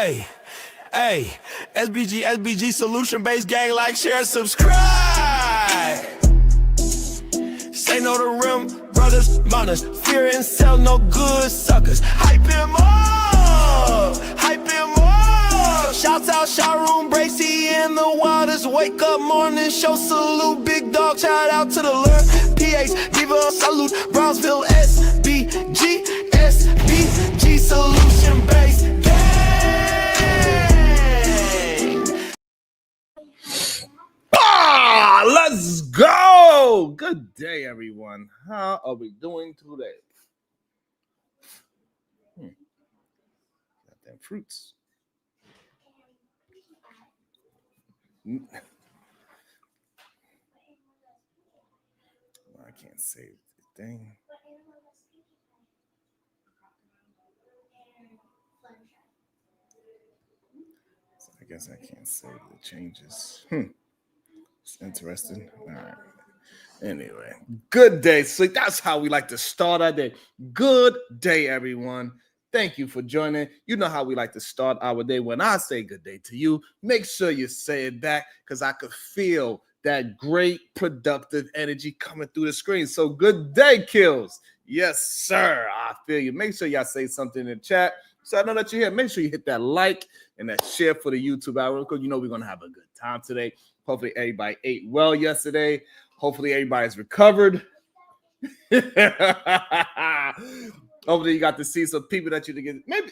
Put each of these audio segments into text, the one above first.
Hey, SBG solution-based gang, like, share, subscribe. Say no to rim, brothers, mothers, fear and sell no good suckers. Hype him up, hype him up. Shouts out, showroom, Bracy in the waters. Wake up, morning show, salute, big dog, shout out to the lure. PH, give a salute, Brownsville, SBG solution-based gang. Let's go. Good day, everyone. How are we doing today? Got them fruits. I can't save the thing. So I guess I can't save the changes. It's interesting. All right. Anyway, good day. So that's how we like to start our day. Good day, everyone. Thank you for joining. You know how we like to start our day. When I say good day to you, make sure you say it back because I could feel that great productive energy coming through the screen. So good day, Kills. Yes, sir. I feel you. Make sure y'all say something in the chat so I know that you're here. Make sure you hit that like and that share for the YouTube hour because you know we're going to have a good time today. Hopefully everybody ate well yesterday. Hopefully everybody's recovered. Hopefully you got to see some people that you get. I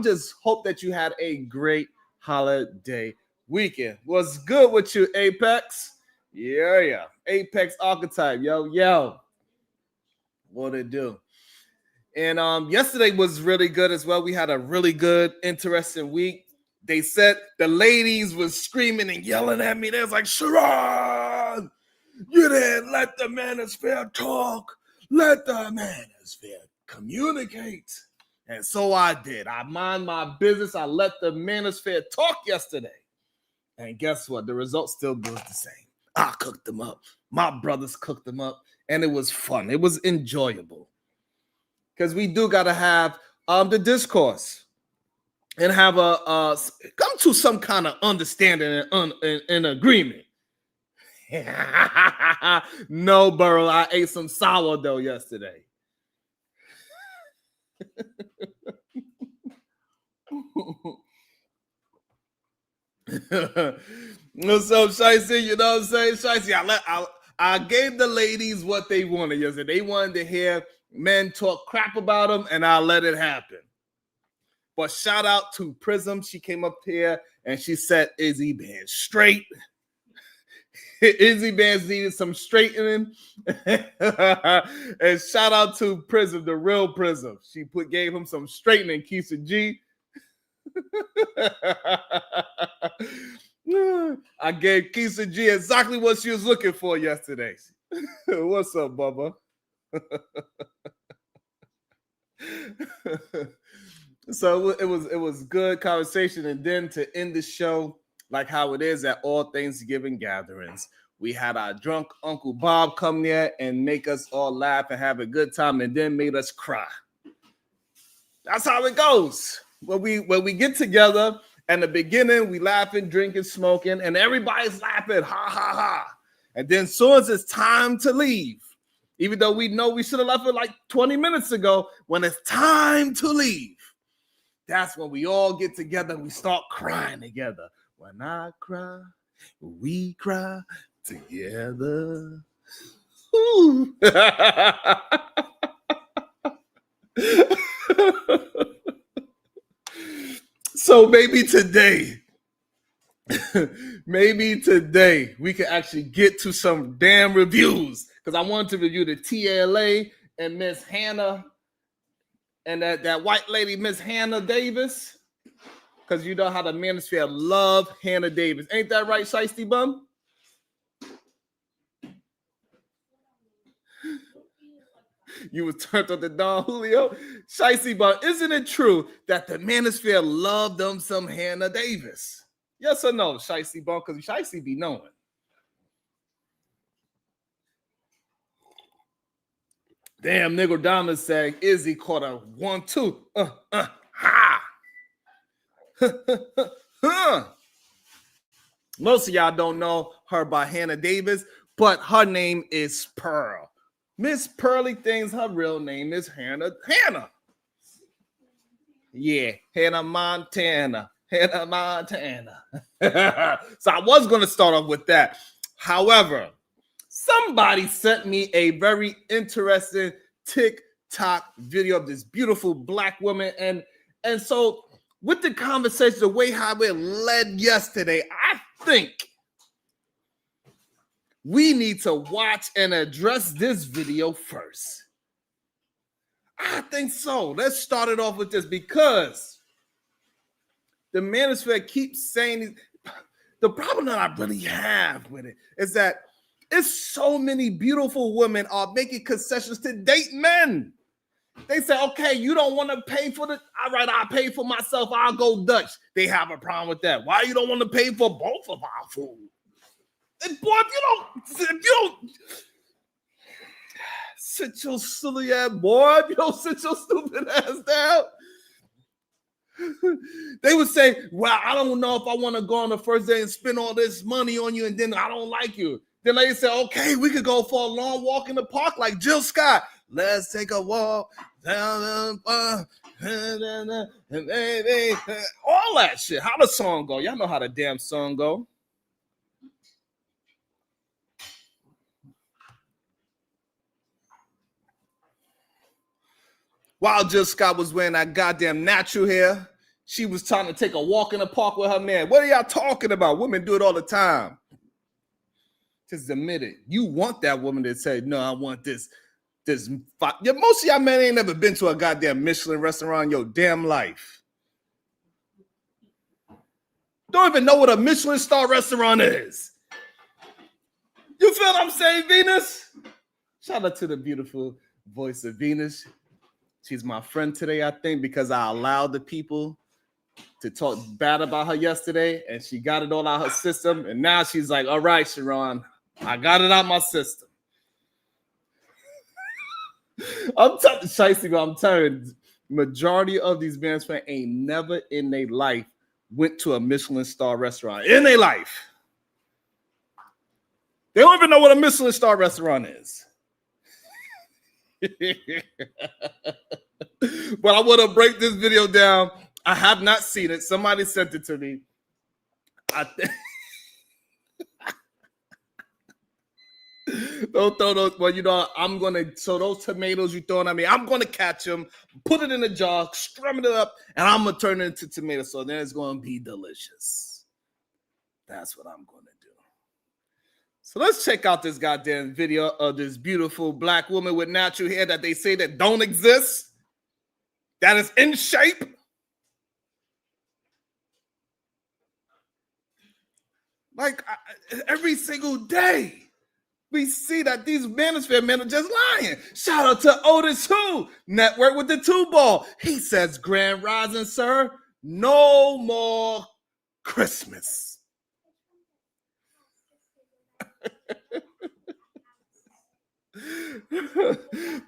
just hope that you had a great holiday weekend. What's good with you, Apex? Yeah. Apex archetype, yo. What it do? And yesterday was really good as well. We had a really good, interesting week. They said the ladies was screaming and yelling at me. They was like, Sharon, you didn't let the manosphere talk. Let the manosphere communicate. And so I did. I mind my business. I let the manosphere talk yesterday. And guess what? The result still was the same. I cooked them up. My brothers cooked them up. And it was fun. It was enjoyable. Because we do got to have the discourse. And have come to some kind of understanding and agreement. No, Burrow, I ate some sourdough yesterday. What's up, Shicey? You know what I'm saying? Shicey, I gave the ladies what they wanted yesterday. They wanted to hear men talk crap about them, and I let it happen. But shout out to Prism. She came up here and she set Izzy Bands straight. Izzy Bands needed some straightening. And shout out to Prism, the real Prism. She gave him some straightening, Keisha G. I gave Keisha G exactly what she was looking for yesterday. What's up, Bubba? So it was good conversation. And then to end the show, like how it is at all Thanksgiving gatherings, we had our drunk Uncle Bob come there and make us all laugh and have a good time and then made us cry. That's how it goes. When we get together, in the beginning, we laughing, drinking, smoking, and everybody's laughing, ha, ha, ha. And then as soon as it's time to leave, even though we know we should have left it like 20 minutes ago, when it's time to leave, that's when we all get together and we start crying together. When I cry, we cry together. So maybe today we can actually get to some damn reviews because I wanted to review the TLA and Miss Hannah. And that white lady, Miss Hannah Davis, because you know how the manosphere love Hannah Davis. Ain't that right, Shiesty Bum? You was turned on the Don Julio. Shiesty Bum, isn't it true that the manosphere love them some Hannah Davis? Yes or no, Shiesty Bum? Because Shiesty be knowing. Damn, nigga Diamond saying Izzy caught a 1-2. Ha. Most of y'all don't know her by Hannah Davis, but her name is Pearl. Miss Pearly Things, her real name is Hannah. Yeah, Hannah Montana. Hannah Montana. So I was going to start off with that. However, somebody sent me a very interesting TikTok video of this beautiful Black woman. And so with the conversation, the way how it led yesterday, I think we need to watch and address this video first. I think so. Let's start it off with this because the manosphere keeps saying the problem that I really have with it is that it's so many beautiful women are making concessions to date men. They say, okay, you don't want to pay for the, all right, I'll pay for myself, I'll go Dutch. They have a problem with that. Why you don't want to pay for both of our food? And boy, if you don't sit your silly ass, boy, if you don't sit your stupid ass down, they would say, well, I don't know if I want to go on the first day and spend all this money on you and then I don't like you. Then they say, okay, we could go for a long walk in the park like Jill Scott. Let's take a walk down the park. All that shit. How the song go? Y'all know how the damn song go. While Jill Scott was wearing that goddamn natural hair, she was trying to take a walk in the park with her man. What are y'all talking about? Women do it all the time. Just admit it. You want that woman to say, no, I want this. Most of y'all men ain't never been to a goddamn Michelin restaurant in your damn life. Don't even know what a Michelin star restaurant is. You feel what I'm saying, Venus? Shout out to the beautiful voice of Venus. She's my friend today, I think, because I allowed the people to talk bad about her yesterday, and she got it all out her system, and now she's like, all right, Sharon, I got it out my system. I'm telling you, majority of these bands fans ain't never in their life went to a Michelin star restaurant. In their life. They don't even know what a Michelin star restaurant is. But I want to break this video down. I have not seen it. Somebody sent it to me. Don't throw those. Well, you know, I'm going to, so those tomatoes you throwing at me, I'm going to catch them, put it in a jar, strum it up, and I'm going to turn it into tomato. So then it's going to be delicious. That's what I'm going to do. So let's check out this goddamn video of this beautiful Black woman with natural hair that they say that don't exist, that is in shape. Like every single day, we see that these manosphere men are just lying. Shout out to Otis Who, network with the 2 ball. He says, Grand Rising, sir, no more Christmas.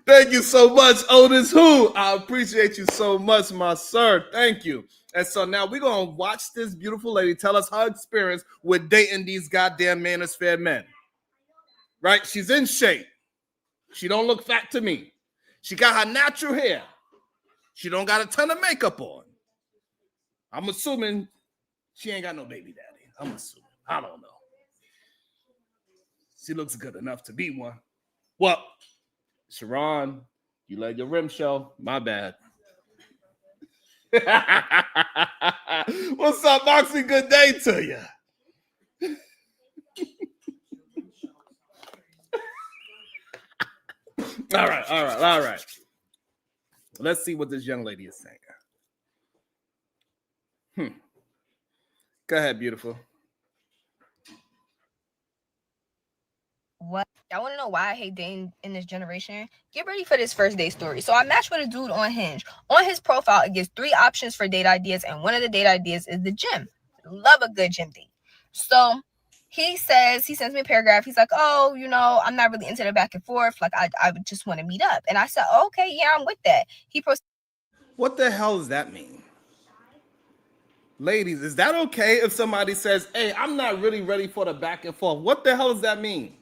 Thank you so much, Otis Who. I appreciate you so much, my sir. Thank you. And so now we're going to watch this beautiful lady tell us her experience with dating these goddamn manosphere men. Right? She's in shape. She don't look fat to me. She got her natural hair. She don't got a ton of makeup on. I'm assuming she ain't got no baby daddy. I'm assuming. I don't know. She looks good enough to be one. Well, Sharon, you let your rim show. My bad. What's up, Moxie? Good day to you. All right. Let's see what this young lady is saying. Go ahead, beautiful. What? Y'all want to know why I hate dating in this generation? Get ready for this first date story. So I matched with a dude on Hinge. On his profile, it gives 3 options for date ideas, and one of the date ideas is the gym. Love a good gym date. So he sends me a paragraph. He's like, oh, you know, I'm not really into the back and forth. Like, I would just want to meet up. And I said, okay, yeah, I'm with that. What the hell does that mean? Ladies, is that okay if somebody says, hey, I'm not really ready for the back and forth? What the hell does that mean?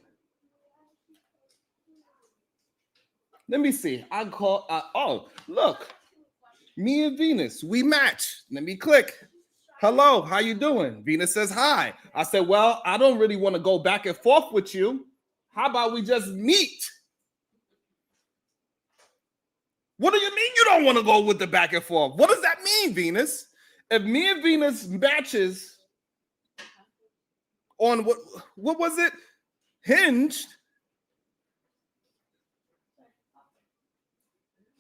Let me see. Oh, look. Me and Venus, we match. Let me click. Hello, how you doing? Venus says hi. I said, well, I don't really want to go back and forth with you. How about we just meet? What do you mean you don't want to go with the back and forth? What does that mean, Venus? If me and Venus matches on what was it? Hinged.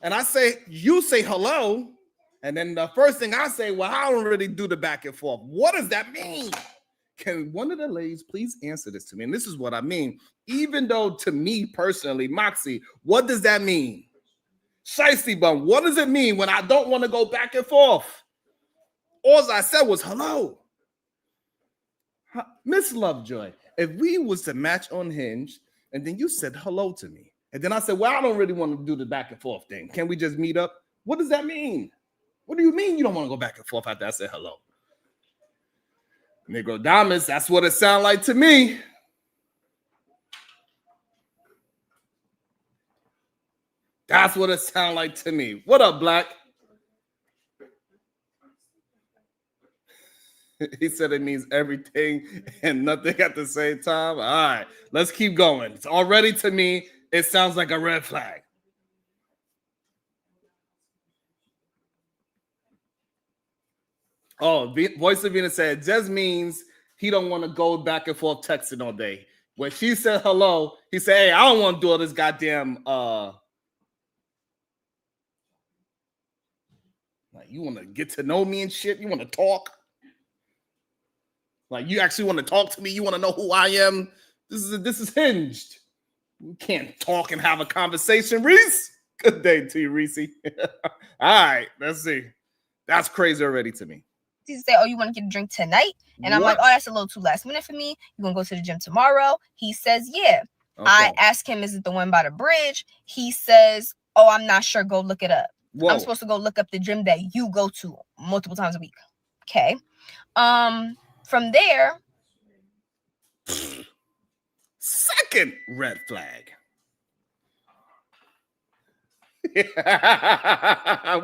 And I say, you say hello. And then the first thing I say, well, I don't really do the back and forth. What does that mean? Can one of the ladies please answer this to me? And this is what I mean. Even though to me personally, Moxie, what does that mean? Shiesty bum, what does it mean when I don't want to go back and forth? All I said was hello. Miss Lovejoy, if we was to match on Hinge, and then you said hello to me, and then I said, well, I don't really want to do the back and forth thing. Can we just meet up? What does that mean? What do you mean you don't want to go back and forth after I said hello? Negro Damas, that's what it sounds like to me. That's what it sounds like to me. What up, Black? He said it means everything and nothing at the same time. All right, let's keep going. It's already to me, it sounds like a red flag. Oh, Voice of Venus said, just means he don't want to go back and forth texting all day. When she said hello, he said, hey, I don't want to do all this goddamn, like you want to get to know me and shit? You want to talk? Like you actually want to talk to me? You want to know who I am? This is hinged. We can't talk and have a conversation, Reese. Good day to you, Reese. All right, let's see. That's crazy already to me. He say, oh, you want to get a drink tonight? And I'm like, oh, that's a little too last minute for me. You want to go to the gym tomorrow? He says, yeah. Okay. I ask him, is it the one by the bridge? He says, oh, I'm not sure. Go look it up. Whoa. I'm supposed to go look up the gym that you go to multiple times a week. Okay. From there. Second red flag.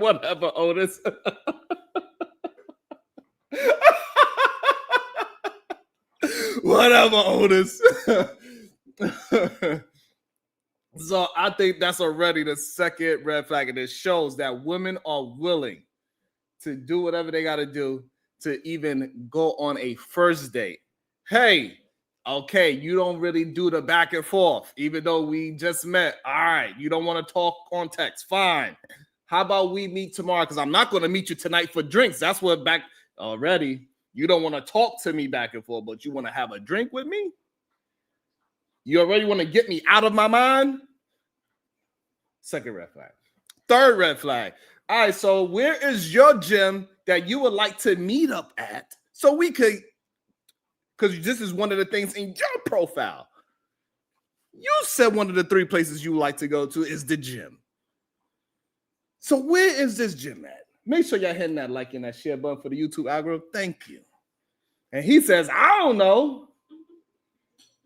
Whatever, Otis. Whatever, Otis. So I think that's already the second red flag, and it shows that women are willing to do whatever they got to do to even go on a first date. Hey, okay, you don't really do the back and forth, even though we just met. All right, you don't want to talk on text. Fine. How about we meet tomorrow? Because I'm not going to meet you tonight for drinks. That's what back already. You don't want to talk to me back and forth, but you want to have a drink with me? You already want to get me out of my mind? Second red flag. Third red flag. All right, so where is your gym that you would like to meet up at so we could, because this is one of the things in your profile. You said one of the 3 places you like to go to is the gym. So where is this gym at? Make sure y'all hitting that like and that share button for the YouTube algorithm. Thank you. And he says, I don't know.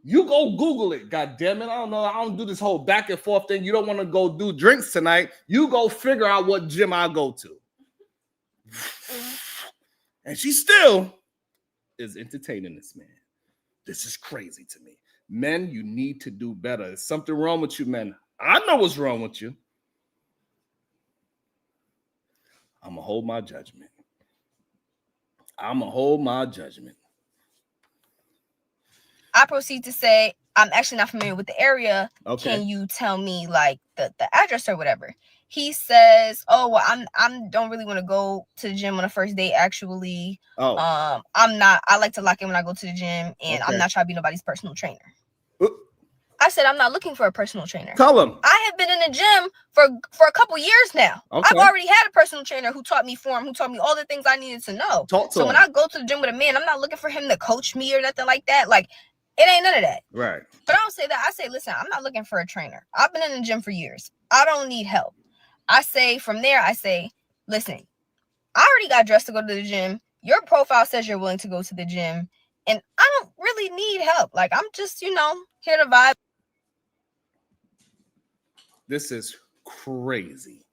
You go Google it. God damn it. I don't know. I don't do this whole back and forth thing. You don't want to go do drinks tonight. You go figure out what gym I go to. And she still is entertaining this man. This is crazy to me. Men, you need to do better. There's something wrong with you, men. I know what's wrong with you. I'm going to hold my judgment. I proceed to say, I'm actually not familiar with the area. Okay. Can you tell me like the address or whatever? He says, oh, well, I'm don't really want to go to the gym on a first date, actually. Oh. I like to lock in when I go to the gym, and I'm not trying to be nobody's personal trainer. I said, I'm not looking for a personal trainer. Tell him. I have been in the gym for a couple years now. Okay. I've already had a personal trainer who taught me form, who taught me all the things I needed to know. So when I go to the gym with a man, I'm not looking for him to coach me or nothing like that. Like, it ain't none of that. Right. But I don't say that. I say, listen, I'm not looking for a trainer. I've been in the gym for years. I don't need help. I say, from there, I say, listen, I already got dressed to go to the gym. Your profile says you're willing to go to the gym, and I don't really need help. Like, I'm just, here to vibe. This is crazy.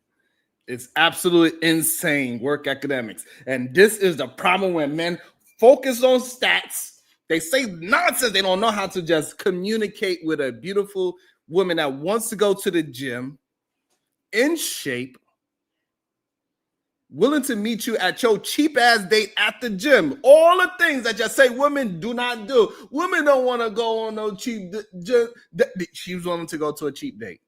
It's absolutely insane work academics. And this is the problem when men focus on stats. They say nonsense. They don't know how to just communicate with a beautiful woman that wants to go to the gym, in shape, willing to meet you at your cheap ass date at the gym. All the things that just say women do not do. Women don't want to go on no cheap gym. She was willing to go to a cheap date.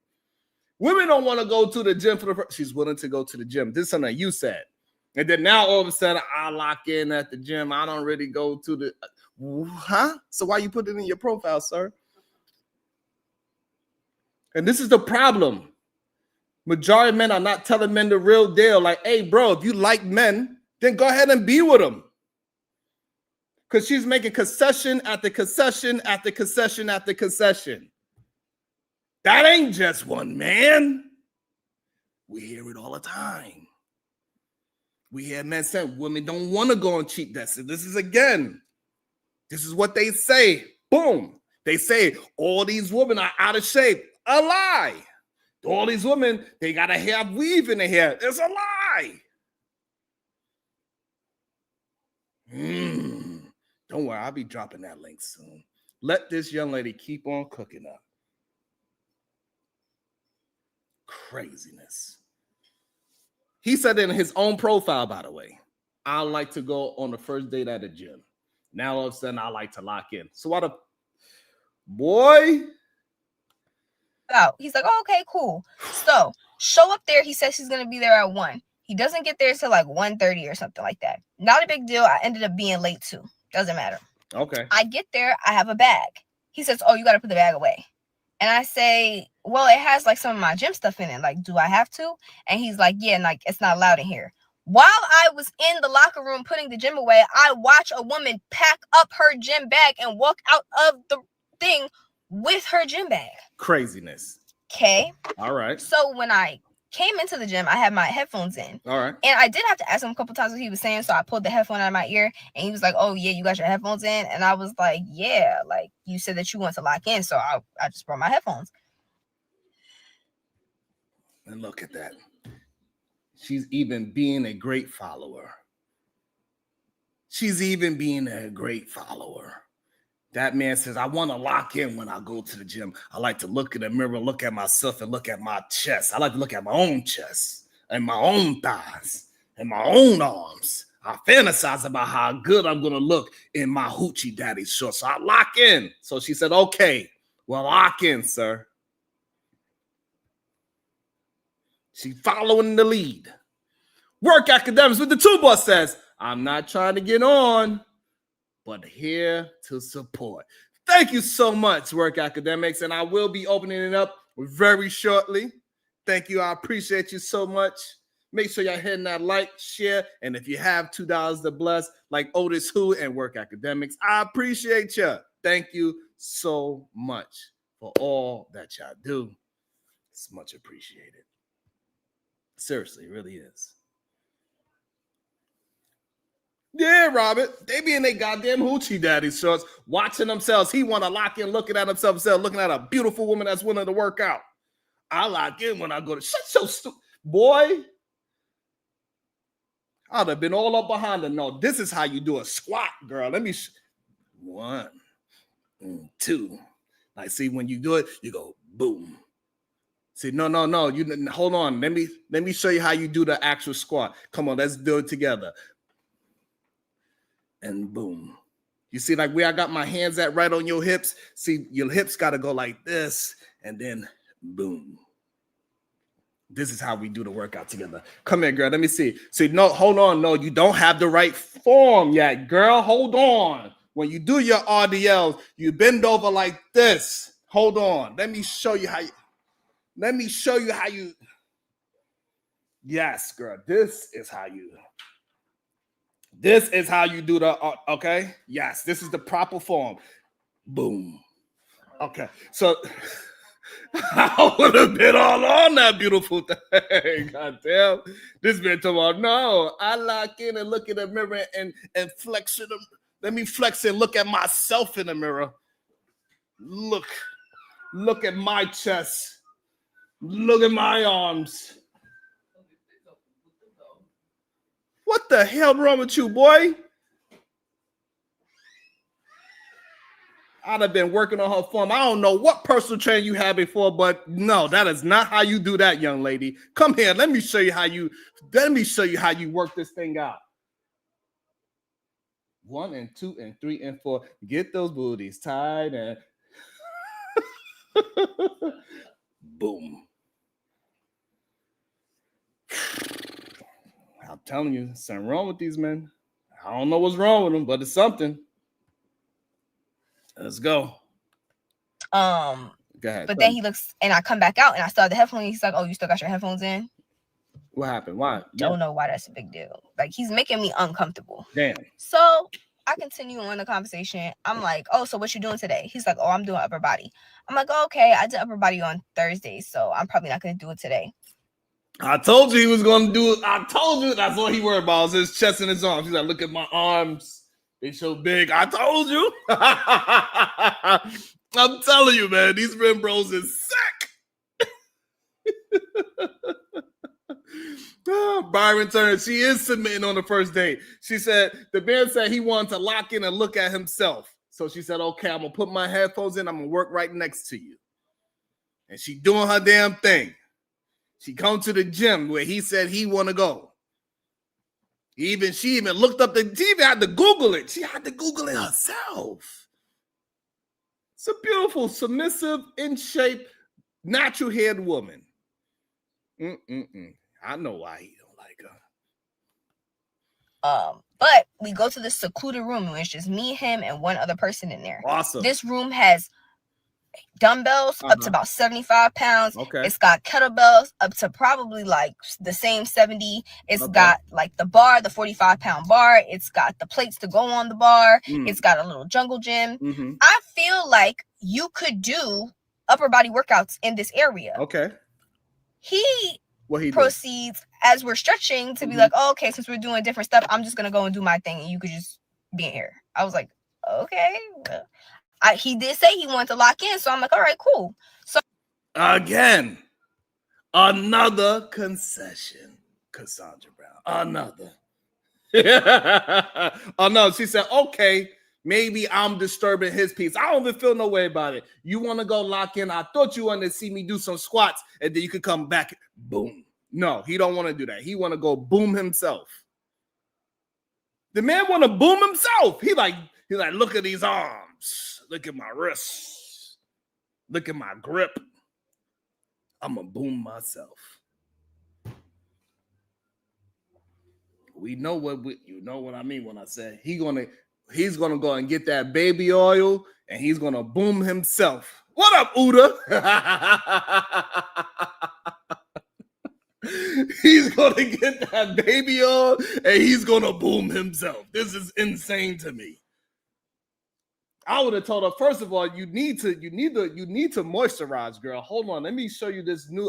Women don't want to go to the gym for the first. She's willing to go to the gym. This is something that you said. And then now all of a sudden I lock in at the gym. I don't really go to the So why you put it in your profile, sir? And this is the problem. Majority of men are not telling men the real deal. Like, hey, bro, if you like men, then go ahead and be with them. Because she's making concession after concession after concession after concession. That ain't just one man. We hear it all the time. We hear men saying women don't want to go on cheap dates. This is what they say. Boom. They say all these women are out of shape. A lie. All these women, they got to have weave in their hair. It's a lie. Don't worry, I'll be dropping that link soon. Let this young lady keep on cooking up. Craziness. He said in his own profile, by the way, I like to go on the first date at the gym. Now all of a sudden I like to lock in. So what a boy. He's like, oh, okay, cool. So show up there. He says he's gonna be there at 1. He doesn't get there till like 1:30 or something like that. Not a big deal. I ended up being late too. Doesn't matter. Okay. I get there. I have a bag. He says, oh, you got to put the bag away. And I say, well, it has like some of my gym stuff in it. Like, do I have to? And he's like, yeah, like it's not allowed in here. While I was in the locker room putting the gym away, I watch a woman pack up her gym bag and walk out of the thing with her gym bag. Craziness. Okay. All right. So when I came into the gym, I had my headphones in. All right. And I did have to ask him a couple times what he was saying. So I pulled the headphone out of my ear and he was like, oh, yeah, you got your headphones in? And I was like, yeah, like you said that you want to lock in. So I just brought my headphones. And look at that. She's even being a great follower. That man says, I want to lock in when I go to the gym. I like to look in the mirror, look at myself, and look at my chest. I like to look at my own chest and my own thighs and my own arms. I fantasize about how good I'm going to look in my hoochie daddy shorts. So I lock in. So she said, okay, well, lock in, sir. She's following the lead. Work academics with the 2 bus says, I'm not trying to get on, but here to support. Thank you so much, Work Academics, and I will be opening it up very shortly. Thank you. I appreciate you so much. Make sure y'all hitting that like, share, and if you have $2 to bless, like Otis Who and Work Academics, I appreciate you. Thank you so much for all that y'all do. It's much appreciated. Seriously, it really is. Yeah, Robert. They be in their goddamn hoochie daddy shorts, watching themselves. He want to lock in, looking at himself, looking at a beautiful woman that's willing to work out. I lock in when I go to shut your stupid boy. I'd have been all up behind her. No, this is how you do a squat, girl. Let me 1, 2. Like, see, when you do it, you go boom. See, no. You hold on. Let me show you how you do the actual squat. Come on, let's do it together. And boom. You see, like where I got my hands at right on your hips. See, your hips got to go like this, and then boom. This is how we do the workout together. Come here, girl. Let me see. See, no, hold on. No, you don't have the right form yet, girl. Hold on. When you do your RDLs, you bend over like this. Hold on. Let me show you how you. Yes, girl. This is how you do the, okay? Yes, this is the proper form. Boom. Okay, so I would have been all on that beautiful thing. God damn. This man talking about, no, I lock in and look in the mirror and flex it. Let me flex and look at myself in the mirror. Look at my chest. Look at my arms. What the hell wrong with you, boy? I'd have been working on her form. I don't know what personal training you had before, but no, that is not how you do that, young lady. Come here. Let me show you how you work this thing out. 1 and 2 and 3 and 4. Get those booties tied and boom. I'm telling you, something wrong with these men. I don't know what's wrong with them, but it's something. Let's go. Go ahead. But then he looks, and I come back out, and I still have the headphones. He's like, "Oh, you still got your headphones in?" What happened? Why? Don't know why that's a big deal. Like, he's making me uncomfortable. Damn. So I continue on the conversation. I'm like, "Oh, so what you doing today?" He's like, "Oh, I'm doing upper body." I'm like, "Oh, okay, I did upper body on Thursday, so I'm probably not gonna do it today." I told you he was gonna do it. I told you that's all he worried about was his chest and his arms. He's like, "Look at my arms. They so big." I told you. I'm telling you, man, these rim bros is sick. Byron Turner, she is submitting on the first date. She said, the man said he wanted to lock in and look at himself. So she said, okay, I'm going to put my headphones in. I'm going to work right next to you. And she doing her damn thing. She come to the gym where he said he want to go. She even looked up she even had to Google it. She had to Google it herself. It's a beautiful, submissive, in shape, natural haired woman. I know why he don't like her. But we go to this secluded room and it's just me, him, and one other person in there. Awesome. This room has dumbbells up to about 75 pounds. Okay. It's got kettlebells up to probably like the same 70. It's got like the bar, the 45-pound bar. It's got the plates to go on the bar. It's got a little jungle gym. I feel like you could do upper body workouts in this area. Okay. He What proceeds as we're stretching to be like, oh, okay, since we're doing different stuff, I'm just gonna go and do my thing and you could just be in here. I was like, okay. He did say he wanted to lock in, so I'm like, all right, cool. So again, another concession, Cassandra Brown. Another. Oh no, she said, okay, maybe I'm disturbing his peace. I don't even feel no way about it. You want to go lock in? I thought you wanted to see me do some squats and then you could come back. Boom. No, he don't want to do that. He want to go boom himself. The man want to boom himself. He like, look at these arms. Look at my wrists. Look at my grip. I'm going to boom myself. You know what I mean when I say he's gonna go and get that baby oil and he's gonna boom himself. What up, Uda? He's gonna get that baby oil and he's gonna boom himself. This is insane to me. I would have told her, first of all, you need to moisturize, girl. Hold on, let me show you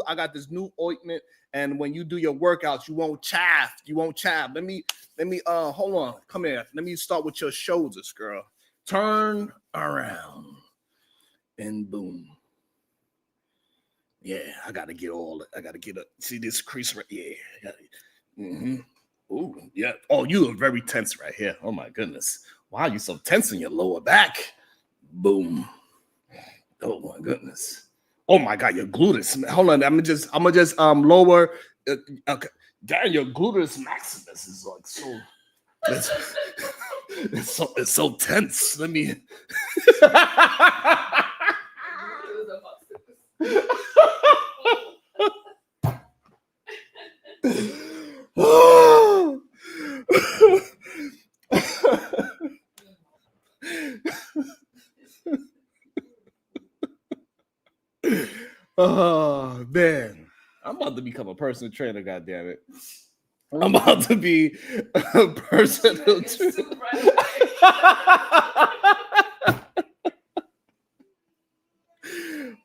I got this new ointment, and when you do your workouts, you won't chafe. Let me hold on. Come here. Let me start with your shoulders, girl. Turn around and boom. Yeah, I gotta get see this crease right. Yeah. Ooh, yeah. Oh, you are very tense right here. Oh my goodness. Why are you so tense in your lower back? Boom. Oh my goodness. Oh my God, your gluteus. Hold on. I'm gonna just lower. Okay. Damn, your gluteus maximus is like so. It's so tense. Let me. Oh man, I'm about to become a personal trainer. God damn it, I'm about to be a personal trainer.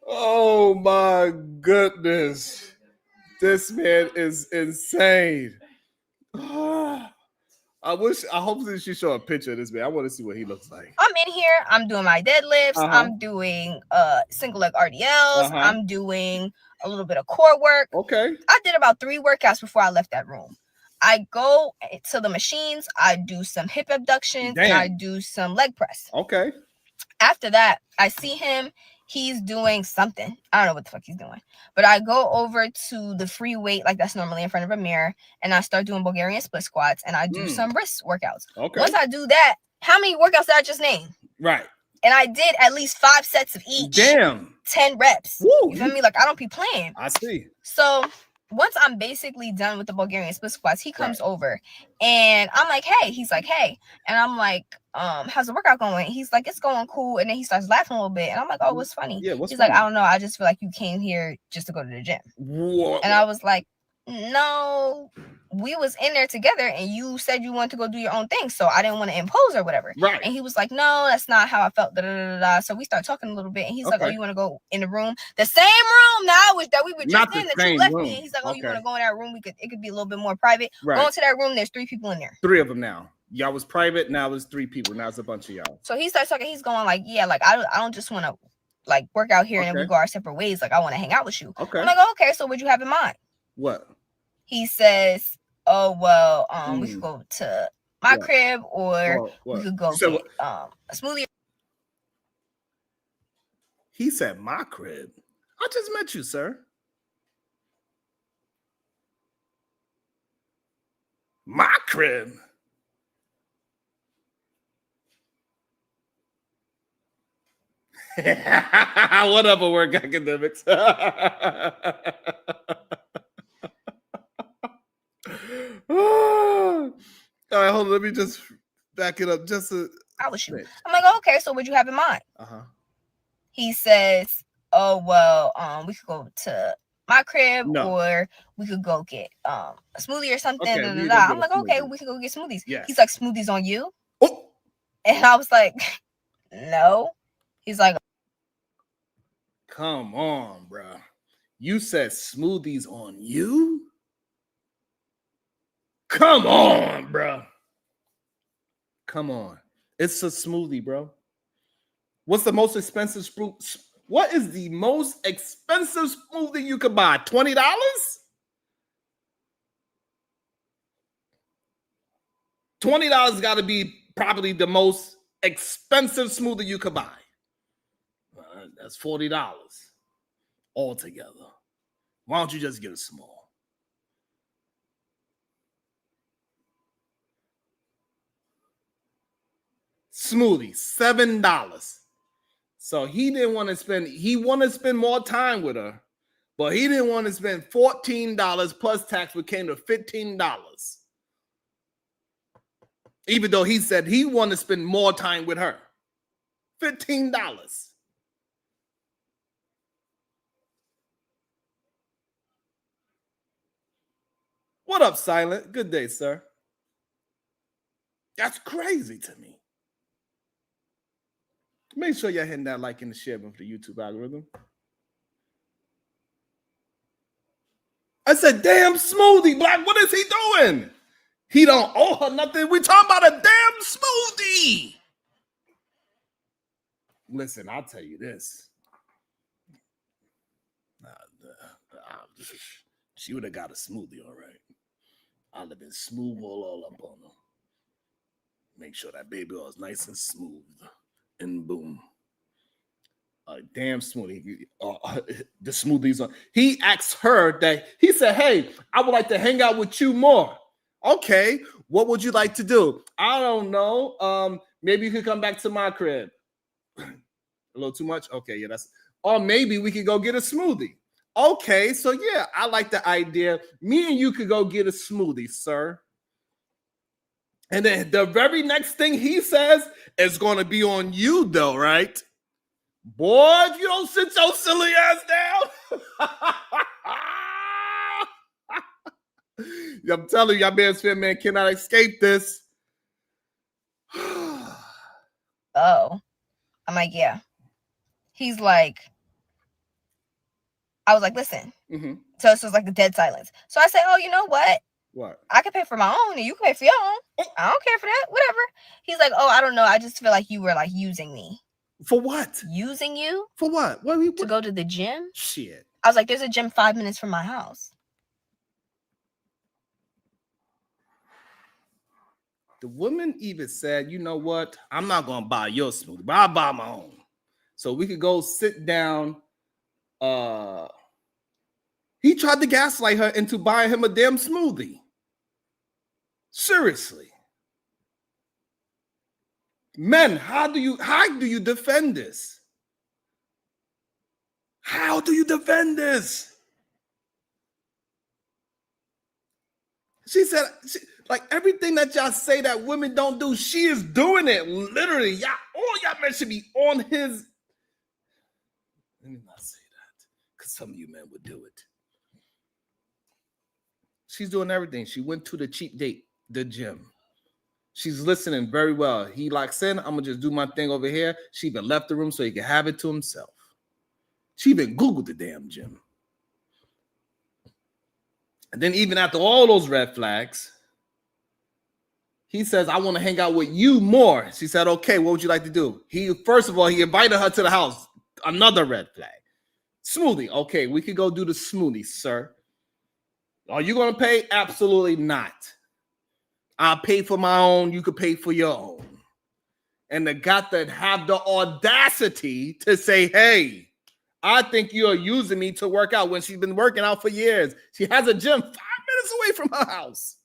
Oh my goodness. This man is insane. I hope that she show a picture of this man. I want to see what he looks like. I'm in here. I'm doing my deadlifts. I'm doing single leg RDLs. I'm doing a little bit of core work. Okay. I did about 3 workouts before I left that room. I go to the machines. I do some hip abductions. And I do some leg press. Okay. After that, I see him. He's doing something. I don't know what the fuck he's doing. But I go over to the free weight, like that's normally in front of a mirror, and I start doing Bulgarian split squats, and I do some wrist workouts. Okay. Once I do that, how many workouts did I just name? Right. And I did at least 5 sets of each. Damn. 10 reps. Woo, you feel me? Like, I don't be playing. I see. So once I'm basically done with the Bulgarian split squats, he comes over and I'm like, hey. He's like, hey. And I'm like, how's the workout going? He's like, it's going cool. And then he starts laughing a little bit. And I'm like, oh, what's funny? Yeah, what's He's funny? like, I don't know. I just feel like you came here just to go to the gym. What? And I was like, no, we was in there together and you said you wanted to go do your own thing. So I didn't want to impose or whatever. Right. And he was like, no, that's not how I felt. Da, da, da, da. So we started talking a little bit and he's like, oh, you want to go in the room? The same room now that we were just in that you left me. And he's like, oh, you want to go in that room? It could be a little bit more private. Go into that room. There's 3 people in there. 3 of them now. Y'all was private. Now it's 3 people. Now it's a bunch of y'all. So he starts talking. He's going like, yeah, like I don't just want to like work out here and then we go our separate ways. Like I want to hang out with you. Okay. I'm like, oh, okay. So what'd you have in mind? What? He says, oh, well, we could go to my crib or we could go get a smoothie. He said, my crib? I just met you, sir. My crib? Whatever work academics. All right, hold on. Let me just back it up. I was shooting. I'm like, oh, okay, so what'd you have in mind? He says, oh, well, we could go to my crib or we could go get a smoothie or something. Okay, I'm like, okay, we could go get smoothies. Yes. He's like, smoothies on you? Oh. And I was like, no. He's like, come on, bro. You said smoothies on you? Come on, bro. Come on. It's a smoothie, bro. What's the most expensive What is the most expensive smoothie you could buy? $20? $20 got to be probably the most expensive smoothie you could buy. That's $40 altogether. Why don't you just get a small? Smoothie, $7. So he didn't want to spend, he wanted to spend more time with her, but he didn't want to spend $14 plus tax, which came to $15. Even though he said he wanted to spend more time with her. $15. What up, Silent? Good day, sir. That's crazy to me. Make sure you're hitting that like and the share button for the YouTube algorithm. I said, damn smoothie, Black. What is he doing? He don't owe her nothing. We talking about a damn smoothie. Listen, I'll tell you this. She would have got a smoothie, all right. I'd have been smooth all up on her. Make sure that baby was nice and smooth. And boom. A damn smoothie. The smoothies on. He asked her that, he said, hey, I would like to hang out with you more. Okay, what would you like to do? I don't know. Maybe you could come back to my crib. A little too much? Okay, yeah, that's, or maybe we could go get a smoothie. Okay, so yeah, I like the idea. Me and you could go get a smoothie, sir. And then the very next thing he says is going to be on you, though, right? Boy, if you don't sit your silly ass down. I'm telling you, y'all Bears man cannot escape this. oh. I'm like, yeah. He's like, I was like, listen. Mm-hmm. So it was like a dead silence. So I said, oh, you know what? What? I can pay for my own and you can pay for your own. I don't care for that. Whatever. He's like, oh, I don't know. I just feel like you were like using me. For what? Using you? For what? To go to the gym? Shit. I was like, there's a gym 5 minutes from my house. The woman even said, you know what? I'm not going to buy your smoothie, but I'll buy my own. So we could go sit down. He tried to gaslight her into buying him a damn smoothie. Seriously. Men, how do you defend this? How do you defend this? She said, like everything that y'all say that women don't do, she is doing it. Literally, y'all, all y'all men should be on his. Let me not say that, because some of you men would do it. She's doing everything. She went to the cheap date, the gym. She's listening very well. He locks in. I'm gonna just do my thing over here. She even left the room so he can have it to himself. She even Googled the damn gym. And then even after all those red flags, he says, I want to hang out with you more. She said, okay, what would you like to do? First of all, he invited her to the house. Another red flag. Smoothie. Okay, we could go do the smoothie, sir. Are you going to pay? Absolutely not. I'll pay for my own. You could pay for your own. And the guy that have the audacity to say, hey, I think you're using me to work out when she's been working out for years. She has a gym 5 minutes away from her house.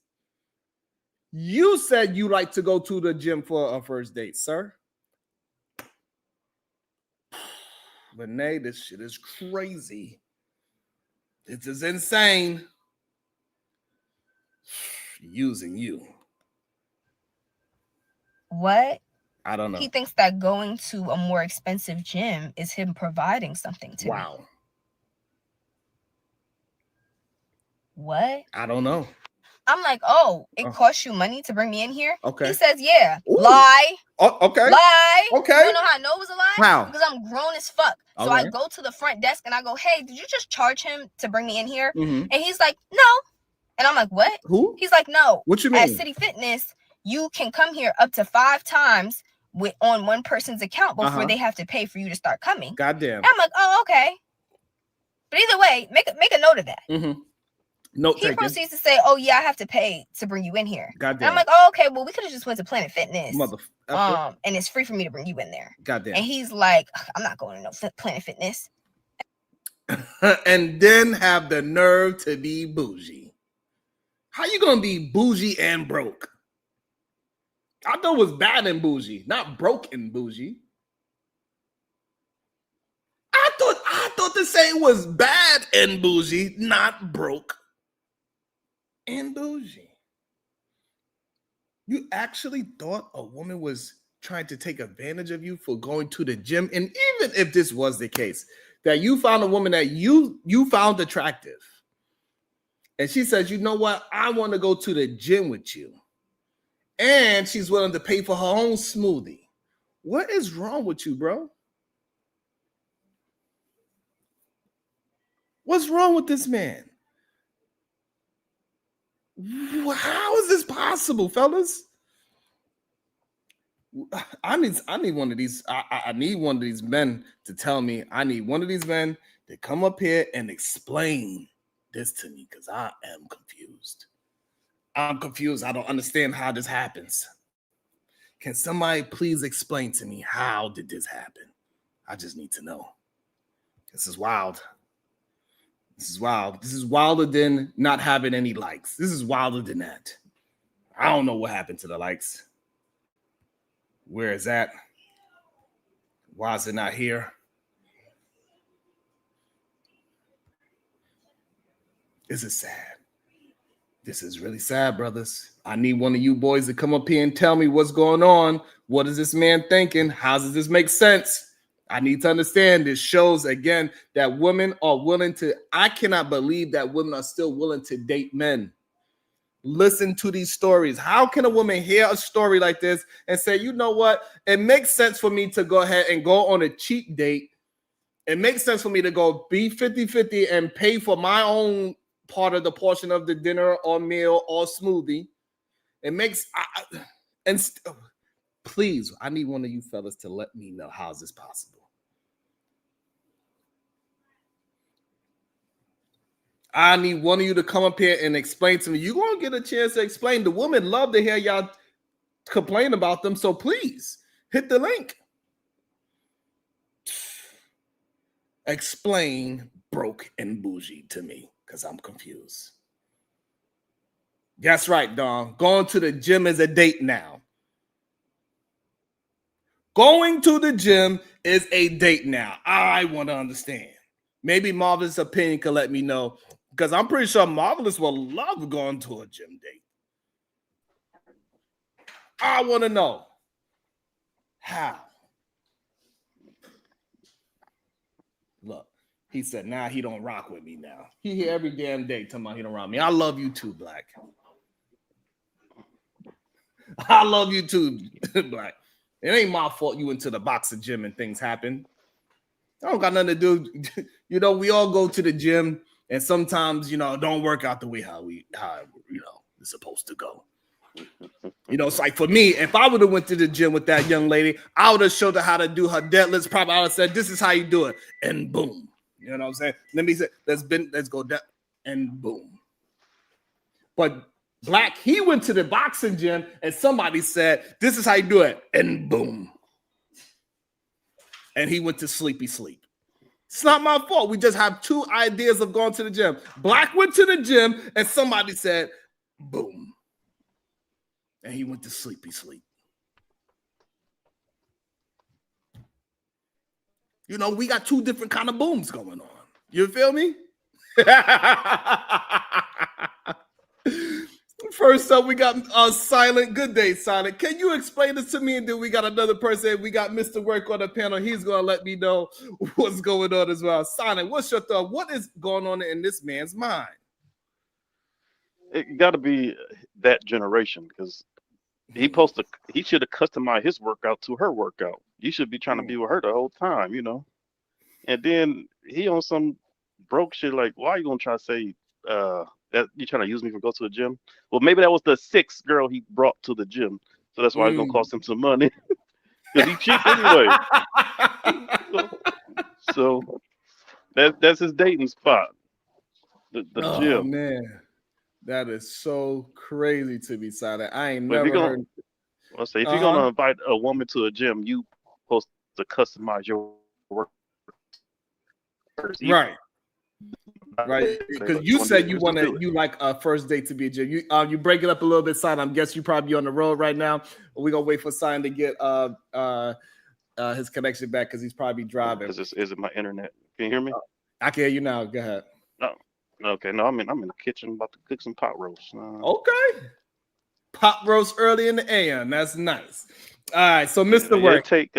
You said you like to go to the gym for a first date, sir. Renee, this shit is crazy. This is insane. Using you. What? I don't know. He thinks that going to a more expensive gym is him providing something to me. Wow. What? I don't know. I'm like, oh, it costs you money to bring me in here? Okay. He says, yeah. Ooh. Lie. Oh, okay. Lie. Okay. You wanna know how I know it was a lie? How? Because I'm grown as fuck. So Okay. I go to the front desk and I go, hey, did you just charge him to bring me in here? Mm-hmm. And he's like, no. And I'm like, what? Who? He's like, no. What you mean? At City Fitness, you can come here up to 5 times on one person's account before they have to pay for you to start coming. Goddamn. And I'm like, oh, okay. But either way, make a note of that. Mm-hmm. Note He taken. proceeds to say, oh, yeah, I have to pay to bring you in here. Goddamn. And I'm like, oh, okay, well, we could have just went to Planet Fitness. Motherfucker. And it's free for me to bring you in there. Goddamn. And he's like, I'm not going to no Planet Fitness. And then have the nerve to be bougie. How you gonna be bougie and broke? I thought it was bad and bougie, not broke and bougie. I thought the saying was bad and bougie, not broke and bougie. You actually thought a woman was trying to take advantage of you for going to the gym? And even if this was the case, that you found a woman that you found attractive, and she says, you know what? I want to go to the gym with you. And she's willing to pay for her own smoothie. What is wrong with you, bro? What's wrong with this man? How is this possible, fellas? I need one of these. I need one of these men to tell me. I need one of these men to come up here and explain this to me, because I am confused. I'm confused. I don't understand how this happens. Can somebody please explain to me, how did this happen? I just need to know. This is wild. This is wild. This is wilder than not having any likes. This is wilder than that. I don't know what happened to the likes. Where is that? Why is it not here? This is sad. This is really sad, brothers. I need one of you boys to come up here and tell me what's going on. What is this man thinking? How does this make sense? I need to understand. This shows, again, that women are willing to, I cannot believe that women are still willing to date men. Listen to these stories. How can a woman hear a story like this and say, you know what? It makes sense for me to go ahead and go on a cheap date it makes sense for me to go be 50-50 and pay for my own part of the portion of the dinner or meal or smoothie. It makes please, I need one of you fellas to let me know how is this possible. I need one of you to come up here and explain to me. You're going to get a chance to explain. The women love to hear y'all complain about them, so please hit the link. Explain broke and bougie to me, because I'm confused. That's right, Dawn. Going to the gym is a date now. Going to the gym is a date now. I want to understand. Maybe Marvelous Opinion can let me know, because I'm pretty sure Marvelous will love going to a gym date. I want to know how. Look, he said, now he don't rock with me now. He here every damn day talking about he don't rock with me. I love you too, Black. I love you too, Black. It ain't my fault you went to the boxing gym and things happen. I don't got nothing to do. You know, we all go to the gym and sometimes, you know, don't work out the way how it's supposed to go. You know, it's like for me, if I would have went to the gym with that young lady, I would have showed her how to do her deadlifts. Probably I would have said, this is how you do it. And boom. You know what I'm saying? Let me say, let's go down and boom. But Black, he went to the boxing gym and somebody said, this is how you do it. And boom. And he went to sleepy sleep. It's not my fault. We just have two ideas of going to the gym. Black went to the gym and somebody said, boom. And he went to sleepy sleep. You know, we got two different kind of booms going on. You feel me? First up, we got Silent. Good day, Silent. Can you explain this to me? And then we got another person. We got Mr. Work on the panel. He's going to let me know what's going on as well. Silent, what's your thought? What is going on in this man's mind? It got to be that generation, because he should have customized his workout to her workout. You should be trying to be with her the whole time, you know. And then he on some broke shit like, why are you gonna try to say that you trying to use me for go to the gym? Well, maybe that was the sixth girl he brought to the gym, so that's why it's gonna cost him some money, because he cheap anyway. so that's his dating spot, the gym. Oh man, that is so crazy to be Silent. I ain't But never heard. Let's say if you're gonna invite a woman to a gym, you supposed to customize your work. Right. Because you said you like a first date to be a gym. You break it up a little bit, Silent. I'm guessing you probably on the road right now. We're gonna wait for Silent to get his connection back because he's probably driving. Is it my internet? Can you hear me? I can hear you now. Go ahead. No. Okay. No, I'm in the kitchen about to cook some pot roast. Okay. Pot roast early in the AM. That's nice. All right. So, Mr. Work. It take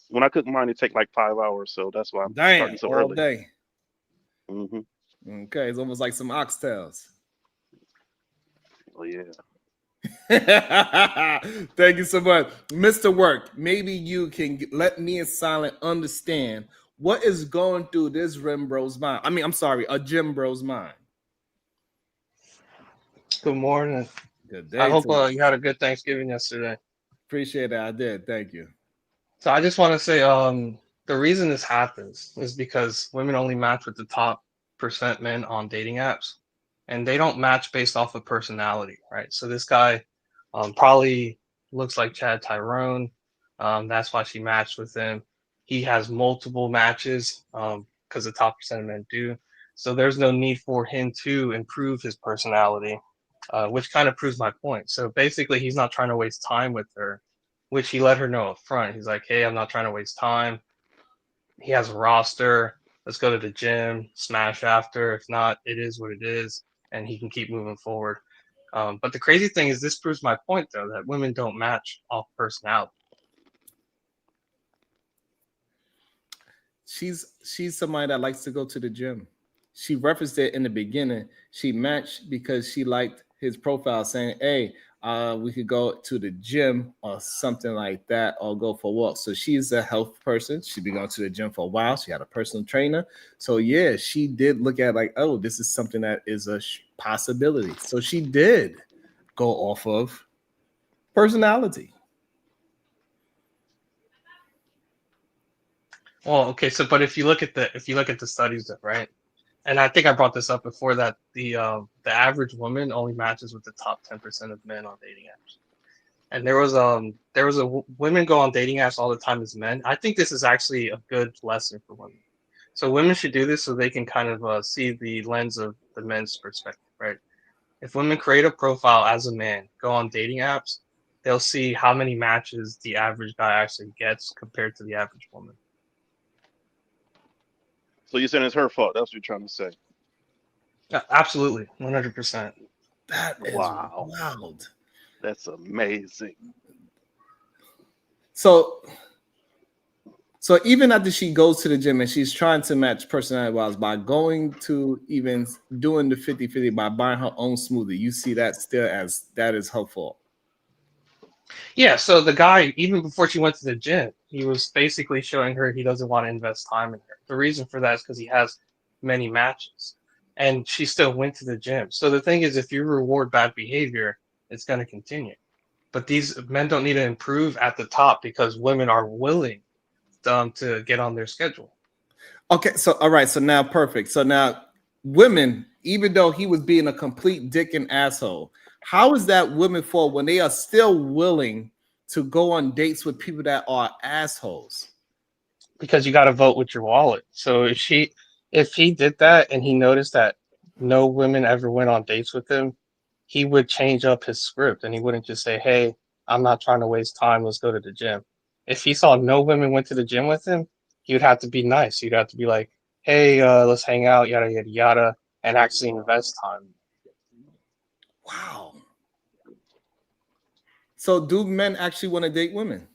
when I cook mine, it take like 5 hours. So that's why I'm starting so early. Day. Mm-hmm. Okay, it's almost like some oxtails. Oh yeah. Thank you so much, Mr. Work. Maybe you can let me and Silent understand what is going through this gym bro's mind. A gym bro's mind. Good morning. Good day. I hope you had a good Thanksgiving yesterday. Appreciate it. I did. Thank you. So I just want to say, the reason this happens is because women only match with the top % men on dating apps, and they don't match based off of personality, right? So this guy probably looks like Chad Tyrone. That's why she matched with him. He has multiple matches because the top % of men do. So there's no need for him to improve his personality, which kind of proves my point. So basically, he's not trying to waste time with her, which he let her know up front. He's like, hey, I'm not trying to waste time. He has a roster. Let's go to the gym, smash after. If not, it is what it is, and he can keep moving forward. But the crazy thing is, this proves my point, though, that women don't match off personality. She's somebody that likes to go to the gym. She referenced it in the beginning. She matched because she liked his profile saying, hey, We could go to the gym or something like that, or go for a walk. So she's a health person. She'd be going to the gym for a while. She had a personal trainer. So yeah, she did look at like, oh, this is something that is a possibility. So she did go off of personality. Well, okay, so but if you look at the studies, right? And I think I brought this up before that the average woman only matches with the top 10% of men on dating apps. And women go on dating apps all the time as men. I think this is actually a good lesson for women. So women should do this so they can kind of see the lens of the men's perspective, right? If women create a profile as a man, go on dating apps, they'll see how many matches the average guy actually gets compared to the average woman. So you're saying it's her fault? That's what you're trying to say? Yeah, absolutely, 100%. That is Wow. wild. That's amazing. So even after she goes to the gym and she's trying to match personality wise by going to even doing the 50-50 by buying her own smoothie, you see that still as that is her fault. Yeah, so the guy, even before she went to the gym, he was basically showing her he doesn't want to invest time in her. The reason for that is because he has many matches. And she still went to the gym. So the thing is, if you reward bad behavior, it's going to continue. But these men don't need to improve at the top because women are willing to get on their schedule. Okay, so all right, so now perfect. So now women, even though he was being a complete dick and asshole, how is that women for when they are still willing to go on dates with people that are assholes? Because you got to vote with your wallet. So if he did that and he noticed that no women ever went on dates with him, he would change up his script and he wouldn't just say, "Hey, I'm not trying to waste time. Let's go to the gym." If he saw no women went to the gym with him, he would have to be nice. He'd have to be like, "Hey, let's hang out, yada yada yada," and actually invest time. Wow. So do men actually want to date women?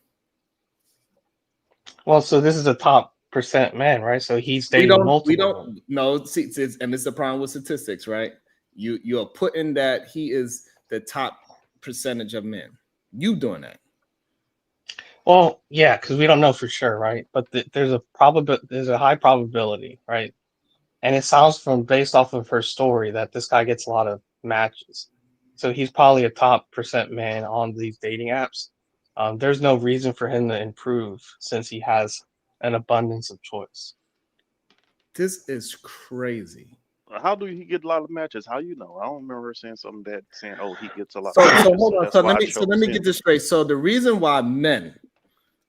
Well, so this is a top percent man, right? So he's dating multiple. We don't know. See, and it's the problem with statistics, right? You are putting that he is the top percentage of men. You doing that? Well, yeah, because we don't know for sure, right? But there's a high probability, right? And it sounds from based off of her story that this guy gets a lot of matches. So he's probably a top percent man on these dating apps. There's no reason for him to improve since he has an abundance of choice. This is crazy. How do he get a lot of matches? How you know? I don't remember her saying something that saying, "Oh, he gets a lot." So of matches, hold on. that's So why I let chose me him. get this straight. So the reason why men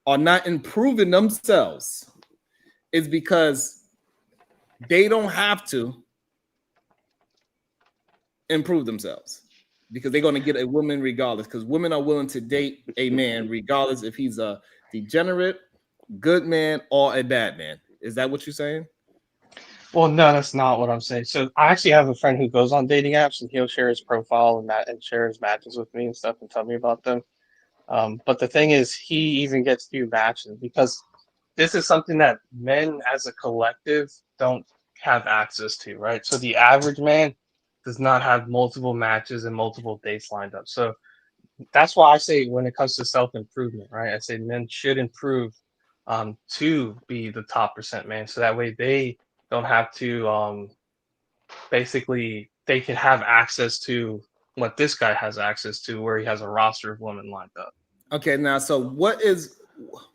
are not improving themselves is because they don't have to improve themselves because they're going to get a woman regardless, because women are willing to date a man regardless if he's a degenerate, good man, or a bad man. Is that what you're saying? Well, no, that's not what I'm saying. So I actually have a friend who goes on dating apps and he'll share his profile and share his matches with me and stuff and tell me about them. But the thing is, he even gets few matches because this is something that men as a collective don't have access to, right? So the average man does not have multiple matches and multiple dates lined up. So that's why I say when it comes to self-improvement, right? I say men should improve to be the top percent man. So that way they don't have to basically they can have access to what this guy has access to where he has a roster of women lined up. Okay, now, so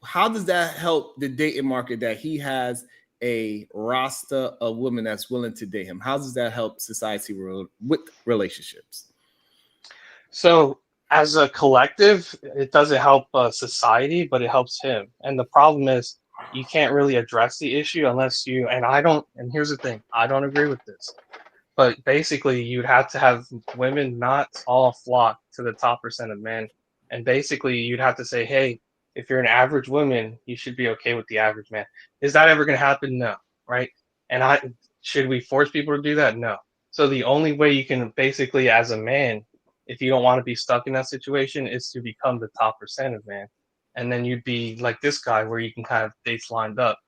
how does that help the dating market that he has a roster of women that's willing to date him? How does that help society with relationships? So as a collective, it doesn't help society, but it helps him. And the problem is you can't really address the issue unless you, and I don't, and here's the thing, I don't agree with this. But basically, you'd have to have women not all flock to the top percent of men. And basically, you'd have to say, hey, if you're an average woman, you should be okay with the average man. Is that ever going to happen? No, right? And should we force people to do that? No. So the only way you can basically, as a man, if you don't want to be stuck in that situation, is to become the top percent of man. And then you'd be like this guy where you can kind of dates lined up.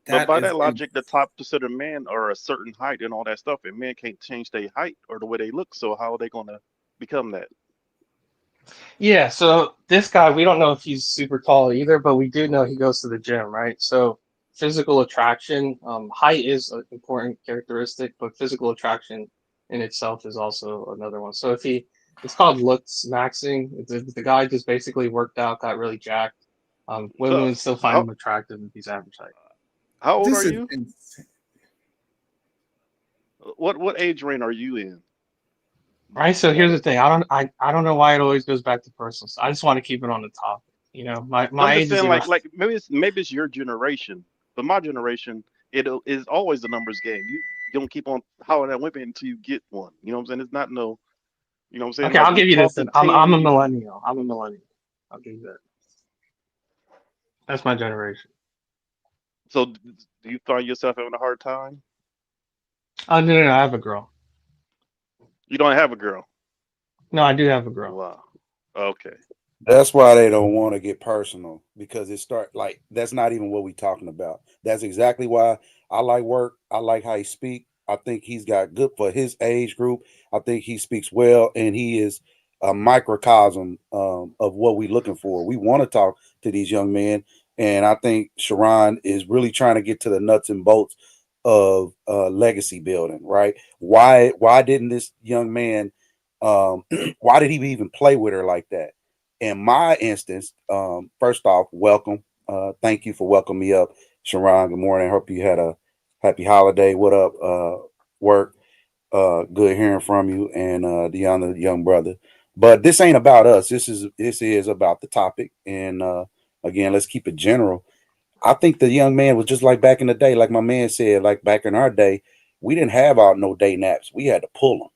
But by that logic, the top percent of men are a certain height and all that stuff, and men can't change their height or the way they look. So how are they gonna become that? Yeah, so this guy, we don't know if he's super tall either, but we do know he goes to the gym, right? So physical attraction, height is an important characteristic, but physical attraction in itself is also another one. So it's called looks maxing. The guy just basically worked out, got really jacked. Women So would still find how him attractive if he's average height. how old are This is you? insane. What age range are you in? Right, so here's the thing. I don't know why it always goes back to personal. So I just want to keep it on the topic. You know, I'm my just age is saying, irrelevant. like maybe it's your generation, but my generation, it is always the numbers game. You don't keep on hollering at women until you get one. You know what I'm saying? It's not no, you know what I'm saying? Okay, Like I'll you give you this then. talking I'm 10, a you millennial. I'm a millennial. I'll give you that. That's my generation. so do you find yourself having a hard time? Oh no, I have a girl. You don't have a girl. No, I do have a girl. Wow. Okay. That's why they don't want to get personal because it start like that's not even what we talking about. That's exactly why I like work. I like how he speak. I think he's got good for his age group. I think he speaks well, and he is a microcosm of what we looking for. We want to talk to these young men, and I think Sharon is really trying to get to the nuts and bolts of legacy building. Right? Why didn't this young man? Why did he even play with her like that? In my instance, first off, welcome. Thank you for welcoming me up, Sharon. Good morning. Hope you had a happy holiday. What up, work? Good hearing from you and the young brother. But this ain't about us. This is about the topic. And again, let's keep it general. I think the young man was just like back in the day, like my man said, like back in our day, we didn't have out no day naps. We had to pull them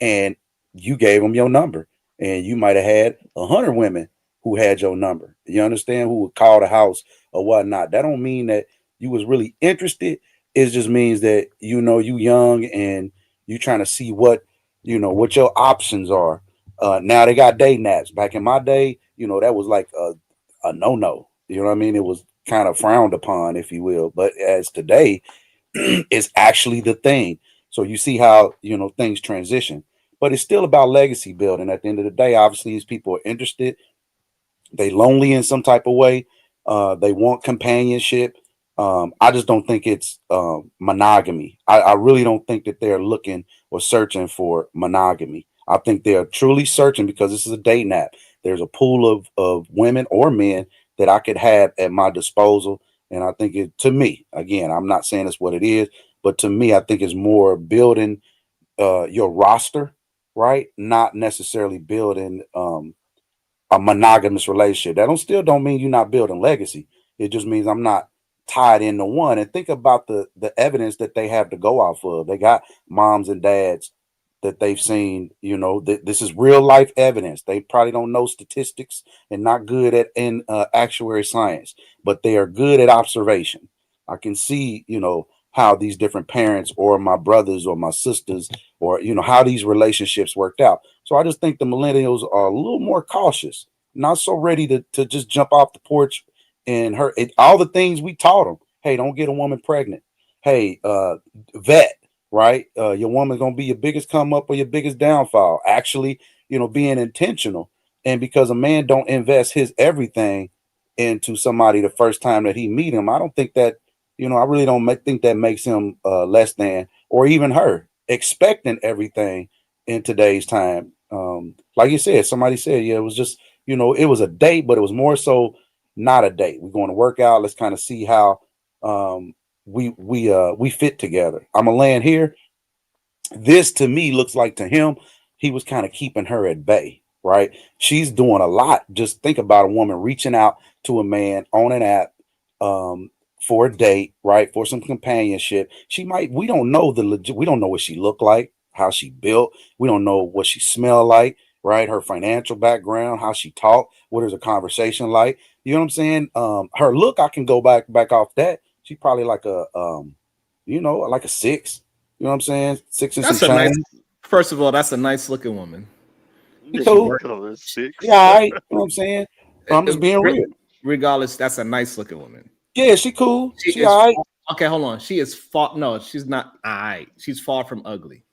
and you gave them your number, and you might have had 100 women who had your number. You understand? Who would call the house or whatnot. That don't mean that you was really interested. It just means that you young and you trying to see what your options are. Now they got day naps. Back in my day, that was like a no. You know what I mean? It was kind of frowned upon, if you will. But as today, is actually the thing. So you see how things transition, but it's still about legacy building. At the end of the day, obviously, these people are interested. They lonely in some type of way. They want companionship. I just don't think it's monogamy. I really don't think that they're looking or searching for monogamy. I think they're truly searching because this is a date app. There's a pool of women or men that I could have at my disposal. And I think to me, again, I'm not saying it's what it is, but to me, I think it's more building your roster, right? Not necessarily building a monogamous relationship. That don't mean you're not building legacy. It just means I'm not tied into one. And think about the evidence that they have to go off of. They got moms and dads that they've seen. This is real life evidence. They probably don't know statistics and not good at in actuary science, but they are good at observation. I can see, how these different parents or my brothers or my sisters or how these relationships worked out. So I just think the millennials are a little more cautious, not so ready to just jump off the porch and all the things we taught them. Hey, don't get a woman pregnant. Hey, vet, right? Your woman's gonna be your biggest come up or your biggest downfall. Actually, being intentional. And because a man don't invest his everything into somebody the first time that he meet him, I don't think that, I really don't think that makes him less than or even her expecting everything in today's time. Like you said, somebody said, yeah, it was just, it was a date, but it was more so not a date. We're going to work out. Let's kind of see how we fit together. I'm gonna land here. This to me looks like to him, he was kind of keeping her at bay, right? She's doing a lot. Just think about a woman reaching out to a man on an app for a date, right? For some companionship. We don't know we don't know what she looked like, how she built. We don't know what she smelled like, right? Her financial background, how she talked, what is a conversation like. You know what I'm saying? Her look, I can go back off that. She probably like like a 6. You know what I'm saying? 6 and some That's a nice. change. First of all, that's a nice looking woman. She She cool. worked. Oh, that's 6. Yeah, all right. You know what I'm saying? But I'm just being Re- real. Regardless, that's a nice looking woman. Yeah, she cool. She She is all right. okay. Hold on. She is far. No, she's not. She's far from ugly.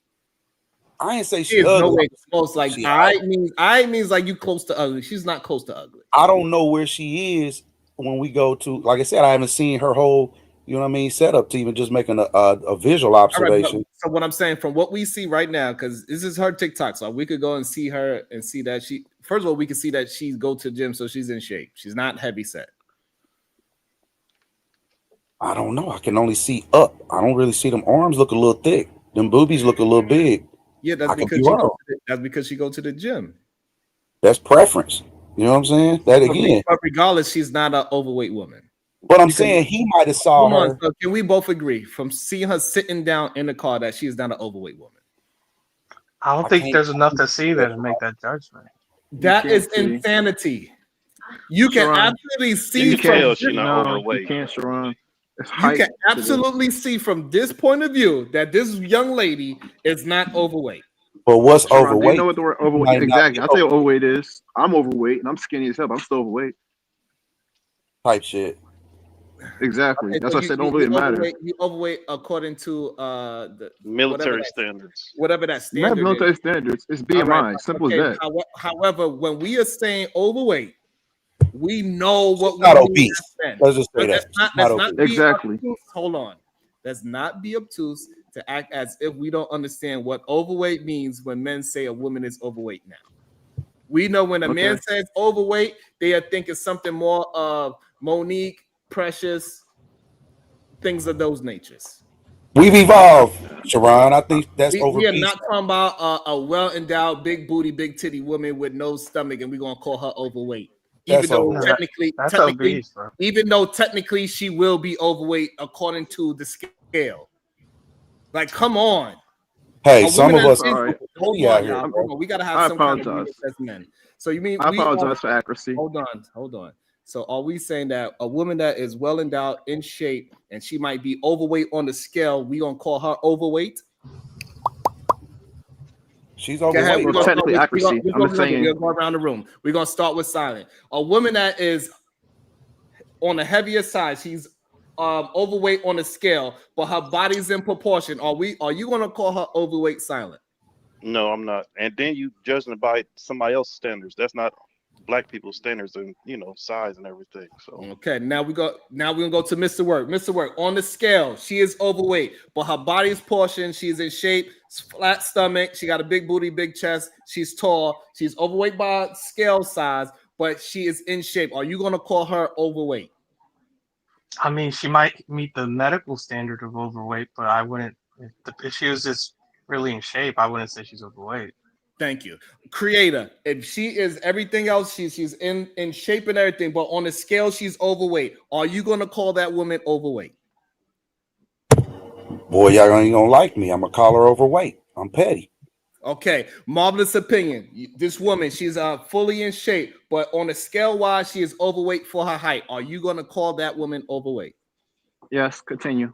I ain't say She she is no ugly. way close. Like She I means like you close to ugly. She's not close to ugly. I don't know where she is when we go to. Like I said, I haven't seen her whole, you know what I mean, setup to even just making a visual All right, observation. so what I'm saying from what we see right now, because this is her TikTok, so we could go and see her and see that she. First of all, we can see that she go to the gym, so she's in shape. She's not heavy set. I don't know. I can only see up. I don't really see them arms look a little thick. Them boobies look a little big. Yeah, that's I could because be she wrong. that's because she go to the gym. That's preference. You know what I'm saying? That again. But regardless, she's not an overweight woman. But I'm Because- saying he might have saw Come on, her. so can we both agree from seeing her sitting down in the car that she is not an overweight woman? I don't I think can't- there's enough to see there to make that judgment. That can't is see. insanity. You can Sharon, absolutely see You from can tell this, she's not No, overweight. you can't, Sharon. It's you height can to this. absolutely see from this point of view that this young lady is not overweight. But what's Sharon, do you overweight? know what the word overweight? Might not Exactly. be I'll tell you what overweight is. I'm overweight and I'm skinny as hell, but I'm still overweight. type shit. Exactly. Okay, That's so why I said don't really matter. You overweight according to the Military standards. whatever that You have standard military is. standards. It's All BMI. right, Simple okay, as that. However, when we are saying overweight, we know what She's we not mean obese. as men. Let's just say But that. let's She's not obese. be Exactly. obtuse. Hold on. Let's not be obtuse to act as if we don't understand what overweight means when men say a woman is overweight now. We know when a man Okay. says overweight, they are thinking something more of Monique, Precious, things of those natures. We've evolved, Sharon. I think that's We are obese. not talking about a well-endowed, big booty, big titty woman with no stomach, and we're gonna call her overweight. That's Even though overweight. technically, That's technically, obese, bro. even though technically she will be overweight according to the scale. Like, come on. Hey, A some woman of us that is- Sorry. hold Yeah, on, here, y'all. bro. Hold on. We gotta have I some kind of apologize. unit as men. So you mean I we are, apologize for accuracy. hold on. So are we saying that a woman that is well endowed, in shape, and she might be overweight on the scale, we gonna call her overweight? She's Go ahead. overweight. We're Well, gonna technically start with, accuracy. I'm just we're saying. gonna go around the room. We're gonna start with silent. A woman that is on the heavier side, she's overweight on the scale, but her body's in proportion. Are you gonna call her overweight silent? No, I'm not. And then you judging it by somebody else's standards. That's not black people's standards and size and everything. So Okay, now we're gonna go to Mr. Work. Mr. Work, on the scale, she is overweight, but her body's portion, she's in shape, flat stomach, she got a big booty, big chest, she's tall, she's overweight by scale size, but she is in shape. Are you gonna call her overweight? I mean, she might meet the medical standard of overweight, but I wouldn't. If she was just really in shape, I wouldn't say she's overweight. Thank you. Creator, if she is everything else, she's in shape and everything, but on the scale, she's overweight. Are you gonna call that woman overweight? Boy, y'all ain't gonna like me. I'm gonna call her overweight. I'm petty. Okay, marvelous opinion. This woman, she's fully in shape, but on a scale wise, she is overweight for her height. Are you gonna call that woman overweight? Yes, continue.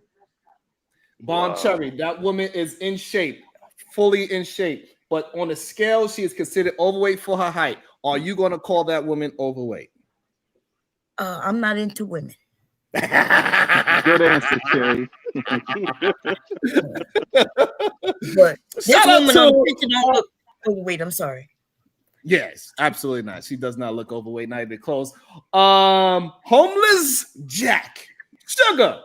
Bon Wow. Cherry, that woman is in shape, fully in shape, but on a scale, she is considered overweight for her height. Are you gonna call that woman overweight? I'm not into women. Good answer, Cherry. But this Shout out woman I'm to- thinking don't look overweight. I'm sorry. Yes, absolutely not. She does not look overweight, not even close. Homeless Jack Sugar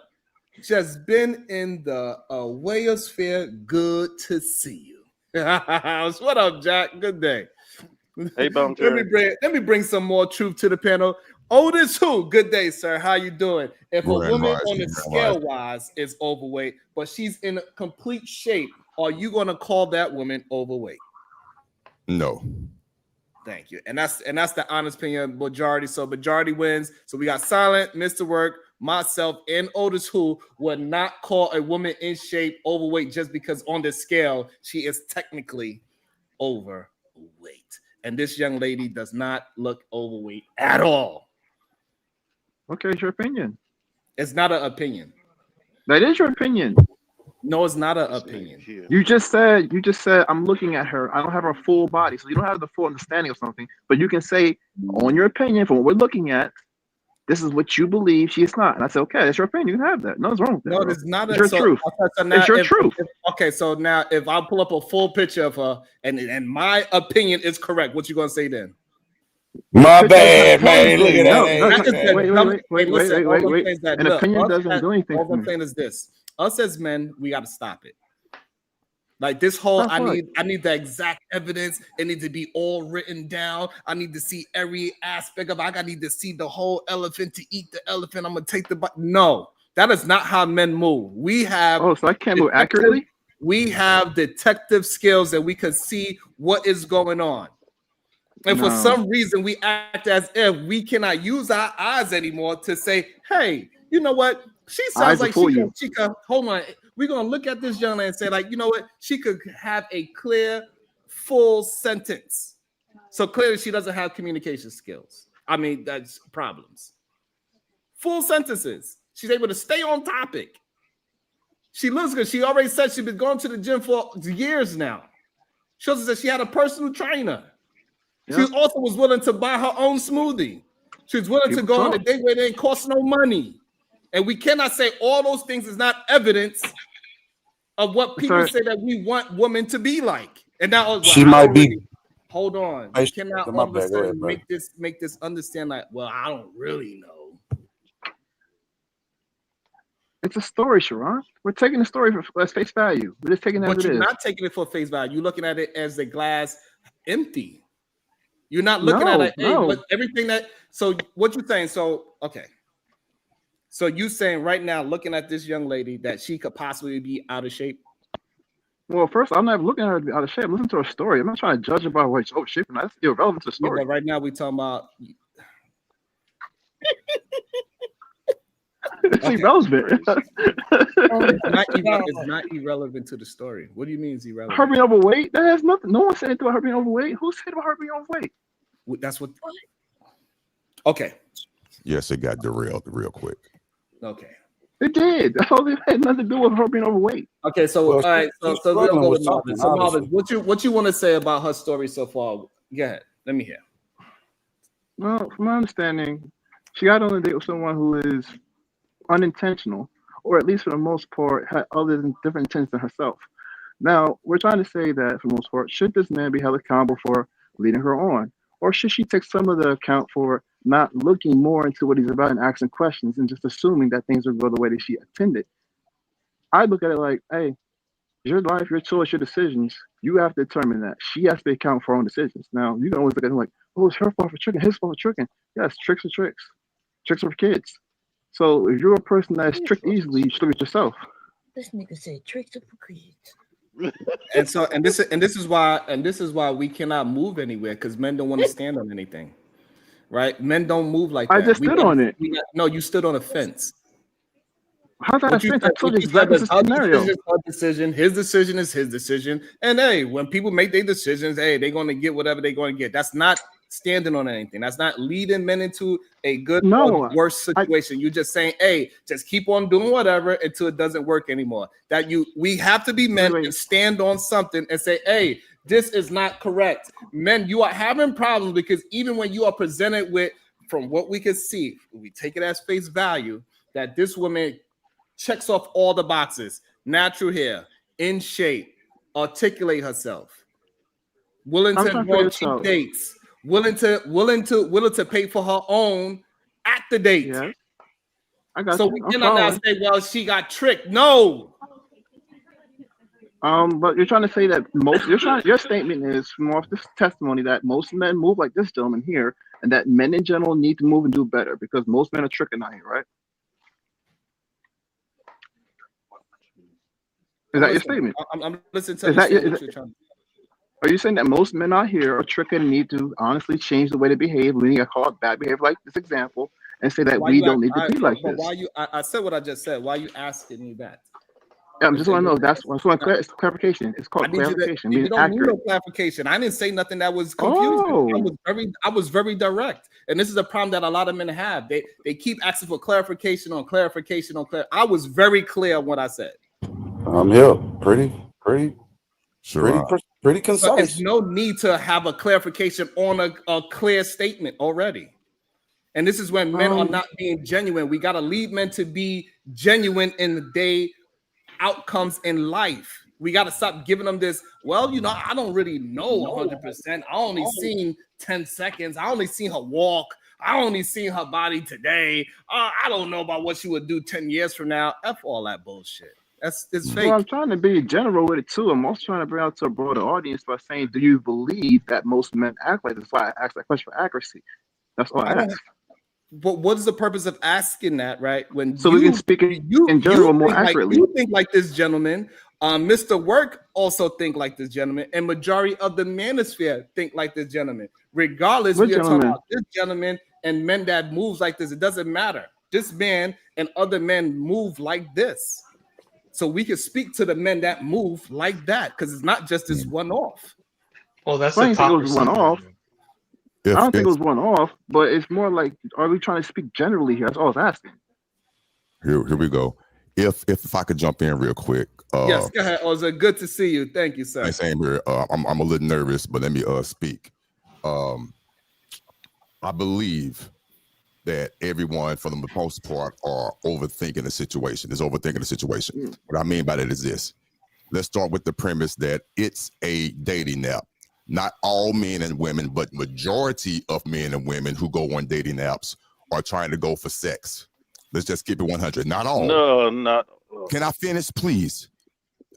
just been in the Wws Good to see you. What up, Jack? Good day. Hey, Bum let me Cherry. bring some more truth to the panel. Otis who? Good day, sir. How you doing? If a Grand woman rising, on the grand scale wise is overweight, but she's in complete shape, are you gonna call that woman overweight? No. Thank you. And that's the honest opinion majority. So majority wins. So we got Silent, Mr. Work, myself, and Otis who would not call a woman in shape overweight just because on the scale she is technically overweight. And this young lady does not look overweight at all. Okay, it's your opinion. It's not an opinion. That is your opinion. No, it's not an opinion. Here. You just said I'm looking at her. I don't have her full body, so you don't have the full understanding of something. But you can say, on your opinion, from what we're looking at, this is what you believe she's not. And I said, okay, that's your opinion. You can have that. Nothing's wrong with that. No, bro. there's not. It's your truth. So now It's your truth. Okay, so now if I pull up a full picture of her and my opinion is correct, what you gonna say then? My bad, man. Look at that. Wait. An opinion doesn't do anything All for I'm me. saying is this: us as men, we got to stop it. Like this whole, That's right. I need the exact evidence. It needs to be all written down. I need to see every aspect of it. I need to see the whole elephant to eat the elephant. I'm gonna take the bite. No, that is not how men move. We have so I can't move accurately. We have detective skills that we can see what is going on. And for some reason, we act as if we cannot use our eyes anymore to say, hey, you know what? She sounds like she could, hold on. We're going to look at this young lady and say, like, you know what? She could have a clear, full sentence. So clearly she doesn't have communication skills. I mean, that's problems. Full sentences. She's able to stay on topic. She looks good. She already said she's been going to the gym for years now. She also said she had a personal trainer. She also was willing to buy her own smoothie. She was willing to go on a date where it didn't cost no money. And we cannot say all those things is not evidence of what people say that we want women to be like. And now she might be. Hold on. You cannot all of a sudden make this understand like, well, I don't really know. It's a story, Sharon. We're taking the story for face value. We're just taking it as it is. But you're not taking it for face value. You're looking at it as the glass empty. You're not looking at it, hey, but everything that. So what you saying? So okay. So you saying right now, looking at this young lady, that she could possibly be out of shape? Well, first, I'm not looking at her to be out of shape. I'm listening to her story. I'm not trying to judge her by what she's out of shape. That's irrelevant to the story. Yeah, but right now we talking about. It's irrelevant. It's not irrelevant to the story. What do you mean it's irrelevant? Her being overweight? That has nothing. No one said anything about her being overweight. Who said about her being overweight? That's what. Okay. Yes, it got derailed real quick. Okay. It did. That's all. It had nothing to do with her being overweight. Okay, so all right, so we'll go with Marvin. So Marvin, what you want to say about her story so far? Go ahead. Let me hear. Well, from my understanding, she got on a date with someone who is unintentional, or at least for the most part, had other than different intents than herself. Now, we're trying to say that for the most part, should this man be held accountable for leading her on? Or should she take some of the account for not looking more into what he's about and asking questions and just assuming that things will go the way that she intended? I look at it like, hey, your life, your choice, your decisions, you have to determine that. She has to account for her own decisions. Now, you can always look at it like, oh, it's her fault for tricking, his fault for tricking. Yes, tricks are tricks. Tricks are for kids. So if you're a person that's tricked easily, you should look at yourself. This nigga said tricks are for kids. And this is why we cannot move anywhere, because men don't want to stand on anything, right? Men don't move like that. I just stood on it. No, you stood on a fence. How's that a fence? I told you exactly the scenario. His decision is his decision. And hey, when people make their decisions, hey, they're going to get whatever they're going to get. That's not standing on anything. That's not leading men into a good or worse situation. You're just saying, hey, just keep on doing whatever until it doesn't work anymore. We have to be men and stand on something and say, hey, this is not correct. Men, you are having problems because even when you are presented with, from what we can see, we take it as face value, that this woman checks off all the boxes: natural hair, in shape, articulate herself, willing to go on cheap dates, willing to pay for her own at the date. Yeah. I got so you. We cannot now say, well, she got tricked. No. But you're trying to say that your statement is from off this testimony that most men move like this gentleman here, and that men in general need to move and do better because most men are tricking out here, right? Is that your statement? I'm listening to Are you saying that most men out here are tricking and need to honestly change the way they behave, when you get caught bad behavior like this example, and say that we don't need to be like this? I said what I just said. Why are you asking me that? Yeah, I just want to know. It's clarification. It's called clarification. You don't need no clarification. I didn't say nothing that was confusing. I was very direct, and this is a problem that a lot of men have. They keep asking for clarification on clarification on clarification. I was very clear on what I said. I'm here. Pretty concise. So there's no need to have a clarification on a clear statement already. And this is when men are not being genuine. We got to lead men to be genuine in the day outcomes in life. We got to stop giving them this, well, you know, I don't really know 100%. I only seen 10 seconds. I only seen her walk. I only seen her body today. I don't know about what she would do 10 years from now. F all that bullshit. It's fake. Well, I'm trying to be general with it too. I'm also trying to bring out to a broader audience by saying, do you believe that most men act like this? That's why I asked that question for accuracy. That's all I asked. But what is the purpose of asking that, right? When so we can speak in general more accurately. You think like this gentleman. Mr. Work also think like this gentleman, and majority of the manosphere think like this gentleman. Regardless, we are talking about this gentleman and men that moves like this. It doesn't matter. This man and other men move like this. So we can speak to the men that move like that, because it's not just this one-off. Well, that's I don't think it was one-off. I don't think it was one-off, but it's more like, are we trying to speak generally here? That's all I was asking. Here we go. If I could jump in real quick. Yes, go ahead, Oza. Good to see you. Thank you, sir. Same here. I'm a little nervous, but let me speak. I believe that everyone, for the most part, are overthinking the situation. Is overthinking the situation. What I mean by that is this. Let's start with the premise that it's a dating app. Not all men and women, but majority of men and women who go on dating apps are trying to go for sex. Let's just keep it 100. Not all. No, not. Can I finish, please?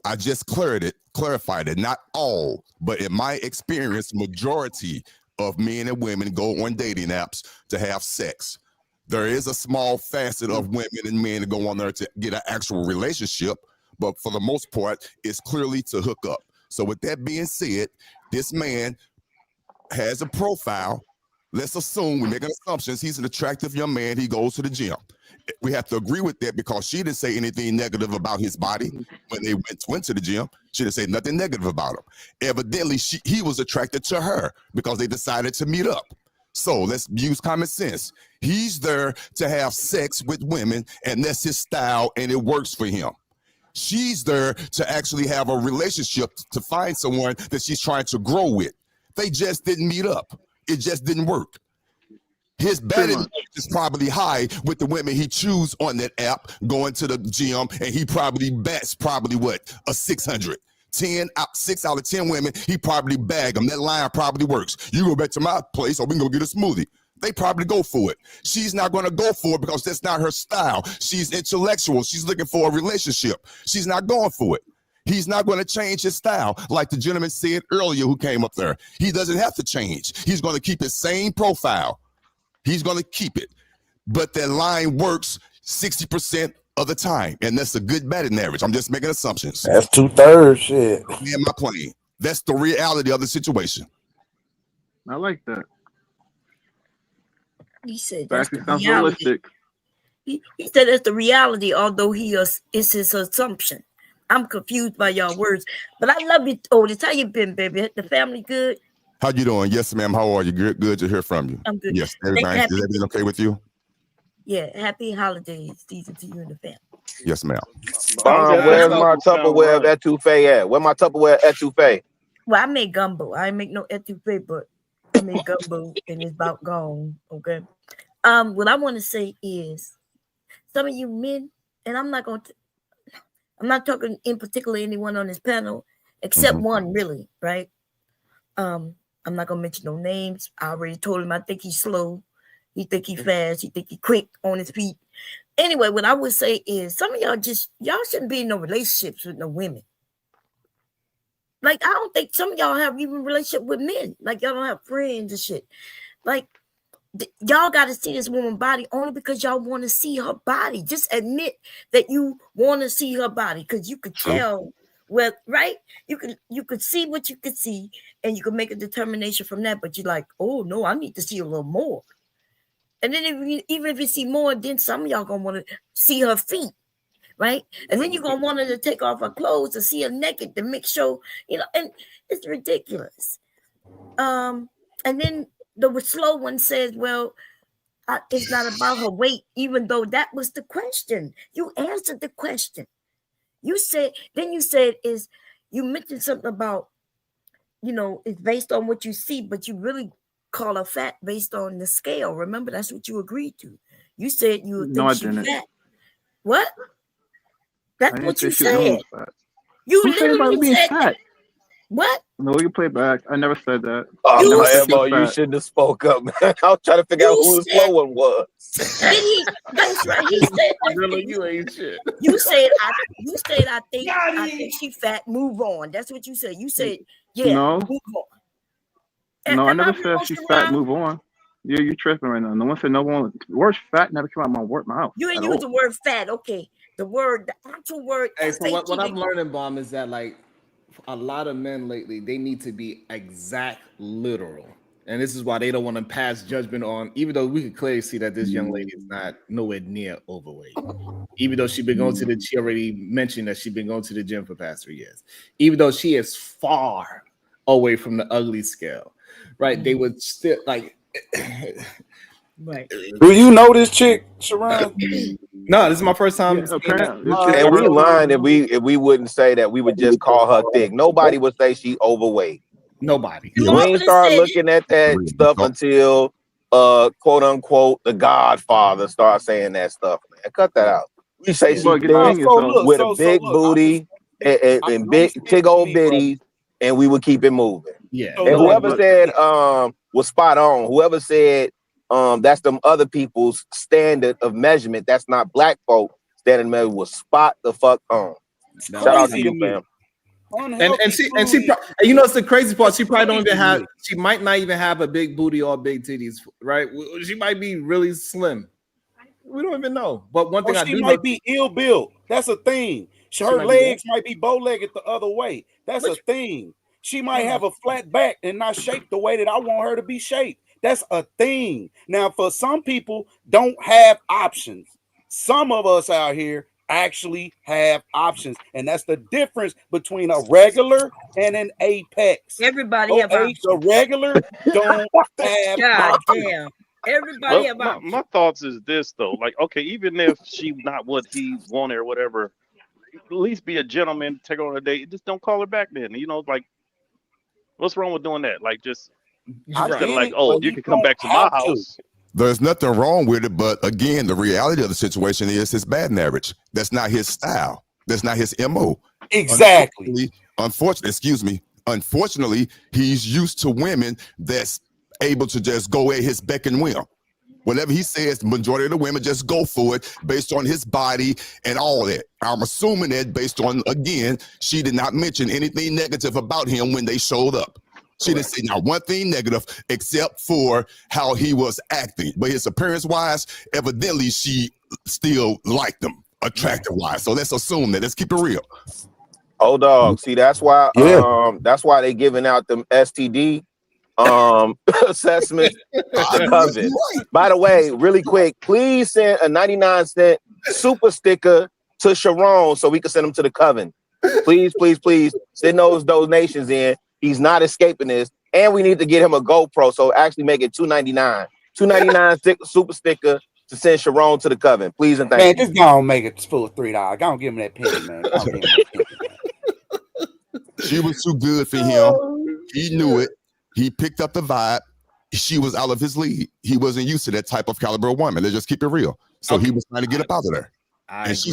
I just clarified it. Not all, but in my experience, majority of men and women go on dating apps to have sex. There is a small facet of women and men that go on there to get an actual relationship, but for the most part, it's clearly to hook up. So with that being said, this man has a profile. Let's assume, we're making assumptions, he's an attractive young man. He goes to the gym. We have to agree with that because she didn't say anything negative about his body when they went to the gym. She didn't say nothing negative about him. Evidently, he was attracted to her because they decided to meet up. So let's use common sense. He's there to have sex with women, and that's his style, and it works for him. She's there to actually have a relationship, to find someone that she's trying to grow with. They just didn't meet up. It just didn't work. His batting is probably high with the women he chooses on that app, going to the gym, and he probably bats what, a 600. 6 out of 10 women, he probably bag them. That line probably works. You go back to my place, or we can go get a smoothie. They probably go for it. She's not going to go for it because that's not her style. She's intellectual. She's looking for a relationship. She's not going for it. He's not going to change his style. Like the gentleman said earlier who came up there. He doesn't have to change. He's going to keep his same profile. He's going to keep it. But that line works 60% of the time. And that's a good batting average. I'm just making assumptions. That's 2/3 shit. In my plane. That's the reality of the situation. I like that. He said that's the sounds reality. realistic. He said that's the reality, although it's his assumption. I'm confused by y'all words. But I love you, Otis. How you been, baby? The family good? How you doing? Yes, ma'am. How are you? Good to hear from you. I'm good. Yes, everybody. Is everything okay with you? Yeah, happy holidays season to you and the family. Yes, ma'am. Where's my Tupperware etouffee at? Where my Tupperware etouffee? Well, I made gumbo. I ain't make no etouffee, but I made gumbo and it's about gone. Okay. What I want to say is some of you men, and I'm not talking in particular anyone on this panel, except one really, right? I'm not gonna mention no names. I already told him I think he's slow. He think he fast. He think he quick on his feet. Anyway, what I would say is some of y'all shouldn't be in no relationships with no women. Like, I don't think some of y'all have even relationship with men. Like, y'all don't have friends and shit. Like, y'all got to see this woman's body only because y'all want to see her body. Just admit that you want to see her body because you could tell right? You could see what you could see and you could make a determination from that. But you're like, oh, no, I need to see a little more. And then even if you see more, then some of y'all going to want to see her feet. Right? And then you're going to want her to take off her clothes to see her naked to make sure, and it's ridiculous. And then the slow one says, well, it's not about her weight, even though that was the question. You answered the question. You mentioned something about, it's based on what you see, but you really call her fat based on the scale. Remember, that's what you agreed to. You said you would No, think I she was didn't. fat. What? That's I didn't what say you she was said. fat. You Who said about literally being said fat? that. What? No, you play back. I never said that. Oh, I You never said she Emma, was you fat. shouldn't have spoke up, man. I was trying to figure out You who the said, slow one was. did he? That's right. He said that. Really, you ain't shit. You said I think she fat. Move on. That's what you said. You said, yeah, No, move on. no, I Am I never said wrong, she's fat. Sharon? Move on. Yeah, you tripping right now. No one said no one. The word fat never came out of my mouth. You at didn't use the all. word fat. Okay. The actual word Hey, so what I'm F-A-T. learning, Bomb, is that like a lot of men lately, they need to be exact literal. And this is why they don't want to pass judgment on, even though we can clearly see that this young lady is not nowhere near overweight. Even though she's been going to she already mentioned that she's been going to the gym for the past 3 years. Even though she is far away from the ugly scale, right? They would still like. Right. Do you know this chick, Sharon? No, this is my first time Yeah, seeing that. apparently. This chick And we already- lying if we wouldn't say that. We would just call her thick. Nobody would say she overweight. Nobody. You We all ain't could start said it. looking at that stuff until quote unquote the Godfather start saying that stuff, man. Cut that out. We say she Look, the thick thing is, though, with a big booty and big tig old bitties, and we would keep it moving. Yeah. And whoever said was spot on. Whoever said that's them other people's standard of measurement. That's not black folk standard of measurement. Was spot the fuck on. Shout out to you, fam. And she you know, it's the crazy part. She probably don't even have. She might not even have a big booty or big titties, right? She might be really slim. We don't even know. But one thing Or I she do might know, be ill built. That's a thing. Her might be legs might be bow legged the other way. That's a thing. She might Mm. have a flat back and not shaped the way that I want her to be shaped. That's a thing. Now, for some people, don't have options. Some of us out here actually have options, and that's the difference between a regular and an apex. Everybody have The regular don't have God options. damn. Everybody have My thoughts is this though, like, okay, even if she not what he wanted or whatever, at least be a gentleman, take her on a date. Just don't call her back then. You know, like, what's wrong with doing that? Like, just instead of like, oh, you can come back to my house. There's nothing wrong with it, but again, the reality of the situation is his batting average. That's not his style. That's not his MO. Exactly. Unfortunately, he's used to women that's able to just go at his beck and whim. Whatever he says, the majority of the women just go for it based on his body and all that. I'm assuming that based on, again, she did not mention anything negative about him when they showed up. She didn't say not one thing negative except for how he was acting. But his appearance-wise, evidently she still liked him, attractive-wise. So let's assume that. Let's keep it real. Oh, dog. See, that's why they giving out them STD assessments to cousin. By the way, really quick, please send a 99-cent super sticker to Sharon so we can send them to the coven. Please, please, please send those donations in. He's not escaping this, and we need to get him a GoPro. So actually make it $2.99. $2.99 super sticker to send Sharon to the coven. Please and thank you. Man, just go and make it full of $3. Go and give him that penny, man. Go and give him that penny, man. She was too good for him. He knew it. He picked up the vibe. She was out of his league. He wasn't used to that type of caliber of woman. Let's just keep it real. So he was trying to get up out of there. And she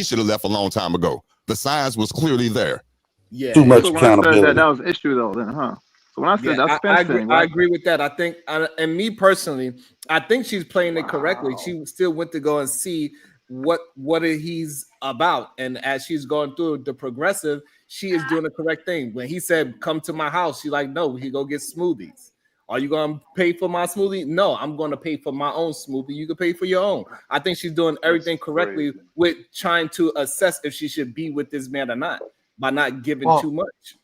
should have left a long time ago. The signs was clearly there. Yeah. Too much So when I accountability. said that was an issue, though, then, huh? So when I said that's I fencing, agree. right? I agree with that. I think, and me personally, I think she's playing it correctly. She still went to go and see what he's about, and as she's going through the progressive, she is doing the correct thing. When he said, "Come to my house," she's like, "No, he go get smoothies." Are you gonna pay for my smoothie? No, I'm gonna pay for my own smoothie. You can pay for your own. I think she's doing everything correctly with trying to assess if she should be with this man or not by not giving too much.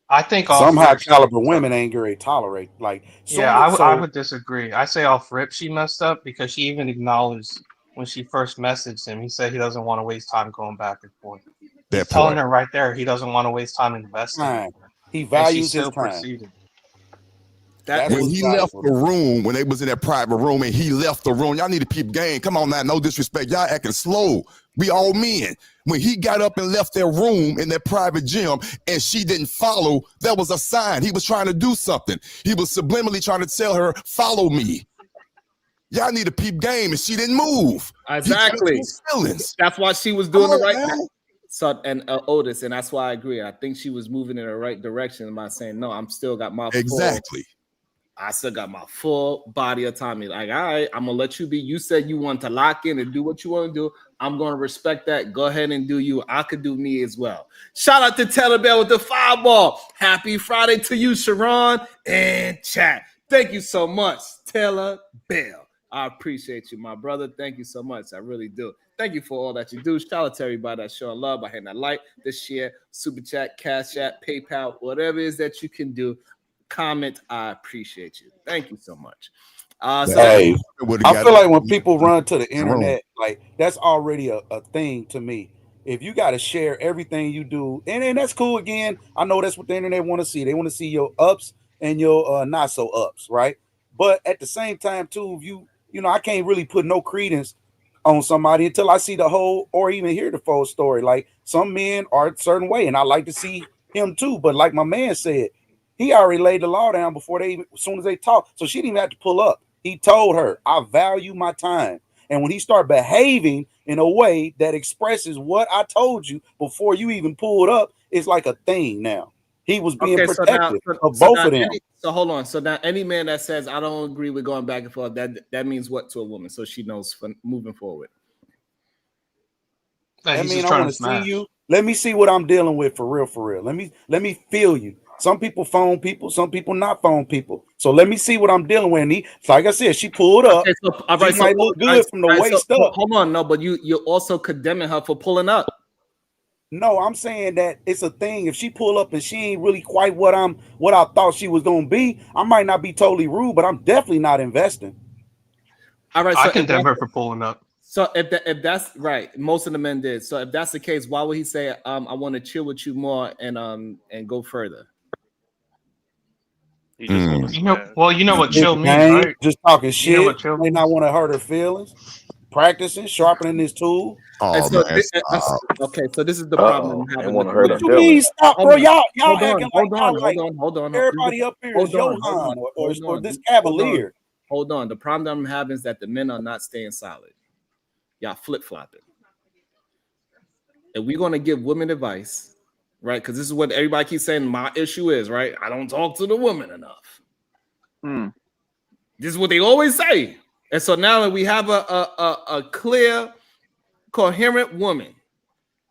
I think Some high caliber rip, women ain't gonna tolerate. Like, I would disagree. I say off rip she messed up because she even acknowledged when she first messaged him. He said he doesn't want to waste time going back and forth. He's telling her right there he doesn't want to waste time investing. He values his still time. proceeded. That's When what's he left gospel. the room, when they was in that private room and he left the room, y'all need to peep game. Come on now, no disrespect. Y'all acting slow. We all men. When he got up and left their room in that private gym and she didn't follow, that was a sign. He was trying to do something. He was subliminally trying to tell her, follow me. Y'all need to peep game, and she didn't move. Exactly. His feelings. That's why she was doing Come the on, right man. thing. So, and Otis, and that's why I agree. I think she was moving in the right direction by saying, no, I'm still got my Exactly. I still got my full body autonomy. Like, all right, I'm gonna let you be. You said you want to lock in and do what you want to do. I'm gonna respect that. Go ahead and do you. I could do me as well. Shout out to Taylor Bell with the 5-ball. Happy Friday to you, Sharon and chat. Thank you so much, Taylor Bell. I appreciate you, my brother. Thank you so much. I really do. Thank you for all that you do. Shout out to everybody that showing love by hitting that like, this share, super chat, cash app, PayPal, whatever it is that you can do. Comment. I appreciate you. Thank you so much. Hey, I feel like when people run to the in the room. internet, like that's already a thing to me. If you got to share everything you do, and then that's cool. Again, I know that's what the internet want to see. They want to see your ups and your not so ups, right? But at the same time, too, you know, I can't really put no credence on somebody until I see the whole or even hear the full story. Like some men are a certain way, and I like to see him too. But like my man said, he already laid the law down before they even, as soon as they talk. So she didn't even have to pull up. He told her, I value my time. And when he started behaving in a way that expresses what I told you before you even pulled up, it's like a thing now. He was being protective of both of them. So hold on. So now any man that says, I don't agree with going back and forth, that means what to a woman? So she knows for moving forward. I mean, I want to see you. Let me see what I'm dealing with for real, for real. Let me feel you. Some people phone people, some people not phone people. So let me see what I'm dealing with. And he, like I said, she pulled up. Okay, so, all right, she might look good from the waist up. Hold on, no, but you're also condemning her for pulling up. No, I'm saying that it's a thing. If she pull up and she ain't really quite what I thought she was gonna be, I might not be totally rude, but I'm definitely not investing. All right, so I condemn her for pulling up. So if that's right, most of the men did. So if that's the case, why would he say, I want to chill with you more and go further? He just want to you know what chill means, right? Just talking shit. You know what chill means? Not want to hurt her feelings. Practicing, sharpening his tool. Oh, so man, okay, so this is the problem. What you mean? Stop, bro. Y'all acting hold like on. everybody up here is Johan or this Cavalier. Hold on. The problem that I'm having is that the men are not staying solid. Y'all flip-flopping. If we're going to give women advice, right? Because this is what everybody keeps saying my issue is, right? I don't talk to the woman enough. This is what they always say. And so now that we have a clear, coherent woman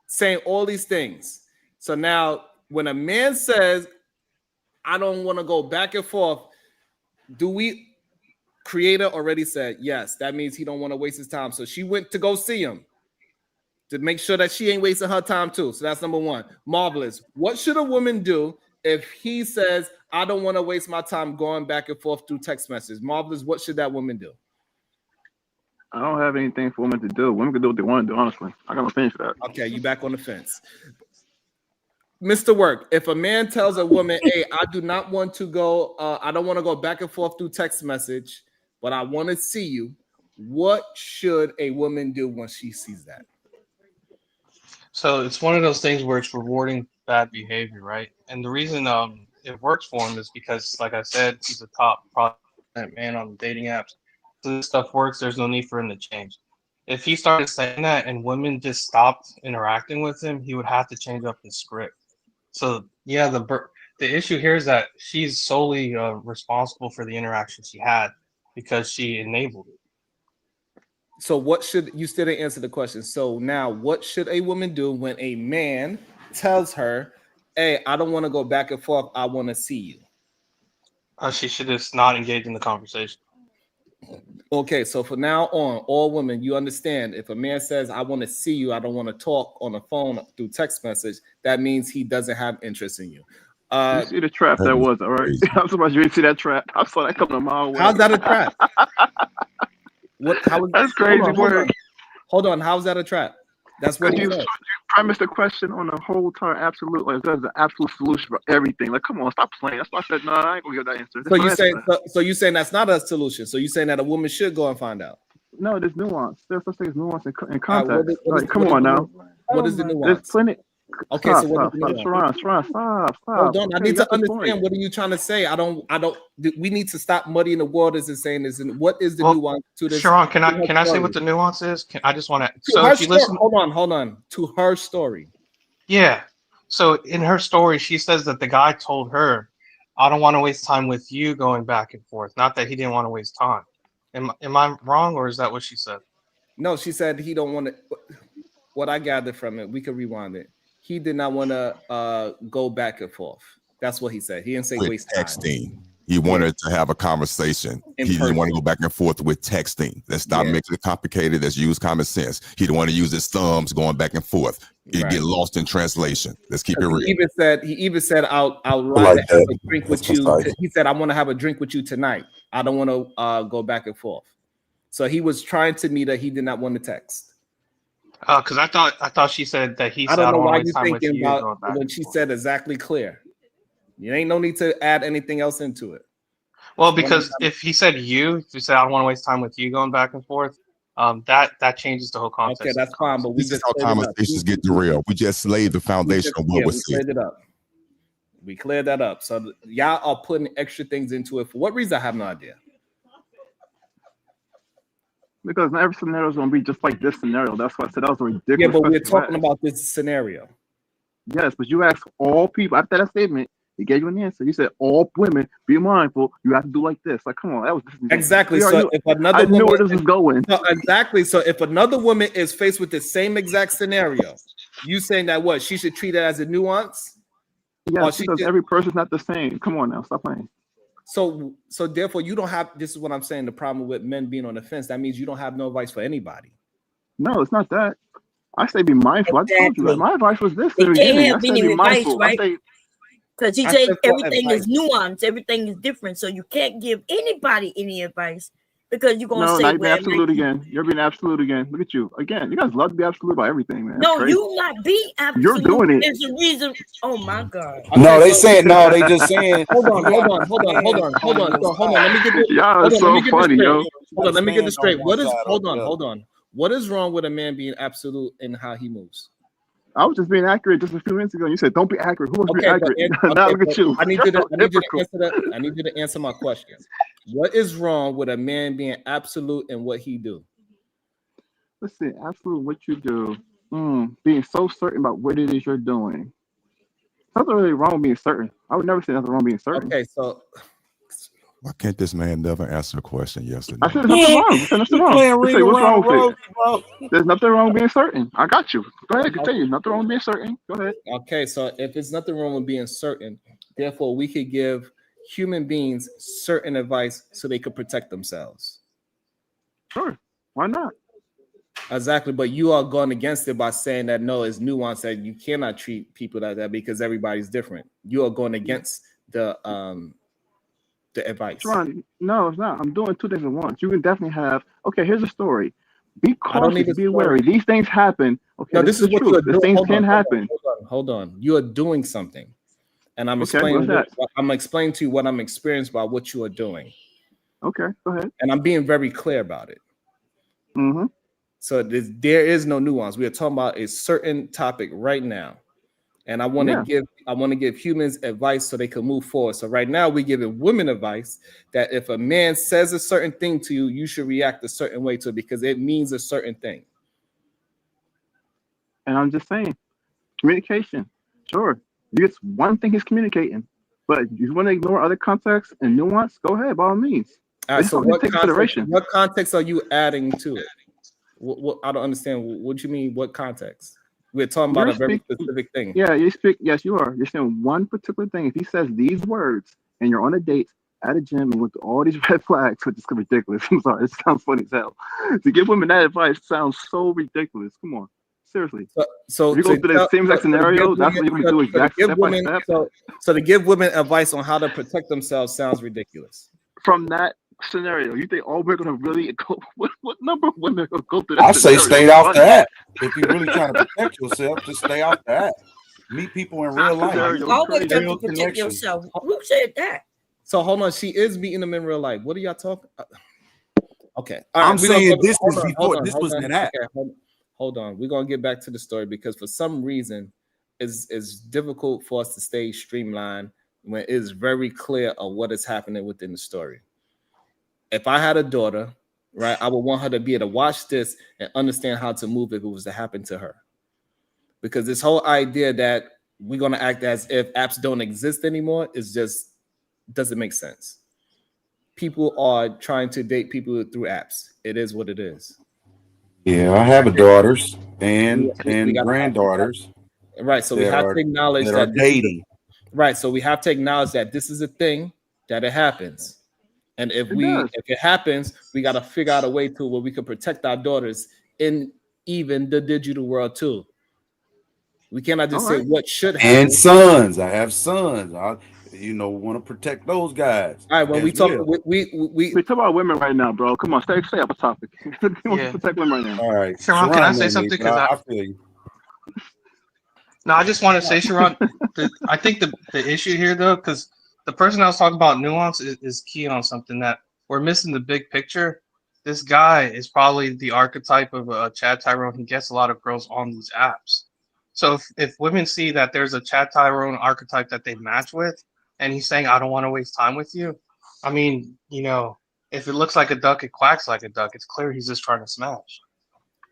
saying all these things. So now when a man says, I don't want to go back and forth, Creator already said, yes, that means he don't want to waste his time. So she went to go see him to make sure that she ain't wasting her time too. So that's number one. Marvelous. What should a woman do if he says, I don't want to waste my time going back and forth through text messages? Marvelous. What should that woman do? I don't have anything for women to do. Women can do what they want to do, honestly. I got no finish that. Okay, you back on the fence. Mr. Work, if a man tells a woman, hey, I do not want to go, I don't want to go back and forth through text message, but I want to see you, what should a woman do when she sees that? So it's one of those things where it's rewarding bad behavior, right? And the reason it works for him is because, like I said, he's a top man on the dating apps. So this stuff works. There's no need for him to change. If he started saying that and women just stopped interacting with him, he would have to change up his script. So yeah, the issue here is that she's solely responsible for the interaction she had because she enabled it. So what should, you still didn't answer the question. So now what should a woman do when a man tells her, hey, I don't want to go back and forth, I want to see you? She should just not engage in the conversation. Okay, so from now on, all women, you understand, if a man says, I want to see you, I don't want to talk on the phone through text message, that means he doesn't have interest in you. You see the trap that was, all right? I'm surprised you didn't see that trap. I saw that coming a mile away. How's that a trap? How is That's crazy work. Hold on. How's that a trap? That's what you said. premise the question on a whole entire absolute, like there's an absolute solution for everything. Like, come on, stop playing. That's why I said no. I ain't gonna give that answer. So you saying you saying that's not a solution? So you saying that a woman should go and find out? No, there's nuance. There's such thing as nuance and What context. is- Like, come on now. What is the There's nuance? plenty. Okay, Stop, so what stop, is the stop, nuance? Sharon, stop. Hold on, I Okay, need you to got the understand. point. What are you trying to say? I don't. We need to stop muddying the waters and saying this. And what is the Well, nuance to this? Sharon, can to her I say story? what the nuance is? I just want to. To So her if you story, listen, hold on. To her story. yeah. So in her story, she says that the guy told her, "I don't want to waste time with you going back and forth." Not that he didn't want to waste time. Am I wrong, or is that what she said? No, she said he don't want to. What I gathered from it, we could rewind it. He did not want to go back and forth. That's what he said. He didn't say With waste time. texting. He wanted to have a conversation. In He didn't want to person. go back and forth with texting. Let's stop Yeah. making it complicated. Let's use common sense. He didn't want to use his thumbs going back and forth. It Right. get lost in translation. Let's keep it real. He even said I'll like like to have that. a drink That's with you. precise. He said I want to have a drink with you tonight. I don't want to go back and forth. So he was trying to meet her. He did not want to text. Because I thought she said that he I said, don't "I know don't why want to you waste time with thinking you going about back." when she said exactly clear. You ain't no need to add anything else into it. Well, because if he said if you said, "I don't want to waste time with you going back and forth," that changes the whole context. Okay, that's fine. But we This is just how cleared it up. conversations get derailed. We just laid the foundation of what Yeah, was we said. cleared it up. We cleared that up. So y'all are putting extra things into it. For what reason? I have no idea. Because not every scenario is going to be just like this scenario. That's why I said that was a ridiculous Yeah, but we're question to talking ask. about this scenario. Yes, but you asked all people after that statement. He gave you an answer. You said all women be mindful. You have to do like this. Like, come on, that was Exactly. We So already knew- if another I knew woman, where this was going. No, exactly. So if another woman is faced with the same exact scenario, you saying that what she should treat it as a nuance? Or Yes, she because should- every person's not the same. Come on now, stop playing. So therefore, you don't have. This is what I'm saying. The problem with men being on the fence. That means you don't have no advice for anybody. No, it's not that. I say be mindful. I told you Exactly. that. My advice was this They in the can't beginning. I have said any be advice, mindful. right? I say Because he I said said for everything is advice. nuanced, everything is different. So you can't give anybody any advice because you're gonna no, say, now you're being "Well, absolute again. You're being absolute again. Look at you again. You guys love to be absolute about everything, man. no, That's crazy. you not be absolute." You're doing it. There's a reason. Oh my God. No, Okay, they so- saying no. They just saying. Hold on. you Hold got on. this Let me get this. Y'all Hold are on, let me so get this funny, straight. yo. Hold on, let me get this straight. Stand on What one is? side or Hold the on. other. Hold on. What is wrong with a man being absolute in how he moves? I was just being accurate just a few minutes ago. You said don't be accurate. Who wants to be Okay, but accurate? Now look at you. I need You're you to so hypocrite. answer that. I need you to answer my question. What is wrong with a man being absolute in what he do? Listen, absolute what you do. Being so certain about what it is you're doing. Nothing really wrong with being certain. I would never say nothing wrong with being certain. Okay, so Why can't this man never answer a question yesterday? I said there's nothing wrong. I said nothing You wrong. playing Just ring say, what's around wrong the with rosy, it? bro. There's nothing wrong with being certain. I got you. Go ahead, continue. Nothing wrong with being certain. Go ahead. okay, so if it's nothing wrong with being certain, therefore we could give human beings certain advice so they could protect themselves. Sure. Why not? Exactly, but you are going against it by saying that no, it's nuance that you cannot treat people like that because everybody's different. You are going against the advice. Sharon, no, it's not. I'm doing two things at once. You can definitely have. Okay, here's a story. Be I don't need cautious. a Be wary. story. These things happen. Okay, No, this is the what truth. you're These doing. things Hold can on, happen. hold on. You are doing something, and I'm Okay, explaining. what's that? I'm explaining to you what I'm experienced by what you are doing, Okay, go ahead. and I'm being very clear about it. Mm-hmm. So there is no nuance. We are talking about a certain topic right now, and I want to give humans advice so they can move forward. So right now we're giving women advice that if a man says a certain thing to you, you should react a certain way to it because it means a certain thing. And I'm just saying, communication. Sure, it's one thing he's communicating, but you want to ignore other context and nuance. Go ahead, by all means. All right, It's so something to what take consideration. context are you adding to it? What I don't understand. What you mean? What context? We're talking about a very specific thing. Yeah, you speak. Yes, you are. You're saying one particular thing. If he says these words and you're on a date at a gym and with all these red flags, which is ridiculous. I'm sorry, it sounds funny as hell. To give women that advice sounds so ridiculous. Come on, seriously. So if you go through the same exact scenario, that's what you can do exactly step by step. So to give women advice on how to protect themselves sounds ridiculous. From that scenario, you think all we're gonna really go? What number of women will go through that I say scenario? stay off the app. If you're really trying to protect yourself, just stay off the app. Meet people in real life. Scenario You always crazy. have to Real protect connection. yourself. Who said that? So hold on, she is meeting them in real life. What are y'all talking? Okay, all I'm we gonna saying go- this hold is on, before hold on, this hold was on. an app. Okay, hold on. We're gonna get back to the story because for some reason it's difficult for us to stay streamlined when it's very clear of what is happening within the story. If I had a daughter, right, I would want her to be able to watch this and understand how to move if it was to happen to her. Because this whole idea that we're gonna act as if apps don't exist anymore is just doesn't make sense. People are trying to date people through apps. It is what it is. Yeah, I have daughters and We gotta granddaughters right. So we that have are to acknowledge that are that this is dating. right. So we have to acknowledge that this is a thing that it happens. And if it happens, we got to figure out a way to where we can protect our daughters in even the digital world too. We cannot just say what should happen. And sons, I have sons. I want to protect those guys. All right, when we talk, we talk about women right now, bro. Come on, stay off the topic. We want to protect women right now. All right, Sharon, can I say something? Because I feel you. No, I just want to say, Sharon, I think the issue here, though, because the person I was talking about nuance is key on something that we're missing the big picture. This guy is probably the archetype of Chad Tyrone. He gets a lot of girls on these apps. So if women see that there's a Chad Tyrone archetype that they match with, and he's saying, I don't want to waste time with you, I mean, if it looks like a duck, it quacks like a duck. It's clear he's just trying to smash.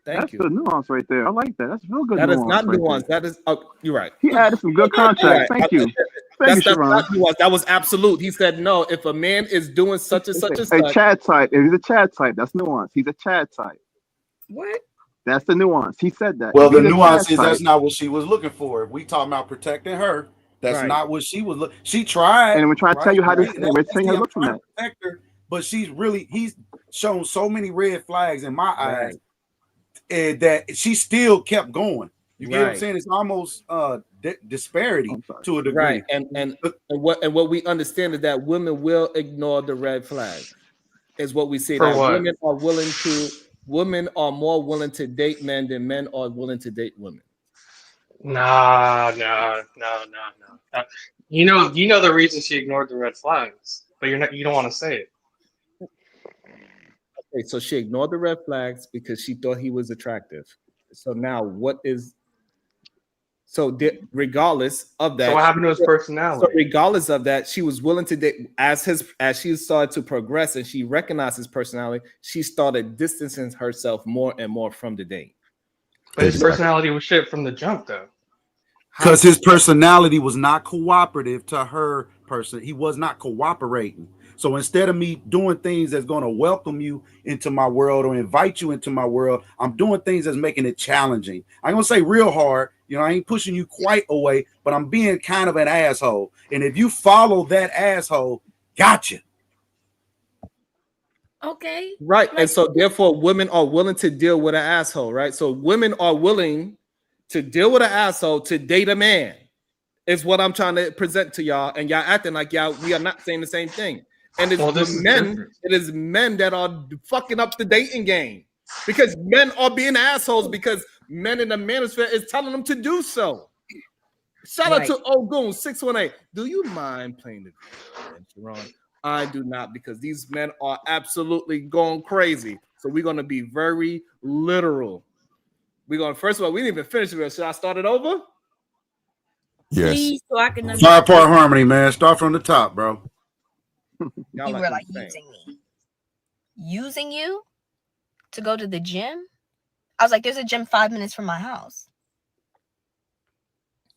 That's the nuance right there. I like that. That's real good. That is not right nuance. there. That is, you're right. He added some good context. Thank you. That's not nuance. That was absolute. He said, no, if a man is doing such and such and such. A Chad type. If he's a Chad type, that's nuance. He's a Chad type. What? That's the nuance. He said that. Well, the nuance is that's not what she was looking for. If we talking about protecting her, that's not what she was looking. She tried. And we're trying to tell you how to look from that. Protect her, but he's shown so many red flags in my eyes that she still kept going. You get what I'm saying? It's almost disparity to a degree. Right. And what we understand is that women will ignore the red flag. Is what we say. For that what? Women are more willing to date men than men are willing to date women. No. You know the reason she ignored the red flags, but you don't want to say it. Okay, so she ignored the red flags because she thought he was attractive. So now regardless of that, so what happened to his personality? So regardless of that, she was willing to date as she started to progress and she recognized his personality, she started distancing herself more and more from the date. But his personality was shit from the jump, though. Because his personality was not cooperative to her person. He was not cooperating. So instead of me doing things that's going to welcome you into my world or invite you into my world, I'm doing things that's making it challenging. I'm going to say real hard. I ain't pushing you quite away, but I'm being kind of an asshole. And if you follow that asshole, gotcha. Okay. Right. And so therefore women are willing to deal with an asshole, right? So women are willing to deal with an asshole to date a man is what I'm trying to present to y'all. And y'all acting like we are not saying the same thing. And it is men that are fucking up the dating game because men are being assholes because men in the manosphere is telling them to do so. Shout out to Ogun 618. Do you mind playing the video, Sharon? I do not, because these men are absolutely going crazy. So we're going to be very literal. First of all, we didn't even finish it. Should I start it over? Yes. Please, so I can 5-part harmony, man. Start from the top, bro. You were like using you to go to the gym. I was like, there's a gym 5 minutes from my house.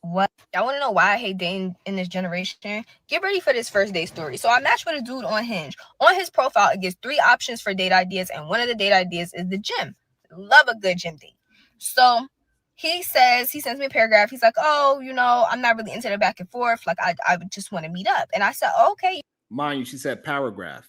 What? I want to know why I hate dating in this generation. Get ready for this first date story. So I matched with a dude on Hinge. On his profile, it gives 3 options for date ideas, and one of the date ideas is the gym. Love a good gym date. So he sends me a paragraph. He's like, oh, I'm not really into the back and forth. Like, I would just want to meet up. And I said, okay. Mind you, she said paragraph.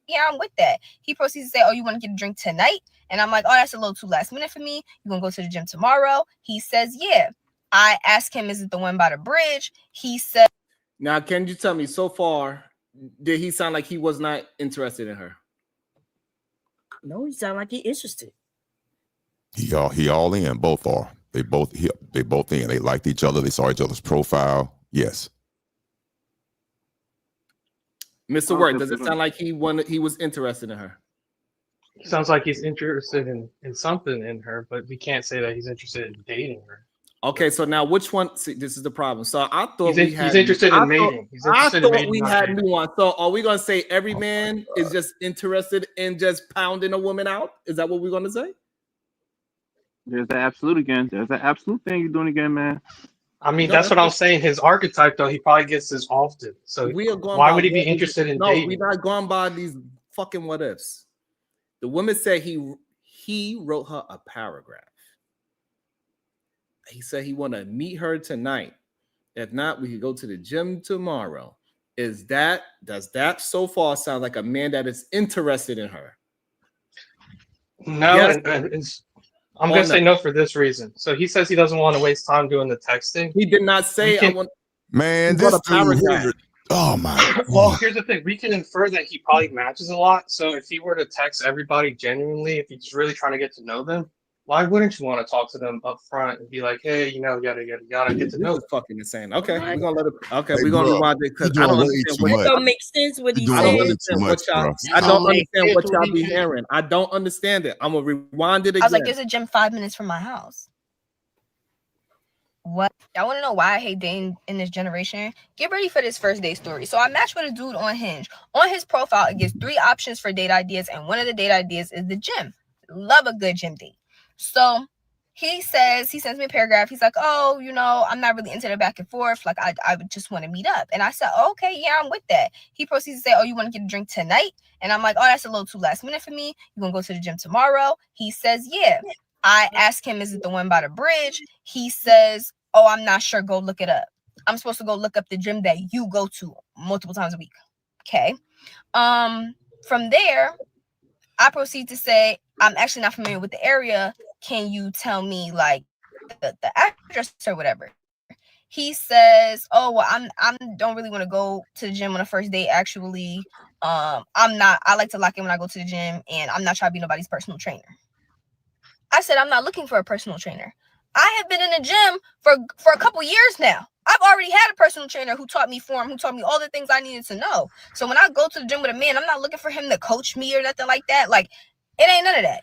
Yeah, I'm with that. He proceeds to say, oh, you want to get a drink tonight? And I'm like, oh, that's a little too last minute for me. You going to go to the gym tomorrow? He says, yeah. I asked him, is it the one by the bridge? He said. Now, can you tell me so far, did he sound like he was not interested in her? No, he sound like he interested. He all in. Both are. They both in. They liked each other. They saw each other's profile. Yes. Mr. Word, does it sound like he was interested in her? Sounds like he's interested in something in her, but we can't say that he's interested in dating her. Okay, so now which one? See, this is the problem. So I thought he's interested in mating. I thought we had nuance. So are we gonna say every man is just interested in just pounding a woman out? Is that what we're gonna say? There's the absolute again. There's the absolute thing you're doing again, man. I mean, that's what I'm saying. His archetype, though, he probably gets this often. So why would he be interested in dating? No, we're not going by these fucking what ifs. The woman said he wrote her a paragraph. He said he want to meet her tonight. If not, we could go to the gym tomorrow. Does that so far sound like a man that is interested in her? No, yes. I'm going to say no for this reason. So he says he doesn't want to waste time doing the texting. He did not say I want. Man, this dude. Oh my. Well, here's the thing. We can infer that he probably matches a lot. So if he were to text everybody genuinely, if he's really trying to get to know them, why wouldn't you want to talk to them up front and be like, hey, yada get to know them? Fucking insane. Okay, we're gonna let it. Okay, we're gonna rewind it because I don't understand what don't make sense what he said. I don't understand what y'all be hearing. I don't understand it. I'm gonna rewind it again. I was like, there's a gym 5 minutes from my house. What? I want to know why I hate dating in this generation. Get ready for this first date story. So I matched with a dude on Hinge. On his profile, it gives 3 options for date ideas, and one of the date ideas is the gym. Love a good gym date. So he sends me a paragraph. He's like, oh, I'm not really into the back and forth. Like, I would just want to meet up. And I said, oh, okay, yeah, I'm with that. He proceeds to say, oh, you want to get a drink tonight? And I'm like, oh, that's a little too last minute for me. You want to go to the gym tomorrow? He says, yeah. I ask him, is it the one by the bridge? He says, oh, I'm not sure. Go look it up. I'm supposed to go look up the gym that you go to multiple times a week. Okay. From there, I proceed to say, I'm actually not familiar with the area. Can you tell me like the address or whatever? He says, oh, well, I don't really want to go to the gym on a first date. Actually, I like to lock in when I go to the gym, and I'm not trying to be nobody's personal trainer. I said, I'm not looking for a personal trainer. I have been in the gym for a couple years now. I've already had a personal trainer who taught me form, who taught me all the things I needed to know. So when I go to the gym with a man, I'm not looking for him to coach me or nothing like that. Like, it ain't none of that.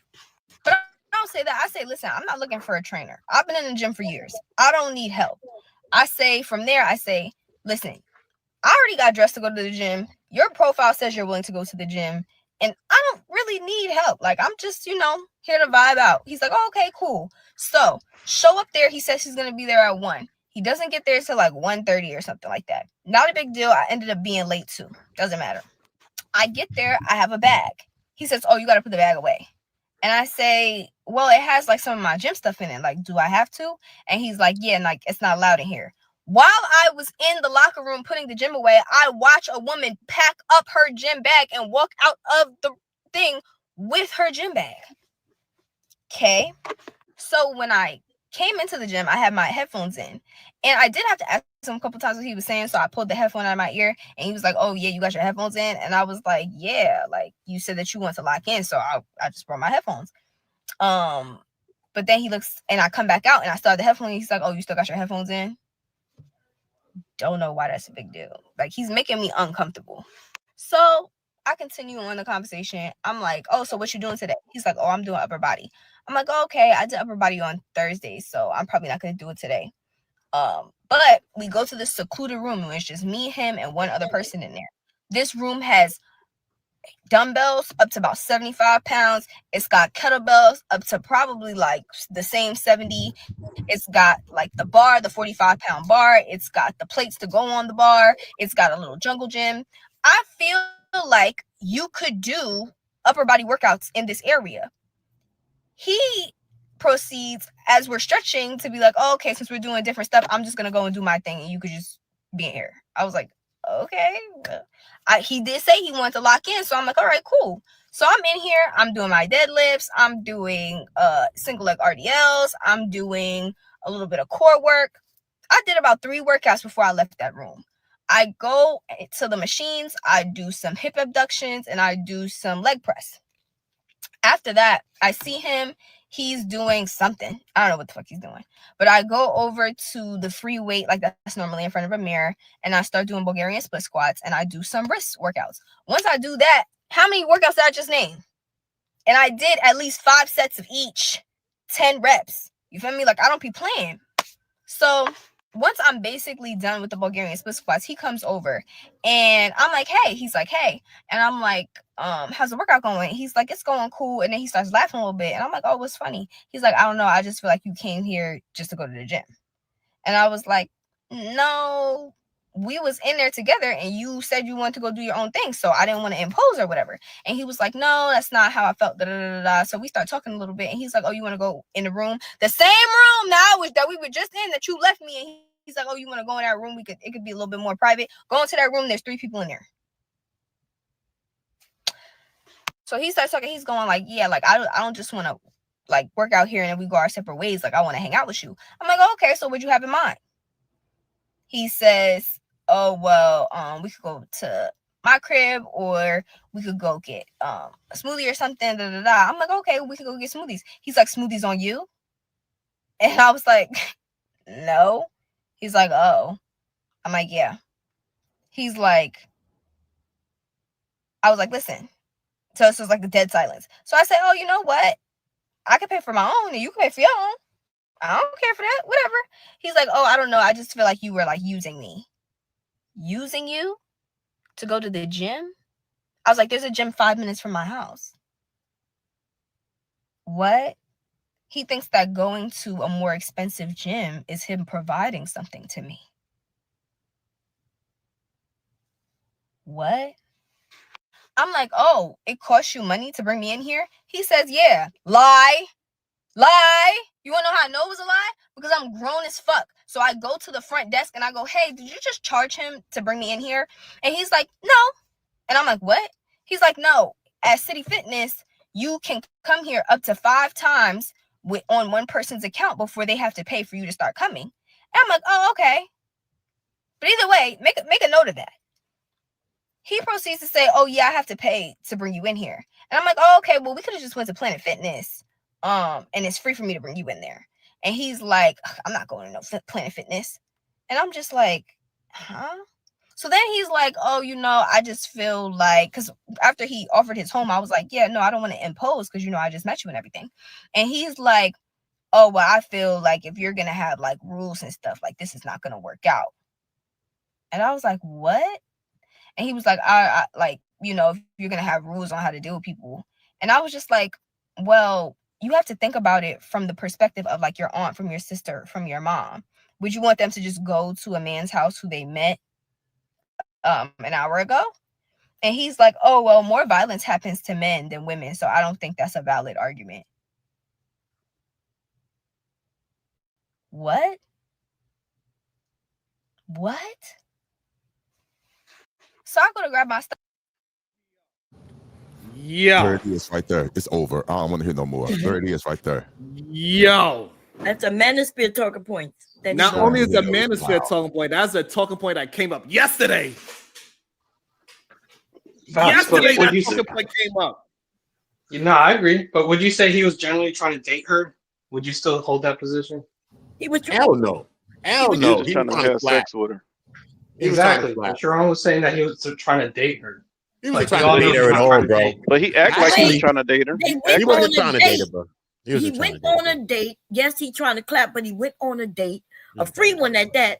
But I don't say that. I say, listen, I'm not looking for a trainer. I've been in the gym for years. I don't need help. I say, from there, I say, listen, I already got dressed to go to the gym. Your profile says you're willing to go to the gym. And I don't really need help. Like, I'm just, here to vibe out. He's like, oh, okay, cool. So, show up there. He says he's going to be there at 1. He doesn't get there till like 1:30 or something like that. Not a big deal. I ended up being late too. Doesn't matter. I get there. I have a bag. He says, oh, you got to put the bag away. And I say, well, it has like some of my gym stuff in it. Like, do I have to? And he's like, yeah, like it's not allowed in here. While I was in the locker room putting the gym away, I watch a woman pack up her gym bag and walk out of the thing with her gym bag. Okay. So when I came into the gym, I had my headphones in, and I did have to ask him a couple times what he was saying. So I pulled the headphone out of my ear, and he was like, oh yeah, you got your headphones in? And I was like, yeah, like you said that you want to lock in. So I just brought my headphones. But then he looks, and I come back out and I still have the headphones. He's like, oh, you still got your headphones in? Don't know why that's a big deal. Like, he's making me uncomfortable. So I continue on the conversation. I'm like, oh, so what you doing today? He's like, oh, I'm doing upper body. I'm like, oh, okay, I did upper body on Thursday, so I'm probably not going to do it today. But we go to this secluded room, and it's just me, him, and one other person in there. This room has dumbbells up to about 75 pounds. It's got kettlebells up to probably like the same 70. It's got like the bar, the 45-pound bar. It's got the plates to go on the bar. It's got a little jungle gym. I feel like you could do upper body workouts in this area. He proceeds, as we're stretching, to be like, oh, okay, since we're doing different stuff, I'm just going to go and do my thing, and you could just be in here. I was like, okay. He did say he wanted to lock in, so I'm like, all right, cool. So I'm in here. I'm doing my deadlifts. I'm doing single leg RDLs. I'm doing a little bit of core work. I did about 3 workouts before I left that room. I go to the machines, I do some hip abductions, and I do some leg press. After that, I see him. He's doing something. I don't know what the fuck he's doing. But I go over to the free weight, like that's normally in front of a mirror, and I start doing Bulgarian split squats, and I do some wrist workouts. Once I do that, how many workouts did I just name? And I did at least 5 sets of each, 10 reps. You feel me? Like, I don't be playing. So once I'm basically done with the Bulgarian split squats, he comes over and I'm like, hey, he's like, hey. And I'm like, how's the workout going? He's like, it's going cool. And then he starts laughing a little bit. And I'm like, oh, what's funny? He's like, I don't know. I just feel like you came here just to go to the gym. And I was like, no, we was in there together and you said you wanted to go do your own thing. So I didn't want to impose or whatever. And he was like, no, that's not how I felt. Da, da, da, da. So we start talking a little bit and he's like, oh, you want to go in the room? The same room now that we were just in that you left me. And he's like, oh, you want to go in that room? It could be a little bit more private. Go into that room. There's 3 people in there. So he starts talking. He's going like, yeah, like I don't just want to like work out here and then we go our separate ways. Like I want to hang out with you. I'm like, oh, okay. So what'd you have in mind? He says, oh, well, we could go to my crib or we could go get a smoothie or something. Da, da, da. I'm like, okay, we could go get smoothies. He's like, smoothies on you? And I was like, no. He's like, oh. I'm like, yeah. He's like, I was like, listen. So it was like the dead silence. So I said, oh, you know what? I can pay for my own and you can pay for your own. I don't care for that. Whatever. He's like, oh, I don't know. I just feel like you were like using me. Using you to go to the gym? I was like, there's a gym 5 minutes from my house. What? He thinks that going to a more expensive gym is him providing something to me. What? I'm like, oh, it costs you money to bring me in here? He says, yeah. Lie. You want to know how I know it was a lie? Because I'm grown as fuck. So I go to the front desk and I go, hey, did you just charge him to bring me in here? And he's like, no. And I'm like, what? He's like, no. At City Fitness, you can come here up to 5 times on one person's account before they have to pay for you to start coming. And I'm like, oh, okay. But either way, make a note of that. He proceeds to say, oh, yeah, I have to pay to bring you in here. And I'm like, oh, okay, well, we could have just went to Planet Fitness. And it's free for me to bring you in there. And he's like, I'm not going to no Planet Fitness. And I'm just like, huh? So then he's like, oh, you know, I just feel like, because after he offered his home, I was like, yeah, no, I don't want to impose because, you know, I just met you and everything. And he's like, oh, well, I feel like if you're going to have like rules and stuff, like this is not going to work out. And I was like, what? And he was like, I like, you know, if you're going to have rules on how to deal with people. And I was just like, well, you have to think about it from the perspective of like your aunt, from your sister, from your mom. Would you want them to just go to a man's house who they met an hour ago? And he's like, oh, well, more violence happens to men than women. So I don't think that's a valid argument. What? So I go to grab my stuff. Yo. There it is right there. It's over. I don't want to hear no more. There it is right there. Yo. That's a manosphere talking point. Not only is a manosphere talking point, that's a talking point that came up yesterday. Yesterday, that talking point came up. No, I agree. But would you say he was generally trying to date her? Would you still hold that position? He was Hell no. Hell He no. was just trying to have sex with her. Exactly. But Sharon was saying that he was trying to date her. He was trying to date her at all, bro. But he acted like he was trying to date her. He wasn't trying to date her, bro. He went on a date. Yes, he trying to clap, but he went on a date, a free one at that,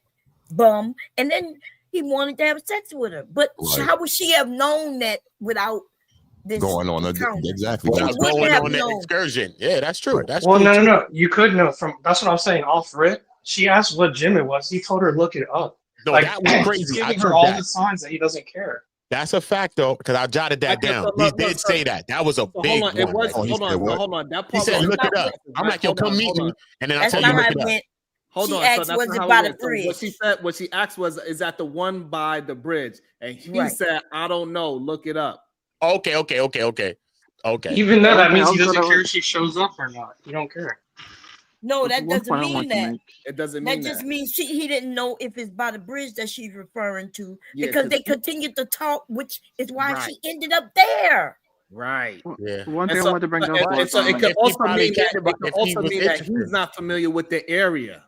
bum. And then he wanted to have sex with her. But how would she have known that without this going on exactly? Going on that excursion. Yeah, that's true. That's well, true. No. You could know from. That's what I'm saying. Off rip, she asked what gym it was. He told her look it up. No, like, that was crazy. He's giving her all the signs that he doesn't care. That's a fact, though, because I jotted that down. He did say that. That was a big one. Hold on. That part he said, look it up. I'm like, yo, come meet me, and then I tell you, look it up. Hold on. Asked, was it by the bridge? What she asked was, is that the one by the bridge? And he said, I don't know. Look it up. Okay. Even though that means he doesn't care if she shows up or not. He don't care. No, That's that one doesn't point I mean want to that. make. It doesn't That mean just that. means he didn't know if it's by the bridge that she's referring to, Yeah, because they because continued to talk, which is why right, she ended up there. right. Yeah. One And thing I so, wanted to bring up and was so it But could if he also probably mean cared that about, if he was he's interested, not familiar with the area.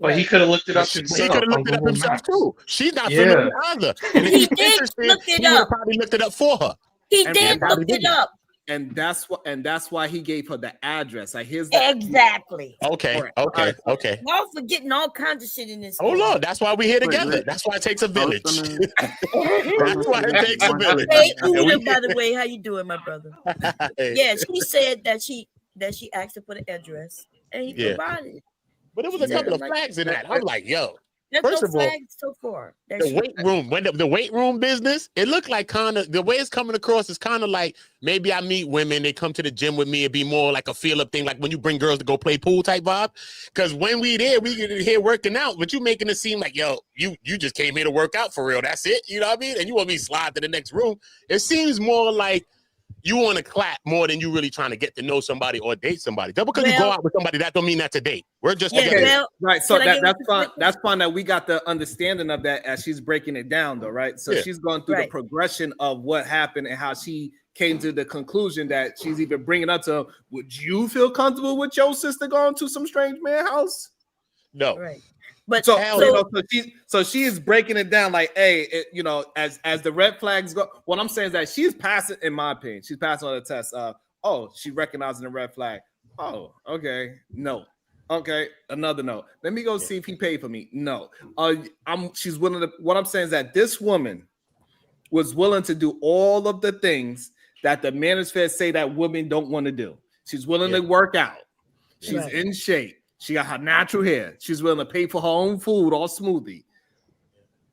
But he Right. could have looked it up but he could himself have on looked it up Google himself Maps. too. She's not Yeah. familiar either. And if He he's did interested, look it he would have up. probably looked it up for her. He And did probably look did it that. up. And that's why he gave her the address. Like here's the Exactly. Okay, Correct. okay, All right. okay. Y'all forgetting all kinds of shit in this Hold story. on, that's why we're here Wait, together. wait. That's why it takes a I was village. gonna, That's why it takes a one village. Hey, And Uda, we- by the way, how you doing, my brother? Yeah, she said that she asked her for the address, and he Yeah. provided it. But there was She a said, couple I'm of like, flags in that. I'm like, yo, there's first no of all, flags so far. That the she, weight room, when the weight room business, it looked like kind of the way it's coming across is kind of like maybe I meet women, they come to the gym with me, it'd be more like a feel up thing, like when you bring girls to go play pool type vibe. Because when we there, we get here working out, but you making it seem like, yo, you just came here to work out for real. That's it. You know what I mean? And you want me to slide to the next room. It seems more like you want to clap more than you really trying to get to know somebody or date somebody. Just because you go Well- out with somebody, that don't mean that's a date. We're just yeah, together. well, Right, so Can I give that's you fine. perspective? That's fine that we got the understanding of that as she's breaking it down, though, right? So Yeah. she's going through the Right. progression of what happened and how she came to the conclusion that she's even bringing up to. Would you feel comfortable with your sister going to some strange man house? No. right. But So, Hell you no. know, so she is breaking it down like, hey, you know, as the red flags go. What I'm saying is that she's passing, in my opinion, she's passing on the test. Oh, she recognizing the red flag. Oh, okay, no. Okay, another no. Let me go see if he paid for me. No. She's willing to. What I'm saying is that this woman was willing to do all of the things that the manosphere say that women don't want to do. She's willing to work out. She's Right. in shape. She got her natural hair. She's willing to pay for her own food or smoothie.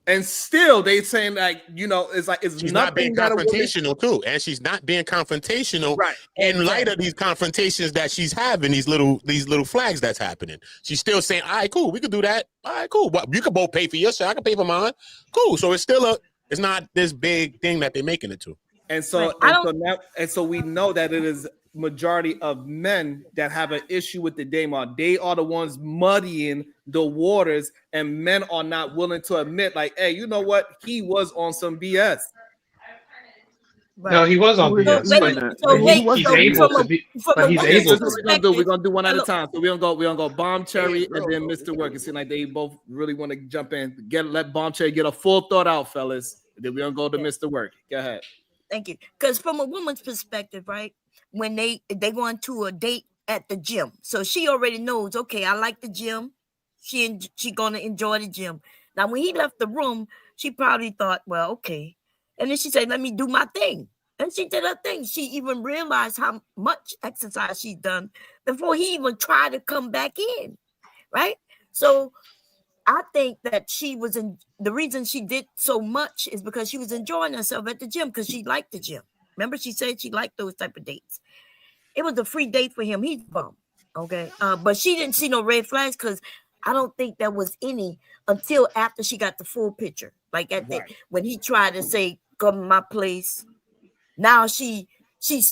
And still, they saying like, you know, it's like it's She's not being nothing that a woman. confrontational too, and she's not being confrontational Right. in light of these confrontations that she's having, these little flags that's happening. She's still saying, "All right, cool, we could do that. All right, cool. Well, you can both pay for your shit. I can pay for mine. Cool." So it's still it's not this big thing that they're making it to. And so, Right. and so we know that it is majority of men that have an issue with the Daymar. They are the ones muddying the waters, and men are not willing to admit, like, hey, you know what? He was on some BS. Right. No, he was on Who is BS, wait, but, that? so but wait, he's so able from to be. from But a he's Okay, woman's able this is to. what we're gonna do. We're perspective, gonna do one at a hello. time. So we're gonna go Bomb Cherry Hey, and then bro, Mr. Work. It seems like they both really want to jump in. Let Bomb Cherry get a full thought out, fellas. And then we're gonna go to Yeah. Mr. Work. Go ahead. Thank you. Because from a woman's perspective, right, when they go on to a date at the gym, so she already knows, okay, I like the gym. She gonna enjoy the gym. Now, when he left the room, she probably thought, well, okay, and then she said, "Let me do my thing," and she did her thing. She even realized how much exercise she'd done before he even tried to come back in, right? So I think that she was in the reason she did so much is because she was enjoying herself at the gym because she liked the gym. Remember, she said she liked those type of dates. It was a free date for him. He's bum. Okay. But she didn't see no red flags because I don't think there was any until after she got the full picture. Like at the when he tried to say, "Come to my place." Now she's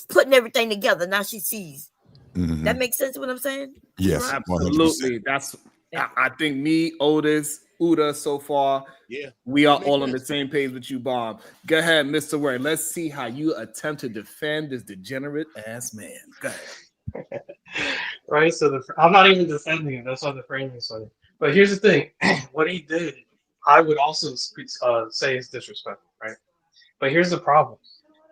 putting everything together. Now she sees. Mhm. That makes sense what I'm saying? Yes, Right? 100%. Absolutely. That's I think me, Otis, Uda, so far, Yeah, we are makes all on the sense. same page with you, Bob. Go ahead, Mr. Word. Let's see how you attempt to defend this degenerate ass man. Go ahead. Right, so I'm not even defending it. That's why the framing is funny. But here's the thing: what he did, I would also say is disrespectful, right? But here's the problem: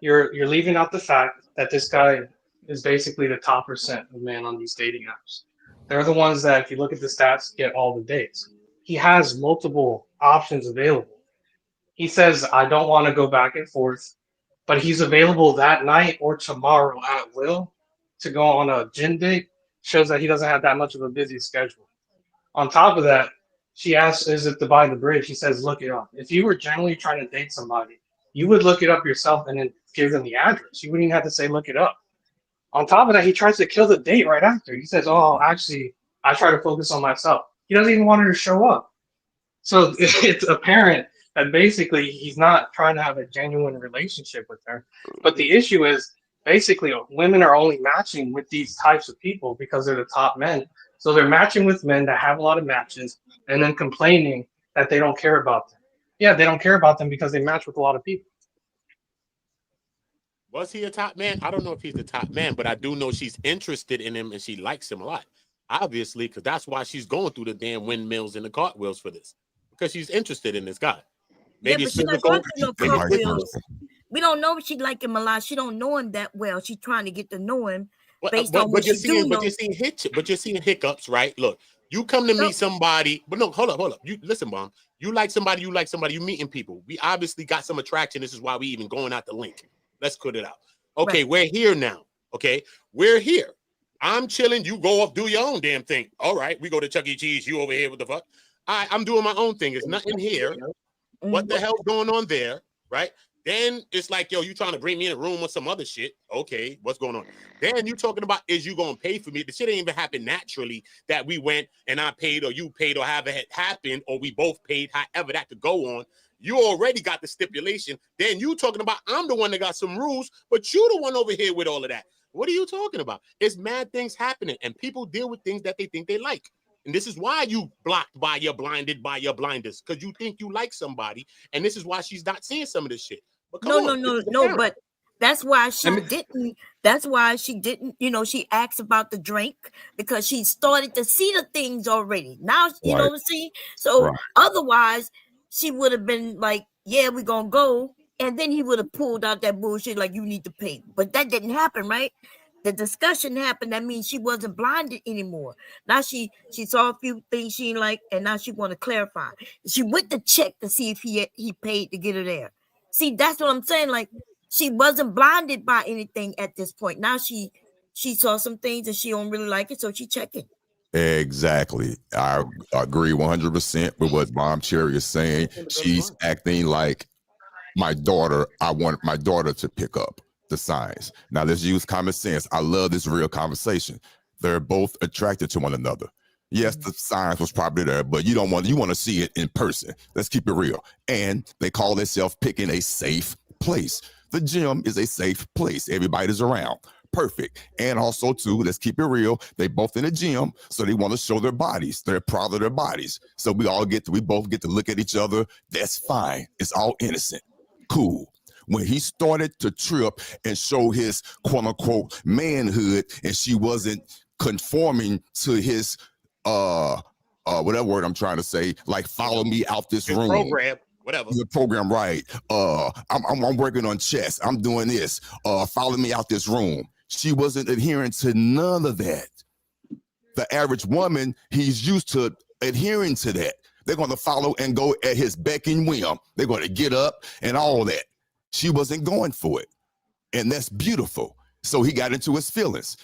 you're leaving out the fact that this guy is basically the top percent of men on these dating apps. They're the ones that, if you look at the stats, get all the dates. He has multiple options available. He says, "I don't want to go back and forth," but he's available that night or tomorrow at will to go on a gym date. Shows that he doesn't have that much of a busy schedule. On top of that, she asks, "Is it to buy the bridge?" He says, "Look it up." If you were generally trying to date somebody, you would look it up yourself and then give them the address. You wouldn't even have to say, "Look it up." On top of that, he tries to kill the date right after. He says, "Oh, actually, I try to focus on myself." He doesn't even want her to show up. So it's apparent that basically he's not trying to have a genuine relationship with her. But the issue is basically women are only matching with these types of people because they're the top men. So they're matching with men that have a lot of matches and then complaining that they don't care about them. Yeah, they don't care about them because they match with a lot of people. Was he a top man? I don't know if he's the top man, but I do know she's interested in him and she likes him a lot. Obviously, because that's why she's going through the damn windmills and the cartwheels for this. Because she's interested in this guy. Maybe Yeah, it's but she's not physical. going through no maybe it's cartwheels. physical. We don't know if she like him a lot. She don't know him that well. She's trying to get to know him based on what you're she do know. but you're seeing hiccups, right? Look, you come to meet somebody, but no, hold up. You listen, Mom. You like somebody, you meeting people. We obviously got some attraction. This is why we even going out the link. Let's put it out. Okay, We're here now. Okay, we're here. I'm chilling. You go up, do your own damn thing. All right, we go to Chuck E. Cheese. You over here, what the fuck? I'm doing my own thing. There's nothing here. What the hell's going on there, right? Then it's like, yo, you trying to bring me in a room with some other shit. Okay, what's going on? Then you talking about, is you going to pay for me? The shit ain't even happen naturally that we went and I paid or you paid or however it happened or we both paid, however that could go on. You already got the stipulation. Then you talking about, I'm the one that got some rules, but you the one over here with all of that. What are you talking about? It's mad things happening and people deal with things that they think they like. And this is why you blocked by your blinded by your blinders, because you think you like somebody. And this is why she's not seeing some of this shit. But No, but that's why she didn't. That's why she didn't. You know, she asked about the drink because she started to see the things already. Now, you know what I'm saying? So otherwise, she would have been like, yeah, we're going to go. And then he would have pulled out that bullshit like, you need to pay. But that didn't happen, right? The discussion happened. That means she wasn't blinded anymore. Now she saw a few things she didn't like, and now she want to clarify. She went to check to see if he paid to get her there. See, that's what I'm saying. Like, she wasn't blinded by anything at this point. Now she saw some things and she don't really like it, so she checking. Exactly. I agree 100% with what Mom Cherry is saying. She's acting like my daughter. I want my daughter to pick up the signs. Now let's use common sense. I love this real conversation. They're both attracted to one another. Yes, the signs was probably there, but you want to see it in person. Let's keep it real. And they call themselves picking a safe place. The gym is a safe place. Everybody's around. Perfect. And also too, let's keep it real. They both in the gym, so they want to show their bodies. They're proud of their bodies. So we both get to look at each other. That's fine. It's all innocent. Cool. When he started to trip and show his quote unquote manhood and she wasn't conforming to his whatever word I'm trying to say, like follow me out this room. Program, whatever. The program, right. I'm working on chess. I'm doing this. Follow me out this room. She wasn't adhering to none of that. The average woman, he's used to adhering to that. They're going to follow and go at his beck and whim. They're going to get up and all that. She wasn't going for it. And that's beautiful. So he got into his feelings.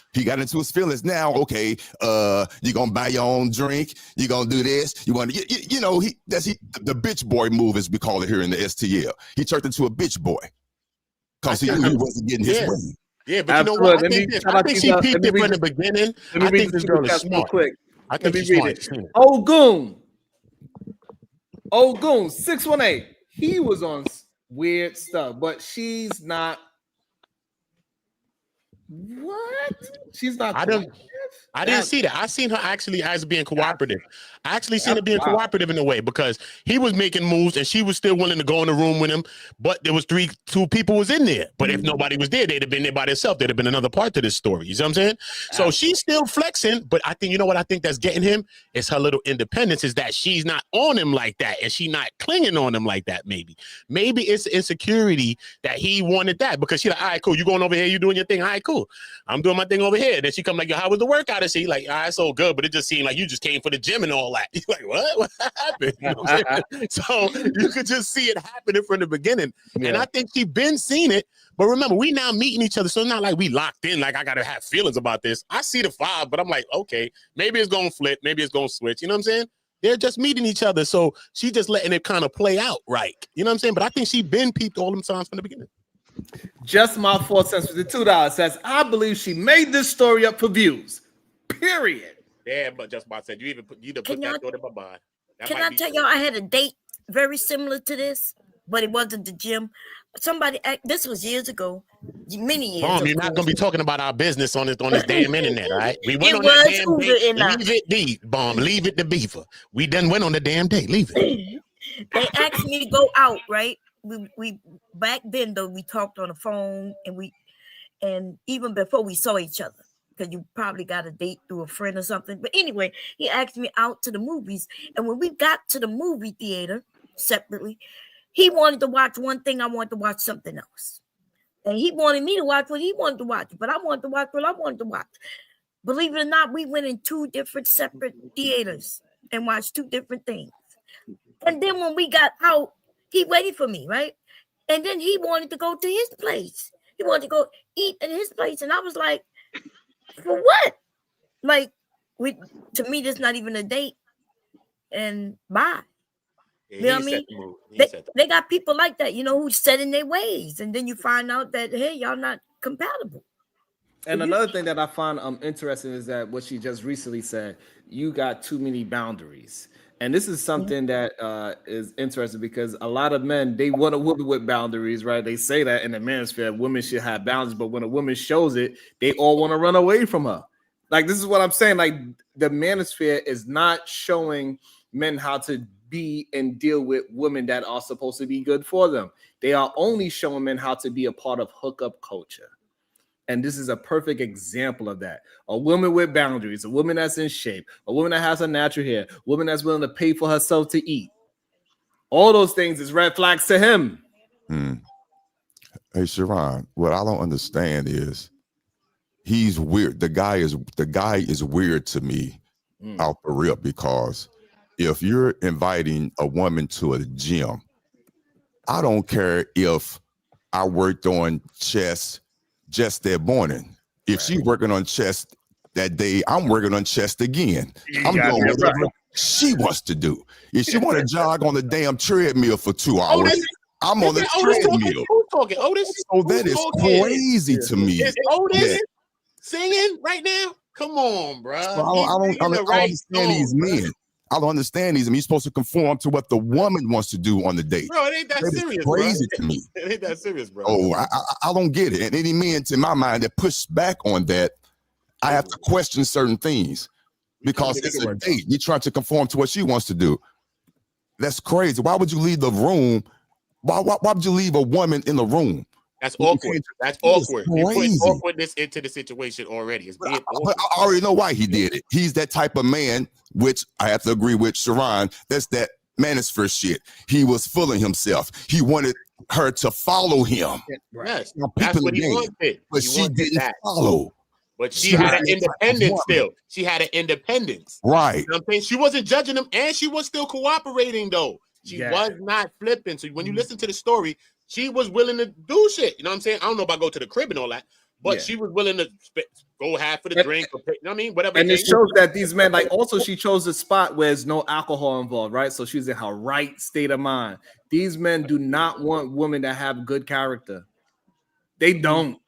Now, okay, you're going to buy your own drink. You're going to do this. You want to, the bitch boy move, as we call it here in the STL. He turned into a bitch boy because he knew he wasn't getting his way. Yeah, but you know what? I think she peeped it from the beginning. I think this girl is smart. Quick. I think she's smart. Ogun 618. He was on weird stuff, but she's not. What? She's not. I didn't see that. I seen her actually as being cooperative. I actually seen her being cooperative in a way because he was making moves and she was still willing to go in the room with him. But there was two people was in there. But if nobody was there, they'd have been there by themselves. There'd have been another part to this story. You see what I'm saying? So she's still flexing. But I think, you know what I think that's getting him? It's her little independence is that she's not on him like that. And she's not clinging on him like that, maybe. Maybe it's insecurity that he wanted that because she's like, all right, cool. You going over here, you doing your thing. All right, cool. I'm doing my thing over here. Then she come like, yo, how was the workout? And she like, all right, so good. But it just seemed like you just came for the gym and all that. You're like, what happened? You know what I'm saying? So you could just see it happening from the beginning. Yeah. And I think she's been seeing it. But remember, we now meeting each other. So it's not like we locked in, like I got to have feelings about this. I see the vibe, but I'm like, okay, maybe it's going to flip. Maybe it's going to switch. You know what I'm saying? They're just meeting each other. So she just letting it kind of play out right. You know what I'm saying? But I think she been peeped all them times from the beginning. Just my 4 cents with the $2 says, I believe she made this story up for views. Period. Yeah, but just about said you put that thought in my mind. Can I tell y'all I had a date very similar to this, but it wasn't the gym. somebody this was years ago, many years. Bomb, Of you're not course. gonna be talking about our business on this damn internet, all right? We went It on that was damn Uber date. and I. Leave it be, Bomb. Leave it to Beaver. We done went on the damn date. Leave it. They asked me to go out, right? We back then though we talked on the phone and even before we saw each other, because you probably got a date through a friend or something. But anyway, he asked me out to the movies, and when we got to the movie theater separately, he wanted to watch one thing, I wanted to watch something else. And he wanted me to watch what he wanted to watch, but I wanted to watch what I wanted to watch. Believe it or not, we went in 2 different separate theaters and watched 2 different things. And then when we got out, he waited for me, right? And then he wanted to go to his place. He wanted to go eat at his place. And I was like, for what? Like, to me, that's not even a date. And bye. Yeah, You know what I mean? They got people like that, who set in their ways. And then you find out that, hey, y'all not compatible. And another thing that I find interesting is that what she just recently said, you got too many boundaries. And this is something that is interesting because a lot of men, they want a woman with boundaries, right? They say that in the manosphere, women should have boundaries, but when a woman shows it, they all want to run away from her. Like, this is what I'm saying. Like, the manosphere is not showing men how to be and deal with women that are supposed to be good for them. They are only showing men how to be a part of hookup culture. And this is a perfect example of that. A woman with boundaries, a woman that's in shape, a woman that has her natural hair, a woman that's willing to pay for herself to eat. All those things is red flags to him. Hey, Sharon, what I don't understand is he's weird. The guy is weird to me out the rip, because if you're inviting a woman to a gym, I don't care if I worked on chest just that morning. If she's working on chest that day, I'm working on chest again. I'm doing whatever she wants to do. If she want to jog on the damn treadmill for 2 hours, I'm on the treadmill. Who's talking? Otis? So that is crazy to me. Is Otis singing right now? Come on, bro. So I don't understand these men. I don't understand these. I mean, you're supposed to conform to what the woman wants to do on the date. Bro, it ain't that serious, crazy bro. to me. It ain't that serious, bro. Oh, I don't get it. And any men, to my mind, that push back on that, I have to question certain things, because it's a date. You're trying to conform to what she wants to do. That's crazy. Why would you leave the room? Why would you leave a woman in the room? That's awkward. That's awkward. You put awkwardness into the situation already. It's being awkward. I already know why he did it. He's that type of man, which I have to agree with Sharon. That's that manosphere shit. He was fooling himself. He wanted her to follow him. Yes, that's what he wanted. But she didn't follow. But she had an independence still. She had an independence. Right. You know what I'm saying? She wasn't judging him, and she was still cooperating, though. She was not flipping. So when you listen to the story, she was willing to do shit. You know what I'm saying? I don't know about go to the crib and all that, but she was willing to go half for the drink. Or, you know what I mean? Whatever. And it shows that these men, like, also she chose a spot where there's no alcohol involved, right? So she's in her right state of mind. These men do not want women that have good character. They don't.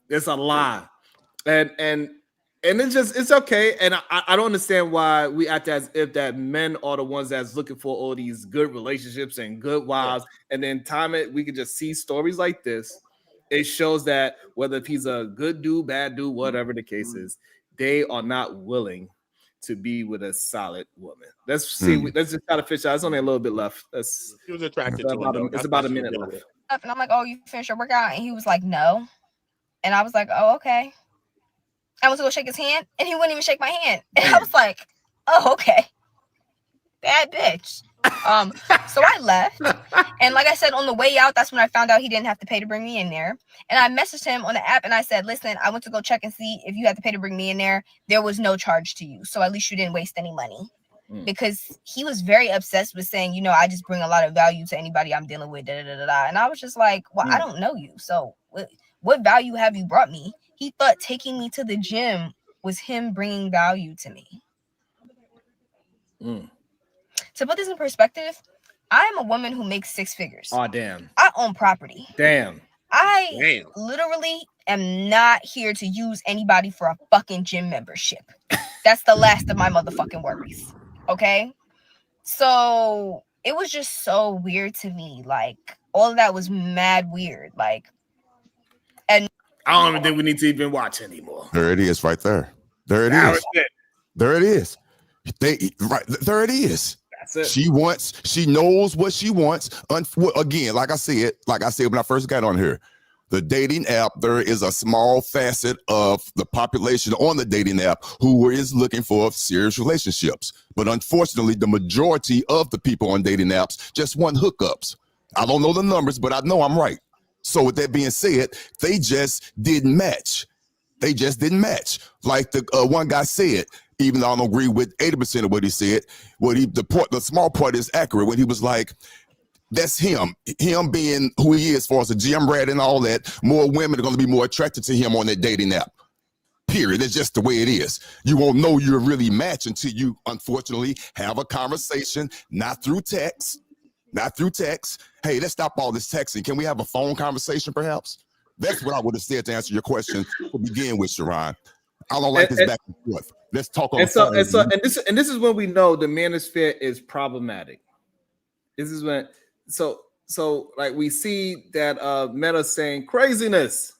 It's a lie. And it's okay. And I don't understand why we act as if that men are the ones that's looking for all these good relationships and good wives. And then we can just see stories like this. It shows that whether if he's a good dude, bad dude, whatever the case is, they are not willing to be with a solid woman. Let's see. Let's just try to fish out. It's only a little bit left. She was attracted to him. It's about a minute left. And I'm like, oh, you finished your workout? And he was like, no. And I was like, oh, okay. I went to go shake his hand, and he wouldn't even shake my hand. And I was like, oh, okay. Bad bitch. So I left. And like I said, on the way out, that's when I found out he didn't have to pay to bring me in there. And I messaged him on the app, and I said, listen, I went to go check and see if you had to pay to bring me in there. There was no charge to you. So at least you didn't waste any money. Because he was very obsessed with saying, I just bring a lot of value to anybody I'm dealing with. And I was just like, well, I don't know you. So what value have you brought me? He thought taking me to the gym was him bringing value to me. To put this in perspective, I'm a woman who makes 6 figures. Oh, damn. I own property. Damn. I literally am not here to use anybody for a fucking gym membership. That's the last of my motherfucking worries. Okay? So it was just so weird to me. Like, all of that was mad weird. Like, and I don't even think we need to even watch anymore. There it is, right there. There it Now is. it's it. There it is. Right there it is. That's it. She knows what she wants. Again, like I said when I first got on here, the dating app, there is a small facet of the population on the dating app who is looking for serious relationships. But unfortunately, the majority of the people on dating apps just want hookups. I don't know the numbers, but I know I'm right. So with that being said, they just didn't match. They just didn't match. Like the one guy said, even though I don't agree with 80% of what he said, the small part is accurate when he was like, that's him being who he is as far as a gym rat and all that. More women are going to be more attracted to him on that dating app. Period. It's just the way it is. You won't know you're really matched until you, unfortunately, have a conversation, not through text. Hey, let's stop all this texting. Can we have a phone conversation, perhaps? That's what I would have said to answer your question to begin with, Sharon. I don't like this back and forth. Let's talk on the phone. And this is when we know the manosphere is problematic. This is when so like we see that men are saying craziness.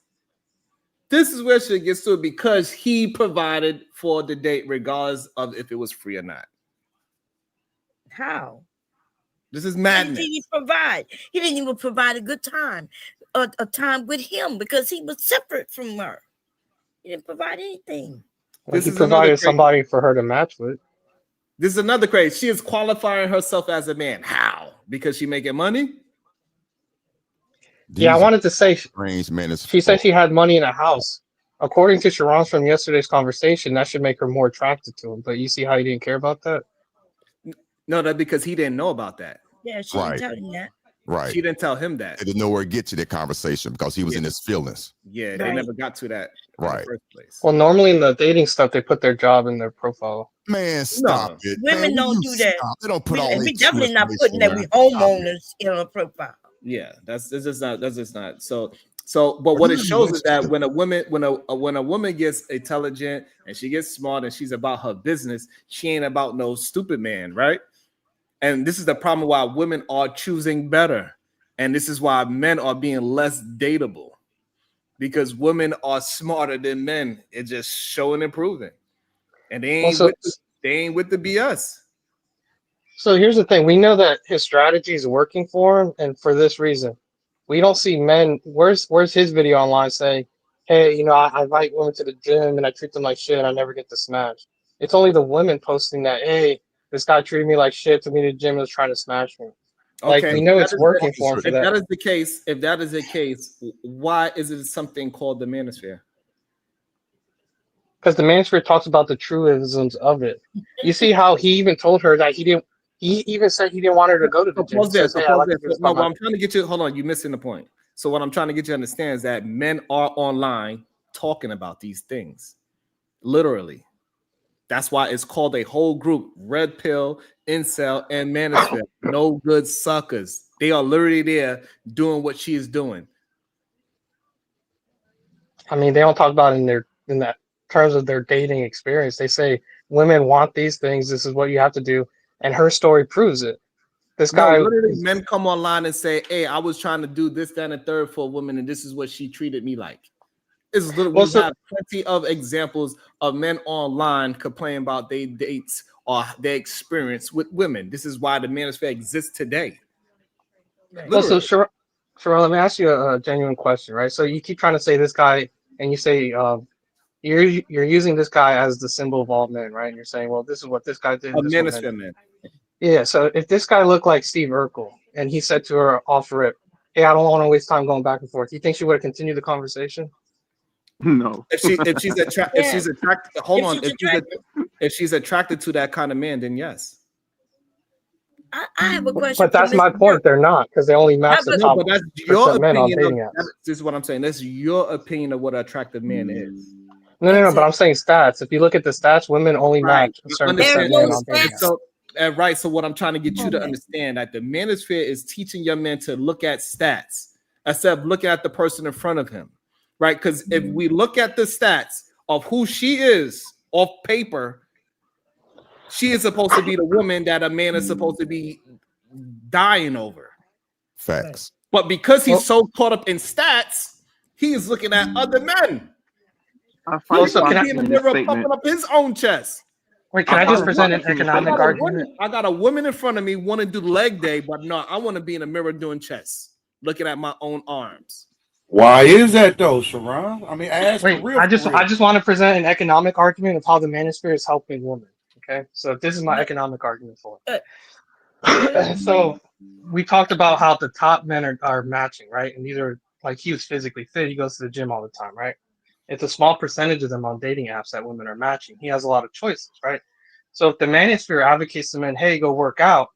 This is where shit gets to it because he provided for the date regardless of if it was free or not. How? This is madness. He didn't provide. He didn't even provide a good time, a time with him because he was separate from her. He didn't provide anything. Well, he provided somebody for her to match with. This is another crazy. She is qualifying herself as a man. How? Because she making money? Yeah, I wanted to say strange man. She said she had money in a house. According to Sharon from yesterday's conversation, that should make her more attracted to him. But you see how he didn't care about that? No, that's because he didn't know about that. Yeah, she didn't tell him that. Right. She didn't tell him that. They didn't know where to get to that conversation because he was in his feelings. Yeah, they never got to that in the first place. Well, normally in the dating stuff, they put their job in their profile. Man, stop it. Women don't do that. They don't put all we definitely not putting that with homeowners in a profile. Yeah, that's just not. So but what it shows is that when a woman gets intelligent and she gets smart and she's about her business, she ain't about no stupid man, right? And this is the problem why women are choosing better. And this is why men are being less dateable because women are smarter than men. It's just showing and proving. And they ain't with the BS. So here's the thing. We know that his strategy is working for him. And for this reason, we don't see men. Where's his video online saying, hey, I invite women to the gym and I treat them like shit and I never get to smash. It's only the women posting that, hey, this guy treated me like shit, took me to the gym and was trying to smash me. Like, we know it's working for him for that. If that is the case, why is it something called the manosphere? Because the manosphere talks about the truisms of it. You see how he even told her that he even said he didn't want her to go to the gym. No, what I'm trying to get you, hold on, you're missing the point. So what I'm trying to get you to understand is that men are online talking about these things. Literally. That's why it's called a whole group: red pill, incel, and manosphere. No good suckers. They are literally there doing what she is doing. I mean, they don't talk about in that terms of their dating experience. They say women want these things. This is what you have to do, and her story proves it. This guy, literally, men come online and say, "Hey, I was trying to do this, that, and the third for a woman, and this is what she treated me like." We have plenty of examples of men online complaining about their dates or their experience with women. This is why the manosphere exists today. Well, so Sharon, let me ask you a genuine question, right? So you keep trying to say this guy, and you say you're using this guy as the symbol of all men, right? And you're saying, well, this is what this guy did. A manosphere man. Yeah. So if this guy looked like Steve Urkel, and he said to her off rip, "Hey, I don't want to waste time going back and forth," you think she would have continued the conversation? No. If she's attracted, hold on. If she's attracted to that kind of man, then yes. I have a question. But that's my point. They're not, because they only match the top. But that's your opinion. This is what I'm saying. That's your opinion of what an attractive man is. No. But I'm saying stats. If you look at the stats, women only match a certain percent men on dating apps. Right. So what I'm trying to get you to understand that the manosphere is teaching young men to look at stats instead of looking at the person in front of him. Right, because if we look at the stats of who she is off paper, she is supposed to be the woman that a man is supposed to be dying over. Facts. But because he's so caught up in stats, he is looking at other men. I find He's it in the mirror pumping up his own chest. Wait, can I just present an economic argument? I got a woman in front of me want to do leg day, but no, I want to be in the mirror doing chest, looking at my own arms. Why is that though, Sharon? I mean, ask Wait, for real. I just want to present an economic argument of how the manosphere is helping women. Okay, so this is my economic argument for it. So we talked about how the top men are matching, right? And these are like, he was physically fit. He goes to the gym all the time, right? It's a small percentage of them on dating apps that women are matching. He has a lot of choices, right? So if the manosphere advocates to men, hey, go work out,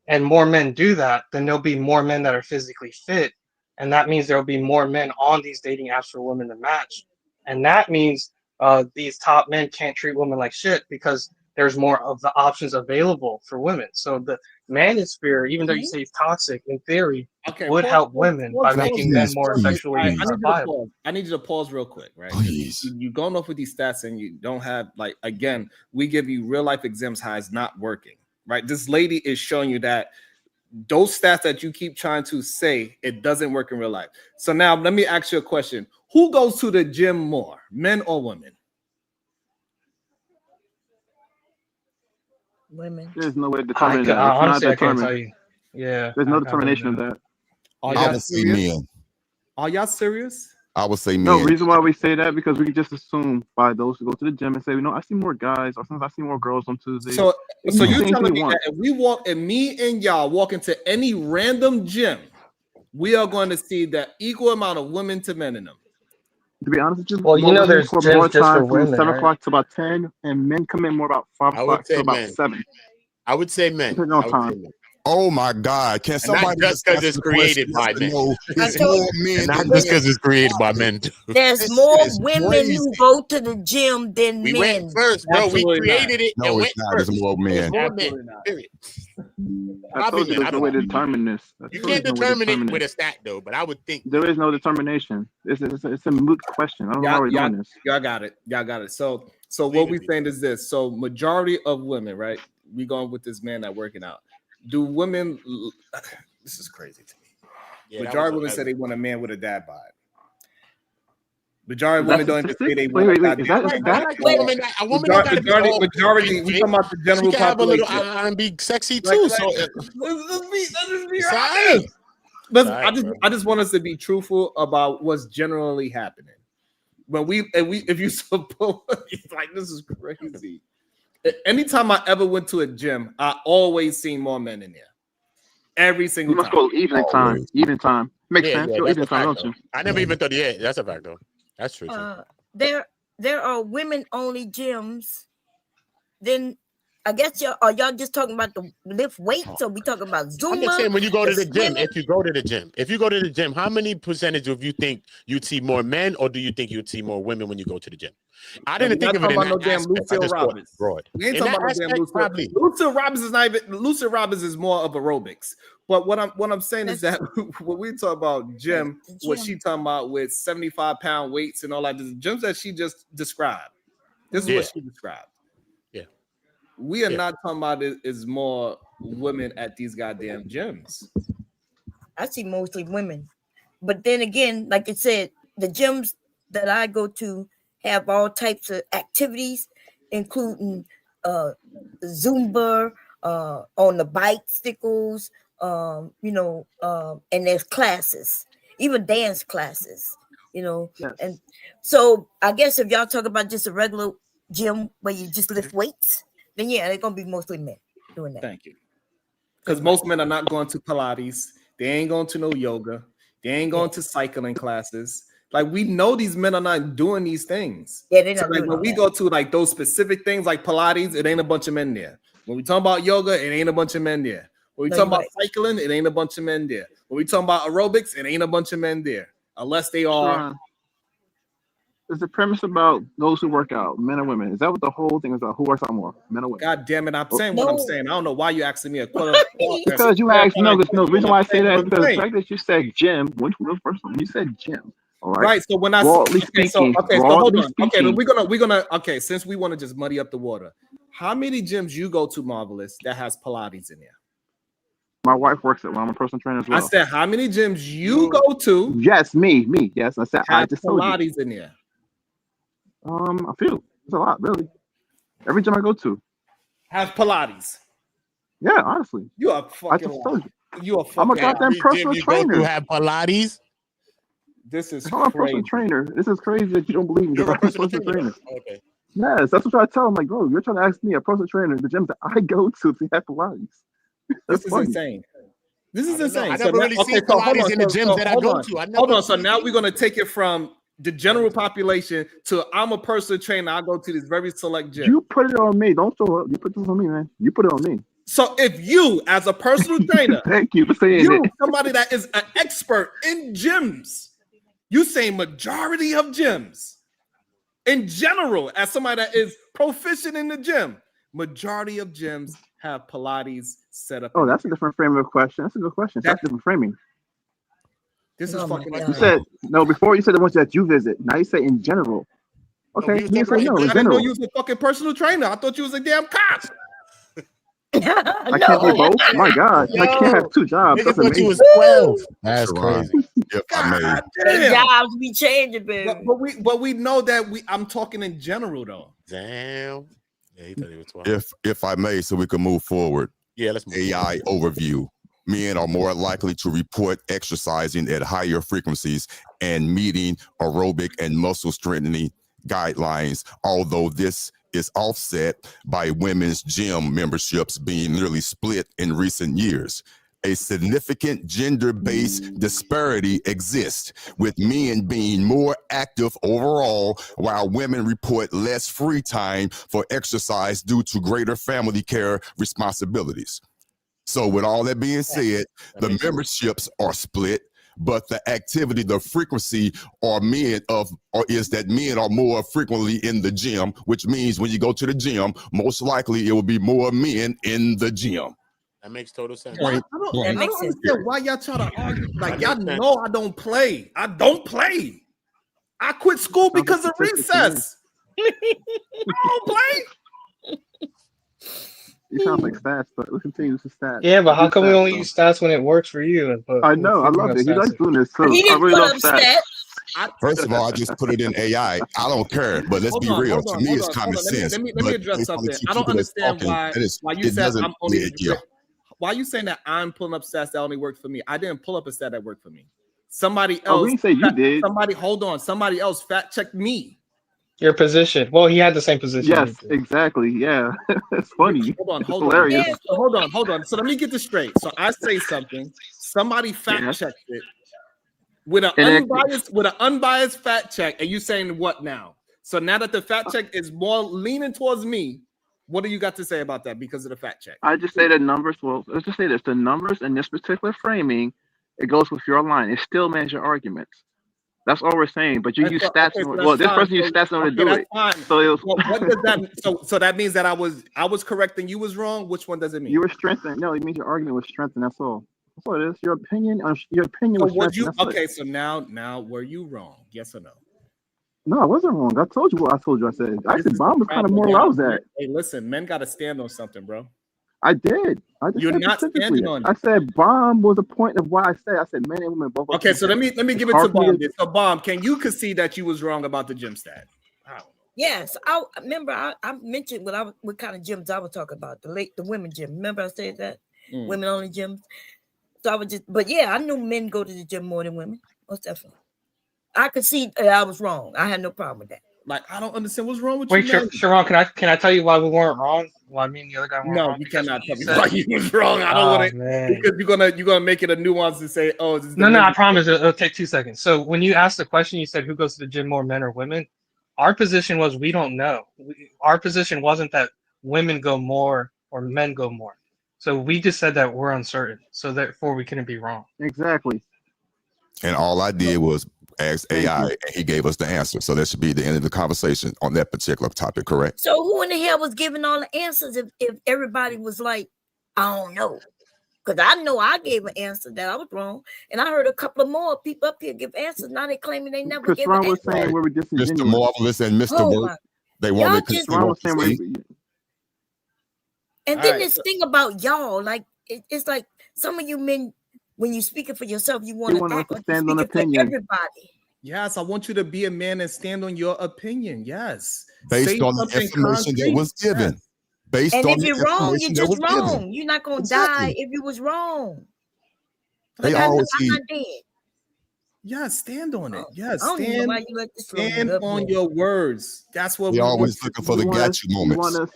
and more men do that, then there'll be more men that are physically fit. And that means there'll be more men on these dating apps for women to match. And that means these top men can't treat women like shit because there's more of the options available for women. So the manosphere, even though you say it's toxic, in theory, would help women by making men more sexually viable. I need you to pause real quick, right? Please. You're going off with these stats and you don't have, like, again, we give you real life exams how it's not working, right? This lady is showing you that those stats that you keep trying to say, it doesn't work in real life. So now let me ask you a question. Who goes to the gym more, men or women? Women. There's no way to determine that. Honestly, I can't tell you. Yeah. There's no determination of that. I would say men. Are y'all serious? I would say men. No reason why we say that, because we can just assume by those who go to the gym and say, you know, I see more guys, or sometimes I see more girls on Tuesdays. So you're telling me that if we walk, and me and y'all walk into any random gym, we are going to see the equal amount of women to men in them. To be honest with you, well, you know, there's more gyms just time for women, from 7 right? o'clock to about 10, and men come in more about 5 o'clock to about 7. I would say men. Depending on time. Oh my God! Can somebody not just because it's created by men? There's more men. Not just because it's created by men. There's more women who go to the gym than We men. went first, bro. Absolutely We created it. No, and it's went not. first. There's more men. More men. Period. I told you there's no way to determine this. You can't determine it with a stat, though. But I would think there is no determination. It's a moot question. I don't know how we're doing this. Y'all got it. Y'all got it. So what we saying is this. So majority of women, right? We going with this man that working out. Do women? This is crazy to me. Yeah, majority of women say they want a man with a dad bod. Majority of women don't even say they want a wait, is that a woman majority. We talking about the general population. She can have a little and be sexy too. So let's be honest. I just want us to be truthful about what's generally happening. When if you suppose, like, this is crazy. Anytime I ever went to a gym, I always seen more men in there. Every single time. You must go evening time. Evening time. Makes sense. Go evening time, don't you? I never even thought, yeah, that's a fact, though. That's true. There are women-only gyms. Then I guess y'all just talking about the lift weights, or we talking about Zumba? I'm just saying, when you go to the gym, if you go to the gym, how many percentage of you think you'd see more men, or do you think you'd see more women when you go to the gym? I didn't think of it in that aspect. I just thought broad. We ain't talking about no damn Lucille Robbins is not even. Lucille Robbins is more of aerobics. But what I'm saying is that when we talk about gym, what she talking about with 75-pound weights and all that, the gyms that she just described. This is what she described. Yeah, we are not talking about it is more women at these goddamn gyms. I see mostly women, but then again, like I said, the gyms that I go to have all types of activities, including Zumba, on the bicycles, and there's classes, even dance classes, Yes. And so I guess if y'all talk about just a regular gym where you just lift weights, then yeah, they're gonna be mostly men doing that. Thank you. Because most men are not going to Pilates, they ain't going to no yoga, they ain't going to cycling classes. Like, we know these men are not doing these things. Yeah, they're not so, like, doing when we that. go to like those specific things like Pilates, it ain't a bunch of men there. When we talk about yoga, it ain't a bunch of men there. When we talk about cycling, it ain't a bunch of men there. When we talk about aerobics, it ain't a bunch of men there. Unless they are. Is the premise about those who work out, men or women? Is that what the whole thing is about? Who works out more, men or women? God damn it, I'm saying what I'm saying. I don't know why you asking me a question. Because you asked, no, the reason why I say that is because the fact that you said gym, when you said gym. All right. Right. So when I broadly speaking, hold on. Okay, we're gonna since we want to just muddy up the water, how many gyms you go to, Marvelous, that has Pilates in there? My wife works at one. I'm a personal trainer as well. I said, how many gyms you go to? Yes, me. Yes, I said I Have just told you. Pilates in there. A few. It's a lot, really. Every gym I go to. Have Pilates. Yeah, honestly. You are I fucking. just told you. You are fucking. I'm a goddamn personal trainer. You have Pilates. This is I'm a personal crazy. trainer. This is crazy that you don't believe me. You're a I'm personal trainer. Okay. Yes, that's what I tell them. Like, bro, you're trying to ask me, a personal trainer, the gyms that I go to have Pilates. This is insane. This is insane. I never really seen Pilates in the gyms that I go to. Hold on. So now we're gonna take it from the general population to I'm a personal trainer. I go to this very select gym. You put it on me. Don't throw it. You put this on me, man. You put it on me. So if you, as a personal trainer, thank you for saying it. Somebody that is an expert in gyms, you say majority of gyms. In general, as somebody that is proficient in the gym, majority of gyms have Pilates set up. Oh, that's a different frame of question. That's a good question. That's different framing. This is fucking. You said no before. You said the ones that you visit. Now you say in general. Okay, you say no in I didn't know general. you was a fucking personal trainer. I thought you was a damn cop. I can't do both. My God, I can't have two jobs. That's amazing. You was 12. That's crazy. If I may. The jobs be changing, baby. But we know that I'm talking in general though. Damn. Yeah, he thought he was 12. If I may, so we can move forward. Yeah, let's move AI overview. Men are more likely to report exercising at higher frequencies and meeting aerobic and muscle strengthening guidelines, although this is offset by women's gym memberships being nearly split in recent years. A significant gender-based disparity exists, with men being more active overall, while women report less free time for exercise due to greater family care responsibilities. So with all that being said, the memberships are split, but the activity, the frequency is that men are more frequently in the gym, which means when you go to the gym, most likely it will be more men in the gym. That makes total sense. I don't understand why y'all try to argue. Like, y'all know I don't play. I don't play. I quit school because of recess. I don't play. You sound like stats, but we continue with the stats. Yeah, but how come we only use stats when it works for you? I know, I love it. He likes doing this too. He didn't I really put love up stats. First of all, I just put it in AI. I don't care, but let's be real. To me, it's common sense. Let me address something. I don't understand why you said I'm only. Why are you saying that I'm pulling up stats that only worked for me? I didn't pull up a stat that worked for me. Somebody else. Oh, we didn't say you did. Hold on. Somebody else fact checked me. Your position. Well, he had the same position. Yes, exactly. Yeah, it's funny. Hold on. Hilarious. Hold on. So let me get this straight. So I say something. Somebody fact checked it with an unbiased fact check, and you saying what now? So now that the fact check is more leaning towards me, what do you got to say about that because of the fact check? I just say the numbers. Well, let's just say this: the numbers in this particular framing, it goes with your line. It still makes your arguments. That's all we're saying. But you use stats. This person used stats in order to do it. Fine. So it was, what does that? So that means that I was correct and you was wrong. Which one does it mean? You were strengthened. No, it means your argument was strengthened. That's all. That's all it is. Your opinion. Was strengthened. Okay. So now were you wrong? Yes or no? No, I wasn't wrong. I told you what I told you. I said bomb was kind of more where I was at. Hey, listen, men got to stand on something, bro. I did. You're not standing on it. I said bomb was a point of why I said men and women both. Okay, so let me give it to Bomb. So Bomb, can you concede that you was wrong about the gym stat? Yes, I remember. I mentioned what kind of gyms I was talking about. The women gym. Remember I said that women only gyms. So I was but yeah, I knew men go to the gym more than women. Most definitely. I could see I was wrong. I had no problem with that. Like, I don't understand what's wrong with you. Wait, Sharon, can I tell you why we weren't wrong? Why me and the other guy weren't wrong? No, you cannot tell me why you was wrong. I don't want to, because you're gonna make it a nuance to say, oh, this is no, I promise it'll take 2 seconds. So when you asked the question, you said who goes to the gym more, men or women? Our position was we don't know. Our position wasn't that women go more or men go more. So we just said that we're uncertain. So therefore we couldn't be wrong. Exactly. And all I did was ask AI, and he gave us the answer. So that should be the end of the conversation on that particular topic, correct? So who in the hell was giving all the answers if everybody was like, I don't know? Because I know I gave an answer that I was wrong, and I heard a couple of more people up here give answers. Now they're claiming they never gave an answer. Saying where we Mr. Marvelous and Mr. Work, they want me to And then this thing about y'all, like it's like Some of you men, when you're speaking for yourself, you want to act like you're stand on speaking for opinion. everybody. Yes, I want you to be a man and stand on your opinion. Yes. Based Say on the something information that was concrete. given. Yes. Based And on if the you're wrong, information you're that just was given. wrong. You're not gonna Exactly. die if you was wrong. They Like I'm always not dead. Yes, stand on it. Oh, Yes, I don't even know stand, why you let this stand up on here. your words. That's what They we always want. looking for the gotcha moments.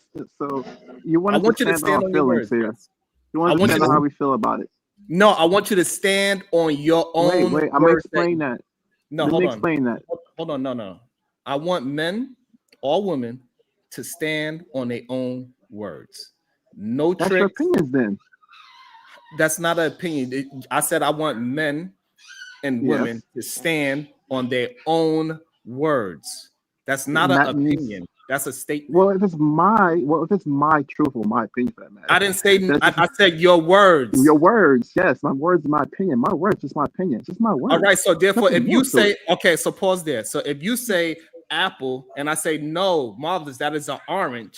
You want I us want to you to stand on stand our on your feelings words. here. Yes. You want us to want you stand on to- how we feel about it. No, I want you to stand on your own Wait, I'm gonna words. explain that. No, Let hold me on. explain that. Hold on. No. I want men or women to stand on their own words. No That's your tricks. opinions then. That's not an opinion. I said I want men and women to stand on their own words. That's not an That means- opinion. That's a statement. Well, if it's my truth or my opinion for that matter. I didn't say. then it's I said your words. Your words, yes, my words, my opinion. My words, just my opinion, just my words. All right. So therefore, Nothing if you more to say, it. okay, so pause there. So if you say apple and I say no, marvelous, that is an orange.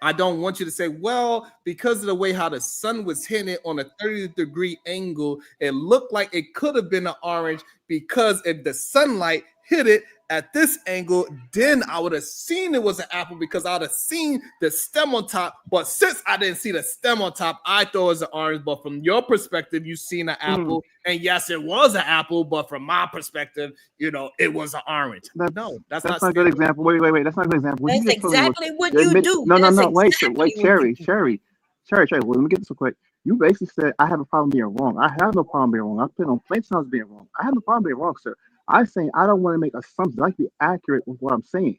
I don't want you to say, well, because of the way how the sun was hitting it on a 30-degree angle, it looked like it could have been an orange because if the sunlight hit it at this angle, then I would have seen it was an apple because I would have seen the stem on top. But since I didn't see the stem on top, I thought it was an orange. But from your perspective, you seen an apple. And yes, it was an apple. But from my perspective, it was an orange. That's not a good example. Wait. That's not a good example. That's exactly what you do. No. That's Wait, exactly what Cherry. you do. Cherry. Well, let me get this real quick. You basically said I have a problem being wrong. I have no problem being wrong. I've been on plenty of times being wrong. I have no problem being wrong, sir. I'm saying I don't want to make assumptions. I like to be accurate with what I'm saying.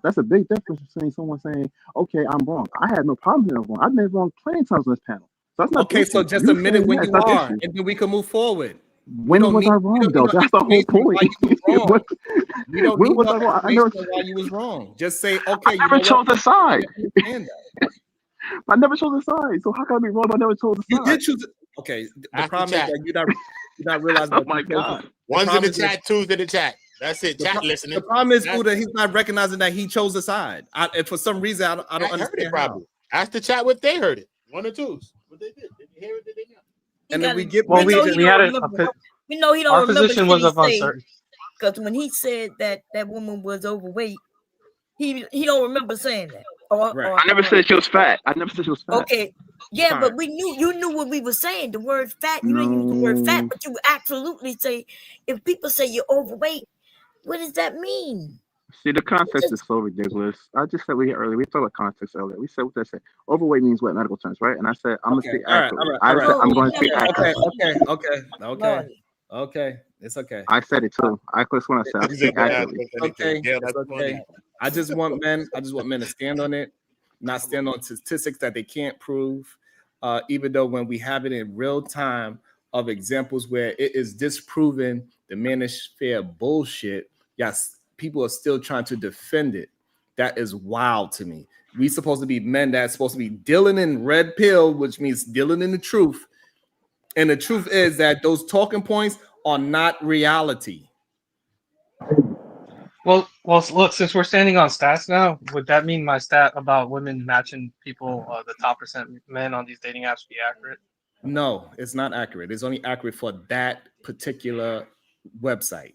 That's a big difference between someone saying, "Okay, I'm wrong." I had no problem being wrong. I've been wrong plenty of times on this panel. So that's not okay. So just you admit it when you are, issue. and then we can move forward. When was I wrong, though? That's the whole point. We don't when need was no I wrong? explanation why you was wrong. Just say, okay. I never chose the side. I never chose the side. So how can I be wrong if I never chose the side? You did choose it. Okay. The problem is that you're not realizing. Oh my God. One's in the chat, two's in the chat. That's it. Chat listening. The problem is, Uda, he's not recognizing that he chose a side. And for some reason, I don't understand. Heard it probably. Ask the chat what they heard it. One or twos. What they did. Did you hear it? Did they not? And then we get. We know he don't our remember. position was of uncertainty. Because when he said that woman was overweight, he don't remember saying that. I never said she was fat. Okay. Yeah, but you knew what we were saying. The word fat, you didn't use the word fat, but you absolutely say, if people say you're overweight, what does that mean? See, the context is so ridiculous. I just said we talked about context earlier. We said what they said. Overweight means what in medical terms, right? And I said I'm gonna speak accurately. I'm going to speak accurately. Okay. It's okay. I said it too. That's what I said. I speak accurately. Okay. I just want men to stand on it, not stand on statistics that they can't prove. Even though when we have it in real time of examples where it is disproven the manosphere bullshit, yes, people are still trying to defend it. That is wild to me. We supposed to be men that's supposed to be dealing in red pill, which means dealing in the truth. And the truth is that those talking points are not reality. Well, look, since we're standing on stats now, would that mean my stat about women matching people, the top percent men on these dating apps, be accurate? No, it's not accurate. It's only accurate for that particular website.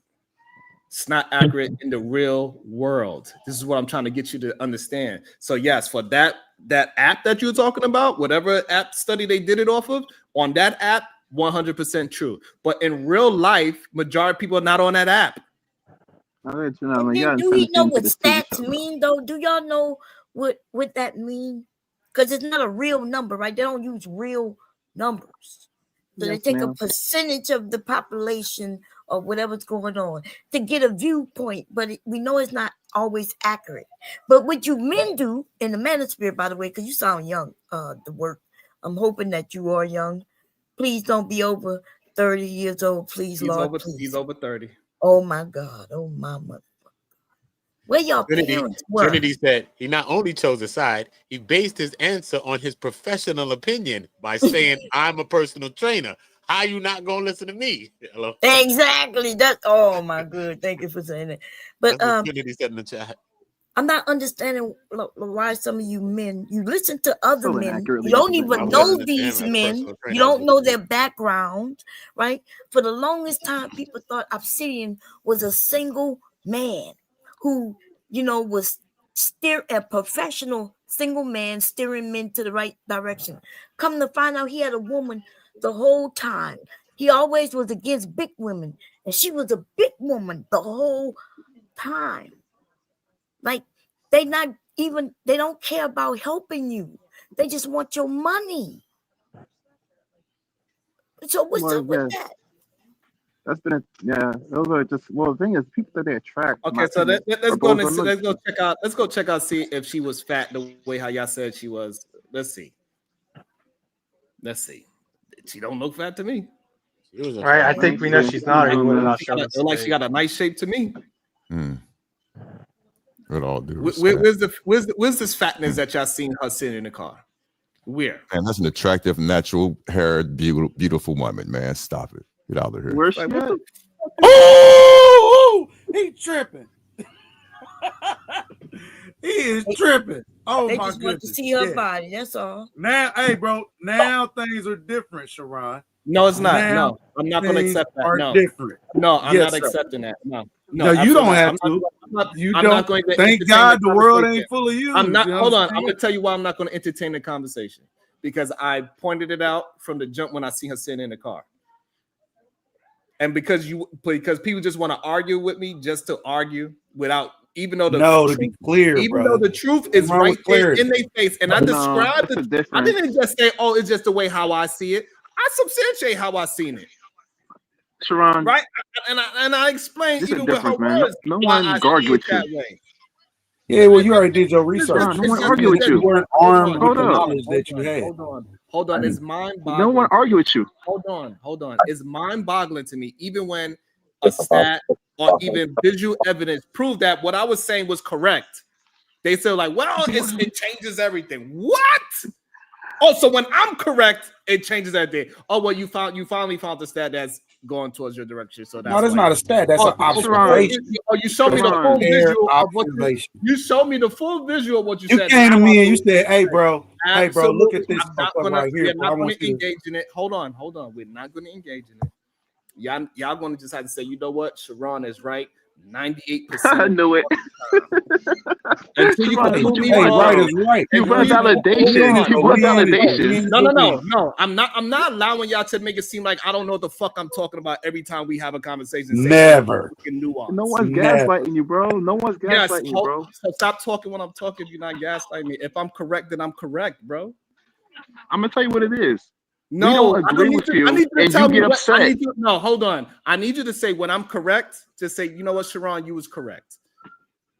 It's not accurate in the real world. This is what I'm trying to get you to understand. So yes, for that app that you're talking about, whatever app study they did it off of, on that app, 100% true. But in real life, majority of people are not on that app. Do we know what stats mean, though? Do y'all know what that mean? Because it's not a real number, right? They don't use real numbers. So they take a percentage of the population or whatever's going on to get a viewpoint, but we know it's not always accurate. But what you men do in the manosphere, by the way, because you sound young, the work. I'm hoping that you are young. Please don't be over 30 years old, please, Lord. He's over 30. Oh my God. Oh my mother. Where y'all parents were? Trinity said he not only chose a side, he based his answer on his professional opinion by saying, I'm a personal trainer. How you not gonna listen to me? Hello. Exactly. Oh my good. Thank you for saying that. But Trinity said in the chat. I'm not understanding why some of you men, you listen to other So men, inaccurately you don't represented. even I know wasn't a these gym at a men, personal trainer. you I was don't know with their background, right? For the longest time, people thought Obsidian was a single man who, you know, was a professional single man steering men to the right direction. Come to find out, he had a woman the whole time. He always was against big women, and she was a big woman the whole time. Like, they don't care about helping you. They just want your money. So what's Well, up with yeah, that? that's been those are just, well, the thing is, people that they attract, in my Okay, so opinion, let's are go those and that let's look go check out. Let's go check out, see if she was fat the way how y'all said she was. Let's see. Let's see. She don't look fat to me. It was Right? I attractive. think we know she's not, or he would have not She showed got us. like she got a nice shape to me. With all due respect. Where's this fatness that y'all seen her sitting in the car? Where? Man, that's an attractive, natural haired, beautiful woman, man. Stop it. Get out of here. Where's Like, she what at? the Oh, he tripping. He is tripping. Oh They my just want goodness. to see her Yeah. body. That's all. Now, hey, bro. Now things are different, Sharon. No, it's not. Now No, I'm not going to things accept that. are No, different. no, I'm Yes, not sir. accepting that. No, No, you absolutely don't not. have to. You I'm don't. not going to Thank entertain God the the world conversation. ain't full of you. I'm not. You Hold on. I'm understand? going to tell you why I'm not going to entertain the conversation, because I pointed it out from the jump when I see her sitting in the car. And because people just want to argue with me just to argue without, even though the No, to truth, be clear, even brother. though the truth is Wrong with right there clarity. in their face, and I No, described it's a it. I difference. didn't just say, "Oh, it's just the way how I see it." I substantiate how I seen it, Sharon, right? And I explained it's a even with her difference, man. words No why one I can argue see it with you. that way. Yeah, well, you already did your research. Sharon, no one It's argue with You you. weren't Hold armed on, with the Hold up. knowledge that you had. Hold on. It's No mind-boggling. one argue with you. Hold on. It's mind-boggling to me, even when a stat or even visual evidence proved that what I was saying was correct. They say like, well, it changes everything. What? Oh, so when I'm correct, it changes everything. Oh, well, you finally found the stat that's going towards your direction. So that's No, that's why not a stat. That's an observation. you show me the Sharon. full Fair visual of what observation. you showed me the full visual of what you You said. came to Now me I and you believe said, "Hey, bro, look at this I'm not motherfucker gonna, right here, we're bro. I not going want to you to." engage in it. Hold on. We're not going to engage in it. Y'all going to just have to say, you know what? Sharon is right 98%. I knew it. Until you Sharon, can that's what prove you me Hey, want, right wrong. though. is right. You want Hold validation. on. You want We in it, though. We validation. in it No. with me. I'm not allowing y'all to make it seem like I don't know what the fuck I'm talking about every time we have a conversation. Never. Nuance. No one's Never. gaslighting you, bro. No one's Yes, gaslighting you, bro. so stop talking when I'm talking. If you're not gaslighting me, if I'm correct, then I'm correct, bro. I'm gonna tell you what it is. No, we don't I agree need with you. I you, need you to and tell you me get what. upset. No, hold on. I need you to say when I'm correct. Just say, you know what, Sharon, you was correct.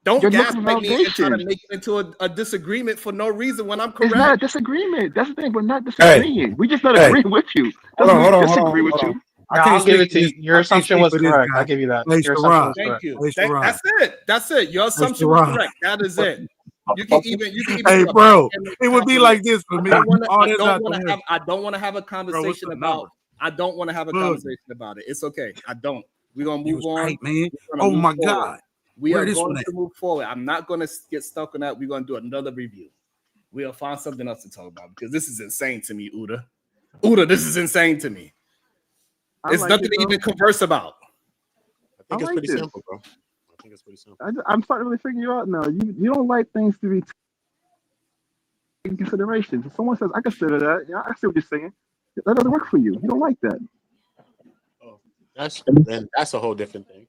Don't You're looking for gaslight me and try to validation. make it into a disagreement for no reason when I'm It's not a correct. disagreement. That's the thing. We're not Hey, disagreeing. We just not hey, agreeing with you. hold Doesn't mean we on. disagree with you. I Yeah, can't I'll give speak it for to this. you. Your I can't assumption speak was for this correct. guy. I'll give you that. Hey, Your assumption was Sharon. correct. Thank you. Hey, Sharon. That's it. That's it. Your Hey, assumption was Sharon. correct. That is it. You can even Hey, do a bro, backhanded it would be compliment. like this for me. All this out the way. I don't want to have a Bro, what's conversation the about. number? I don't want to have a Look, conversation about it. It's okay. I don't. We're gonna you move was on. right, man. We're gonna Oh move my forward. God. We Where are this going one at? to move forward. I'm not going to get stuck on that. We're going to do another review. We'll find something else to talk about because this is insane to me, Uda. Uda, this is insane to me. It's like nothing it, to though. even converse about. I think I it's like pretty this. simple, bro. I think it's pretty simple. I'm starting to really figure you out now. You don't like things to be taken into consideration. If someone says, I consider that, yeah, I see what you're saying. That doesn't work for you. You don't like that. Oh, that's a whole different thing.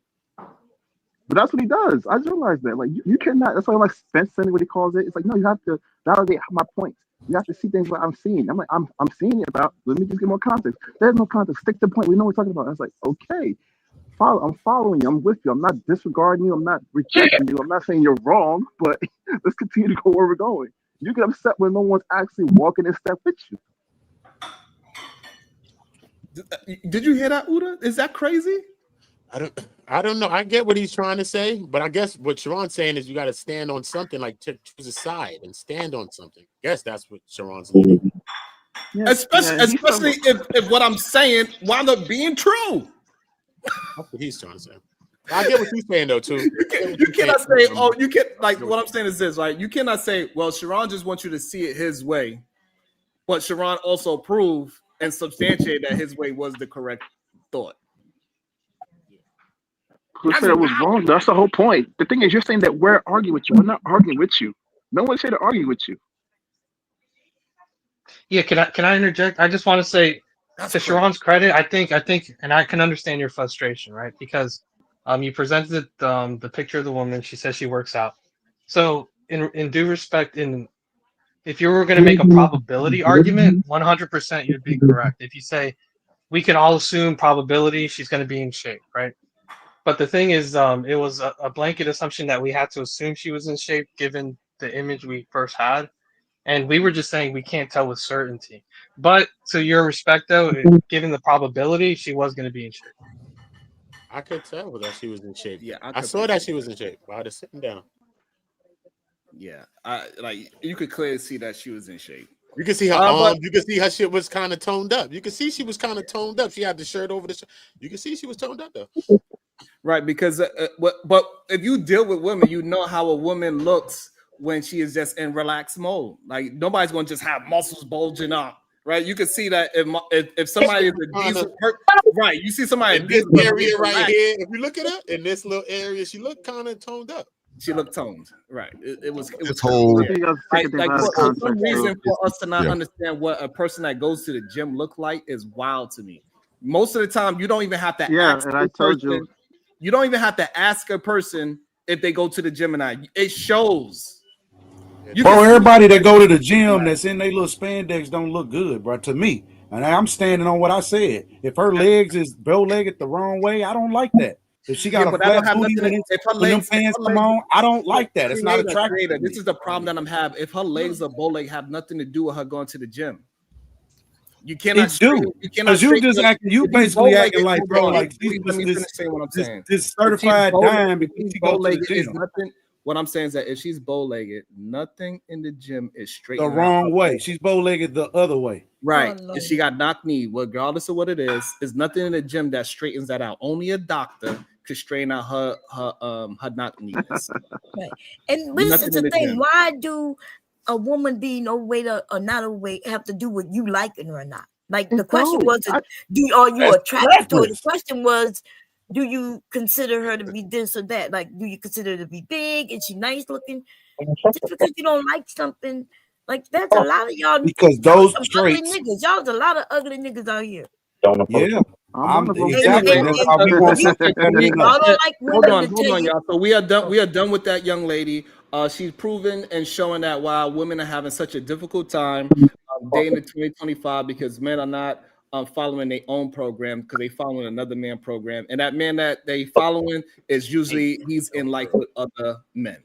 But that's what he does. I just realized that. Like you cannot. That's why like Spence saying what he calls it. It's like no, you have to validate my points. You have to see things like I'm seeing. I'm like I'm seeing it about. Let me just get more context. There's no context. Stick to the point. We know what we're talking about. I was like, okay, I'm following you. I'm with you. I'm not disregarding you. I'm not rejecting you. I'm not saying you're wrong. But let's continue to go where we're going. You get upset when no one's actually walking in step with you. Did you hear that, Uda? Is that crazy? I don't know. I get what he's trying to say, but I guess what Sharon's saying is you got to stand on something, like choose a side and stand on something. I guess that's what Sharon's saying. Yeah, especially if what I'm saying wound up being true. That's what he's trying to say. I get what you're saying though, too. You cannot say, oh, you can like what I'm saying is this, right? You cannot say, well, Sharon just wants you to see it his way, but Sharon also proved and substantiate that his way was the correct thought. Who said it was wrong? That's the whole point. The thing is, you're saying that we're arguing with you. We're not arguing with you. No one's here to argue with you. Yeah, can I interject? I just want to say, to Sharon's credit, I think, and I can understand your frustration, right? Because you presented the picture of the woman. She says she works out. So in due respect, if you were going to make a probability argument, 100% you'd be correct. If you say we can all assume probability she's going to be in shape, right? But the thing is, it was a blanket assumption that we had to assume she was in shape given the image we first had. And we were just saying we can't tell with certainty. But to your respect, though, given the probability, she was going to be in shape. I could tell that she was in shape. Yeah, I saw that she was in shape while just sitting down. Yeah, you could clearly see that she was in shape. You can see her arms. You can see her shit was kind of toned up. You can see she was kind of toned up. She had the shirt over the shirt. You can see she was toned up though. Right, because but if you deal with women, you know how a woman looks when she is just in relaxed mode. Like nobody's going to just have muscles bulging up, right? You can see that if somebody is a decent, right? You see somebody in this area right here. If you look at her in this little area, she looked kind of toned up. She looked toned, right? It was whole like for some reason for us to not understand what a person that goes to the gym look like is wild to me. Most of the time, you don't even have to ask. And I told you, you don't even have to ask a person if they go to the gym or not. It shows. Bro, everybody that go to the gym that's in their little spandex don't look good, bro. To me, and I'm standing on what I said. If her legs is bow-legged the wrong way, I don't like that. If she got a flat booty when them pants come on, I don't like that. It's not attractive. This is the problem that I'm having. If her legs are bow-legged, have nothing to do with her going to the gym. You cannot do because you just acting. You basically acting like, bro, like this certified dime because she go to the gym. What I'm saying is that if she's bow-legged, nothing in the gym is straight. The wrong way. She's bow-legged the other way. Right. If she got knock knee, regardless of what it is, there's nothing in the gym that straightens that out. Only a doctor could straighten out her knock knees. Right. And this is the thing. Why do a woman being overweight or not overweight have to do with you liking her or not? Like the question wasn't, are you attracted to her? The question was, do you consider her to be this or that? Like, do you consider her to be big? Is she nice looking? Just because you don't like something, like that's a lot of y'all. Because those ugly niggas, y'all's a lot of ugly niggas out here. Yeah. Exactly. That's how we want Hold on, y'all. So we are done with that young lady. She's proven and showing that why women are having such a difficult time dating in 2025 because men are not following their own program because they following another man program, and that man that they following is usually he's in like with other men.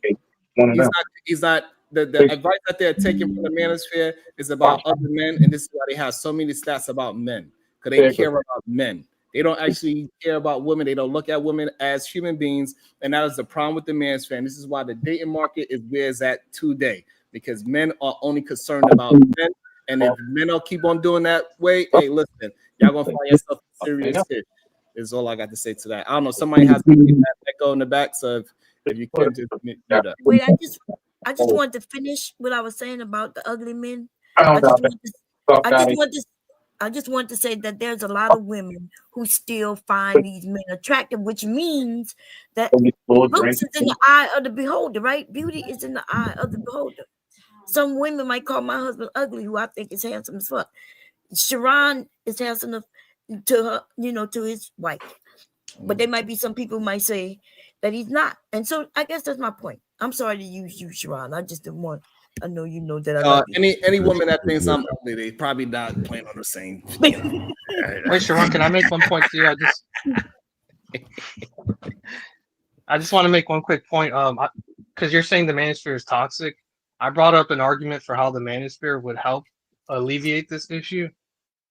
He's not the advice that they're taking from the manosphere is about other men, and this is why they have so many stats about men because they care about men. They don't actually care about women. They don't look at women as human beings, and that is the problem with the manosphere. This is why the dating market is where it's at today because men are only concerned about men. And if men don't keep on doing that way, hey, listen, y'all gonna find yourself serious shit. Is all I got to say to that. I don't know. Somebody has to get that echo in the back. So if you can just do that. Wait, I just wanted to finish what I was saying about the ugly men. I just want to say that there's a lot of women who still find these men attractive, which means that looks is in the eye of the beholder, right? Beauty is in the eye of the beholder. Some women might call my husband ugly, who I think is handsome as fuck. Sharon is handsome to her, to his wife. But there might be some people who might say that he's not. And so I guess that's my point. I'm sorry to use you, Sharon. I just didn't want. I know you know that I love you. Any woman that thinks I'm ugly, they probably not playing on the same. Wait, Sharon, can I make one point to you? I just want to make one quick point. Because you're saying the manosphere is toxic. I brought up an argument for how the manosphere would help alleviate this issue,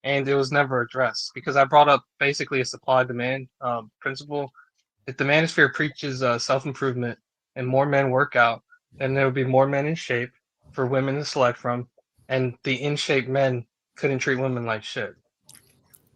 and it was never addressed because I brought up basically a supply-demand principle. If the manosphere preaches self-improvement and more men work out, then there would be more men in shape for women to select from, and the in-shape men couldn't treat women like shit.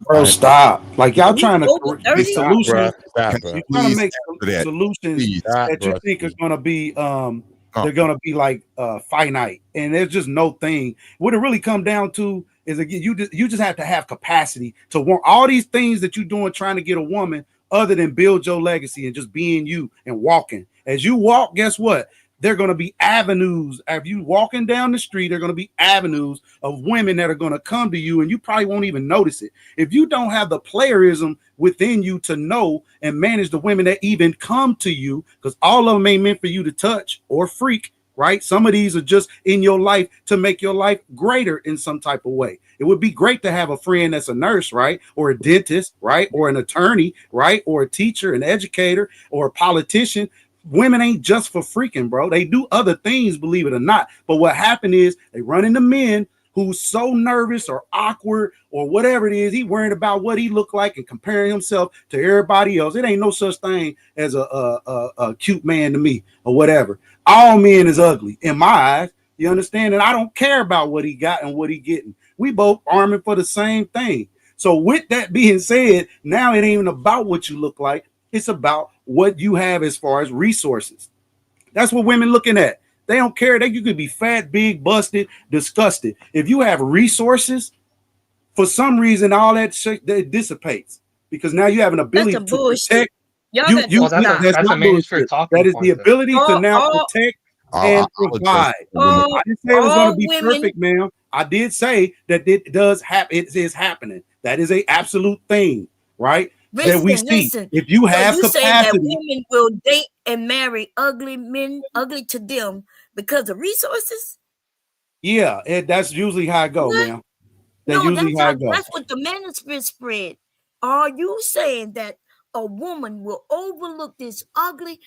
Bro, stop. Like y'all trying to over make 30? Stop, bro. solutions. Stop, Can bro. I You're trying to please make answer that? solutions Please. Stop, that you bro. think are gonna be Oh, they're gonna be like finite, and there's just no thing. What it really come down to is again, you just have to have capacity to want all these things that you're doing trying to get a woman, other than build your legacy and just being you and walking. As you walk, guess what? There are going to be avenues. If you walking down the street, there are going to be avenues of women that are going to come to you, and you probably won't even notice it. If you don't have the playerism within you to know and manage the women that even come to you, because all of them ain't meant for you to touch or freak, right? Some of these are just in your life to make your life greater in some type of way. It would be great to have a friend that's a nurse, right? Or a dentist, right? Or an attorney, right? Or a teacher, an educator, or a politician. Women ain't just for freaking, bro. They do other things, believe it or not. But what happened is they run into men who's so nervous or awkward or whatever it is. He worrying about what he look like and comparing himself to everybody else. It ain't no such thing as a cute man to me or whatever. All men is ugly in my eyes. You understand? And I don't care about what he got and what he getting. We both arming for the same thing. So with that being said, now it ain't even about what you look like. It's about what you have as far as resources. That's what women looking at. They don't care that you could be fat, big, busted, disgusted. If you have resources, for some reason, all that shit that dissipates because now you have an ability That's a to bullshit. protect. Y'all You, got you, to Well, stop. that's a not manuscript bullshit. talking That is the point, though. ability to now protect and I'll address provide. it in a minute. I didn't say it was going to all be women. perfect, ma'am. I did say that it does happen. It is happening. That is a absolute thing, right? That we see. Listen. If you So have you saying that capacity, women will date and marry ugly men, ugly to them because of resources? yeah, that's usually how it go, What? ma'am. That's No, usually how it go. that's what the manuscript spread. Are you saying that a woman will overlook this ugly?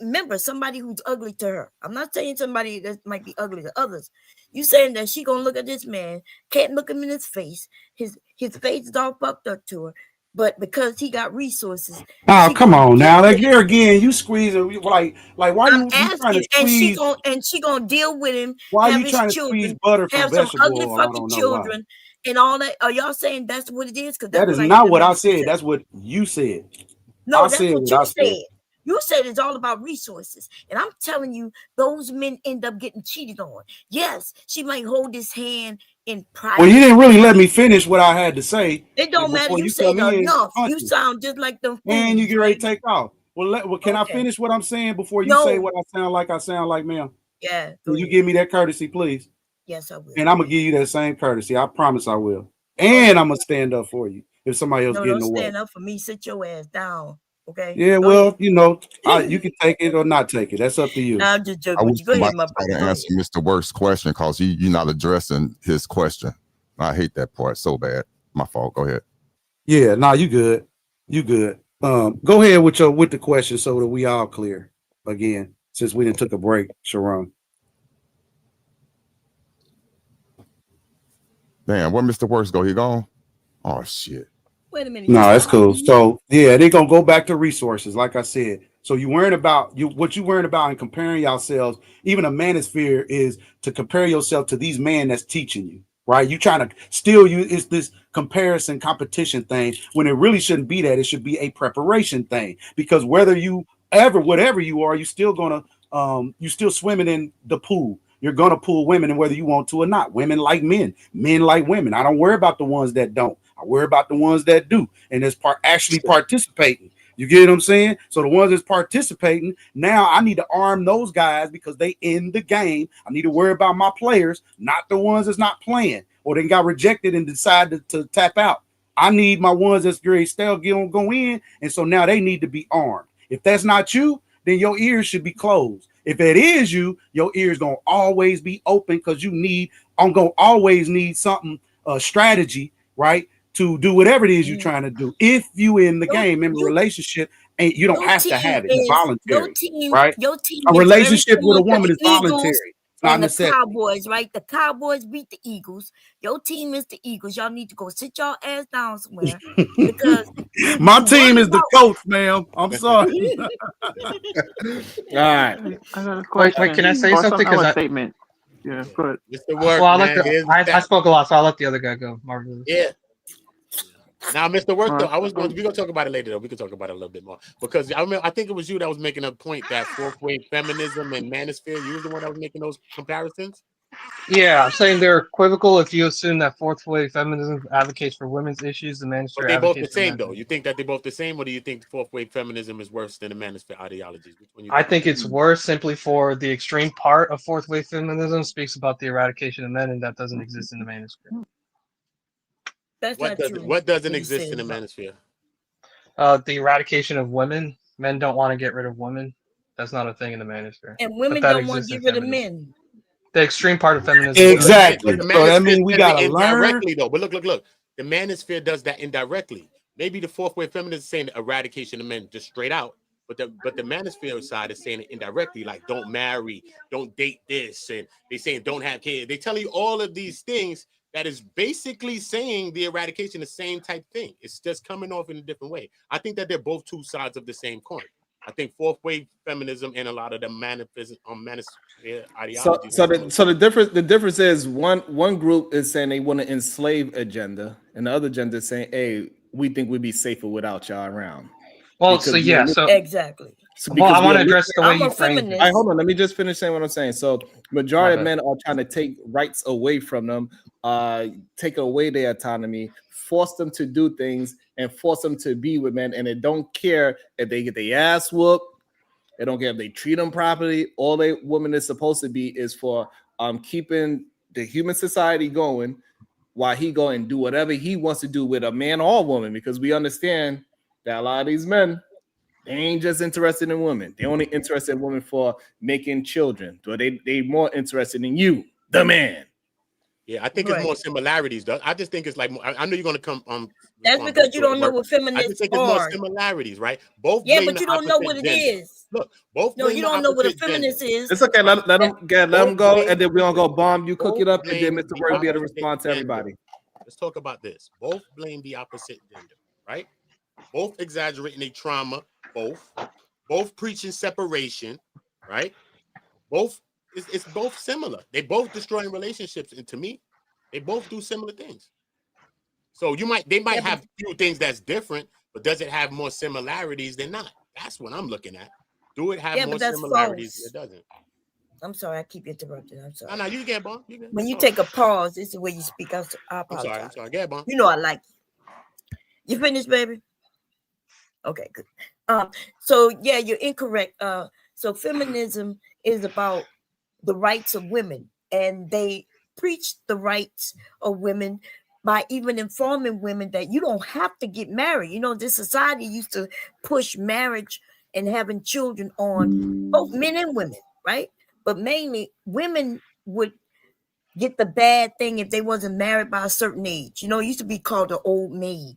Remember, somebody who's ugly to her. I'm not saying somebody that might be ugly to others. You saying that she gonna look at this man, can't look him in his face. His face is all fucked up to her. But because he got resources, Oh, come on now. Like here again, you squeezing like why I'm you trying to asking, squeeze? and she gonna deal with him, Why have you his trying to squeeze children, butter from have some vegetable ugly oil? I fucking don't know why. children, and all that. Are y'all saying that's what it is? Because that's That is what I hear not the what I manuscript said. say. That's what you said. No, I that's said what what you I said. said. You said it's all about resources. And I'm telling you, those men end up getting cheated on. Yes, she might hold his hand in private. Well, you didn't really let me finish what I had to say. It don't matter. Before You you said come in enough. You punching. sound just like them fools. And you get ready to right? take off. Well, can I Okay. finish what I'm saying before you say No. what I sound like, ma'am? Yeah. Will you give me that courtesy, please? Yes, I will. And I'm gonna give you that same courtesy. I promise I will. And I'm gonna stand up for you if somebody else No, get in don't the way. stand up for me. Sit your ass down. Okay. Yeah, Go well, ahead. you know, you can take it or not take it. That's up to you. No, I'm just I joking with wish you. Go ahead, somebody my try brother. to answer Mr. Work's question because you're not addressing his question. I hate that part so bad. My fault. Go ahead. Yeah, nah, you good. You good. Go ahead with the question so that we all clear again, since we didn't took a break, Sharon. Damn, where Mr. Works go? He gone? Oh shit. Wait a minute. No, that's cool. So yeah, they're gonna go back to resources, like I said. So you worrying about what you worrying about and comparing yourselves. Even a manosphere is to compare yourself to these men that's teaching you, right? You trying to still it's this comparison competition thing when it really shouldn't be that. It should be a preparation thing because whatever you are, you still gonna you still swimming in the pool. You're gonna pull women, and whether you want to or not, women like men like women. I don't worry about the ones that don't. I worry about the ones that do, and that's actually participating. You get what I'm saying? So the ones that's participating, now I need to arm those guys because they in the game. I need to worry about my players, not the ones that's not playing or they got rejected and decided to tap out. I need my ones that's great still go in, and so now they need to be armed. If that's not you, then your ears should be closed. If it is you, your ears gonna always be open because I'm gonna always need something, strategy, right? To do whatever it is you're trying to do. If you in the game, in a relationship, and you don't have to have it. It's voluntary, right? Your team A is relationship very with a similar to woman is the Eagles voluntary. It's not and the necessary. Cowboys, right? The Cowboys beat the Eagles. Your team is the Eagles. Y'all need to go sit y'all ass down somewhere because my team is the coach, ma'am. I'm sorry. All right. I got a question. Wait, can I say or something? Or a Because statement. Yeah, go ahead. Mr. Work, well, man. Here's the I fact. spoke a lot, so I'll let the other guy go. Marvelous. Yeah. Now, Mr. Work, though, we're gonna talk about it later, though. We can talk about it a little bit more because I think it was you that was making a point that fourth wave feminism and manosphere. You was the one that was making those comparisons. Yeah, I'm saying they're equivocal if you assume that fourth wave feminism advocates for women's issues, the But manosphere they both the advocates for same, men's. though. You think that they're both the same, or do you think fourth wave feminism is worse than the manosphere ideologies? Which one you I think it's worse simply for the extreme part of fourth wave feminism speaks about the eradication of men, and that doesn't exist in the manosphere. That's not true. What doesn't What he exist in the said. manosphere? The eradication of women. Men don't want to get rid of women. That's not a thing in the manosphere. And women But that don't want to exists in get rid of feminism. men. The extreme part of feminism. Exactly. But the So that manosphere means we does it gotta learn. indirectly, though. But look. The manosphere does that indirectly. Maybe the fourth wave feminists is saying the eradication of men just straight out, but the manosphere side is saying it indirectly, like don't marry, don't date this, and they saying don't have kids. They tell you all of these things that is basically saying the eradication, the same type thing. It's just coming off in a different way. I think that they're both two sides of the same coin. I think fourth wave feminism and a lot of the manosphere ideologies. So the difference is one group is saying they want to enslave agenda, and the other agenda is saying, hey, we think we'd be safer without y'all around. Well, Because so yeah, so exactly. So well, I want to are address the way I'm a you framed feminist. it. All right, hold on. Let me just finish saying what I'm saying. So, majority of My bad. men are trying to take rights away from them, take away their autonomy, force them to do things, and force them to be with men. And they don't care if they get their ass whooped. They don't care if they treat them properly. All a woman is supposed to be is for keeping the human society going, while he go and do whatever he wants to do with a man or woman. Because we understand that a lot of these men, they ain't just interested in women. They only interested in women for making children. So they more interested in you, the man. Yeah, I think it's more similarities, though. I just think it's like I know you're gonna come That's because you don't know what I feminists just think it's more are. similarities, right? Both Yeah, blame but the you don't know opposite what it gender. is. Look, both No, blame you the don't know what a opposite gender. feminist is. It's okay. Let them go, and then we're gonna go bomb you, cook Both it up, and then blame Mr. the Word be able to opposite respond to gender. everybody. Let's talk about this. Both blame the opposite gender, right? Both exaggerating their trauma. Both preaching separation, right? Both it's both similar. They both destroying relationships, and to me, they both do similar things. So they might have few things that's different, but does it have more similarities than not? That's what I'm looking at. Do it have more but that's similarities false. than it doesn't? I'm sorry, I keep interrupting. I'm sorry. No, you get Bon. When you take a pause, it's the way you speak. I apologize. I'm sorry. Get Bon. You know I like you. You finished, baby? Okay, good. So yeah, you're incorrect. So feminism is about the rights of women, and they preach the rights of women by even informing women that you don't have to get married. You know, this society used to push marriage and having children on both men and women, right? But mainly women would get the bad thing if they wasn't married by a certain age. You know, it used to be called the old maid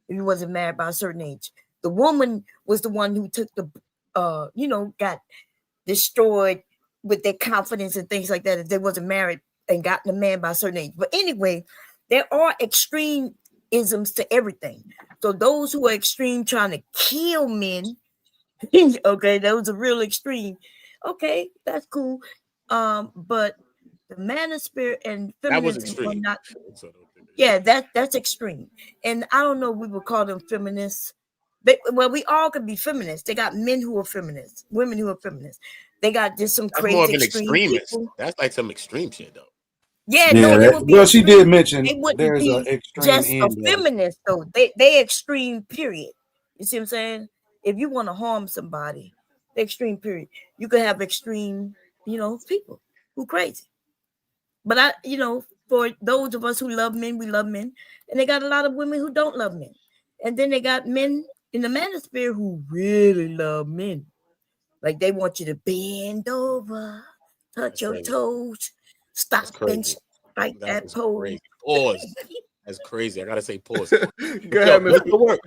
if you wasn't married by a certain age. The woman was the one who took the got destroyed with their confidence and things like that if they wasn't married and gotten a man by a certain age. But anyway, there are extremisms to everything. So those who are extreme trying to kill men, okay, those are real extreme. Okay, that's cool. But the manosphere and feminism are not. Yeah, that's extreme. And I don't know, we would call them feminists. Well, we all could be feminists. They got men who are feminists, women who are feminists. They got just some That's crazy more of an extreme extremist. people. That's like some extreme shit, though. Yeah, no, they would be. Well, she extreme. did mention They wouldn't there's an be extreme just a end of it. feminist though. They extreme. Period. You see what I'm saying? If you want to harm somebody, the extreme. Period. You could have extreme, people who crazy. But for those of us who love men, we love men, and they got a lot of women who don't love men, and then they got men in the manosphere who really love men. Like they want you to bend over, touch your toes, stop and strike that pose. Pause. That's crazy. I gotta say pause. Go ahead, Mr. Work.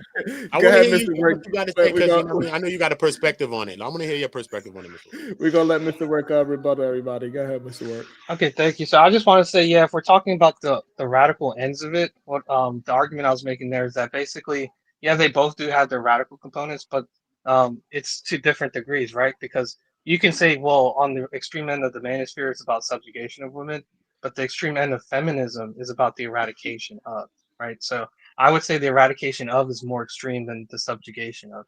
I want to hear what you got to say because I know you got a perspective on it. I want to hear your perspective on it, Mr. Work. We're gonna let Mr. Work rebuttal everybody. Go ahead, Mr. Work. Okay, thank you. So I just want to say, yeah, if we're talking about the radical ends of it, what the argument I was making there is that basically, yeah, they both do have their radical components, but it's to different degrees, right? Because you can say, well, on the extreme end of the manosphere, it's about subjugation of women, but the extreme end of feminism is about the eradication of, right? So I would say the eradication of is more extreme than the subjugation of.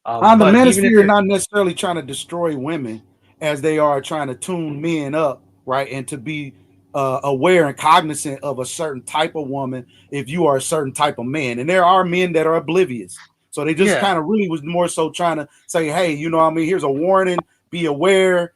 On the But even if manosphere, you're not necessarily trying to destroy women as they are trying to tune men up, right? And to be aware and cognizant of a certain type of woman if you are a certain type of man. And there are men that are oblivious. So they just kind of really was more so trying to say, hey, you know what I mean? Here's a warning, be aware,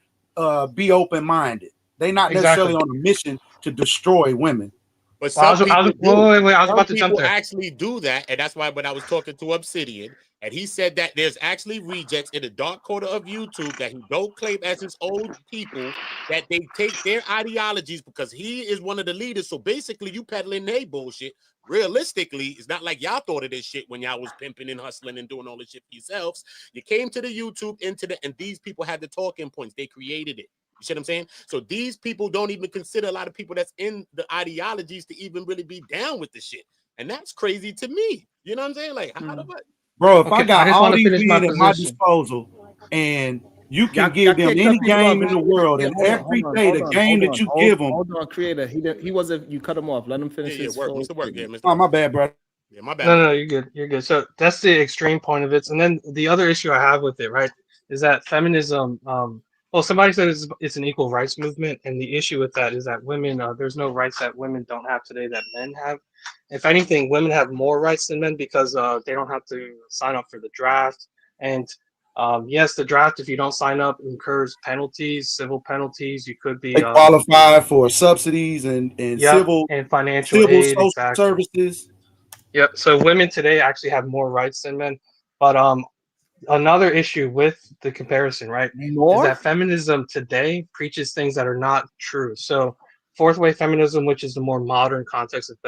be open-minded. They're not necessarily on a mission to destroy women. But some people I was about to jump people there. actually do that, and that's why when I was talking to Obsidian, and he said that there's actually rejects in the dark corner of YouTube that he don't claim as his own people, that they take their ideologies because he is one of the leaders. So basically, you peddling their bullshit. Realistically, it's not like y'all thought of this shit when y'all was pimping and hustling and doing all this shit for yourselves. You came to the YouTube, and these people had the talking points. They created it. You see what I'm saying? So these people don't even consider a lot of people that's in the ideologies to even really be down with the shit. And that's crazy to me. You know what I'm saying? Like, how the fuck? Bro, if I got all these finish my men at my position. disposal and you can Y'all give them can't any cut people off. game in the world, and every day the game that you give them. Hold on, creator. He wasn't. You cut him off. Let him finish his work, full Mr. Work. Yeah, statement. Mr. Oh, my bad, bro. Yeah, my bad. No, you're good. You're good. So that's the extreme point of it. And then the other issue I have with it, right, is that feminism. Well, somebody said it's an equal rights movement, and the issue with that is that women, there's no rights that women don't have today that men have. If anything, women have more rights than men because they don't have to sign up for the draft. And yes, the draft, if you don't sign up, incurs penalties, civil penalties. You could be They qualify for subsidies and civil and financial civil aid, social exactly. services. Yep. So women today actually have more rights than men. But another issue with the comparison, right, is that feminism today preaches things that are not true. So fourth wave feminism, which is the more modern context of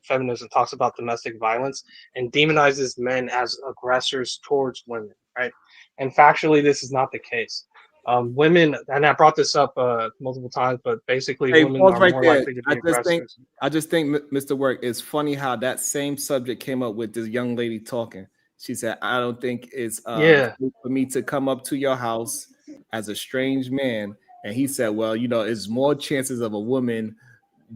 feminism, talks about domestic violence and demonizes men as aggressors towards women, right? And factually, this is not the case. Women, and I brought this up multiple times, but basically women pause are right more there. likely to be aggressors. I just think, Mr. Work, it's funny how that same subject came up with this young lady talking. She said, I don't think it's for me to come up to your house as a strange man. And he said, well, you know, it's more chances of a woman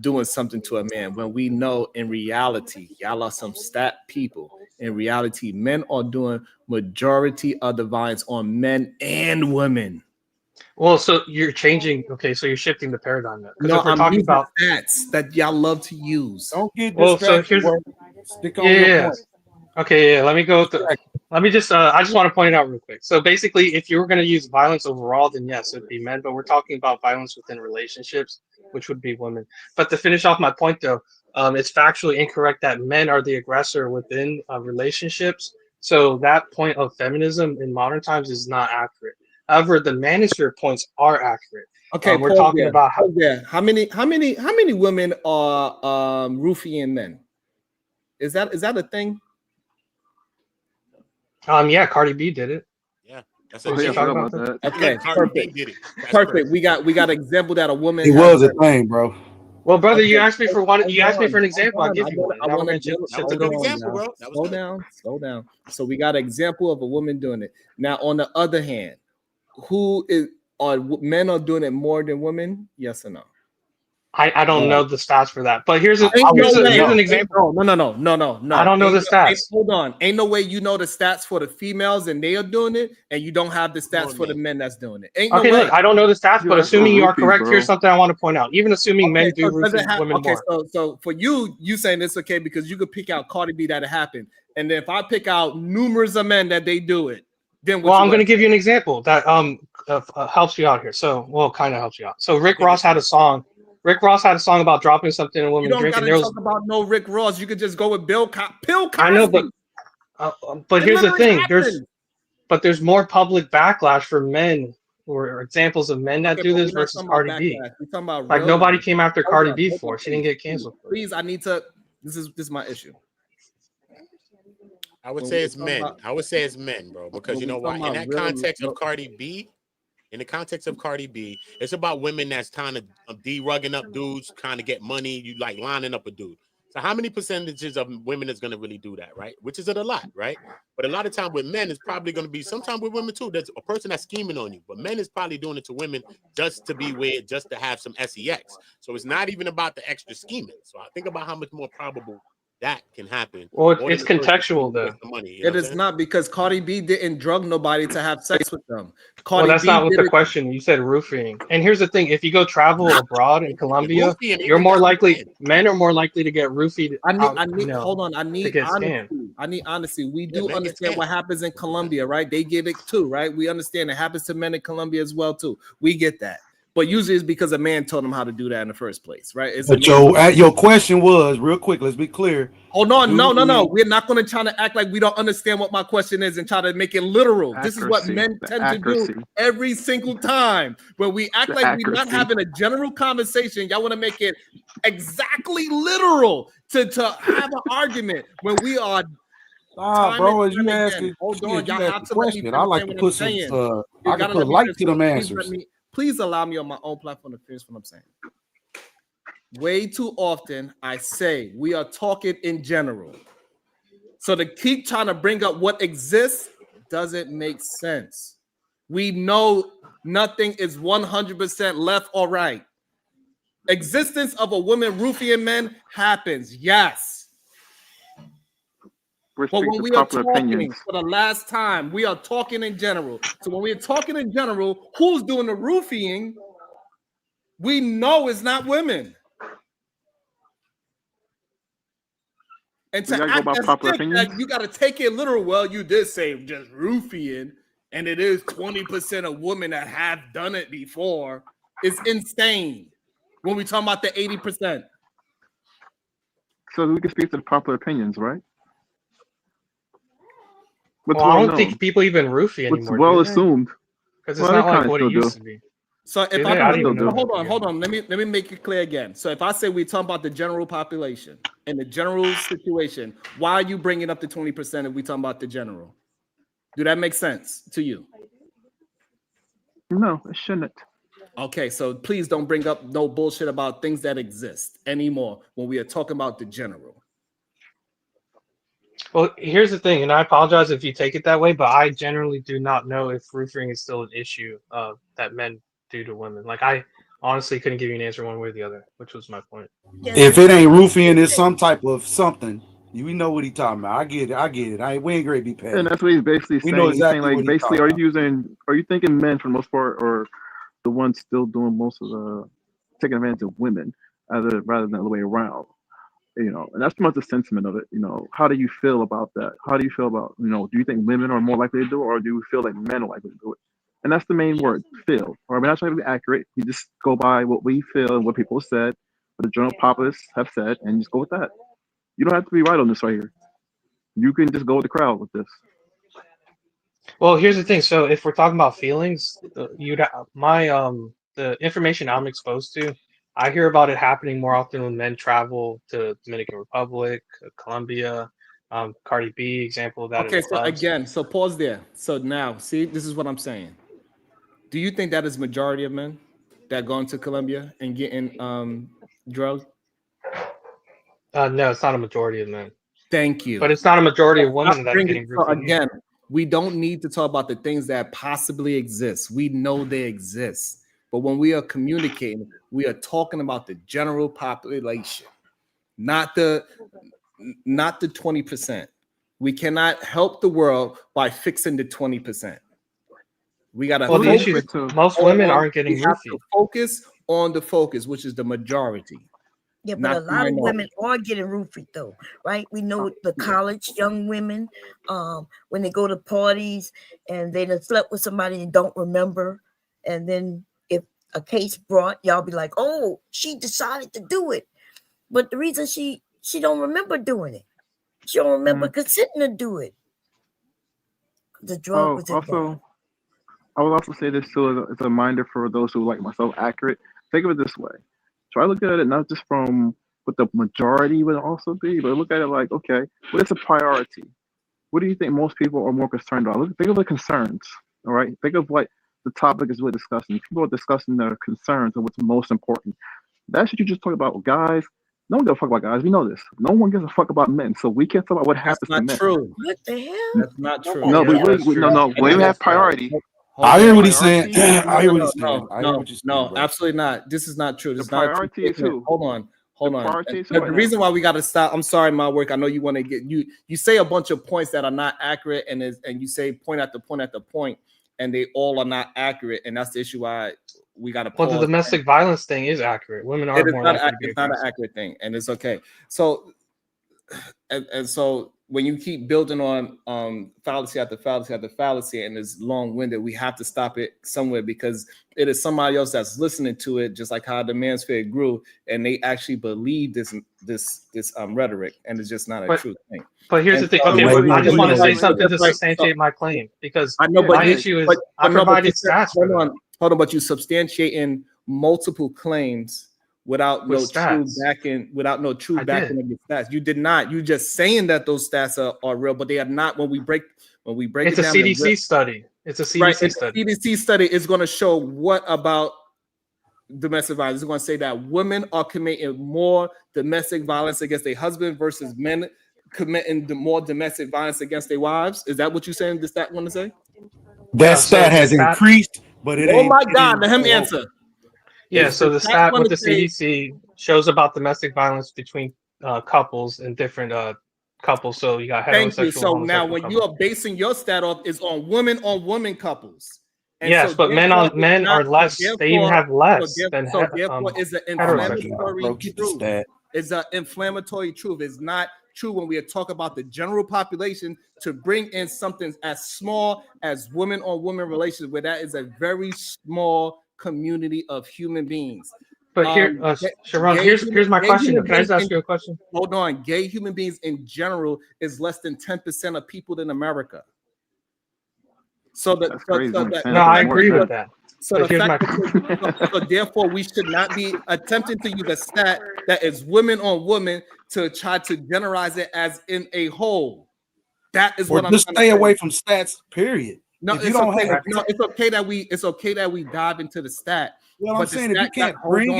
doing something to a man when we know in reality, y'all are some stat people. In reality, men are doing majority of the violence on men and women. Well, so you're changing. Okay, so you're shifting the paradigm now. No, if we're I'm talking using about stats that y'all love to use. Don't get well, so distracted. here's Stick on your point. Okay, let me go. Let me just. I just want to point it out real quick. So basically, if you were going to use violence overall, then yes, it'd be men. But we're talking about violence within relationships, which would be women. But to finish off my point, though, it's factually incorrect that men are the aggressor within relationships. So that point of feminism in modern times is not accurate. However, the manosphere points are accurate. Okay, we're talking about how many women are roofing men? Is that a thing? Yeah, Cardi B did it. Yeah, that's Oh, yeah, I forgot about that. Okay, Cardi B perfect. did it. That's Perfect. We got an example that a woman. It was a thing, bro. Well, brother, Okay, you asked me for one. You asked me for an hold example. on. I'll give you one. I Now we're want going to to shift to the example, bro. That was good. Slow down. So we got an example of a woman doing it. Now, on the other hand, men are doing it more than women? Yes or no? I don't know the stats for that, but here's an example. No. I don't know the stats. Hold on. Ain't no way you know the stats for the females and they are doing it, and you don't have the stats for the men that's doing it. Ain't no way. Look, I don't know the stats, but assuming you are correct, bro. here's something I want to point out. Even assuming men do roof women more. So for you saying it's okay because you could pick out Cardi B that it happened, and then if I pick out numerous of men that they do it, then well, I'm going to give you an example that helps you out here. So, kind of helps you out. So Rick Ross had a song. Rick Ross had a song about dropping something in a woman drinking. You don't got to talk about no Rick Ross. You could just go with Bill Cosby. I know, but here's the thing. There's more public backlash for men or examples of men that do this versus Cardi B. We're talking about like nobody came after Cardi B for. She didn't get canceled. Please, I need to. This is my issue. I would say it's men. I would say it's men, bro, because you know why? In that context of Cardi B. In the context of Cardi B, it's about women that's kind of de-rugging up dudes, kind of get money. You like lining up a dude. So how many percentages of women is going to really do that, right? Which is a lot, right? But a lot of time with men, it's probably going to be sometimes with women too. There's a person that's scheming on you, but men is probably doing it to women just to be weird, just to have some sex. So it's not even about the extra scheming. So I think about how much more probable that can happen. Well, More it's than the person contextual with though. the money. You know It what I'm is saying? not, because Cardi B didn't drug nobody to have sex with them. Well, Cardi that's B not what did the it. question. You said roofing. And here's the thing: if you go travel abroad in Colombia, Roofie and you're even more got likely. bread. Men are more likely to get roofied out. I need, hold on. I To need get scammed. honesty. I need honesty. We Yeah, do man, get understand scammed. what happens in Colombia, right? They get it too, right? We understand it happens to men in Colombia as well too. We get that. But usually it's because a man told them how to do that in the first place, right? It's a But man. your question was real quick. Let's be clear. Hold on, Do no. we- We're not going to try to act like we don't understand what my question is and try to make it literal. This is what Accuracy, men the tend accuracy. to do every single time. When we act The like we're not accuracy. having a general conversation, y'all want to make it exactly literal to have an argument when we are Nah, time bro, and as time you again. asking, Hold on, you y'all ask have the to let me question. I finish like saying to what I'm put some. saying. I can put light to them answers. Please allow me on my own platform to finish what I'm saying. Way too often, I say we are talking in general. So to keep trying to bring up what exists doesn't make sense. We know nothing is 100% left or right. Existence of a woman roofing men happens, yes. But when we are talking for the last time, we are talking in general. So when we are talking in general, who's doing the roofing? We know it's not women. And to act as if that you got to take it literal. Well, you did say just roofing, and it is 20% of women that have done it before. It's insane when we talk about the 80%. So we can speak to the popular opinions, right? What's Well, I well don't known? think people even roofie What's anymore. well do they? assumed? Because it's Well, not they like kinda what it still used do. to be. So if Do I they? I don't even know. hold on, let me make it clear again. So if I say we talk about the general population and the general situation, why are you bringing up the 20% if we talking about the general? Do that make sense to you? No, it shouldn't. Okay, so please don't bring up no bullshit about things that exist anymore when we are talking about the general. Well, here's the thing, and I apologize if you take it that way, but I generally do not know if roofing is still an issue that men do to women. Like, I honestly couldn't give you an answer one way or the other, which was my point. If it ain't roofing, it's some type of something. You know what he talking about. I get it. We ain't great be petty. And that's what he's basically We saying. know He's saying exactly like what he basically, talking are you thinking men for the most part are the ones still doing most of the taking advantage of women rather than the other way around? You know, and that's pretty much the sentiment of it. You know, how do you feel about that? How do you feel about, you know, do you think women are more likely to do it, or do you feel like men are likely to do it? And that's the main word, feel. Or we're not trying to be accurate. You just go by what we feel and what people said, what the general populace have said, and just go with that. You don't have to be right on this right here. You can just go with the crowd with this. Well, here's the thing. So if we're talking about feelings, the information I'm exposed to, I hear about it happening more often when men travel to Dominican Republic, Colombia. Cardi B, example of that. Okay, In so clubs. again, so pause there. So now, see, this is what I'm saying. Do you think that is majority of men that go into Colombia and getting drugs? No, it's not a majority of men. Thank you. But it's not a majority of women that are getting So roofied. again, we don't need to talk about the things that possibly exist. We know they exist. But when we are communicating, we are talking about the general population, not the 20%. We cannot help the world by fixing the 20%. We got to Well, the issue is most women aren't getting we have roofied. to focus on the focus, which is the majority. Yeah, but a lot of women are getting roofied though, right? We know the college young women, when they go to parties and they done slept with somebody and don't remember, and then if a case brought, y'all be like, "Oh, she decided to do it," but the reason she don't remember doing it, she don't remember consenting to do it. The drug was involved. I would also say this too as a reminder for those who like myself accurate. Think of it this way. Try to look at it not just from what the majority would also be, but look at it like, okay, what is a priority? What do you think most people are more concerned about? Think of the concerns, all right? Think of what the topic is we're discussing. People are discussing their concerns and what's most important. That's what you just talk about, guys. No one gives a fuck about guys. We know this. No one gives a fuck about men. So we can't talk about what happens to men. That's not true. What the hell? That's not true. No, no. We have priority. I hear what he's saying. I hear what he's saying. I hear what you're saying. No, absolutely not. This is not true. This The is not a true priority is statement. who? Hold hold on. Party, so The what now? reason why we got to stop. I'm sorry, my work. I know you want to get you. You say a bunch of points that are not accurate, and you say point after point after point, and they all are not accurate, and that's the issue why we got to pause. Well, the domestic violence thing is accurate. Women are more likely to be It's not an accurate thing, and it's okay. So, and so when you keep building on fallacy after fallacy after fallacy, and it's long-winded, we have to stop it somewhere because it is somebody else that's listening to it, just like how the manosphere grew, and they actually believe this rhetoric, and it's just not a true thing. But here's the thing. Okay, I just want to say something to substantiate my claim because my issue is I provided stats. Hold on, but you substantiating multiple claims without no true backing, without no true backing of your stats. You did not. You just saying that those stats are real, but they are not. When we break it's it down, a CDC study. It's a CDC study. CDC study is going to show what about domestic violence. It's going to say that women are committing more domestic violence against their husband versus men committing more domestic violence against their wives. Is that what you're saying? The stat want to say? That stat has increased, but it ain't. Oh my God! Let him answer. Yeah, so the stat with the CDC shows about domestic violence between couples and different couples. So you got heterosexual. Thank you. So now, when you are basing your stat off, is on women common couples. And yes, so but men are less. They even have less than therefore, is an inflammatory truth. It's an inflammatory truth. It's not true when we talk about the general population to bring in something as small as women-on-women relations, where that is a very small community of human beings. But here, Sharon, here's my question. Can I just ask you a question? Hold on. Gay human beings in general is less than 10% of people in America. So I agree with that. So therefore, we should not be attempting to use a stat that is women on women to try to generalize it as in a whole. That is what I'm just stay away from stats. Period. No, it's okay that we dive into the stat. Well, I'm saying if you can't bring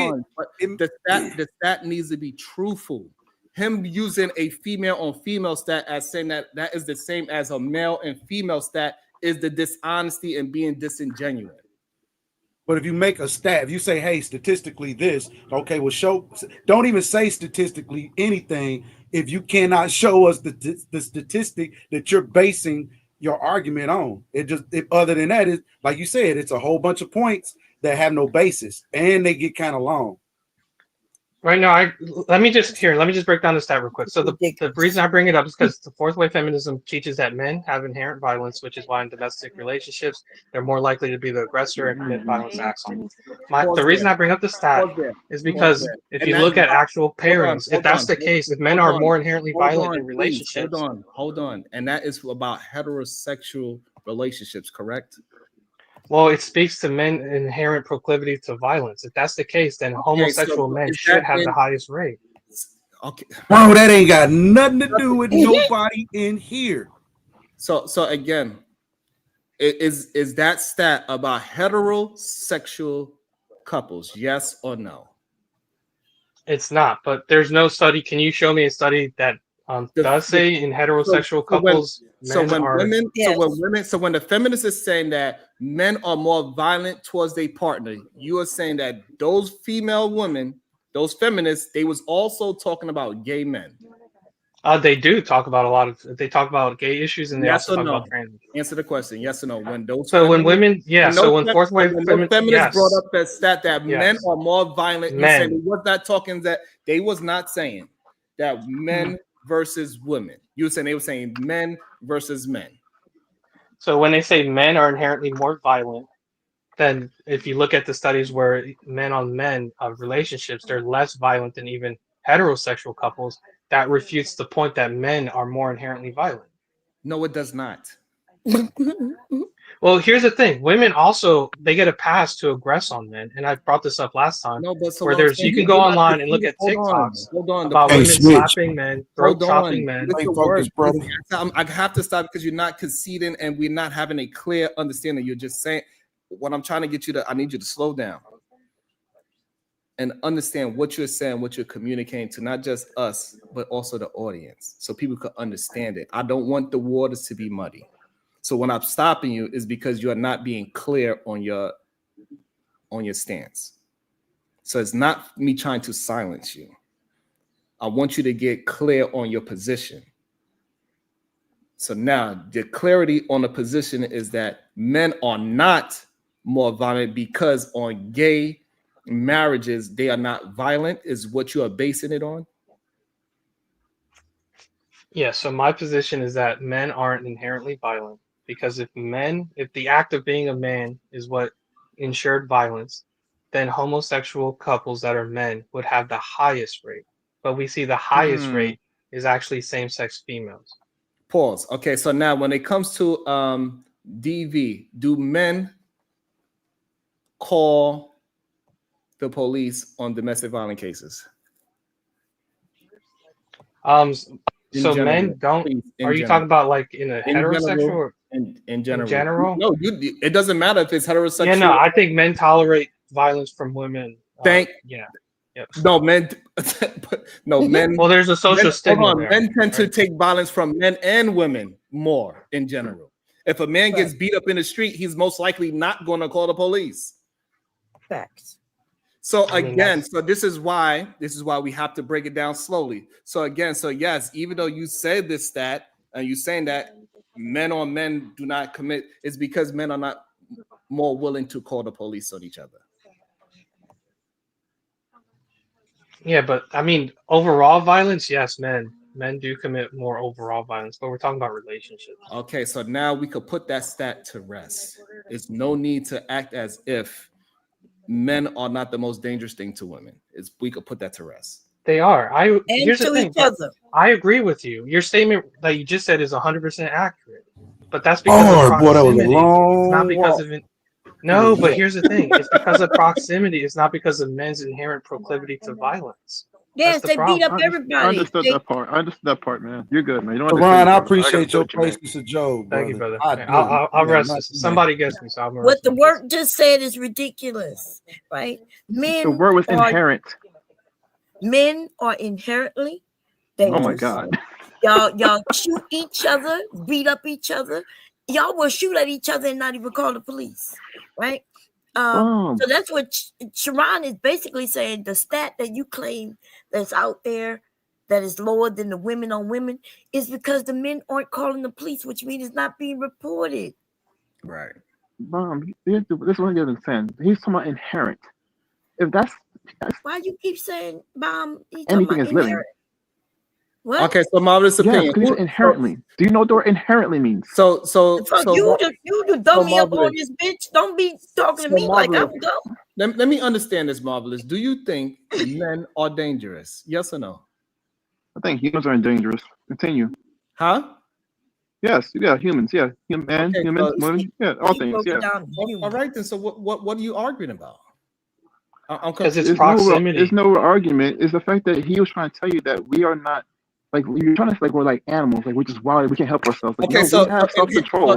it, the stat needs to be truthful. Him using a female on female stat as saying that is the same as a male and female stat is the dishonesty and being disingenuous. But if you make a stat, if you say, hey, statistically this, okay, well, don't even say statistically anything if you cannot show us the statistic that you're basing your argument on. Other than that, is like you said, it's a whole bunch of points that have no basis and they get kind of long. Right now, let me just break down the stat real quick. So the reason I bring it up is because the fourth wave feminism teaches that men have inherent violence, which is why in domestic relationships they're more likely to be the aggressor and commit violence acts on them. The reason I bring up the stat is because if you look at actual parents, if that's the case, if men are more inherently violent in relationships, hold on, and that is about heterosexual relationships, correct? Well, it speaks to men's inherent proclivity to violence. If that's the case, then homosexual men should have the highest rate. Okay, bro, that ain't got nothing to do with nobody in here. So again, is that stat about heterosexual couples? Yes or no? It's not. But there's no study. Can you show me a study that does say in heterosexual couples? So when the feminist is saying that men are more violent towards their partner, you are saying that those female women, those feminists, they was also talking about gay men. They do talk about they talk about gay issues, and they also talk about trans. Answer the question, yes or no. When those when fourth wave feminists brought up that stat that men are more violent, you said it was not talking that they was not saying that men versus women. You were saying they were saying men versus men. So when they say men are inherently more violent, then if you look at the studies where men on men relationships, they're less violent than even heterosexual couples. That refutes the point that men are more inherently violent. No, it does not. Well, here's the thing: women also they get a pass to aggress on men, and I brought this up last time. No, but where you can go online and look at TikToks about women slapping men, throat chopping men. I have to stop because you're not conceding, and we're not having a clear understanding. You're just saying what I'm trying to get you to. I need you to slow down and understand what you're saying, what you're communicating to not just us, but also the audience, so people could understand it. I don't want the waters to be muddy. So when I'm stopping you is because you are not being clear on your stance. So it's not me trying to silence you. I want you to get clear on your position. So now the clarity on the position is that men are not more violent because on gay marriages, they are not violent, is what you are basing it on? Yeah, so my position is that men aren't inherently violent because if the act of being a man is what ensured violence, then homosexual couples that are men would have the highest rate. But we see the highest rate is actually same-sex females. Pause. Okay, so now when it comes to DV, do men call the police on domestic violence cases? So general, men don't. please, Are you general. talking about like in a heterosexual general, or in general? in general? No, it doesn't matter if it's heterosexual. Yeah, no, I think men tolerate violence from women. Yep. No, men. No, men. Well, there's a social stigma Hold on. there. Men tend to right? take violence from men and women more in general. If a man gets beat up in the street, he's most likely not going to call the police. Facts. So again, so this is why we have to break it down slowly. So again, so yes, even though you said this stat and you're saying that men on men do not commit, it's because men are not more willing to call the police on each other. Yeah, but I mean, overall violence, yes, men do commit more overall violence, but we're talking about relationships. Okay, so now we could put that stat to rest. There's no need to act as if men are not the most dangerous thing to women. We could put that to rest. They are. Here's the to thing. each other. I agree with you. Your statement that you just said is 100% accurate, but that's because of Boy, that was a proximity. long It's not because walk. of it. No, but here's the thing. It's because of proximity. It's not because of men's inherent proclivity to violence. Yes, they beat up I everybody. understood that part. I understood that part, man. You're good, man. You don't So, have to Ryan, I say it, brother. appreciate gotta your say what you meant. patience, Joe, brother. Thank you, brother. I Okay, do. I'll Yeah, rest not this. too Somebody gets me, so I'm gonna What rest the my work just said is ridiculous, right? The word was inherent. Men are inherently Oh my dangerous. God. Y'all shoot each other, beat up each other. Y'all will shoot at each other and not even call the police, right? So that's what Sharon is basically saying. The stat that you claim that's out there that is lower than the women on women is because the men aren't calling the police, which means it's not being reported. Right. Mom, this is what you understand. He's talking about inherent. If that's why you keep saying, Mom, anything is living. What? Okay, so marvelous opinion. Yes, because he said inherently. Do you know what the word inherently means? So you the dummy up on this bitch. Don't be talking to me like I'm dumb. Let me understand this, Marvelous. Do you think men are dangerous? Yes or no? I think humans are dangerous. Continue. Huh? Yes, yeah, humans, yeah. Man, Okay, humans, so- women, yeah, all things, yeah. All right, then. So what are you arguing about? Because it's There's proximity. There's no argument. It's the fact that he was trying to tell you that we are not, like, you're trying to say like we're like animals, like we're just wild, we can't help ourselves. Like, Okay, no, so we have self-control.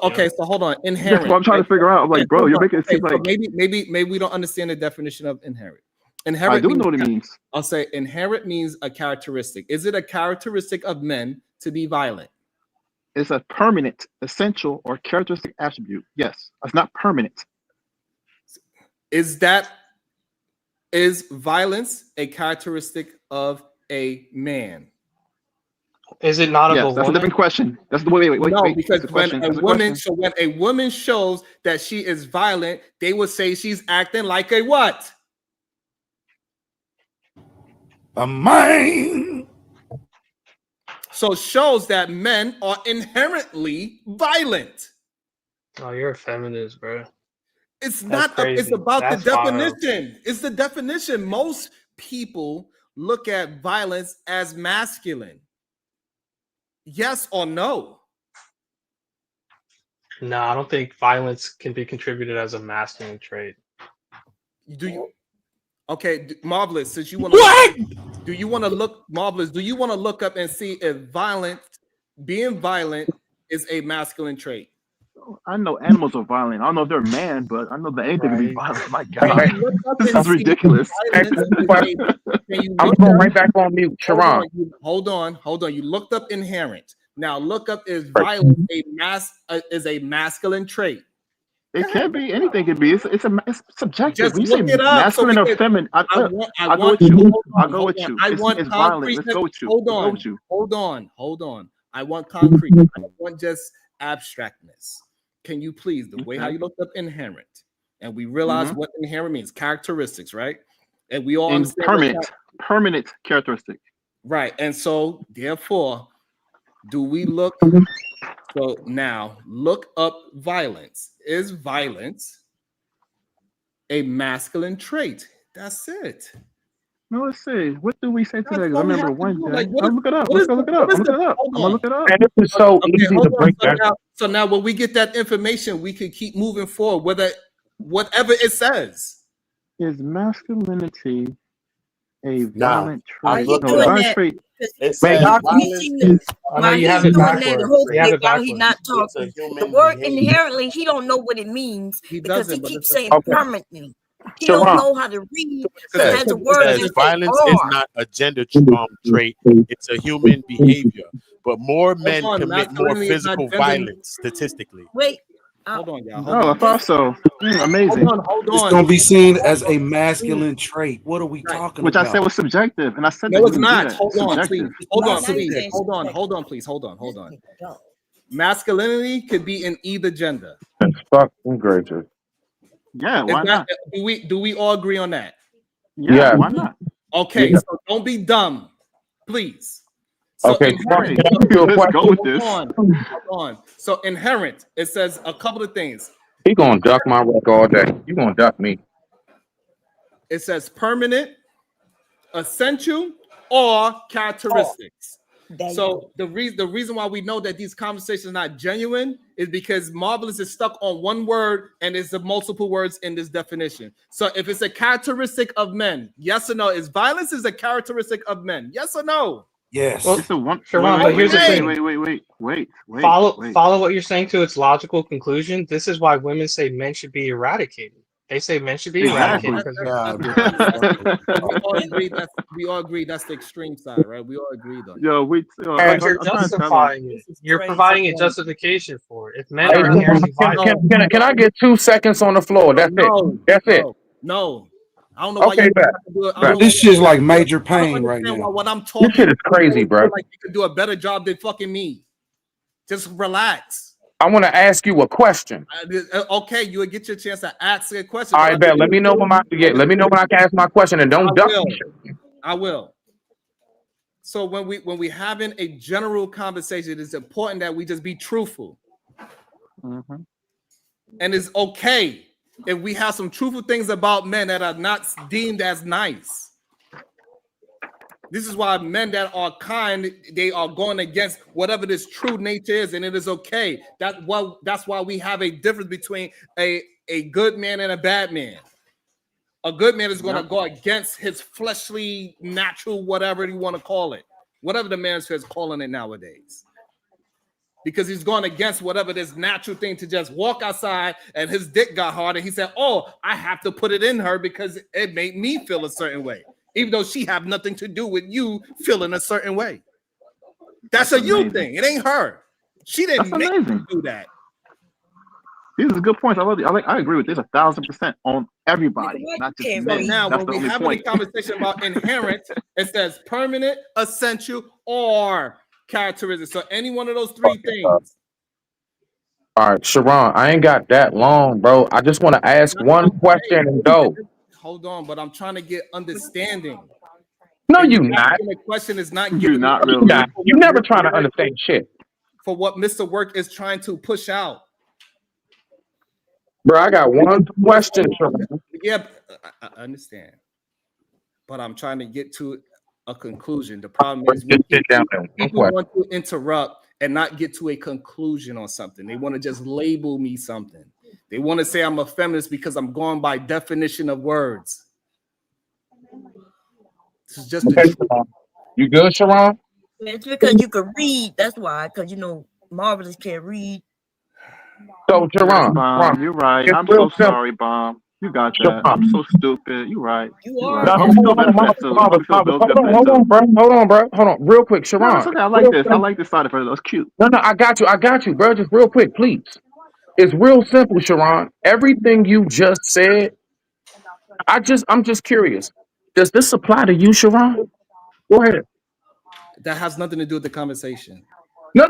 Okay, so hold on. That's Inherent. what I'm trying to figure out. I'm like, bro, you're making it seem so like maybe we don't understand the definition of inherent. I Inherent. do know what it means. I'll say inherent means a characteristic. Is it a characteristic of men to be violent? It's a permanent, essential, or characteristic attribute. Yes, it's not permanent. Is violence a characteristic of a man? Is it not of a woman? That's a different question. That's the wait. No, because That's when question. when a woman shows that she is violent, they would say she's acting like a what? A man. So shows that men are inherently violent. Oh, you're a feminist, bro. It's That's not. crazy. It's about That's the wild. definition. It's the definition. Most people look at violence as masculine. Yes or no? No, I don't think violence can be contributed as a masculine trait. Do you? Okay, Marvelous. Since you want to, do you want to look, Marvelous? Do you want to look up and see if being violent is a masculine trait? I know animals are violent. I don't know if they're man, but I know that anything can be violent. My Can God, you look up this and sounds see ridiculous. I'm going right back on mute, Sharon. Hold on. You looked up inherent. Now look up is violence a masculine trait? It can be anything. Can be. It's subjective. Just When you say look it up so we masculine or can. feminine, I I'll want. go with you. Hold I'll on, go hold with on. you. I want It's violent. concrete. Let's go with you. Hold Let's go on, with you. hold on. I want concrete. I don't want just abstractness. Can you please, the way how Okay. you looked up inherent, and we realize Mhm. what inherent means, characteristics, right? And we all And understand what permanent characteristic. right. And so, therefore, do we look? So now, look up violence. Is violence a masculine trait? That's it. No, let's see. What do we say today? That's 'Cause I all we remember have to one do. day. Like, I'll look it up. what Let's is go the, look it up. what is I'm the, looking it up. hold I'm gonna on. look it up. And this is so Okay, easy hold to on. break So down. now when we get that information, we can keep moving forward, whatever it says. Is masculinity a Nah, violent Why I'm trait? he No, looking the at doing violent that? trait. it. Because Man, Says y'all he violence seem is to, Oh no, while you have he's it doing that, the backwards. whole You have day it while he's not backwards. it's a talking, the human word behavior. inherently, he don't know what it means He because he doesn't, but keeps it's saying Okay, permanently. He don't Sharon. know how to read. He Says has a it word says that say violence is "are." not a gender trait; it's a human behavior. But more hold men on. commit more Masculinity is not physical gender. violence statistically. Wait, Hold on, y'all. Hold Oh, I on. thought so. Amazing. Hold It's on. gonna be seen as a masculine trait. What are we Right. talking Which I said about? was subjective, and I said that No, you it's wouldn't do not. that. Hold It's on, subjective. please. Hold now, on, now you please. saying Hold on, please. Hold on. Masculinity could be in either gender. That's fucking gracious. Yeah, Is why that not? do we all agree on that? Yeah, Yeah, why not? Okay, yeah. so don't be dumb, please. So Okay, Sharon, inherent. Okay, can I ask you a let's go with question? this. Hold on. So inherent, it says a couple of things. He gonna duck my work all day. You gonna duck me? It says permanent, essential, or characteristics. there you So go. the reason why we know that these conversations are not genuine is because Marvelous is stuck on one word and there's the multiple words in this definition. So if it's a characteristic of men, yes or no? Is violence is a characteristic of men? Yes or no? Yes. Well, It's a one. Sharon, but here's the thing. Follow what you're saying to its logical conclusion. This is why women say men should be eradicated. They say men should be Exactly. eradicated because God, We all agree that's the extreme side, right? We all agreed on that. Yo, but you're I'm trying to tell them. justifying it. You're crazy. providing a justification for it. If men Hey, are can, inherently can, violent, can I get 2 seconds on the floor? That's it. That's it. No. I don't know why Okay, you bet. have to do it. I Bro, don't know this shit's like major pain right understand now. why when I'm This talking, shit is crazy, you bro. feel like you can do a better job than fucking me. Just relax. I want to ask you a question. Okay, you will get your chance to ask a question. All right, bet. Let me know when let me know when I can ask my question and don't duck me. I will. So when we having a general conversation, it's important that we just be truthful. Mm-hmm. And it's okay if we have some truthful things about men that are not deemed as nice. This is why men that are kind, they are going against whatever this true nature is, and it is okay. That's why we have a difference between a good man and a bad man. A good man is going to go against his fleshly, natural, whatever you want to call it, whatever the man says calling it nowadays. Because he's going against whatever this natural thing to just walk outside and his dick got hard and he said, oh, I have to put it in her because it made me feel a certain way, even though she have nothing to do with you feeling a certain way. That's a you thing. It ain't her. She didn't make you do that. These are good points. I agree with this 1,000% on everybody, not just men. Now, that's when the we only have point. a conversation about inherent, it says permanent, essential, or characteristics. So any one of those three things. All right, Sharon, I ain't got that long, bro. I just want to ask one question and go. Hold on, but I'm trying to get understanding. No, you not. The question is not You're giving not me really. You never trying to understand shit. For what Mr. Work is trying to push out. Bro, I got one question, Sharon. Yeah, I understand. But I'm trying to get to a conclusion. The problem is people want to interrupt and not get to a conclusion on something. They want to just label me something. They want to say I'm a feminist because I'm going by definition of words. This is just the truth. You good, Sharon? It's because you can read. That's why. Because Marvelous can't read. So, Sharon, Bomb, you're right. I'm so sorry, Bomb. You got that. I'm so stupid. You're right. You're right. Hold on, bro. Hold on, real quick, Sharon. No, it's okay. I like this. I like this side of it. That's cute. No, I got you, bro. Just real quick, please. It's real simple, Sharon. Everything you just said, I'm just curious. Does this apply to you, Sharon? Go ahead. That has nothing to do with the conversation. No.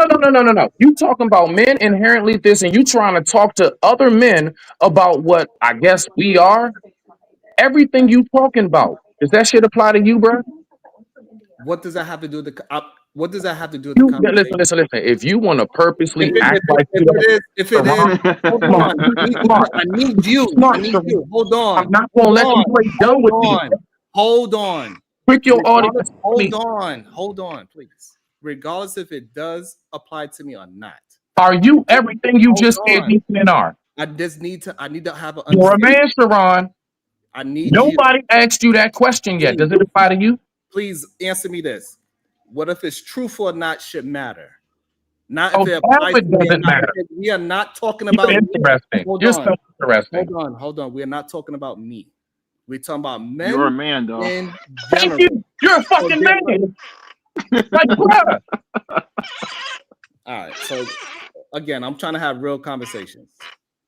You talking about men inherently this, and you trying to talk to other men about what I guess we are. Everything you talking about, does that shit apply to you, bro? What does that have to do with what does that have to do with the You listen, conversation? listen, listen. If you want to If purposely it, act like you don't, if it is, Sharon, hold come on, on. come on, I need you. I smart, need Sharon. you. Hold I'm on. not gonna Hold let you on. play dumb Hold with me. on. Hold on. Trick your Regardless, audience, hold please. on. Hold on, please. Regardless if it does apply to me or not. Are you everything you Hold just said on. you men are? I need to have an You're a understanding. man, Sharon. I need you. Nobody asked you that question yet. Does it apply to you? Please answer me this. What if it's truthful or not should matter? Not Oh, if it now applies it to me or doesn't not. matter. Because we are not talking You're about me. interesting. Hold You're so on. interesting. Hold on. We're not talking about me. We're talking about You're a men man, dog. in Thank general. you. You're a So fucking man. Like, bruh. all right. So again, I'm trying to have real conversations.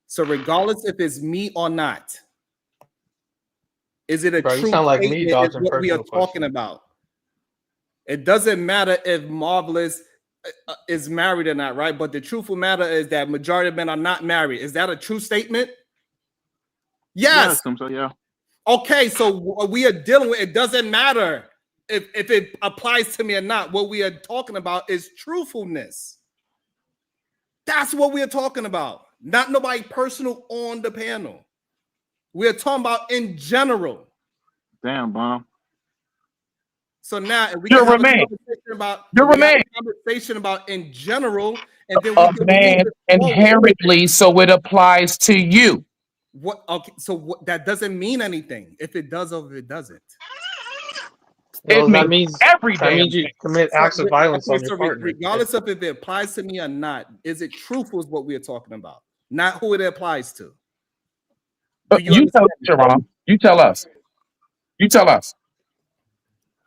So regardless if it's me or not, is it a Bro, you true sound like me statement is dodging what we are personal talking questions. about. It doesn't matter if Marvelous is married or not, right? But the truthful matter is that majority of men are not married. Is that a true statement? Yes. So yeah. Okay, so what we are dealing with, it doesn't matter if it applies to me or not. What we are talking about is truthfulness. That's what we are talking about. Not nobody personal on the panel. We are talking about in general. Damn, bomb. So now if we can You're have a a man. conversation about You're a man. in general, and then we A can move man it forward. inherently, so it applies to you. What? Okay, so what? That doesn't mean anything. If it does or if it doesn't. It Well, that means means every that damn means you thing. commit acts of violence on your partner. Regardless of if it applies to me or not, is it truthful? Is what we are talking about, not who it applies to. Do you You tell understand? us, Sharon. You tell us. You tell us.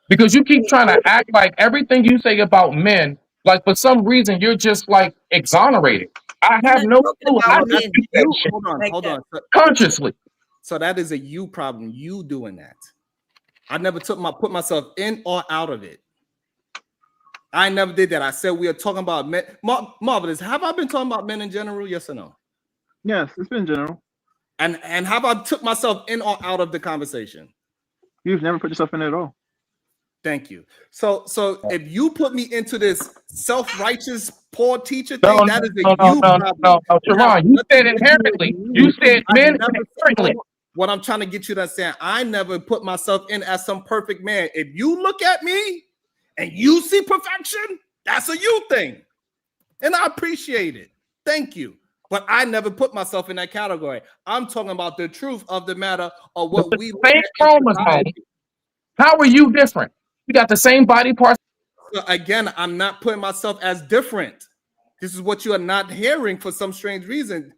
Because you keep trying to act like everything you say about men, like for some reason you're just like exonerated. I You're have not no talking clue about how No, to that's men do that you. shit like Hold that. on. consciously. So that is a you problem. You doing that. I never put myself in or out of it. I never did that. I said we are talking about men. Marvelous. Have I been talking about men in general? Yes or no? Yes, it's been general. And have I took myself in or out of the conversation? You've never put yourself in it at all. Thank you. So if you put me into this self-righteous poor teacher thing, that is a you problem. No, It has Sharon, you nothing said to do with inherently. You me. said I men never inherently. what I'm trying to get you to understand. I never put myself in as some perfect man. If you look at me and you see perfection, that's a you thing. And I appreciate it. Thank you. But I never put myself in that category. I'm talking about the truth of the matter or what we look Same at in chromosome. society. How are you different? You got the same body parts. So again, I'm not putting myself as different. This is what you are not hearing for some strange reason.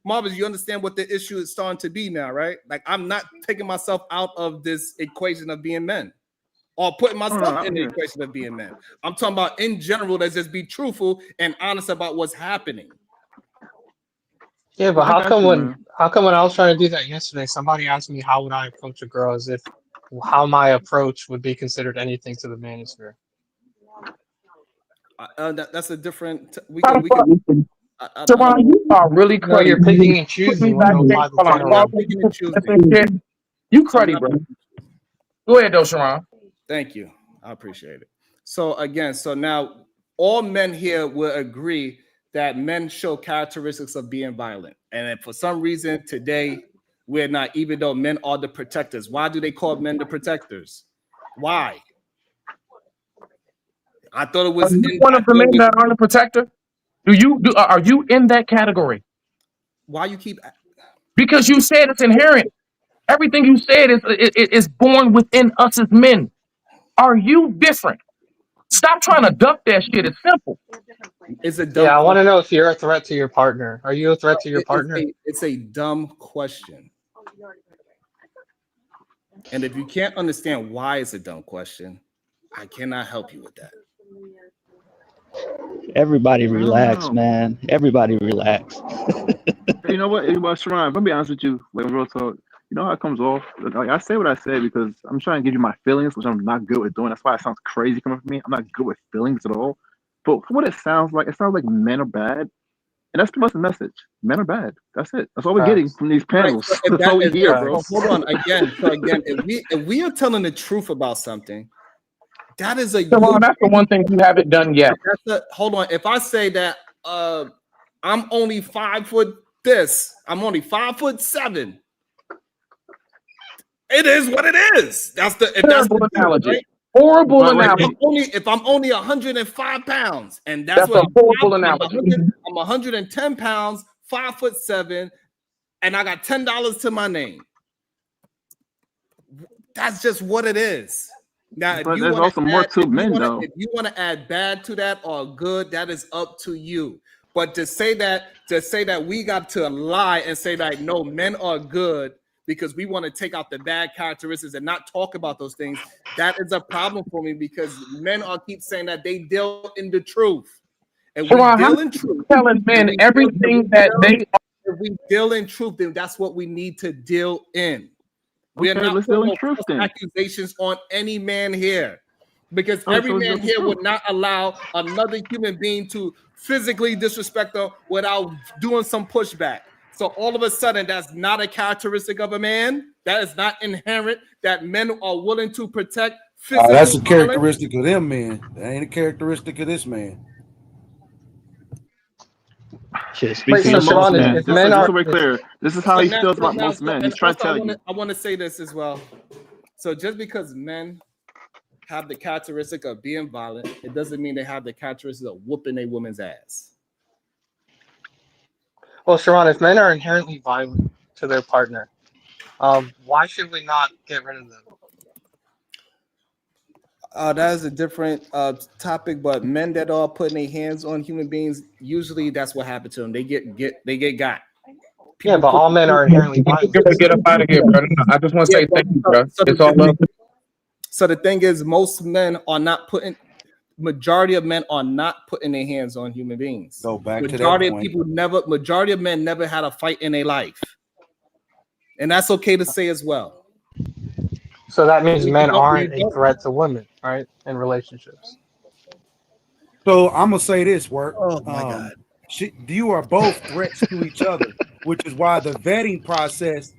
Marvin, you understand what the issue is starting to be now, right? Like I'm not taking myself out of this equation of being men or putting myself in the equation of being men. I'm talking about in general, let's just be truthful and honest about what's happening. Yeah, but how come when I was trying to do that yesterday, somebody asked me how would I approach a girl as if how my approach would be considered anything to the manosphere. That's a different. Sharon, you are really No, cruddy. you're picking and Put me choosing when back to in. apply the Hold on. general not rule. picking and choosing. You cruddy, bro. Go ahead, though, Sharon. Thank you. I appreciate it. So again, so now all men here will agree that men show characteristics of being violent. And if for some reason today we're not, even though men are the protectors. Why do they call men the protectors? Why? I thought it was One of the men that aren't a protector. Are you in that category? Why you keep? Because you said it's inherent. Everything you said is born within us as men. Are you different? Stop trying to duck that shit. It's simple. It's a dumb Yeah, I want to question. know if you're a threat to your partner. Are you a threat to your partner? It's a dumb question. And if you can't understand why it's a dumb question, I cannot help you with that. Everybody relax, man. Everybody relax. You know what? Sharon, I'll be honest with you. Like real talk. You know how it comes off. Like I say what I say because I'm trying to give you my feelings, which I'm not good with doing. That's why it sounds crazy coming from me. I'm not good with feelings at all. But for what it sounds like men are bad, and that's pretty much the message. Men are bad. That's it. That's all we're getting from these Right. panels. So if That's all we that, hear, if, bro. so hold on again. So again, if we are telling the truth about something, that is a Sharon, that's the one thing you haven't done yet. hold on. If I say that I'm only 5 foot this, I'm only 5'7". It is what it is. That's the Horrible analogy. Right? Horrible analogy. If I'm only 105 pounds, and that's a horrible I'm analogy. 110 pounds, 5'7", and I got $10 to my name. That's just what it is. Now, But there's also more to men, though. If you want to add bad to that or good, that is up to you. But to say that we got to lie and say that no, men are good because we want to take out the bad characteristics and not talk about those things, that is a problem for me because men are keep saying that they deal in the truth. And we deal in truth. Telling men everything that they are. If we deal in truth, then that's what we need to deal in. We are Okay, not let's deal in putting truth then. accusations on any man here because Oh, every so man it's here true. would not allow another human being to physically disrespect them without doing some pushback. So all of a sudden, that's not a characteristic of a man. That is not inherent that men are willing to protect physical That's a violence. characteristic of them men. That ain't a characteristic of this man. Speaking of most men, just so we're clear, this is how he feels about most men. He's trying to tell you. I want to say this as well. So just because men have the characteristic of being violent, it doesn't mean they have the characteristic of whooping a woman's ass. Well, Sharon, if men are inherently violent to their partner, why should we not get rid of them? That is a different topic, but men that are putting their hands on human beings, usually that's what happened to them. They get got. Yeah, but all men are inherently violent. Get up out of here, brother. I just want to say thank you, bro. It's all love. So the thing is, majority of men are not putting their hands on human beings. Go back majority to that of point. Majority of men never had a fight in their life. And that's okay to say as well. So that means men aren't a threat to women, right? In relationships. So I'm gonna say this, work. Oh my God. You are both threats to each other, which is why the vetting process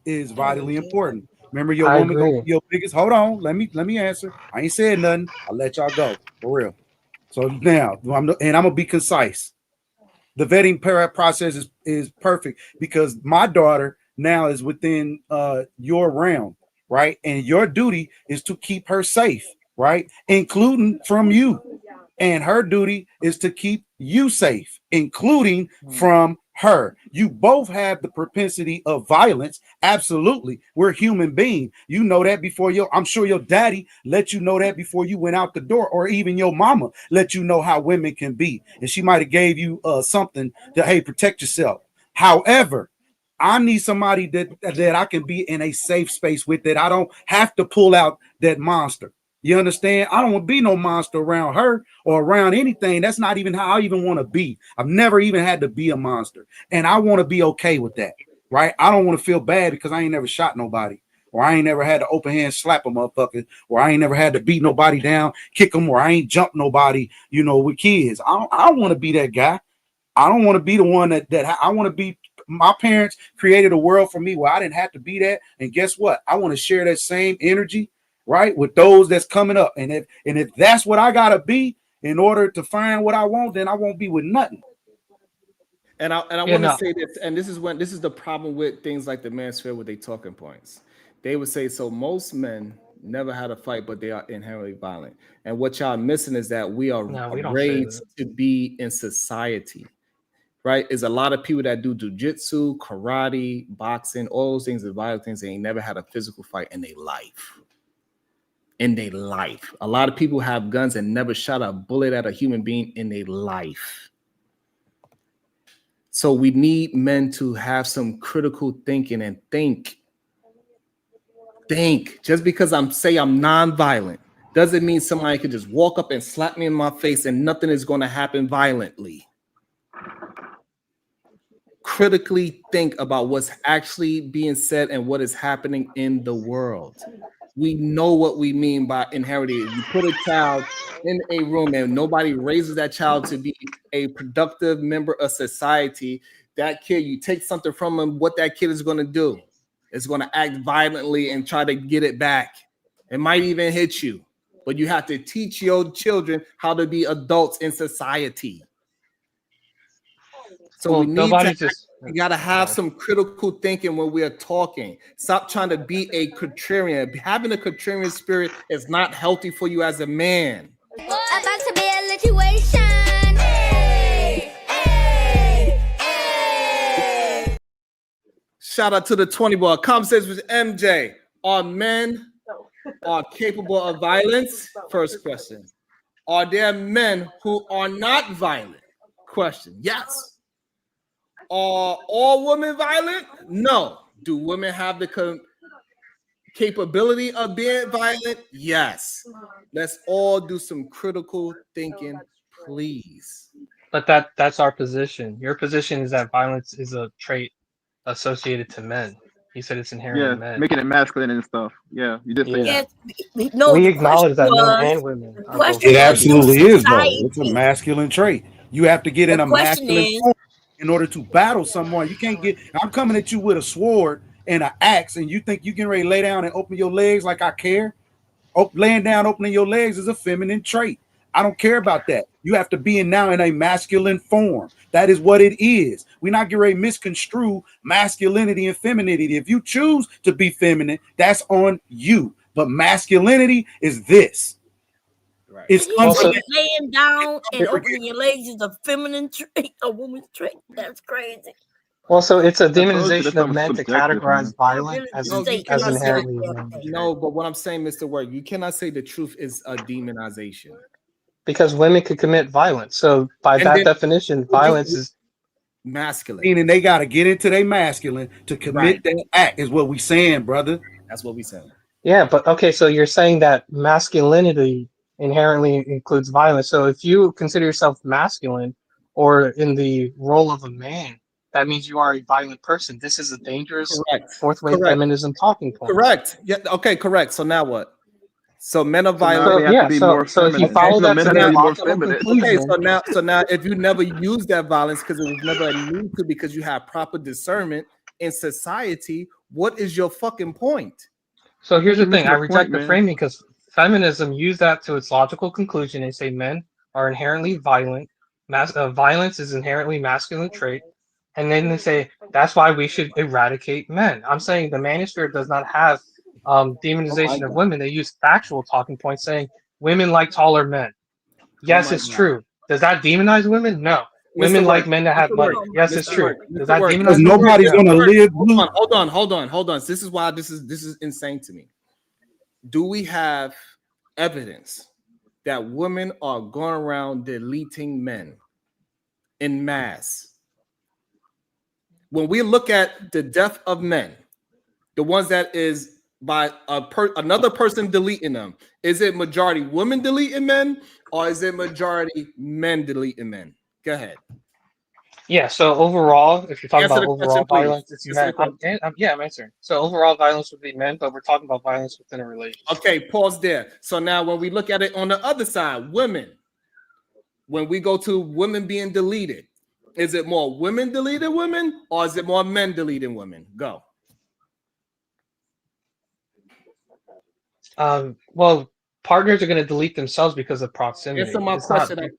is vitally important. Remember, your woman gonna be your biggest. Hold on, let me answer. I ain't said nothing. I'll let y'all go for real. So now, I'm gonna be concise. The vetting process is perfect because my daughter now is within your realm, right? And your duty is to keep her safe, right? Including from you. And her duty is to keep you safe, including from her. You both have the propensity of violence. Absolutely. We're human beings. You know that before I'm sure your daddy let you know that before you went out the door, or even your mama let you know how women can be. And she might have gave you something to, hey, protect yourself. However, I need somebody that I can be in a safe space with, that I don't have to pull out that monster. You understand? I don't want to be no monster around her or around anything. That's not even how I even want to be. I've never even had to be a monster. And I want to be okay with that, right? I don't want to feel bad because I ain't never shot nobody, or I ain't never had to open hand slap a motherfucker, or I ain't never had to beat nobody down, kick them, or I ain't jumped nobody, with kids. I don't want to be that guy. I don't want to be the one that I want to be. My parents created a world for me where I didn't have to be that. And guess what? I want to share that same energy, right, with those that's coming up. And if that's what I gotta be in order to find what I want, then I won't be with nothing. And I want to say this, and this is the problem with things like the manosphere with their talking points. They would say, so most men never had a fight, but they are inherently violent. And what y'all missing is that we are raised to be in society. Right, is a lot of people that do jujitsu, karate, boxing, all those things, the violent things. They ain't never had a physical fight in their life. A lot of people have guns and never shot a bullet at a human being in their life. So we need men to have some critical thinking and think. Just because I'm non-violent doesn't mean somebody could just walk up and slap me in my face and nothing is going to happen violently. critically think about what's actually being said and what is happening in the world. We know what we mean by inherited. You put a child in a room and nobody raises that child to be a productive member of society. That kid, you take something from him, what that kid is going to do is going to act violently and try to get it back. It might even hit you, but you have to teach your children how to be adults in society. So we need to, you got to have some critical thinking when we are talking. Stop trying to be a contrarian. Having a contrarian spirit is not healthy for you as a man. About to be a situation. Hey, hey, hey. Shout out to the 20 ball. Conversation with MJ. Are men capable of violence? First question. Are there men who are not violent? Question. Yes. Are all women violent? No. Do women have the capability of being violent? Yes. Let's all do some critical thinking, please. But that's our position. Your position is that violence is a trait associated to men. You said it's inherent in men. Making it masculine and stuff. Yeah, you did say that. No, we the acknowledge that question men was- and women. the are question both It was, absolutely in is, though. It's a society- masculine trait. You have to get in The a question masculine is- form in order to battle someone. You can't get. I'm coming at you with a sword and an axe, and you think you can ready to lay down and open your legs like I care? Laying down, opening your legs is a feminine trait. I don't care about that. You have to be in a masculine form. That is what it is. We're not getting ready to misconstrue masculinity and femininity. If you choose to be feminine, that's on you. But masculinity is this. Right. It's Also, laying down and opening your legs is a feminine trait, a woman's trait. That's crazy. Also, it's a I told you demonization that's of something men to subjective, categorize man. violence as No, you as cannot say inherently that. men. No, but what I'm saying, Mr. Word, you cannot say the truth is a demonization. Because women could commit violence. So by And that then- definition, violence is masculine. Meaning they got to get into their masculine to commit Right. that act, is what we saying, brother. That's what we saying. yeah, but okay, so you're saying that masculinity inherently includes violence. So if you consider yourself masculine or in the role of a man, that means you are a violent person. This is a dangerous Correct. fourth way Correct. feminism talking point. Correct. Yeah. Okay. Correct. So now what? So men are So now violent. they have to be more so if you feminine. follow that men to have their to be more logical feminine. Okay, conclusion, so now if you never use that violence because it was never a need to, because you have proper discernment in society, what is your fucking point? so here's the You're thing. missing I the point, reject the man. framing because feminism used that to its logical conclusion and say men are inherently violent. Violence is inherently masculine trait. And then they say that's why we should eradicate men. I'm saying the manosphere does not have demonization of women. They use factual talking points saying women like taller men. Yes, my it's God. true. Does that demonize women? No. Women Mr. like Work, men that have Mr. money. Work, Yes, it's Mr. true. Work, Does Mr. that Work, demonize Because women? nobody's Yeah. gonna live blue. Hold on. This is why this is insane to me. Do we have evidence that women are going around deleting men in mass? When we look at the death of men, the ones that is by another person deleting them, is it majority women deleting men or is it majority men deleting men? Go ahead. Yeah, so overall, if you're talking Answer about the overall question, please. violence, if you Answer had, the question. I'm answering. So overall violence would be men, but we're talking about violence within a relationship. Okay, pause there. So now when we look at it on the other side, women, when we go to women being deleted, is it more women deleting women or is it more men deleting women? Go. Well, partners are going to delete themselves because of proximity. Answer my It's not question.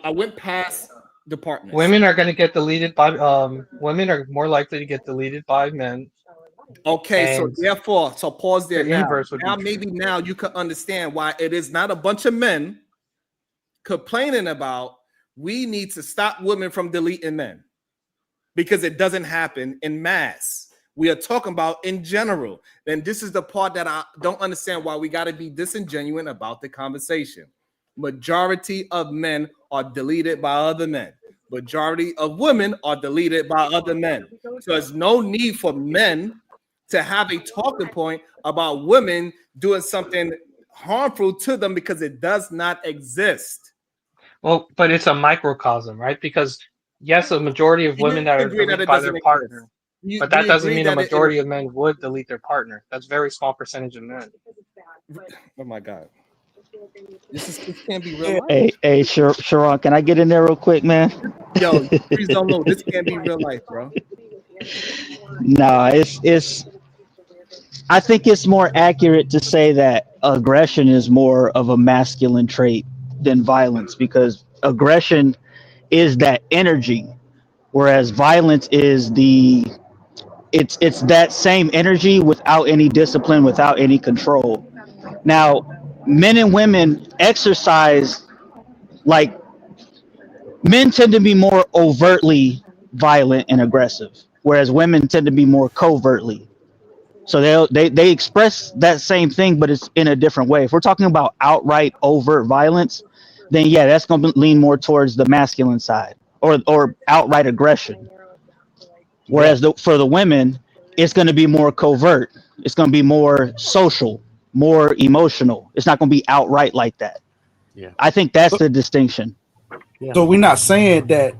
I went past the partners. women are going to get deleted by women are more likely to get deleted by men. Okay, so And therefore, so pause there the now. inverse would be Now true. maybe now you can understand why it is not a bunch of men complaining about we need to stop women from deleting men because it doesn't happen in mass. We are talking about in general. Then this is the part that I don't understand why we got to be disingenuous about the conversation. Majority of men are deleted by other men. Majority of women are deleted by other men. So there's no need for men to have a talking point about women doing something harmful to them because it does not exist. Well, but it's a microcosm, right? Because Yes, a majority of women You that are agree that deleted it by doesn't their exist? partner, You, but do that you doesn't agree mean a that majority of men would delete their partner. That's a very small percentage of men. Oh my God, this can't be real life. Hey, Sharon, can I get in there real quick, man? Yo, please don't know. This can't be real life, bro. No, it's. I think it's more accurate to say that aggression is more of a masculine trait than violence because aggression is that energy, whereas violence is it's that same energy without any discipline, without any control. Now, men and women exercise like men tend to be more overtly violent and aggressive, whereas women tend to be more covertly. So they express that same thing, but it's in a different way. If we're talking about outright overt violence, then yeah, that's going to lean more towards the masculine side or outright aggression. Yeah. Whereas for the women, it's going to be more covert. It's going to be more social, more emotional. It's not going to be outright like that. Yeah. I think that's the distinction. So we're not saying that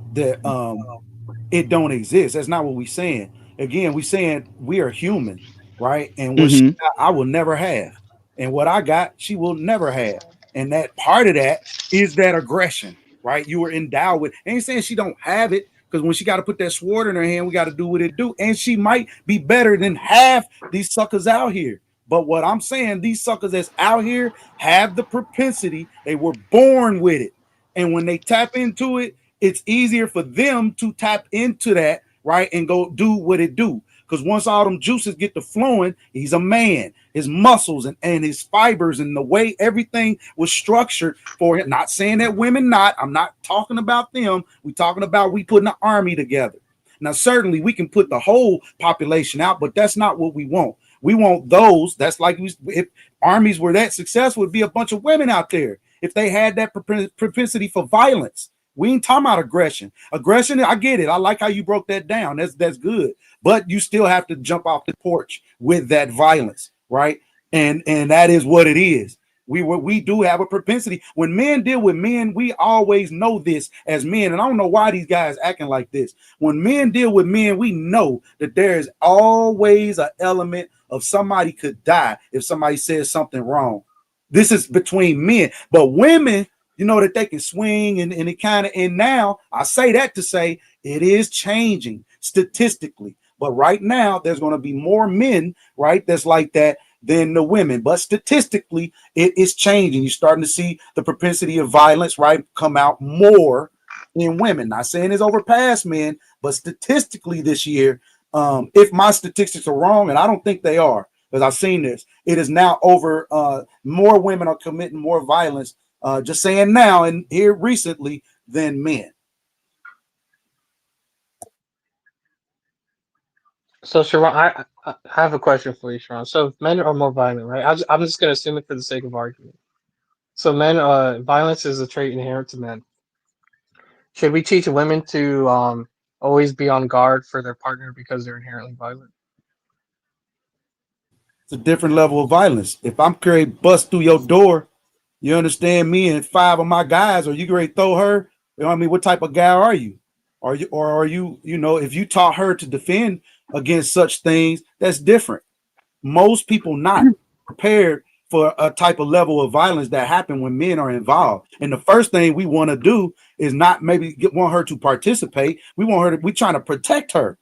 it don't exist. That's not what we're saying. Again, we're saying we are human, right? And what she Hmm. got, I will never have, and what I got, she will never have. And that part of that is that aggression, right? You were endowed with. I ain't saying she don't have it, because when she got to put that sword in her hand, we got to do what it do. And she might be better than half these suckers out here. But what I'm saying, these suckers that's out here have the propensity. They were born with it. And when they tap into it, it's easier for them to tap into that, right? And go do what it do. Because once all them juices get to flowing, he's a man. His muscles and his fibers and the way everything was structured for him. Not saying that women not. I'm not talking about them. We talking about we putting an army together. Now, certainly we can put the whole population out, but that's not what we want. We want those. That's like if armies were that successful, would be a bunch of women out there. If they had that propensity for violence, we ain't talking about aggression. Aggression, I get it. I like how you broke that down. That's good. But you still have to jump off the porch with that violence, right? And that is what it is. We do have a propensity. When men deal with men, we always know this as men. And I don't know why these guys acting like this. When men deal with men, we know that there is always an element of somebody could die if somebody says something wrong. This is between men. But women, you know that they can swing and it kind of, and now I say that to say it is changing statistically. But right now, there's going to be more men, right, that's like that than the women. But statistically, it is changing. You're starting to see the propensity of violence, right, come out more in women. Not saying it's overpassed men, but statistically this year, if my statistics are wrong, and I don't think they are, because I've seen this, it is now over. More women are committing more violence. Just saying now and here recently than men. So, Sharon, I have a question for you, Sharon. So, if men are more violent, right? I'm just going to assume it for the sake of argument. So, violence is a trait inherent to men. Should we teach women to always be on guard for their partner because they're inherently violent? It's a different level of violence. If I'm ready to bust through your door, you understand me and 5 of my guys, or you ready to throw her? You know what I mean? What type of guy are you? Are you, if you taught her to defend against such things, that's different. Most people not prepared for a type of level of violence that happen when men are involved. And the first thing we want to do is not maybe want her to participate. We trying to protect her,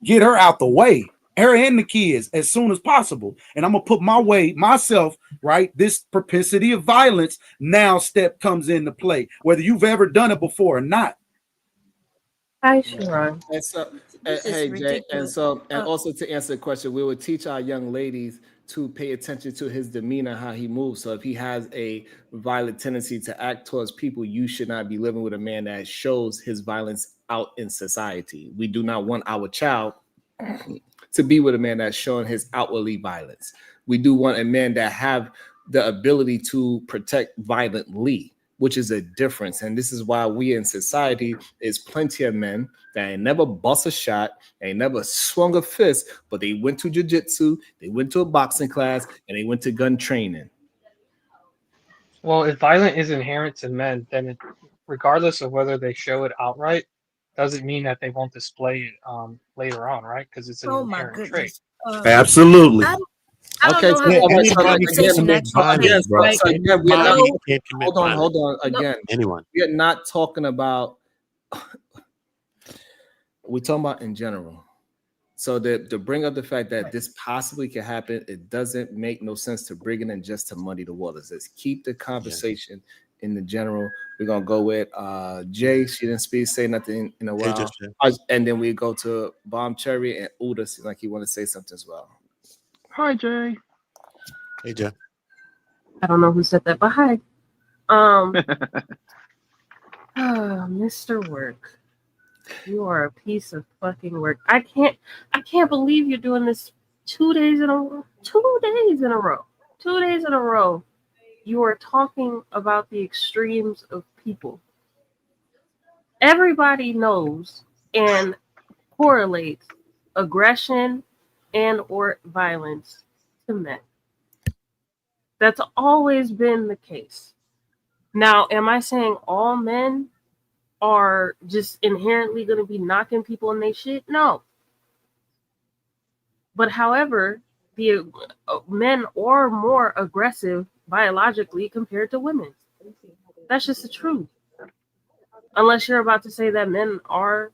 get her out the way, her and the kids as soon as possible. And I'm gonna put myself, right? This propensity of violence now step comes into play, whether you've ever done it before or not. Hi, Sharon. And so, This is hey Jay, ridiculous. and also to answer the question, we would teach our young ladies to pay attention to his demeanor, how he moves. So if he has a violent tendency to act towards people, you should not be living with a man that shows his violence out in society. We do not want our child to be with a man that's showing his outwardly violence. We do want a man that have the ability to protect violently, which is a difference. And this is why we in society is plenty of men that ain't never bust a shot, ain't never swung a fist, but they went to jiu-jitsu, they went to a boxing class, and they went to gun training. Well, if violence is inherent to men, then regardless of whether they show it outright, doesn't mean that they won't display it later on, right? Because it's an Oh my inherent trait. goodness. Absolutely. I don't know how so, to okay, get so the like again, conversation actually again, plays, right? so again, we're not. No, can't commit Hold on, violence. again. Anyone. We are not talking about. We're talking about in general. So to bring up the fact that this possibly can happen, it doesn't make no sense to bring it in just to muddy the waters. Let's keep the conversation in the general. We're gonna go with Jay. She didn't say nothing in a Hey, while. just Jay. And then we go to Bomb Cherry and Uda. Seems like you want to say something as well. Hi, Jay. Hey, Jay. I don't know who said that, but hi. Mr. Work. You are a piece of fucking work. I can't believe you're doing this 2 days in a row. 2 days in a row. 2 days in a row. You are talking about the extremes of people. Everybody knows and correlates aggression and or violence to men. That's always been the case. Now, am I saying all men are just inherently going to be knocking people in their shit? No. But however, the men are more aggressive biologically compared to women. That's just the truth. Unless you're about to say that men are,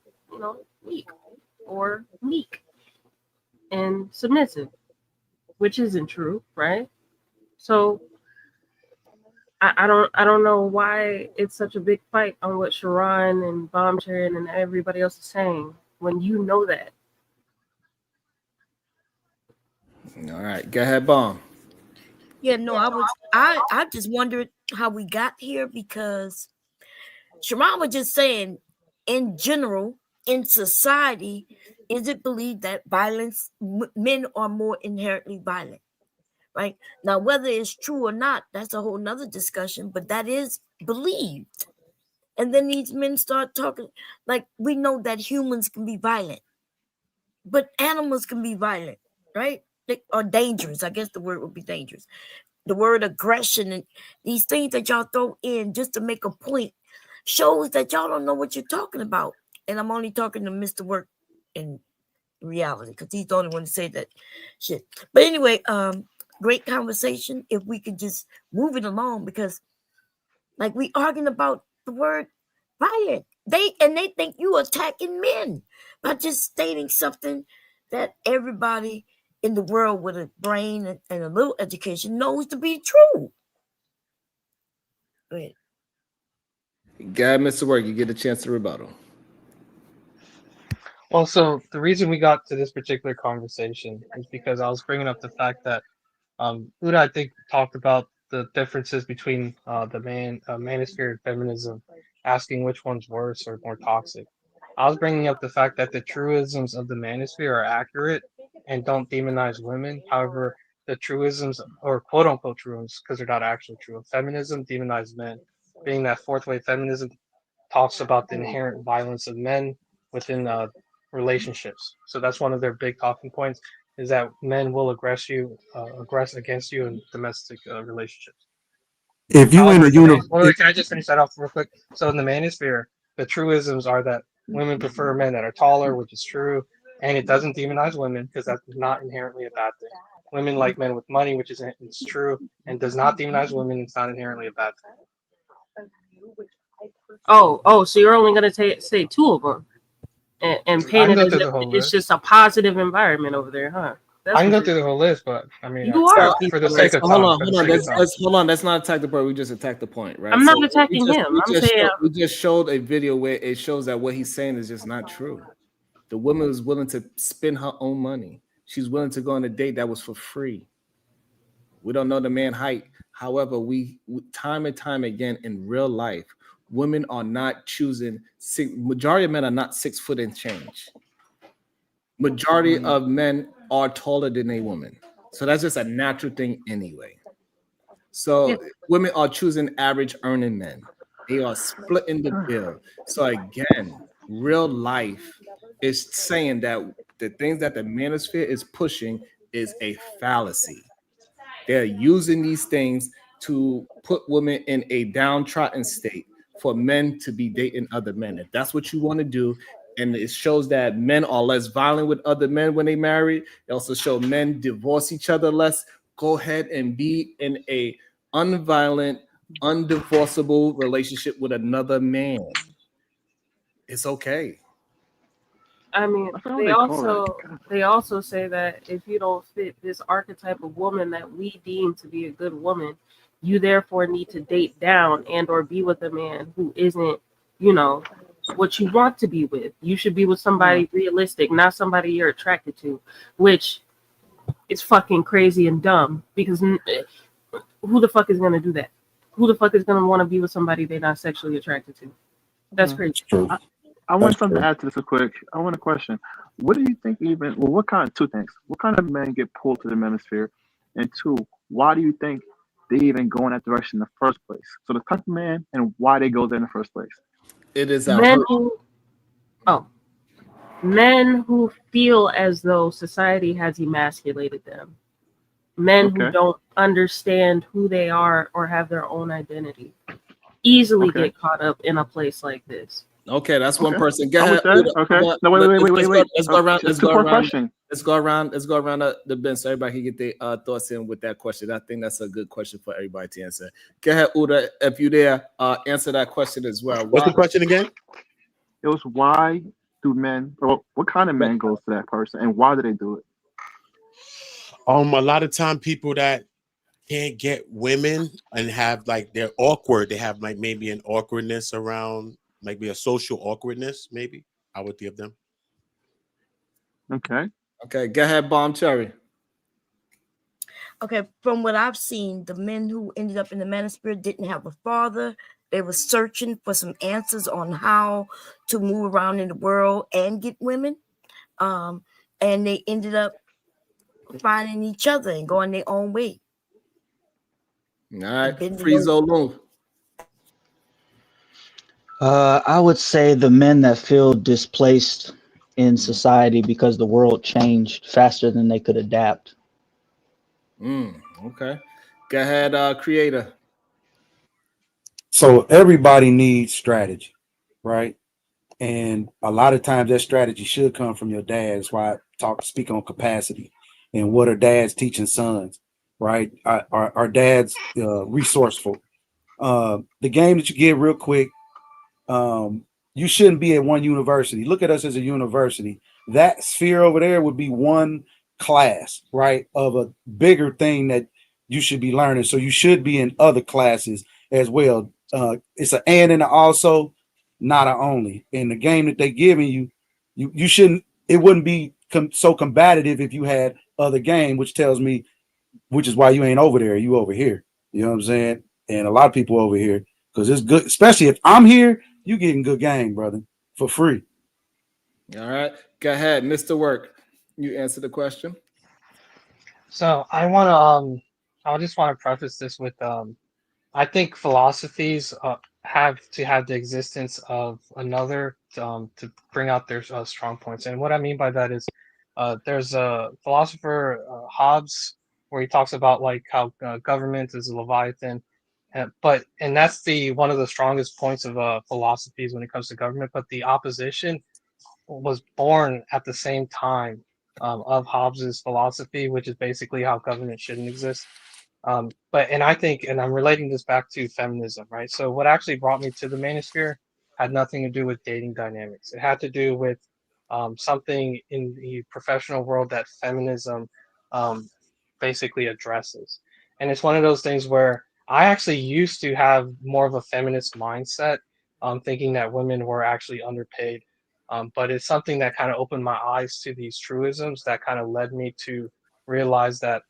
weak or meek and submissive, which isn't true, right? So I don't know why it's such a big fight on what Sharon and Bomb Cherry and everybody else is saying when you know that. All right, go ahead, Bomb. Yeah, no, I just wondered how we got here because Sharon was just saying, in general, in society, is it believed that men are more inherently violent? Right now, whether it's true or not, that's a whole nother discussion, but that is believed. And then these men start talking like we know that humans can be violent, but animals can be violent, right? They are dangerous. I guess the word would be dangerous. The word aggression and these things that y'all throw in just to make a point shows that y'all don't know what you're talking about. And I'm only talking to Mr. Work in reality because he's the only one to say that shit. But anyway, great conversation. If we could just move it along, because like we arguing about the word violent. They think you attacking men by just stating something that everybody in the world with a brain and a little education knows to be true. Go ahead. Go ahead, Mr. Work. You get a chance to rebuttal. Well, so the reason we got to this particular conversation is because I was bringing up the fact that Uda, I think, talked about the differences between the manosphere and feminism, asking which one's worse or more toxic. I was bringing up the fact that the truisms of the manosphere are accurate and don't demonize women. However, the truisms, or quote unquote truisms, because they're not actually true, of feminism demonize men, being that fourth wave feminism talks about the inherent violence of men within relationships. So that's one of their big talking points, is that men will aggress against you in domestic relationships. If you in a Can I just finish that off real quick? So in the manosphere, the truisms are that women prefer men that are taller, which is true, and it doesn't demonize women because that's not inherently a bad thing. Women like men with money, which is it's true, and does not demonize women. It's not inherently a bad thing. So you're only going to say two of them and paint it as if it's just a positive environment over there, huh? I can go through the whole list, but I mean, you are for the sake of time. Hold on. Let's not attack the point. We just attack the point, right? I'm not attacking him. We just showed a video where it shows that what he's saying is just not true. The woman was willing to spend her own money. She's willing to go on a date that was for free. We don't know the man height. However, we time and time again in real life, women are not choosing. Majority of men are not 6 foot and change. Majority of men are taller than a woman. So that's just a natural thing anyway. So women are choosing average earning men. They are splitting the bill. So again, real life is saying that the things that the manosphere is pushing is a fallacy. They're using these things to put women in a downtrodden state for men to be dating other men. If that's what you want to do, and it shows that men are less violent with other men when they marry. It also shows men divorce each other less. Go ahead and be in a unviolent, undivorceable relationship with another man. It's okay. I mean, I forgot what they call that. they also say that if you don't fit this archetype of woman that we deem to be a good woman, you therefore need to date down and or be with a man who isn't, you know, what you want to be with. You should be with somebody realistic, not somebody you're attracted to, which is fucking crazy and dumb because who the fuck is gonna do that? Who the fuck is gonna want to be with somebody they're not sexually attracted to? That's crazy. I want something to add to this real quick. I want a question. What do you think what kind of, two things. What kind of men get pulled to the manosphere? And two, why do you think they even go in that direction in the first place? So the type of man and why they go there in the first place. It is men who feel as though society has emasculated them. Men who don't understand who they are or have their own identity easily get caught up in a place like this. Okay, that's one person. Go ahead. Okay. No, wait. Let's go around. Let's go around. Question. Let's go around. Let's go around the bench so everybody can get their thoughts in with that question. I think that's a good question for everybody to answer. Go ahead, Uda. If you're there, answer that question as well. What's the question again? It was why do men, or what kind of man goes to that person, and why do they do it? A lot of time people that can't get women and have like they're awkward. They have like maybe an awkwardness around, maybe a social awkwardness. Maybe I would give them. Okay. Go ahead, Bomb Cherry. Okay, from what I've seen, the men who ended up in the manosphere didn't have a father. They were searching for some answers on how to move around in the world and get women. And they ended up finding each other and going their own way. All right, Friezo Loon. I would say the men that feel displaced in society because the world changed faster than they could adapt. Okay. Go ahead, Creator. So everybody needs strategy, right? And a lot of times that strategy should come from your dad. That's why I speak on capacity and what are dads teaching sons, right? Our dads resourceful. The game that you get real quick, you shouldn't be at one university. Look at us as a university. That sphere over there would be one class, right, of a bigger thing that you should be learning. So you should be in other classes as well. It's an and a also, not a only. In the game that they're giving you, you shouldn't. It wouldn't be so combative if you had other game, which tells me, which is why you ain't over there. You over here. You know what I'm saying? And a lot of people over here because it's good, especially if I'm here. You getting good game, brother, for free. All right, go ahead, Mr. Work. You answer the question. So I just want to preface this with I think philosophies have to have the existence of another to bring out their strong points. And what I mean by that is there's a philosopher Hobbes where he talks about like how government is a leviathan, and that's one of the strongest points of philosophies when it comes to government. But the opposition was born at the same time of Hobbes's philosophy, which is basically how government shouldn't exist. And I think, and I'm relating this back to feminism, right? So what actually brought me to the manosphere had nothing to do with dating dynamics. It had to do with something in the professional world that feminism basically addresses. And it's one of those things where I actually used to have more of a feminist mindset, thinking that women were actually underpaid. But it's something that kind of opened my eyes to these truisms that kind of led me to realize that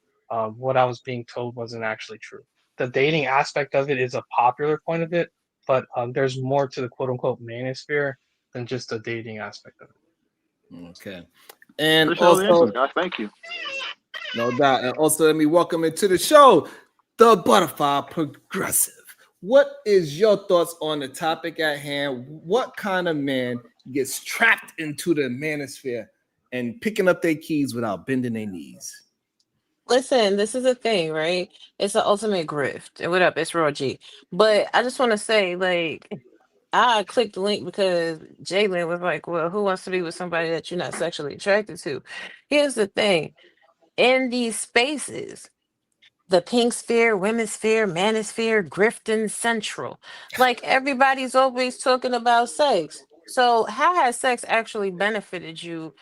what I was being told wasn't actually true. The dating aspect of it is a popular point of it, but there's more to the quote unquote manosphere than just the dating aspect of it. Okay. And Appreciate all the also, answers, guys. Thank you. No doubt. And also, let me welcome into the show the Butterfly Progressive. What is your thoughts on the topic at hand? What kind of man gets trapped into the manosphere and picking up their keys without bending their knees? Listen, this is a thing, right? It's the ultimate grift. And what up? It's Raw G. But I just want to say, like, I clicked the link because Jalen was like, well, who wants to be with somebody that you're not sexually attracted to? Here's the thing. In these spaces, the pink sphere, women's sphere, manosphere, Grifton Central, like everybody's always talking about sex. So how has sex actually benefited you,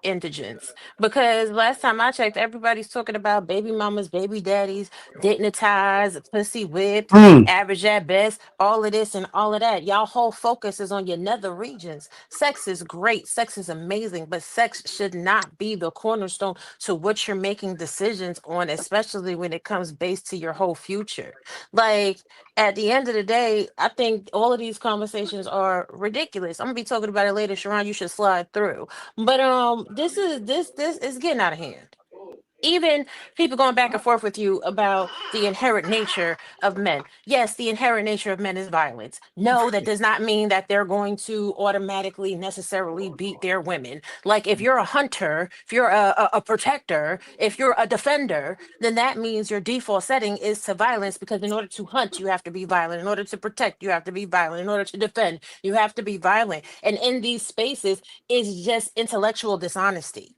indigents? Because last time I checked, everybody's talking about baby mamas, baby daddies, dignitized, pussy whipped, average at best, all of this and all of that. Y'all whole focus is on your nether regions. Sex is great, sex is amazing, but sex should not be the cornerstone to what you're making decisions on, especially when it comes based to your whole future. Like, at the end of the day, I think all of these conversations are ridiculous. I'm gonna be talking about it later. Sharon, you should slide through. But this is getting out of hand. Even people going back and forth with you about the inherent nature of men. Yes, the inherent nature of men is violence. No, that does not mean that they're going to automatically necessarily beat their women. Like if you're a hunter, if you're a protector, if you're a defender, then that means your default setting is to violence, because in order to hunt, you have to be violent. In order to protect, you have to be violent. In order to defend, you have to be violent. And in these spaces, it's just intellectual dishonesty.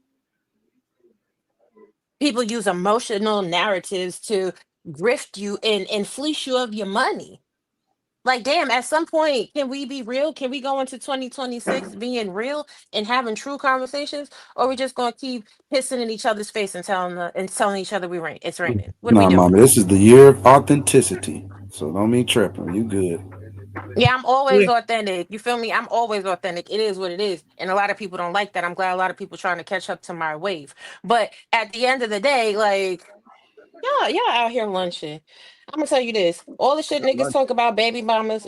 People use emotional narratives to grift you and fleece you of your money. Like, damn, at some point, can we be real? Can we go into 2026 being real and having true conversations? Or are we just gonna keep pissing in each other's face and telling each other it's raining? What are we Nah, doing? mama, this is the year of authenticity. So don't be tripping. You good. Yeah, I'm always authentic. You feel me? I'm always authentic. It is what it is. And a lot of people don't like that. I'm glad a lot of people trying to catch up to my wave. But at the end of the day, like, y'all out here lunching. I'm gonna tell you this. All the shit niggas talk about baby mamas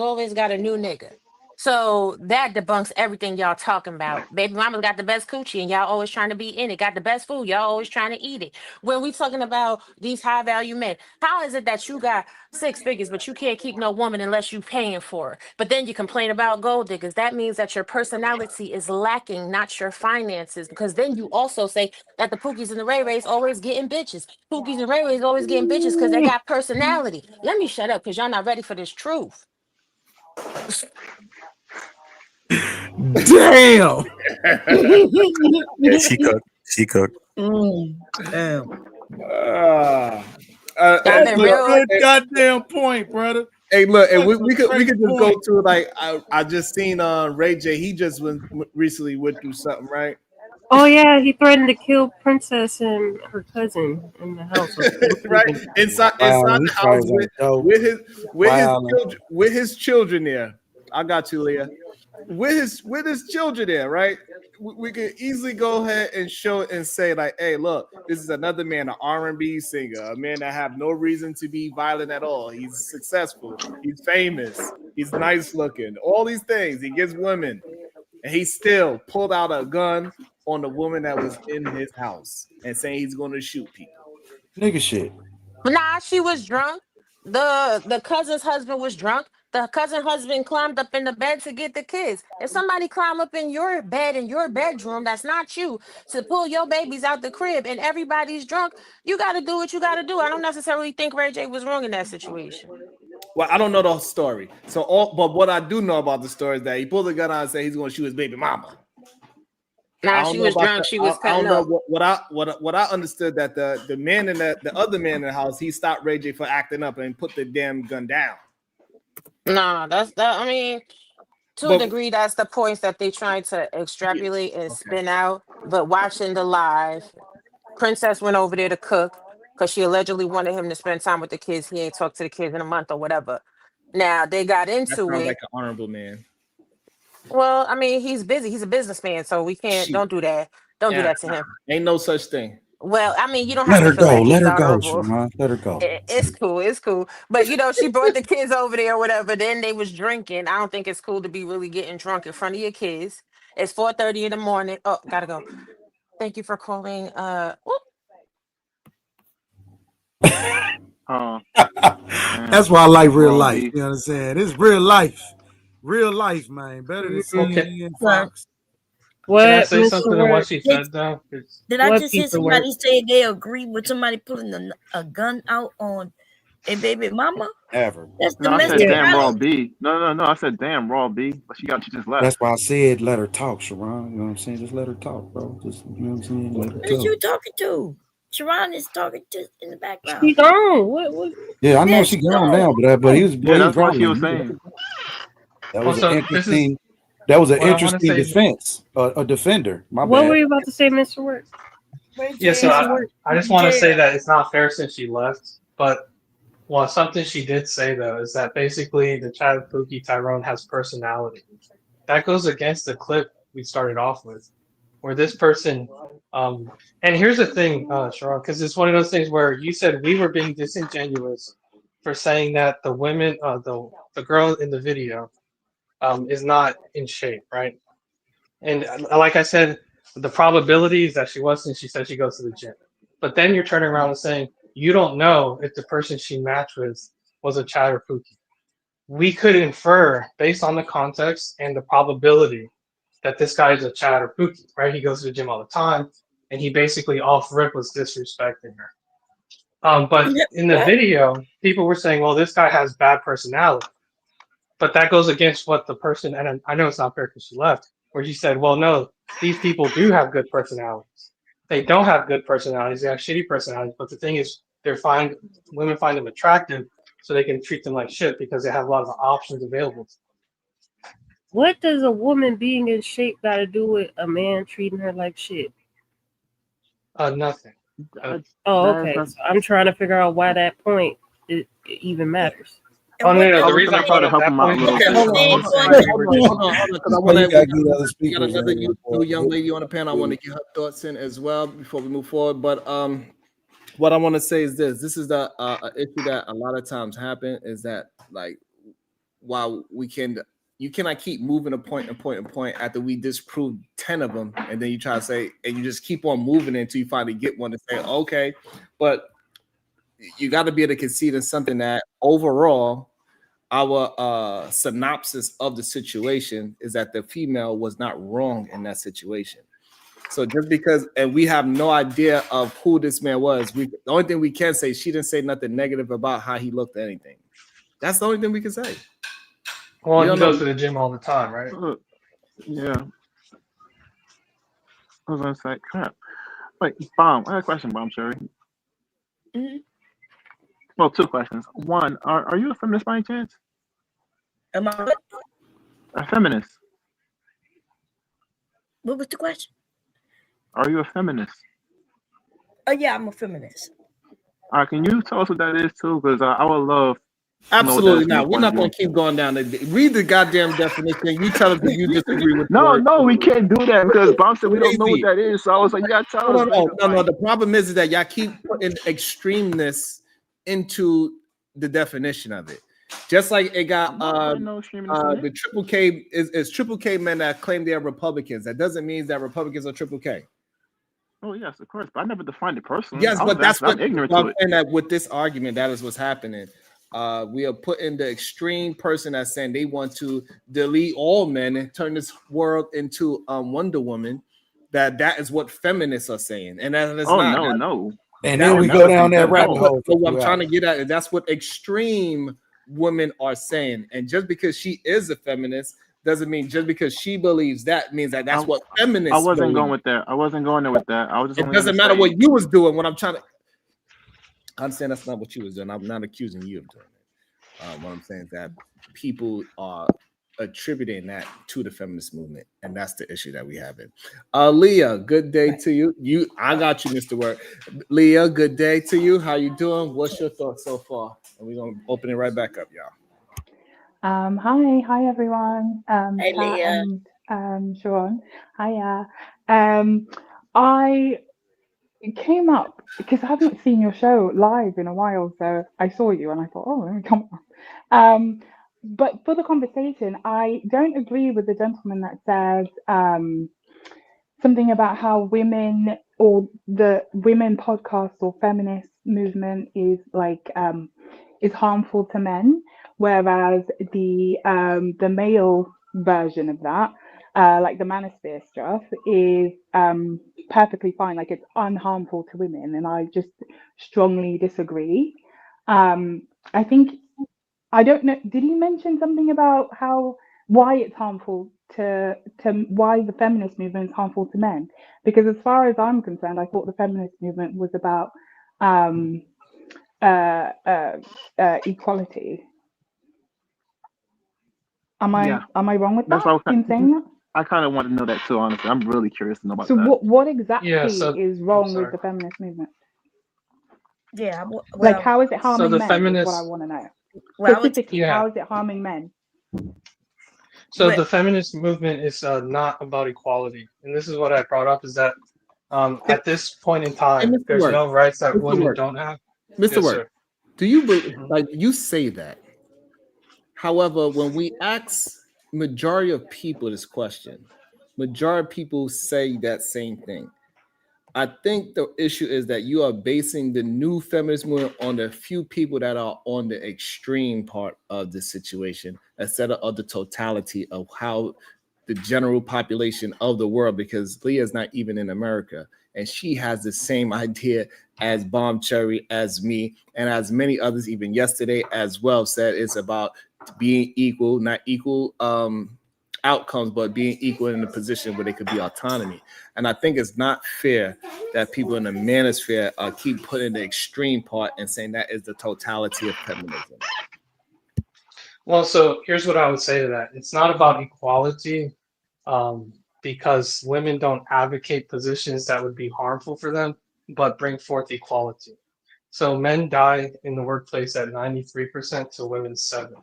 always got a new nigga. So that debunks everything y'all talking about. Baby mamas got the best coochie and y'all always trying to be in it. Got the best food, y'all always trying to eat it. When we talking about these high value men, how is it that you got 6 figures but you can't keep no woman unless you paying for her? But then you complain about gold diggers. That means that your personality is lacking, not your finances. Because then you also say that the Pookies and the Ray Rays always getting bitches. Pookies and Ray Rays always getting bitches because they got personality. Let me shut up because y'all not ready for this truth. Damn. Yeah, she cooked. She cooked. Damn. That's a real. good goddamn point, brother. Hey, look, and That's we a could great just go point. to like I just seen Ray J. He just recently went through something, right? Oh yeah, he threatened to kill Princess and her cousin in the house. Right inside Wow, the these house guys ain't dope. with his children there. I got you, Leah. With his children there, right? We can easily go ahead and show it and say like, hey, look, this is another man, an R&B singer, a man that have no reason to be violent at all. He's successful, he's famous, he's nice looking, all these things. He gets women, and he still pulled out a gun on the woman that was in his house and saying he's going to shoot people. Nigga shit. Nah, she was drunk. The cousin's husband was drunk. The cousin husband climbed up in the bed to get the kids. If somebody climb up in your bed in your bedroom, that's not you, to pull your babies out the crib and everybody's drunk, you got to do what you got to do. I don't necessarily think Ray J was wrong in that situation. Well, I don't know the whole story. But what I do know about the story is that he pulled the gun out and said he's going to shoot his baby mama. Nah, she was drunk. She was cutting up. What I understood that the man in the other man in the house, he stopped Ray J for acting up and put the damn gun down. Nah, that's that. I mean, to a degree, that's the points that they trying to extrapolate and spin out. But watching the live, Princess went over there to cook because she allegedly wanted him to spend time with the kids. He ain't talked to the kids in a month or whatever. Now they got That into sounds it. like an honorable man. Well, I mean, he's busy. He's a businessman, so we can't. Don't do that. Don't do that to him. Ain't no such thing. Well, I mean, you don't Let have to her feel go. like Let he's her go, honorable. Sharon. Let her go. It's cool. It's cool. But she brought the kids over there or whatever. Then they was drinking. I don't think it's cool to be really getting drunk in front of your kids. It's 4:30 in the morning. Oh, gotta go. Thank you for calling. That's why I like real life. You know what I'm saying? It's real life. Real life, man. Better than CNN and Fox. What, Can I say Mr. something to what Word? she said though? Did I What just hear piece of work? somebody say they agree with somebody putting a gun out on a baby mama? ever. That's No, I said domestic damn raw violence. B. No. I said damn raw B. But she just left. That's why I said let her talk, Sharon. You know what I'm saying? Just let her talk, bro. Just you know what I'm saying? Let her Who is talk. you talking to? Sharon is talking to in the She background. gone. What? Yeah, I know Yeah, she she gone gone. now, but he was Yeah, he was that's what she growling. was saying. That was an Also, this is interesting. That was an what I want to interesting say. defense. A defender. My What were bad. you about to say, Mr. Work? Yeah, so Piece of work. I just want to say that it's not fair since she left, but well, something she did say though is that basically the Chattahoochee Tyrone has personality. That goes against the clip we started off with, where this person, and here's the thing, Sharon, because it's one of those things where you said we were being disingenuous for saying that the women, the girl in the video, is not in shape, right? And like I said, the probability is that she wasn't. She said she goes to the gym, but then you're turning around and saying you don't know if the person she matched with was a Chattahoochee. We could infer based on the context and the probability that this guy is a Chattahoochee, right? He goes to the gym all the time, and he basically off rip was disrespecting her. But in the What? video, people were saying, "Well, this guy has bad personality," but that goes against what the person. And I know it's not fair because she left, where she said, "Well, no, these people do have good personalities. They don't have good personalities; they have shitty personalities. But the thing is, women find them attractive, so they can treat them like shit because they have a lot of options available to them." What does a woman being in shape got to do with a man treating her like shit? Nothing. Oh, okay. So I'm trying to figure out why that point it even matters. Oh no, no. I The was reason gonna I try brought to up help that him out a point is little Okay, because bit. hold I on, was hold saying on, they were hold just on, because I Well, want you to. gotta get other We got speakers another in. new young lady on the panel. I want to get her thoughts in as well before we move forward. But what I want to say is this: this is the issue that a lot of times happen is that like while you cannot keep moving a point and point and point after we disprove 10 of them, and then you try to say, and you just keep on moving until you finally get one to say, okay, but you got to be able to concede in something that overall our synopsis of the situation is that the female was not wrong in that situation. So just because, and we have no idea of who this man was, the only thing we can say, she didn't say nothing negative about how he looked or anything. That's the only thing we can say. well, We he don't goes know. to the gym all the time, right? Yeah. I was gonna say crap. Wait, Bomb. I had a question, Bomb Sherry. Mhm. Well, two questions. One, are you a feminist by any chance? Am I? A feminist? What was the question? Are you a feminist? Oh yeah, I'm a feminist. All right, can you tell us what that is too? Because I would love to know what that Absolutely is from your not. We're point of not going view. to keep going down. Read the goddamn definition. You tell us if you disagree with the word. No, we can't do that because Bomb said we don't know what Crazy. that is. So I was like, you gotta tell No, us, no, man. no, 'Cause, no, no. like, The problem is that y'all keep putting extremeness into the definition of it. Just like it got I'm not putting no extremeness in the it. triple K is triple K men that claim they are Republicans. That doesn't mean that Republicans are triple K. Oh yes, of course. But I never defined it personally. Yes, I was but that's asking. what I'm ignorant I'm to it. saying that with this argument, that is what's happening. We are putting the extreme person that's saying they want to delete all men and turn this world into Wonder Woman. That is what feminists are saying, and that is Oh not. no. And I then That would we is go never down think that that at that's rabbit all. what, hole for what I'm 2 trying to hours. get at. And that's what extreme women are saying. And just because she is a feminist doesn't mean just because she believes that means that that's what I feminists wasn't going believe. with that. I wasn't going there with that. I was just It only gonna doesn't matter say. what you was doing. What I'm trying to, I'm saying that's not what you was doing. I'm not accusing you of doing it. What I'm saying is that people are attributing that to the feminist movement, and that's the issue that we have in. Leah, good day to you. I got you, Mr. Word. Leah, good day to you. How you doing? What's your thoughts so far? And we're gonna open it right back up, y'all. Hi everyone. Hey Chat Leah. and Sean. Hiya. I came up because I haven't seen your show live in a while, so I saw you and I thought, oh, let me come up. But for the conversation, I don't agree with the gentleman that says something about how women or the women podcast or feminist movement is harmful to men, whereas the male version of that, like the manosphere stuff, is perfectly fine. Like it's unharmful to women, and I just strongly disagree. I think I don't know. Did he mention something about why it's harmful why the feminist movement is harmful to men? Because as far as I'm concerned, I thought the feminist movement was about um, equality. Am Yeah, I wrong with that's that why in saying that? I kind of want to know that too. Honestly, I'm really curious to know about So that. what Yeah. exactly So is I'm wrong with sorry. the feminist movement? Yeah, Like, well, how is it So harming the men? Is what I feminists, want to know. well, I would, Specifically, yeah. how is it harming men? So but the feminist movement is not about equality, and this is what I brought up: is that at this point in Hey, time, Mr. there's Work, no rights that Mr. women Work, don't have. Mr. Yes, Work. sir. Do you Mhm. like you say that? However, when we ask majority of people this question, majority of people say that same thing. I think the issue is that you are basing the new feminist movement on the few people that are on the extreme part of the situation instead of the totality of how the general population of the world, because Leah is not even in America. And she has the same idea as Bomb Cherry, as me, and as many others, even yesterday as well, said it's about being equal, not equal outcomes, but being equal in a position where they could be autonomy. And I think it's not fair that people in the manosphere keep putting the extreme part and saying that is the totality of feminism. Well, so here's what I would say to that: it's not about equality, because women don't advocate positions that would be harmful for them, but bring forth equality. So men die in the workplace at 93% to women's 7.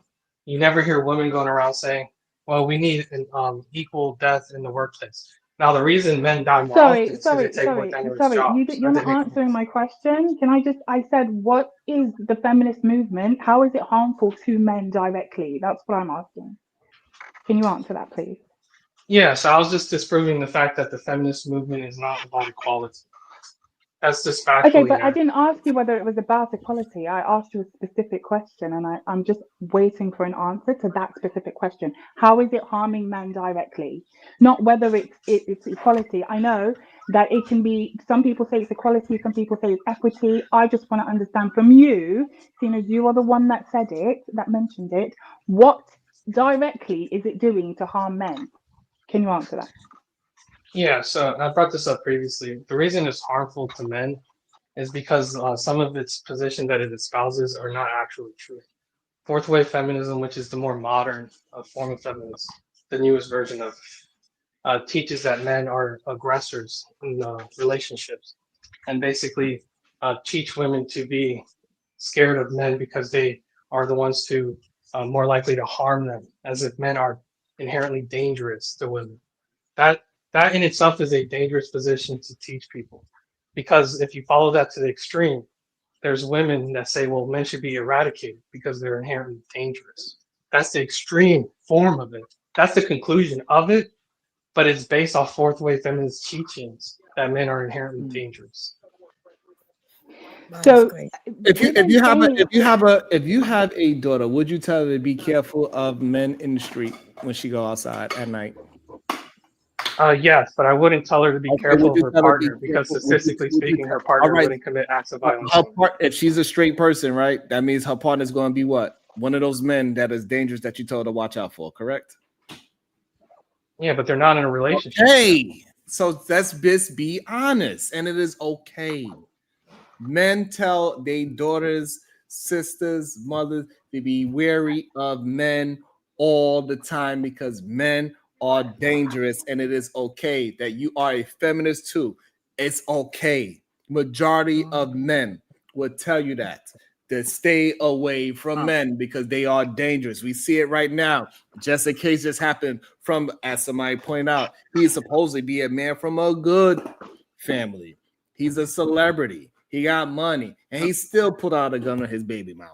You never hear women going around saying, "Well, we need an equal death in the workplace." Now, the reason men die more often is because they take more dangerous jobs, or You're they not make. answering my question. I said, what is the feminist movement? How is it harmful to men directly? That's what I'm asking. Can you answer that, please? Yeah, so I was just disproving the fact that the feminist movement is not about equality. That's just Okay, factually but I inaccurate. didn't ask you whether it was about equality. I asked you a specific question, and I'm just waiting for an answer to that specific question. How is it harming men directly? Not whether it's equality. I know that it can be, some people say it's equality, some people say it's equity. I just want to understand from you, seeing as you are the one that said it, that mentioned it, what directly is it doing to harm men? Can you answer that? Yeah, so I brought this up previously. The reason it's harmful to men is because some of its positions that it espouses are not actually true. Fourth wave feminism, which is the more modern form of feminism, the newest version of, teaches that men are aggressors in relationships, and basically teach women to be scared of men because they are the ones to more likely to harm them, as if men are inherently dangerous to women. That that in itself is a dangerous position to teach people, because if you follow that to the extreme, there's women that say, well, men should be eradicated because they're inherently dangerous. That's the extreme form of it. That's the conclusion of it, but it's based off fourth wave feminist teachings that men are inherently dangerous. So If you with them saying, if you have a daughter, would you tell her to be careful of men in the street when she go outside at night? Yes, but I wouldn't tell her to be Okay, would careful of you her tell her to be partner because careful? statistically speaking, her All partner right, wouldn't commit acts of violence her on her. part, if she's a straight person, right? That means her partner's going to be what? One of those men that is dangerous that you told her to watch out for, correct? Yeah, but they're not in a relationship. Okay, so let's just be honest, and it is okay. Men tell their daughters, sisters, mothers to be wary of men all the time because men are dangerous, and it is okay that you are a feminist too. It's okay. Majority of men will tell you that to stay away from men because they are dangerous. We see it right now. Just a case just happened from, as somebody pointed out, he's supposedly be a man from a good family. He's a celebrity. He got money, and he still put out a gun on his baby mama.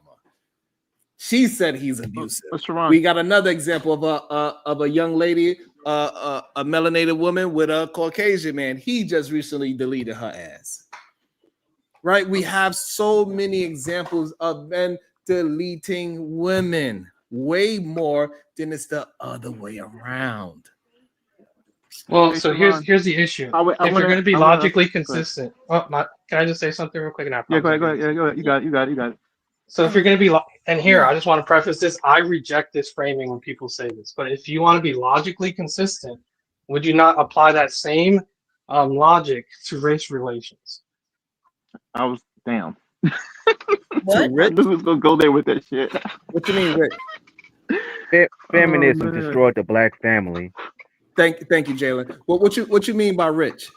She said he's abusive. We got another example of a young lady, a melanated woman with a Caucasian man. He just recently deleted her ass. Right? We have so many examples of men deleting women, way more than it's the other way around. Well, so here's the issue. If you're going to be logically consistent, can I just say something real quick? And I Yeah, promise go ahead. I'll Yeah, go ahead. You got it. So if you're going to be, and here, I just want to preface this. I reject this framing when people say this. But if you want to be logically consistent, would you not apply that same logic to race relations? I was damn. What? I knew he was gonna go there with that shit. What you mean, Rick? Feminism man. destroyed the black family. Thank you, Jalen. What you mean by rich?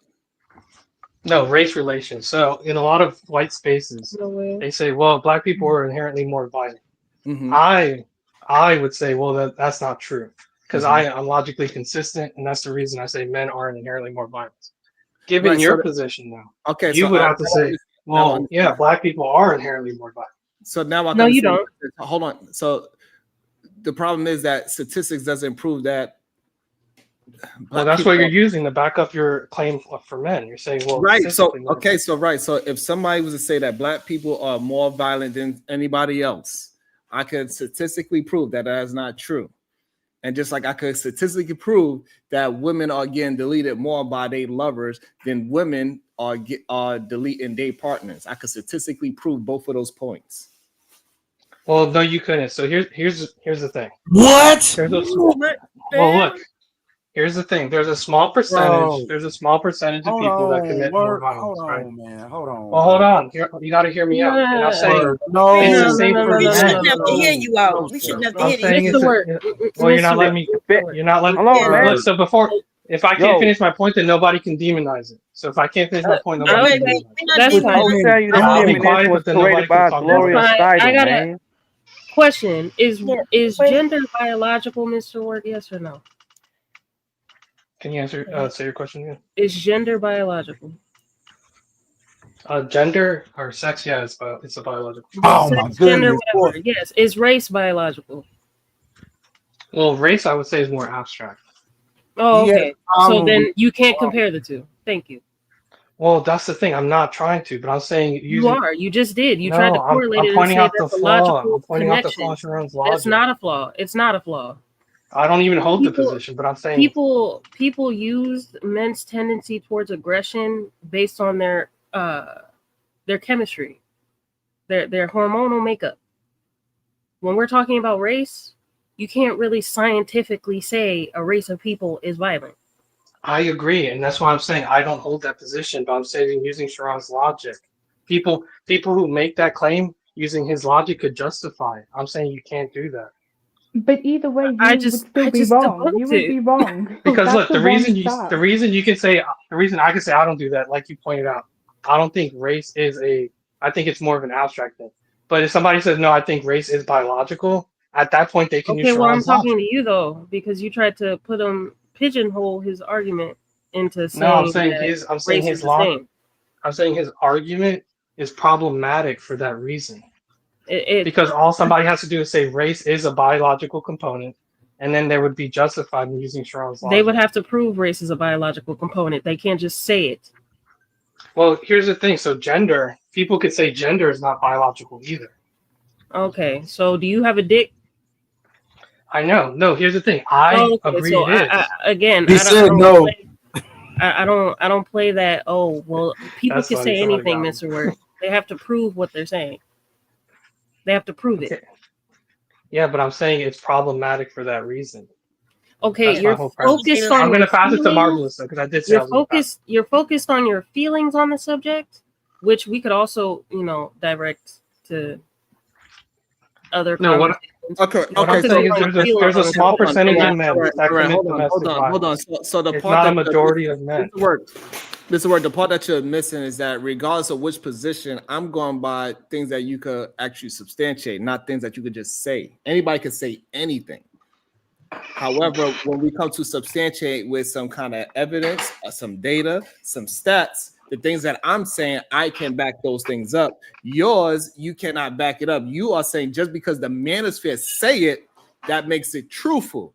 No, race relations. So in a lot of white spaces, they say, well, black people are inherently more violent. Mm-hmm. I would say, well, that's not true, because Mm-hmm. I'm logically consistent, and that's the reason I say men aren't inherently more violent. Given Right, your so position now, okay, you so would have to say, well, yeah, black people are inherently more violent. So now I No, you understand. don't. Hold on. So the problem is that statistics doesn't prove that. Well, that's what you're using to back up your claim for men. You're saying, well, Right. So statistically, men are okay. So right. So if somebody was to say that black people are more violent than anybody else, I could statistically prove that that is not true. And just like I could statistically prove that women are getting deleted more by their lovers than women are deleting their partners. I could statistically prove both of those points. Well, no, you couldn't. So here's the thing. What? Well, look. Here's the thing. There's a small percentage. Bro. There's a small percentage of people that commit more violence, Hold right? on, man. Hold on. Well, hold on. You got to hear me out. And I'm saying No, it's the same for We men. shouldn't have to hear you out. We shouldn't have to I'm hear saying you. it's well, you're not letting me. You're not letting. Hold on, man. Look, so before, if I can't finish my point, then nobody can demonize it. So if I can't finish my point, nobody can demonize it. That's fine. I would tell you that I'll be feminism quiet, was but then nobody created can by a talk glorious about it. title, I got man. a question. Is gender biological, Mr. Ward? Yes or no? Can you answer? Say your question again. Is gender biological? Gender or sex? Yeah, it's a biological. Oh Sex, my gender, goodness. whatever. Yes. Is race biological? Well, race, I would say, is more abstract. Oh, Yeah, okay. So then you can't compare the two. Thank you. Well, that's the thing. I'm not trying to, but I'm saying You are. You just did. You No, tried to correlate I'm it and pointing say out the that's a flaw. logical I'm pointing out the connection. flaw in Sharon's That's logic. not a flaw. It's not a flaw. I don't even hold the People- position, but I'm saying People use men's tendency towards aggression based on their chemistry, their hormonal makeup. When we're talking about race, you can't really scientifically say a race of people is violent. I agree, and that's why I'm saying I don't hold that position, but I'm saying using Sharon's logic. People who make that claim using his logic could justify it. I'm saying you can't do that. But either way, you I would just still be wrong. debunked You would it. be wrong. Because That's look, the wrong start. the reason I can say I don't do that, like you pointed out, I don't think race is I think it's more of an abstract thing. But if somebody says no, I think race is biological, at that point they can use Okay, well, I'm Sharon's logic. talking to you though, because you tried to pigeonhole his argument into saying No, I'm saying that his race is the same. I'm saying his argument is problematic for that reason. Because all Mm-hmm. somebody has to do is say race is a biological component, and then they would be justified in using Sharon's logic. They would have to prove race is a biological component. They can't just say it. Well, here's the thing. So gender, people could say gender is not biological either. Okay, so do you have a dick? I know. No, here's the thing. I agree so it is. I don't play that. Oh, well, people That's can funny. say Somebody anything, got Mr. Word. They have to prove what they're saying. They have to prove it. Yeah, but I'm saying it's problematic for that reason. Okay, That's my you're whole premise. focused on I'm your going to pass it to feelings. Marvelous because I did say I was gonna pass You're focused on your feelings on the subject, which we could also, direct to other No, what? conversations. Okay, What I'm saying is there's a small percentage of men that commit hold domestic on. violence. So the It's part not that a majority of men. Mr. Word, the part that you're missing is that regardless of which position, I'm going by things that you could actually substantiate, not things that you could just say. Anybody can say anything. However, when we come to substantiate with some kind of evidence, some data, some stats, the things that I'm saying, I can back those things up. Yours, you cannot back it up. You are saying just because the manosphere say it, that makes it truthful.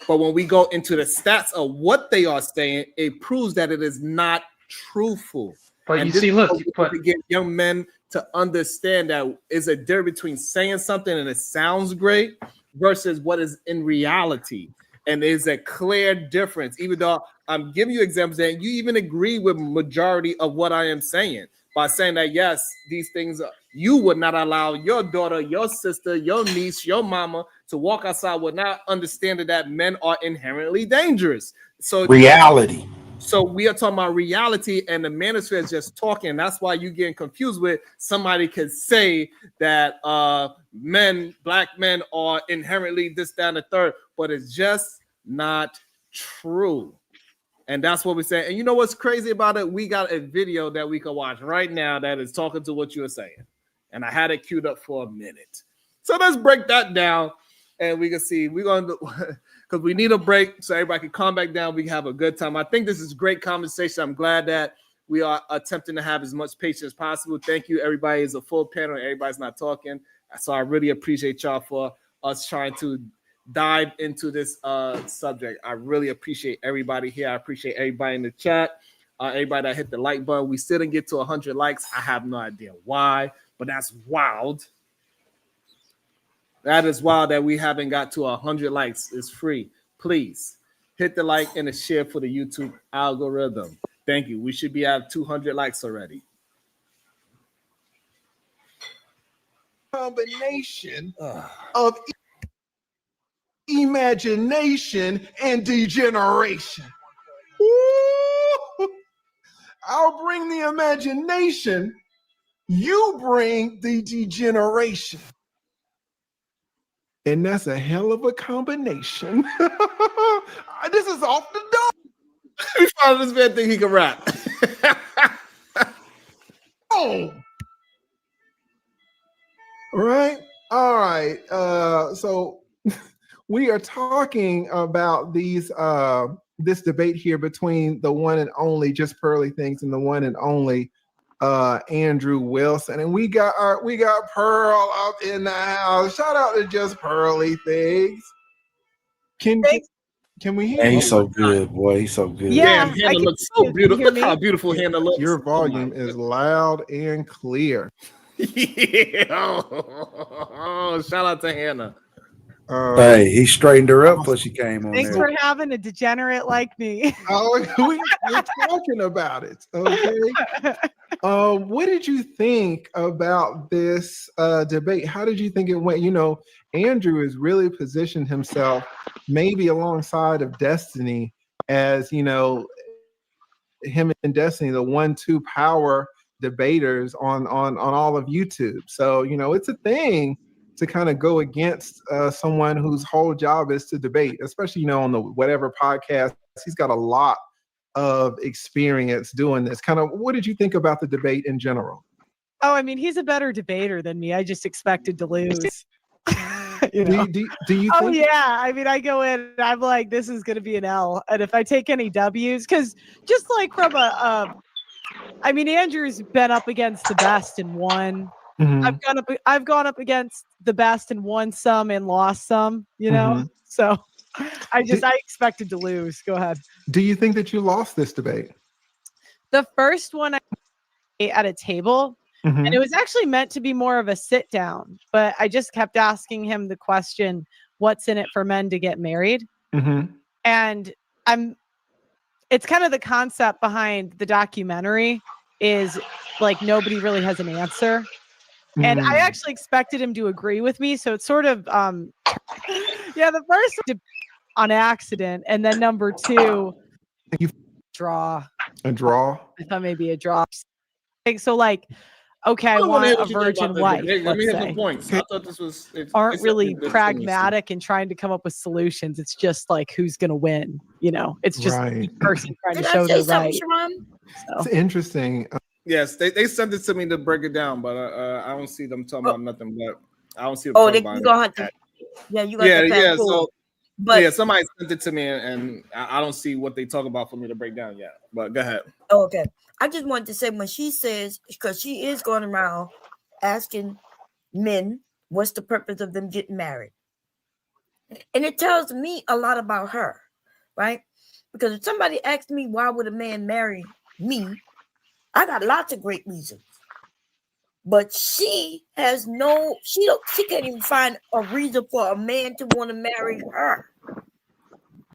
But when we go into the stats of what they are saying, it proves that it is not truthful. But and you see, look, to get young men to understand that is a difference between saying something and it sounds great versus what is in reality. And there's a clear difference, even though I'm giving you examples and you even agree with majority of what I am saying by saying that, yes, these things you would not allow your daughter, your sister, your niece, your mama to walk outside without understanding that men are inherently dangerous. So Reality. So we are talking about reality, and the manosphere is just talking. That's why you're getting confused with somebody could say that black men are inherently this, that, and the third, but it's just not true. And that's what we're saying. And you know what's crazy about it? We got a video that we can watch right now that is talking to what you're saying. And I had it queued up for a minute. So let's break that down, and we can see. We're going to, because we need a break so everybody can calm back down. We can have a good time. I think this is great conversation. I'm glad that we are attempting to have as much patience as possible. Thank you. Everybody is a full panel. Everybody's not talking. So I really appreciate y'all for us trying to dive into this subject. I really appreciate everybody here. I appreciate everybody in the chat. Everybody that hit the like button. We still didn't get to 100 likes. I have no idea why, but that's wild. That is wild that we haven't got to 100 likes. It's free. Please hit the like and the share for the YouTube algorithm. Thank you. We should be at 200 likes already. Combination of imagination and degeneration. Ooh. I'll bring the imagination. You bring the degeneration. And that's a hell of a combination. This is off the dome. We found this man think he can rap. Oh. Right. All right. So we are talking about this debate here between the one and only Just Pearly Things and the one and only Andrew Wilson, and we got Pearl up in the house. Shout out to Just Pearly Things. Can we hear Man, you? he's so good, boy. He's so good. Yeah, damn, Hannah looks so beautiful. Look how beautiful Hannah looks. Your volume is loud and clear. Yeah. Oh, shout out to Hannah. Hey, he straightened her up before she came on Thanks there. for having a degenerate like me. Oh, we're talking about it. Okay. What did you think about this debate? How did you think it went? You know, Andrew has really positioned himself maybe alongside of Destiny as, you know, him and Destiny, the 1-2 power debaters on all of YouTube. So, you know, it's a thing to kind of go against someone whose whole job is to debate, especially, you know, on the whatever podcast. He's got a lot of experience doing this. Kind of, what did you think about the debate in general? Oh, I mean, he's a better debater than me. I just expected to lose. You know? Do you oh think? yeah, I mean, I go in and I'm like, this is going to be an L. And if I take any W's, because just like from I mean, Andrew's been up against the best and won. Mm-hmm. I've gone up against the best and won some and lost some, you know. Mm-hmm. So I expected to lose. Go ahead. Do you think that you lost this debate? The first one I at a table, Mm-hmm. and it was actually meant to be more of a sit down, but I just kept asking him the question, what's in it for men to get married? Mm-hmm. And it's kind of the concept behind the documentary is like nobody really has an answer. And I actually expected him to agree with me. So it's sort of, yeah, the first one on accident. And then number two, draw. A draw? I thought maybe a draw. So like, okay, I want a virgin wife. Let me hit the points. I thought this was aren't really pragmatic and trying to come up with solutions. It's just like who's going to win. You know, it's just each person trying to show they're right. It's interesting. Yes, they sent it to me to break it down, but I don't see them talking about nothing. But I don't see them talking about you gonna have to. Yeah, you got yeah. cool. So, but yeah, somebody sent it to me, and I don't see what they talk about for me to break down yet. But go ahead. Oh, okay. I just wanted to say when she says, because she is going around asking men what's the purpose of them getting married, and it tells me a lot about her, right? Because if somebody asks me why would a man marry me, I got lots of great reasons. But she has she can't even find a reason for a man to want to marry her.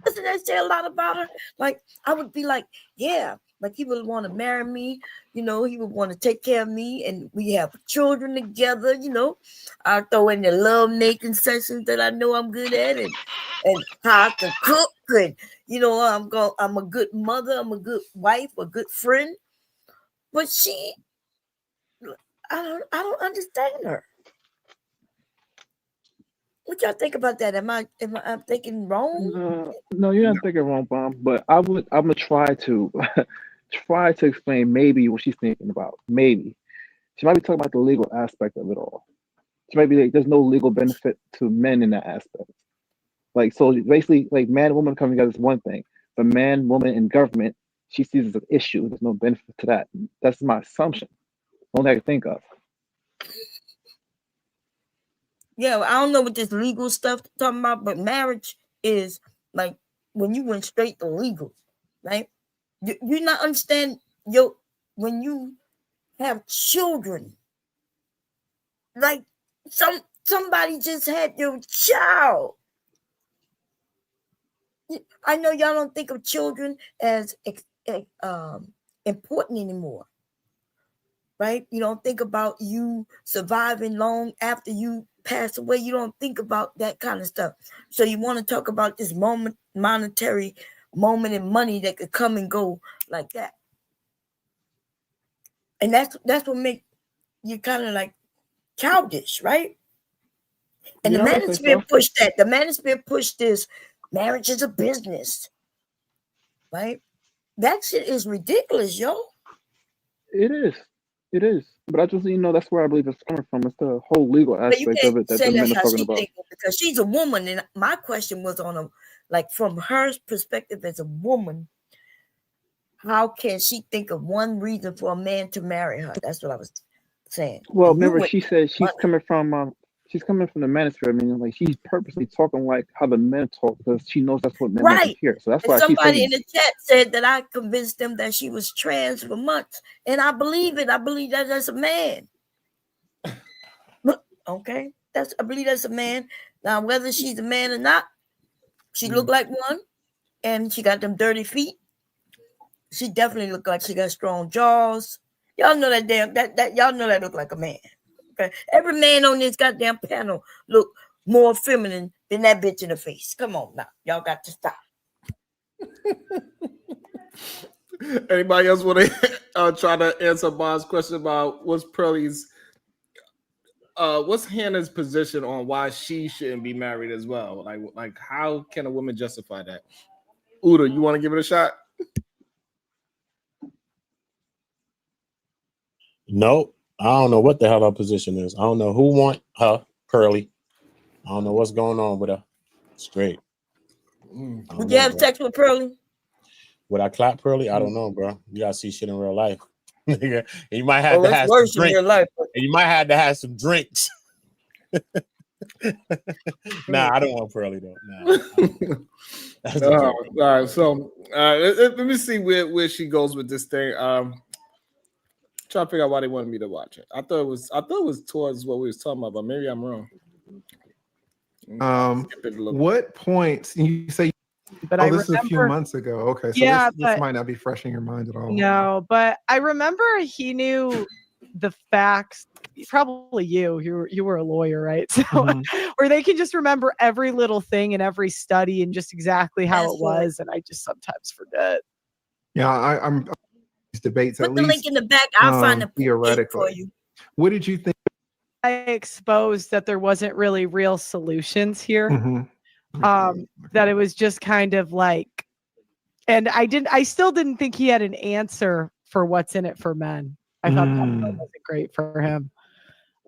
Doesn't that say a lot about her? Like, I would be like, yeah, Like he would want to marry me, you know, he would want to take care of me, and we have children together, you know. I throw in the love making sessions that I know I'm good at, and how I can cook, and you know, I'm a good mother, I'm a good wife, a good friend. But I don't understand her. What y'all think about that? Am I thinking wrong? No, you're not thinking wrong, Bomb. But I'm gonna try to try to explain maybe what she's thinking about. Maybe she might be talking about the legal aspect of it all. She might be like, there's no legal benefit to men in that aspect. Like, so basically, like man and woman coming together is one thing, but man, woman, and government, she sees as an issue. There's no benefit to that. That's my assumption. Only I can think of. Yeah, I don't know what this legal stuff talking about, but marriage is like when you went straight to legal, right? You not understand when you have children, like somebody just had your child. I know y'all don't think of children as important anymore, right? You don't think about you surviving long after you pass away. You don't think about that kind of stuff. So you want to talk about this monetary moment and money that could come and go like that. And that's what makes you kind of like childish, right? And the manosphere pushed that. The manosphere pushed this. Marriage is a business, right? That shit is ridiculous, yo. It is. But I just, that's where I believe it's coming from. It's the whole legal aspect of it that the men are talking about. Because she's a woman, and my question was on from her perspective as a woman, how can she think of one reason for a man to marry her? That's what I was saying. Well, remember, she said she's coming from the manosphere. I mean, like she's purposely talking like how the men talk because she knows that's what men want to hear. So that's why somebody in the chat said that I convinced them that she was trans for months, and I believe it. I believe that as a man. Okay, I believe that's a man. Now, whether she's a man or not, she looked like one, and she got them dirty feet. She definitely looked like she got strong jaws. Y'all know that y'all know that look like a man. Okay, every man on this goddamn panel look more feminine than that bitch in the face. Come on now, y'all got to stop. Anybody else want to try to answer Bob's question about what's Hannah's position on why she shouldn't be married as well? Like how can a woman justify that? Uda, you want to give it a shot? Nope. I don't know what the hell her position is. I don't know who want her, Pearly. I don't know what's going on with her. Straight. Would you have sex with Pearly? Would I clap Pearly? I don't know, bro. You gotta see shit in real life. You might have to have some drinks. In your life, and you might have to have some drinks. Nah, I don't want Pearly though. Nah. All right. So let me see where she goes with this thing. Trying to figure out why they wanted me to watch it. I thought it was towards what we was talking about, but maybe I'm wrong. What points you say? But this is a few months ago. Okay, so this might not be fresh in your mind at all. No, but I remember he knew the facts. Probably you were a lawyer, right? So where they can just remember every little thing in every study and just exactly how it was, and I just sometimes forget. Yeah, I'm these debates. Put the link in the back. I'll find the theoretically for you. What did you think? I exposed that there wasn't really real solutions here. That it was just kind of like, and I still didn't think he had an answer for what's in it for men. I thought that wasn't great for him.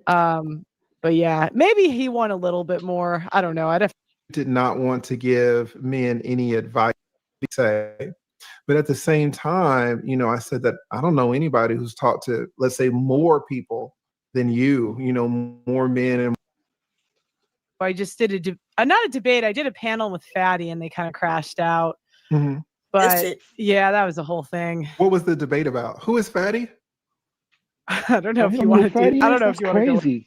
But yeah, maybe he won a little bit more. I don't know. Did not want to give men any advice, say, but at the same time, I said that I don't know anybody who's talked to, let's say, more people than you, more men. And I just did not a debate. I did a panel with Fatty, and they kind of crashed out. But yeah, that was the whole thing. What was the debate about? Who is Fatty? I don't know if you want to do. I don't know if you want to go. Hey,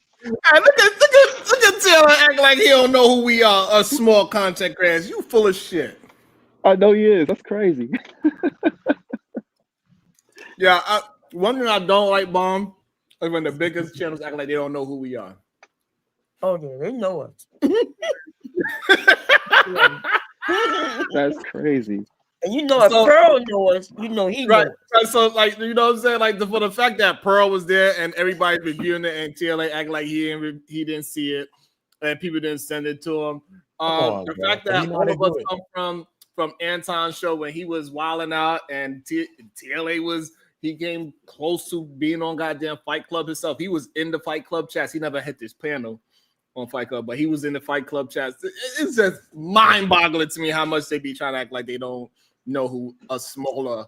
look at Taylor act like he don't know who we are. A small content creators. You full of shit. I know he is. That's crazy. Yeah, one thing I don't like, Bomb, is when the biggest channels act like they don't know who we are. Oh yeah, they know us. That's crazy. And you know, if Pearl knows us, you know he knows. Right. So, like, you know what I'm saying? Like, for the fact that Pearl was there and everybody reviewing it and TLA act like he didn't see it and people didn't send it to him. on, The bro. fact But that he know all how to of us do it. come from Anton's show when he was wilding out and TLA he came close to being on goddamn Fight Club himself. He was in the Fight Club chats. He never hit this panel on Fight Club, but he was in the Fight Club chats. It's just mind-boggling to me how much they be trying to act like they don't know who us smaller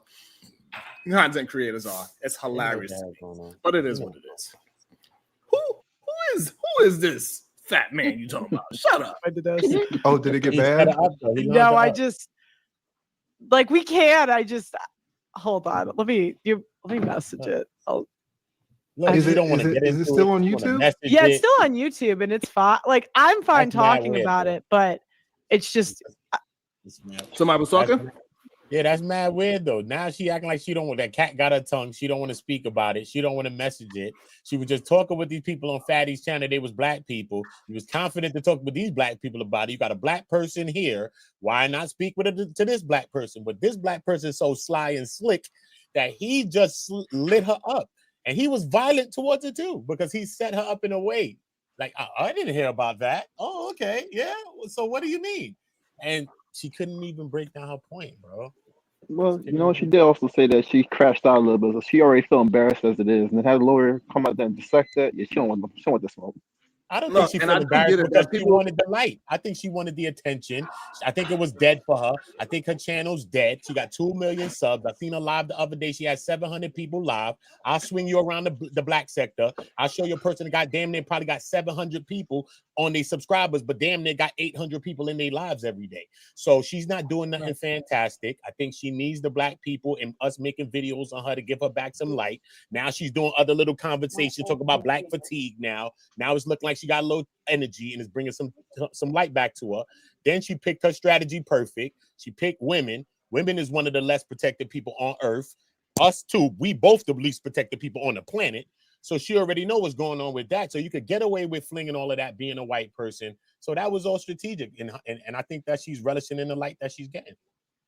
content creators are. It's hilarious to me. But it is what it is. Who is this fat man you talking about? Shut up. I did this. Oh, did it get bad? No, I just like we can't. I just hold on. Let me message it. Is it still on YouTube? Yeah, it's still on YouTube and it's fine. Like I'm fine That's mad talking weird, about bro. it, but it's just somebody was talking. Yeah, that's mad weird though. Now she acting like she don't want that cat got her tongue. She don't want to speak about it. She don't want to message it. She was just talking with these people on Fatty's channel. They was black people. You was confident to talk with these black people about it. You got a black person here. Why not speak with it to this black person? But this black person is so sly and slick that he just lit her up, and he was violent towards it too because he set her up in a way like I didn't hear about that. Oh, okay, yeah. So what do you mean? And she couldn't even break down her point, bro. Well, you know, she did also say that she crashed out a little bit, so she already feel embarrassed as it is, and then had a lawyer come out there and dissect that. Yeah, she don't want the smoke. I don't think she felt embarrassed because she wanted the light. I think she wanted the attention. I think it was dead for her. I think her channel's dead. She got 2 million subs. I seen her live the other day. She had 700 people live. I'll swing you around the black sector. I'll show you a person that got damn near probably got 700 people on their subscribers, but damn near got 800 people in their lives every day. So she's not doing nothing fantastic. I think she needs the black people and us making videos on her to give her back some light. Now she's doing other little conversations, talk about black fatigue now. Now it's looking like she got low energy and is bringing some light back to her. Then she picked her strategy perfect. She picked women. Women is one of the less protected people on earth. Us too. We both the least protected people on the planet. So she already know what's going on with that. So you could get away with flinging all of that being a white person. So that was all strategic. And I think that she's relishing in the light that she's getting.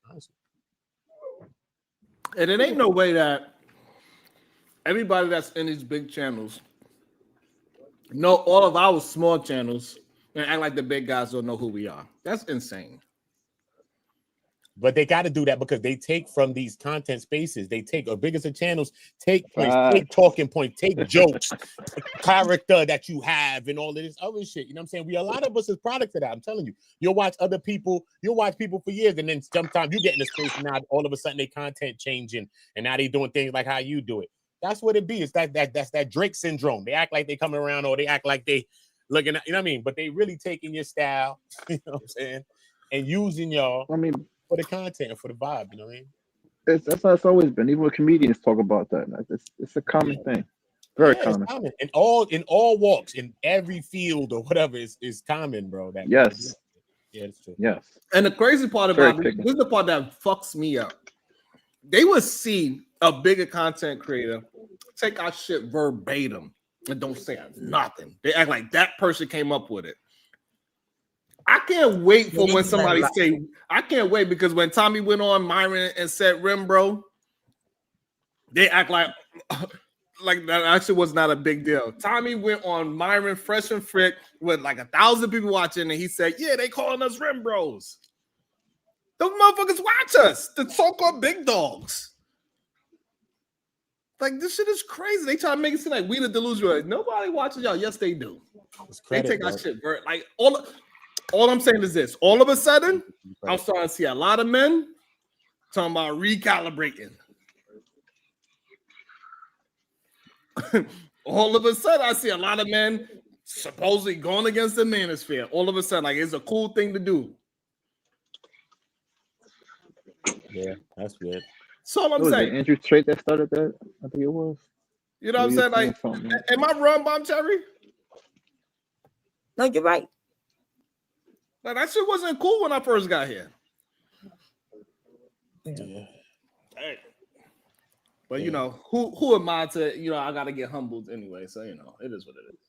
Honestly. And it ain't no way that everybody that's in these big channels know all of our small channels and act like the big guys don't know who we are. That's insane. But they got to do that because they take from these content spaces. They take, or biggest of channels, take place, take talking points, take jokes, character that you have, and all of this other shit. You know what I'm saying? A lot of us is product of that. I'm telling you. You'll watch other people. You'll watch people for years, and then sometimes you get in a space and now all of a sudden their content changing, and now they doing things like how you do it. That's what it be. It's that's that Drake syndrome. They act like they coming around, or they act like they looking at, you know what I mean? But they really taking your style, you know what I'm saying, and using y'all. For the content and for the vibe, you know what I mean? That's how it's always been. Even when comedians talk about that, it's a common thing. Very common. It's common. In all walks, in every field or whatever is common, bro. That yes. Yeah, it's true. Yes. And the crazy part about this is the part that fucks me up. They would see a bigger content creator take our shit verbatim and don't say nothing. They act like that person came up with it. I can't wait for when somebody say, I can't wait because when Tommy went on Myron and said Rim, bro, they act like that actually was not a big deal. Tommy went on Myron Fresh and Frick with like 1,000 people watching, and he said, yeah, they calling us Rim Bros. Those motherfuckers watch us, the so-called big dogs. Like, this shit is crazy. They try to make it seem like we the delusional. Nobody watches y'all. Yes, they do. They take our shit like all I'm saying is this. All of a sudden, I'm starting to see a lot of men talking about recalibrating. All of a sudden, I see a lot of men supposedly going against the manosphere. All of a sudden, like, it's a cool thing to do. Yeah, that's good. That's all I'm saying. Andrew Strait that started that? I think it was. You know what I'm saying? Like, am I wrong, Bomb Cherry? No, you're right. Like, that shit wasn't cool when I first got here. Yeah. Hey. But you know, who am I to, you know, I gotta get humbled anyway. So you know, it is what it is.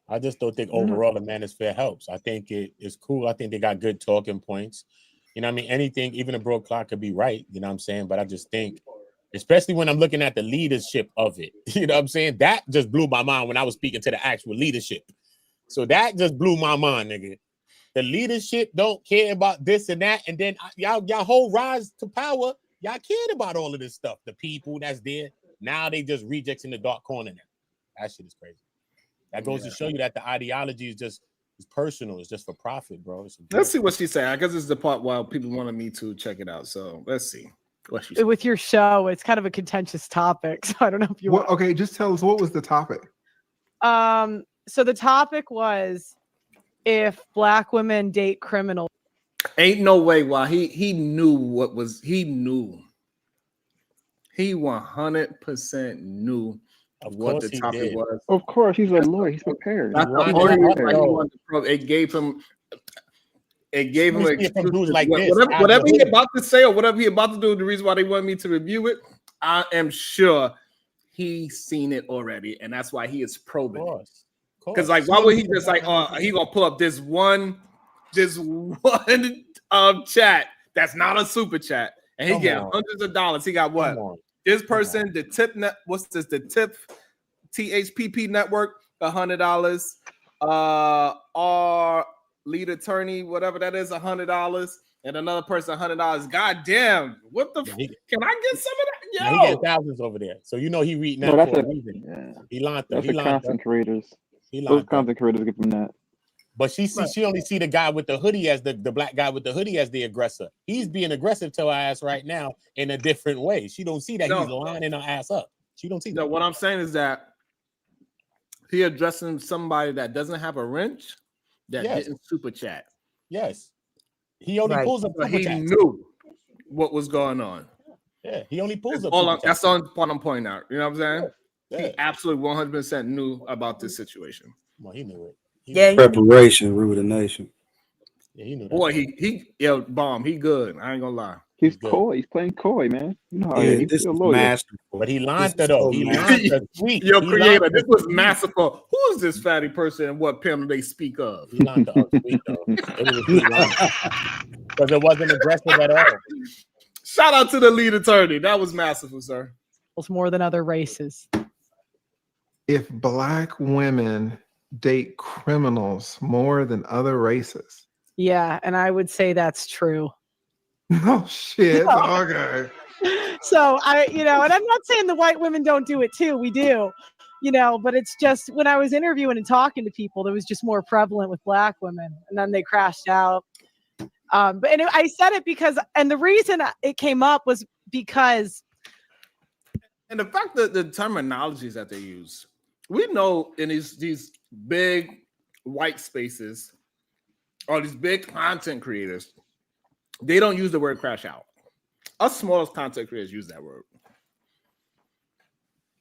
I just don't think overall the manosphere helps. I think it is cool. I think they got good talking points. You know what I mean? Anything, even a broke clock could be right. You know what I'm saying? But I just think, especially when I'm looking at the leadership of it, you know what I'm saying? That just blew my mind when I was speaking to the actual leadership. So that just blew my mind, nigga. The leadership don't care about this and that. And then y'all whole rise to power, y'all cared about all of this stuff. The people that's there. Now they just rejects in the dark corner now. That shit is crazy. That goes to show you that the ideology is just personal. It's just for profit, bro. Let's see what she's saying. I guess this is the part while people wanted me to check it out. So let's see what she's saying. With your show, it's kind of a contentious topic. So I don't know if you want. Okay, just tell us, what was the topic? So the topic was if black women date criminals. Ain't no way. Why he knew what was he 100% knew what the topic was. Of course, he's a lawyer. He's prepared. That's the only reason why he wanted to probe. It gave him whatever he about to say or whatever he about to do. The reason why they want me to review it, I am sure he's seen it already, and that's why he is probing. Because like, why would he just like, he gonna pull up this one chat that's not a super chat, and he get hundreds of dollars. He got what? This person, the tip net, what's this? The tip THPP network, $100. Our lead attorney, whatever that is, $100, and another person $100. God damn, what the? Can I get some of that? Yo, he getting thousands over there. So you know he reading that for a reason. Yeah. He launched That's the content creators. Those content creators get from that. But she only see the guy with the hoodie as the black guy with the hoodie as the aggressor. He's being aggressive to her ass right now in a different way. She don't see that he's lining her ass up. She don't see that. No, what I'm saying is that he addressing somebody that doesn't have a wrench that didn't super chat. Yes. He only pulls up. He knew what was going on. Yeah, he only pulls up. That's the only point I'm pointing out. You know what I'm saying? Yeah. He absolutely 100% knew about this situation. Well, he knew it. Preparation, ruination. Yeah, he knew that. Boy, he bomb. He good. I ain't gonna lie. He's coy. He's playing coy, man. You know how this is masterful. But he launched her though. He launched her tweet. Yo, creator, this was masterful. Who is this fatty person and what panel they speak of? He launched her tweet though. Because it wasn't aggressive at all. Shout out to the lead attorney. That was masterful, sir. It's more than other races. If black women date criminals more than other races. Yeah, and I would say that's true. Oh shit. Okay. So and I'm not saying the white women don't do it too. We do, but it's just when I was interviewing and talking to people, that was just more prevalent with black women, and then they crashed out. I said it because, and the reason it came up was because, and the fact that the terminologies that they use, we know in these big white spaces or these big content creators, they don't use the word crash out. Us smallest content creators use that word.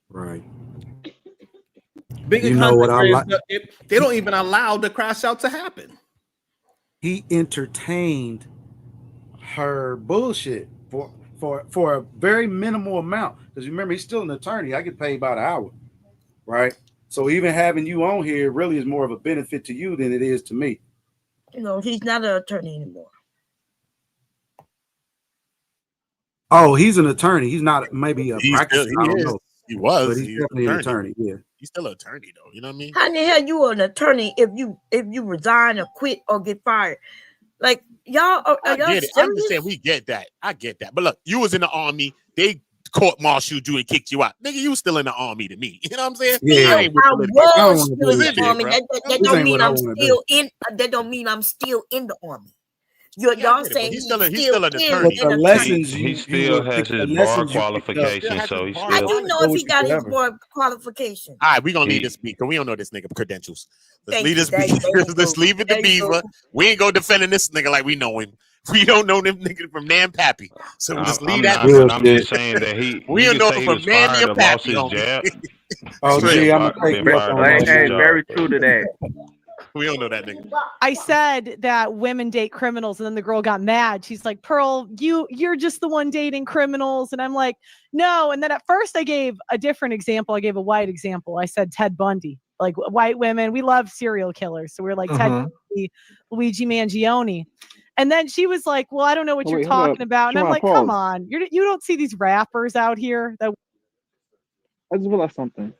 Right. Bigger content creators, they don't even allow the crash out to happen. He entertained her bullshit for a very minimal amount. Because remember, he's still an attorney. I get paid by the hour, right? So even having you on here really is more of a benefit to you than it is to me. He's not an attorney anymore. Oh, he's an attorney. He's not maybe a practice. I don't know. He was. But he's definitely an attorney. Yeah. He's still an attorney though. You know what I mean? How in the hell you an attorney if you resign or quit or get fired? Like y'all are I y'all get it. serious? I'm just saying we get that. I get that. But look, you was in the army. They court-martialed you and kicked you out. Nigga, you still in the army to me. You know what I'm saying? Yeah. I was still in the army. That don't mean I'm still in. That don't mean I'm still in the army. Y'all saying he's still an attorney. The lessons he still has his bar qualification, so he still. I do know if he got his bar qualification. All right, we're gonna leave this speaker. We don't know this nigga credentials. Let's leave this speaker. Let's leave it to Beaver. We ain't go defending this nigga like we know him. We don't know them nigga from Nan Pappy. So just leave that. I'm just saying that we don't know him from Nanny and Pappy. Oh, gee, I'm very true to that. We don't know that nigga. I said that women date criminals, and then the girl got mad. She's like, Pearl, you're just the one dating criminals. And I'm like, no. And then at first I gave a different example. I gave a white example. I said Ted Bundy. Like, white women, we love serial killers. So we're like Ted Bundy, Luigi Mangione. And then she was like, well, I don't know what you're talking about. And I'm like, come on. You don't see these rappers out here that I just realized something.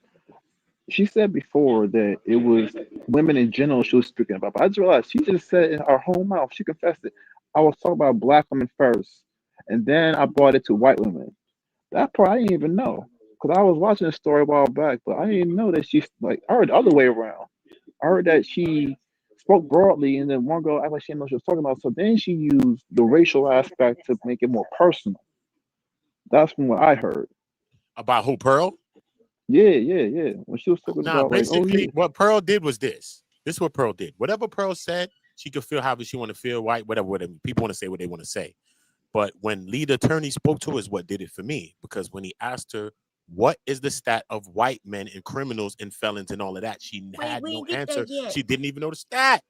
She said before that it was women in general she was speaking about, but I just realized she just said in her whole mouth, she confessed it. I was talking about black women first, and then I brought it to white women. That part I didn't even know because I was watching a story a while back, but I didn't know that she's like, I heard the other way around. I heard that she spoke broadly, and then one girl acted like she didn't know what she was talking about, so then she used the racial aspect to make it more personal. That's from what I heard. About who, Pearl? Yeah. When she was talking about basically, like, what Pearl did was this. This is what Pearl did. Whatever Pearl said, she could feel however she want to feel, white, whatever. People want to say what they want to say. But when lead attorney spoke to her is what did it for me. Because when he asked her, what is the stat of white men and criminals and felons and all of that, she had no answer. She didn't even know the stat.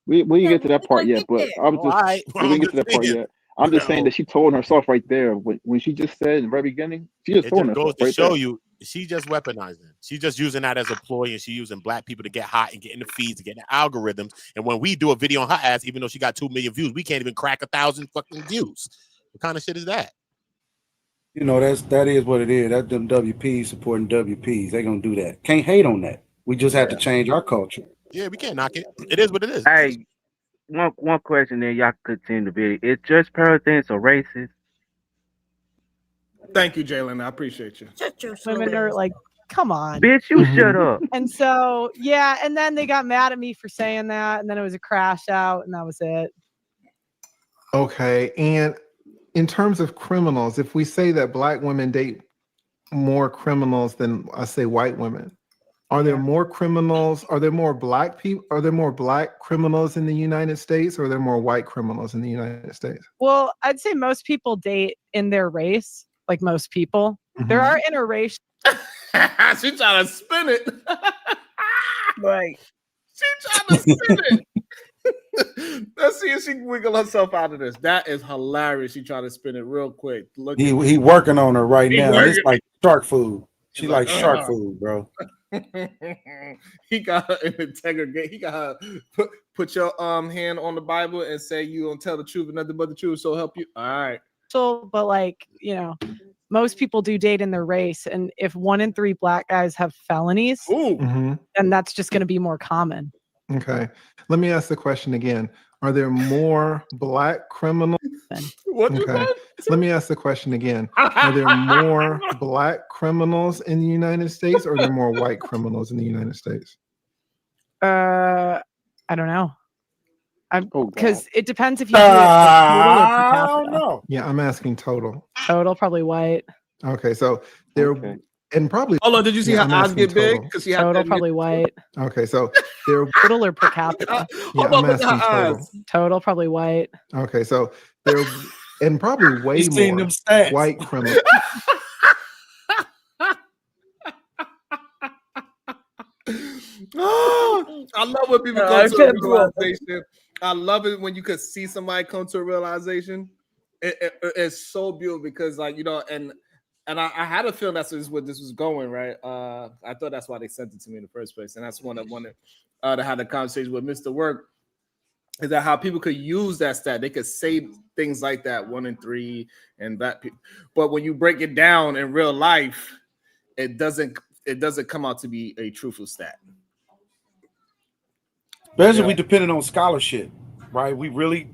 we didn't get to that part yet, but I was just we didn't get to that part yet. I'm just saying that she told herself right there when she just said in the very beginning, she just It told just herself goes to right show there. you she just weaponizing. She's just using that as a ploy, and she using black people to get hot and get in the feeds and get in the algorithms. And when we do a video on her ass, even though she got 2 million views, we can't even crack 1,000 fucking views. What kind of shit is that? You know, that is what it is. That's them WPs supporting WPs. They gonna do that. Can't hate on that. We just have to change our culture. Yeah, we can't knock it. It is what it is. Hey, one question, then y'all continue the video. Is Judge Pearl thing so racist? Thank you, Jalen. I appreciate you. women are like, come on. Bitch, you shut up. And so, yeah, and then they got mad at me for saying that, and then it was a crash out, and that was it. Okay, and in terms of criminals, if we say that black women date more criminals than I say white women, are there more criminals? Are there more black people? Are there more black criminals in the United States, or are there more white criminals in the United States? Well, I'd say most people date in their race, like most people. There are interracial. She trying to spin it. Right. She trying to spin it. Let's see if she can wiggle herself out of this. That is hilarious. She trying to spin it real quick. Look, He working on her right He now. working. It's like shark food. She He's like like, shark food, bro. He got her in integrity. He got her put your hand on the Bible and say you don't tell the truth and nothing but the truth. So help you. All right. So, but like, you know, most people do date in their race, and if 1 in 3 black guys have felonies, then that's just going to be more common. Okay. Let me ask the question again. Are there more black criminals? Okay. Let me ask the question again. Are there more black criminals in the United States, or are there more white criminals in the United States? I don't know. Because it depends if you do it like total or per I capita. don't know. Yeah, I'm asking total. Total, probably white. Okay, so there and probably. Hold on, did you see Yeah, her I'm eyes get asking big? total. Because she had Total, that. probably white. Okay, so there. Total or per capita? Yeah, I'm asking total. Total, probably white. Okay, so there and probably way He's seen more them stats. white criminals. Oh, I love when people come to a realization. I love it when you could see somebody come to a realization. It's so beautiful because, like, you know, and I had a feeling that's what this was going, right? I thought that's why they sent it to me in the first place, and that's one I wanted to have the conversation with Mr. Work. Is that how people could use that stat? They could say things like that, 1 in 3, and that. But when you break it down in real life, it doesn't come out to be a truthful stat. Especially we depended on scholarship, right? We really,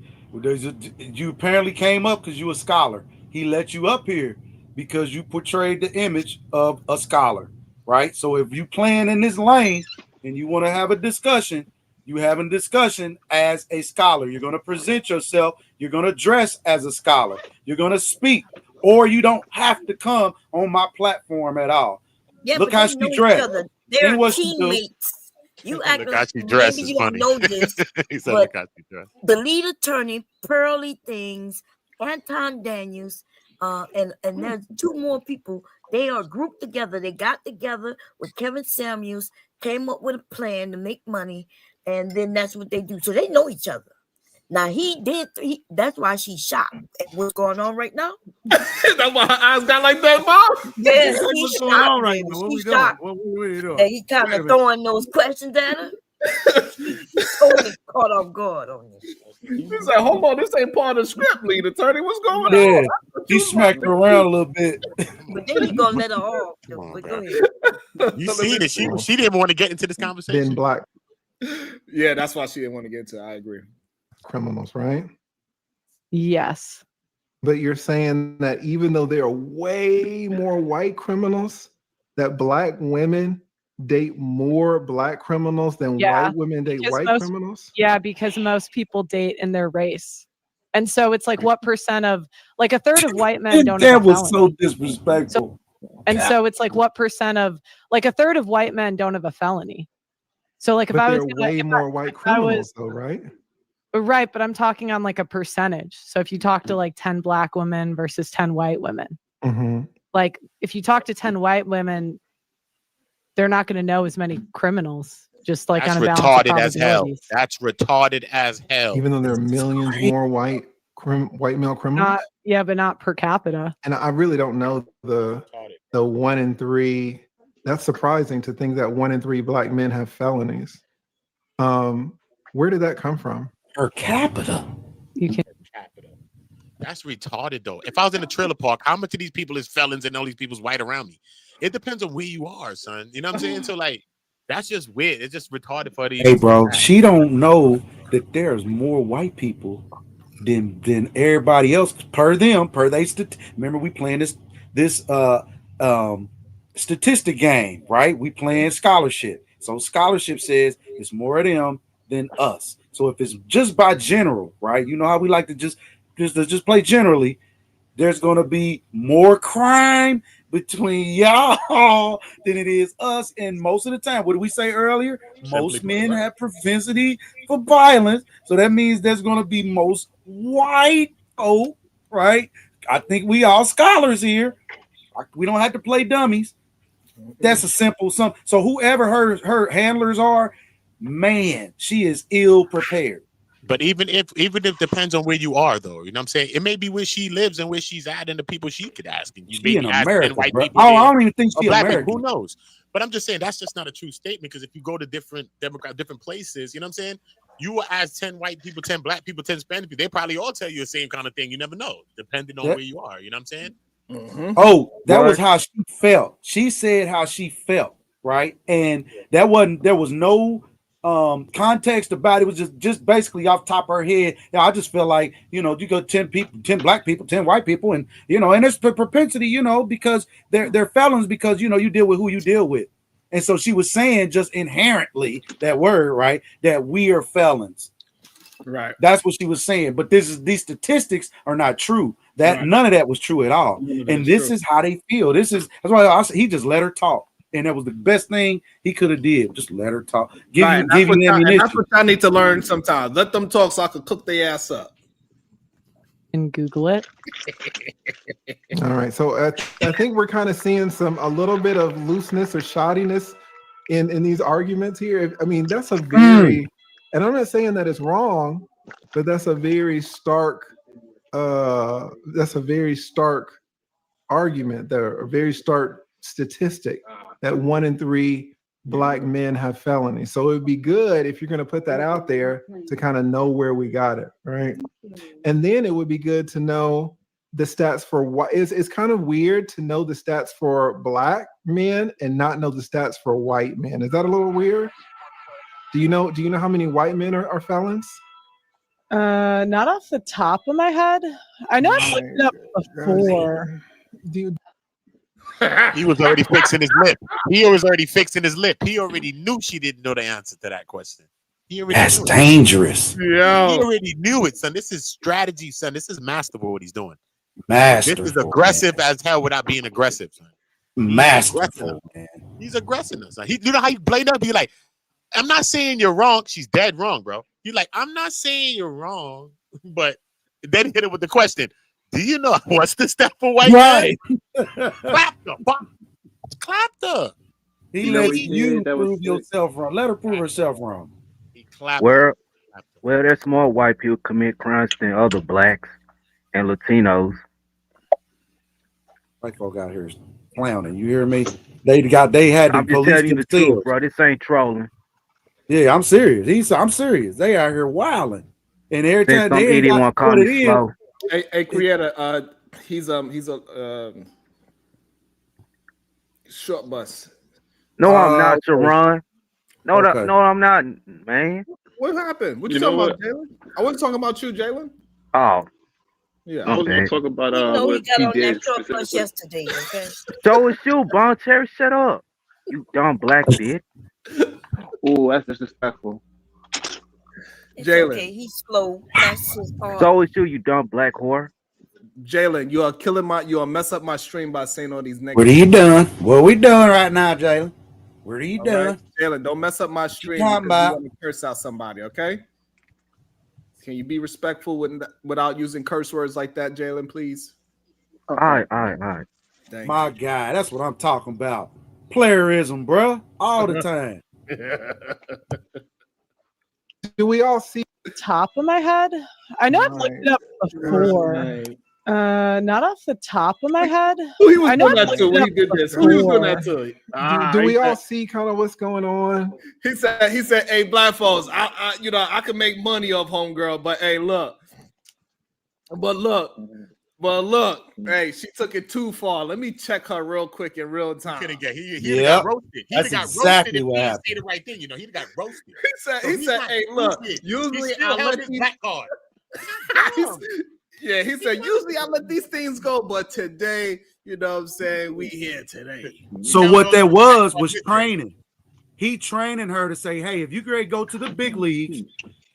you apparently came up because you a scholar. He let you up here because you portrayed the image of a scholar, right? So if you playing in this lane and you want to have a discussion, you having discussion as a scholar. You're going to present yourself. You're going to dress as a scholar. You're going to speak, or you don't have to come on my platform at all. Yeah, Look but how they she know each dressed. other. They're what she do. teammates. You act Look how like she dressed maybe is you don't funny. know this, He said, but look how she dressed. the lead attorney, Pearly Things, Anton Daniels, and there's 2 more people. They are grouped together. They got together with Kevin Samuels, came up with a plan to make money. and then that's what they do. So they know each other. Now that's why she's shocked at what's going on right now. That's why her eyes got like that, Mom. Yeah, What's she's going on shocked, right baby. now? What we She's doing? shocked What we doing? that he kind Wait a of minute. throwing those questions at her. She's totally caught off guard on this. He said, "Hold on, this ain't part of the script, lead attorney. What's going Yeah, on?" he smacked her around a little bit. But then he gonna let her off. But go ahead. You see that she didn't want to get into this conversation. Been black Yeah, that's why she didn't want to get into it. I agree. criminals, right? Yes. But you're saying that even though there are way more white criminals, that black women date more black criminals than Yeah, white women date because white most- criminals? Yeah, because most people date in their race. And so it's like what percent of like a third of white men don't That have a was so felony. disrespectful. And so it's like what percent of like a third of white men don't have a felony. So like if But I there was are gonna, way if more white I criminals, was though, right? right, but I'm talking on like a percentage. So if you talk to like 10 black women versus 10 white women, Mm-hmm. like if you talk to 10 white women, they're not going to know as many criminals, just like That's on a balance of retarded as hell. probabilities. That's retarded as hell. Even though there are millions more white male criminals. Not yeah, but not per capita. And I really don't know the 1 in 3. That's surprising to think that 1 in 3 black men have felonies. Where did that come from? Per capita. You can. That's retarded though. If I was in a trailer park, how much of these people is felons and all these people's white around me? It depends on where you are, son. You know what I'm saying? So like, that's just weird. It's just retarded for these. Hey, bro, she don't know that there's more white people than everybody else per they remember we playing this statistic game, right? We playing scholarship. So scholarship says it's more of them than us. So if it's just by general, right? You know how we like to just play generally, there's gonna be more crime between y'all than it is us. And most of the time, what did we say earlier? Most men have propensity for violence. So that means there's gonna be most white folk, right? I think we all scholars here. We don't have to play dummies. That's a simple sum. So whoever her handlers are, man, she is ill prepared. But even if depends on where you are, though, you know what I'm saying? It may be where she lives and where she's at and the people she could ask. And you She may in be asking America, white bro. people. Oh, there I don't even think or she black American. people. Who knows? But I'm just saying that's just not a true statement because if you go to different different places, you know what I'm saying? You will ask 10 white people, 10 black people, 10 Spanish people. They probably all tell you the same kind of thing. You never know, depending on where you are. You know what I'm saying? Mm-hmm. Oh, that was how she felt. She said how she felt, right? And there was no context about it. It was just basically off the top of her head. Yeah, I just feel like, you know, you go 10 people, 10 black people, 10 white people, and you know, and it's the propensity, you know, because they're felons because you know you deal with who you deal with. And so she was saying just inherently that word, right? That we are felons. Right. That's what she was saying. But these statistics are not true. That none of that was true at all. And this is how they feel. That's why he just let her talk. And that was the best thing he could have did. Just let her talk. Give you ammunition. That's what I need to learn sometimes. Let them talk so I can cook their ass up. And Google it. All right. So I think we're kind of seeing a little bit of looseness or shoddiness in these arguments here. I mean, that's a very, and I'm not saying that it's wrong, but that's a very stark argument there, a very stark statistic that 1 in 3 black men have felonies. So it would be good if you're going to put that out there to kind of know where we got it, right? And then it would be good to know the stats for what it's kind of weird to know the stats for black men and not know the stats for white men. Is that a little weird? Do you know how many white men are felons? Not off the top of my head. I know I've looked it up before. He was already fixing his lip. He was already fixing his lip. He already knew she didn't know the answer to that question. That's dangerous. Yeah. He already knew it, son. This is strategy, son. This is masterful what he's doing. Masterful. This is aggressive as hell without being aggressive, son. Masterful, man. He's aggressive, son. You know how you blame her? Be like, I'm not saying you're wrong. She's dead wrong, bro. You're like, I'm not saying you're wrong, but then hit it with the question. Do you know what's the step for white right. men? Clapped her. Clapped her. He let you prove yourself wrong. Let her prove herself wrong. He Clap. Where there's more white people commit crimes than other blacks and Latinos. White folk out here is clowning. You hear me? They had to I'm just police telling you the truth, themselves. bro. This ain't trolling. Yeah, I'm serious. I'm serious. They out here wilding, and every Since time some they ain't idiot got want to call what me it is. slow. Hey, creator. He's a short bus. No, I'm not, Okay. Sharon. No, Okay. no, I'm not, man. What happened? What You you know talking what? about, Jalen? I wasn't talking about you, Jalen. Oh, Yeah. I was going okay. to talk about You know he what got he on that did short bus specifically. yesterday, okay? So is you, Bon Terry. Shut up. You dumb black bitch. Oh, that's disrespectful. It's Jalen. okay. He's slow. Bless his heart. So is you dumb black whore. Jalen, you are killing you are mess up my stream by saying all these negative. What are you doing? What we doing right now, Jalen? What are you All doing? right? Jalen, don't mess up my stream talking because you about? want to curse out somebody, okay? Can you be respectful without using curse words like that, Jalen, please? All right. Thank My guy, that's what I'm talking about. Playerism, bro, all the time. Do we all see Top of my head? I know I've looked it up before. Not off the top of my head. Who he was I know doing I've that to looked when it he up did this? Who he was doing that before. to? do we all see kind of what's going on? He said, hey, black folks, I can make money off homegirl, but hey, look, hey, she took it too far. Let me check her real quick in real time. He got roasted. He That's got exactly roasted what if he happened. stayed right then. He got roasted. He said, hey, look, usually he still I held let his these black card. he said, usually I let these things go, but today, you know what I'm saying, we here today. So what that was training. He training her to say, hey, if you ready to go to the big leagues,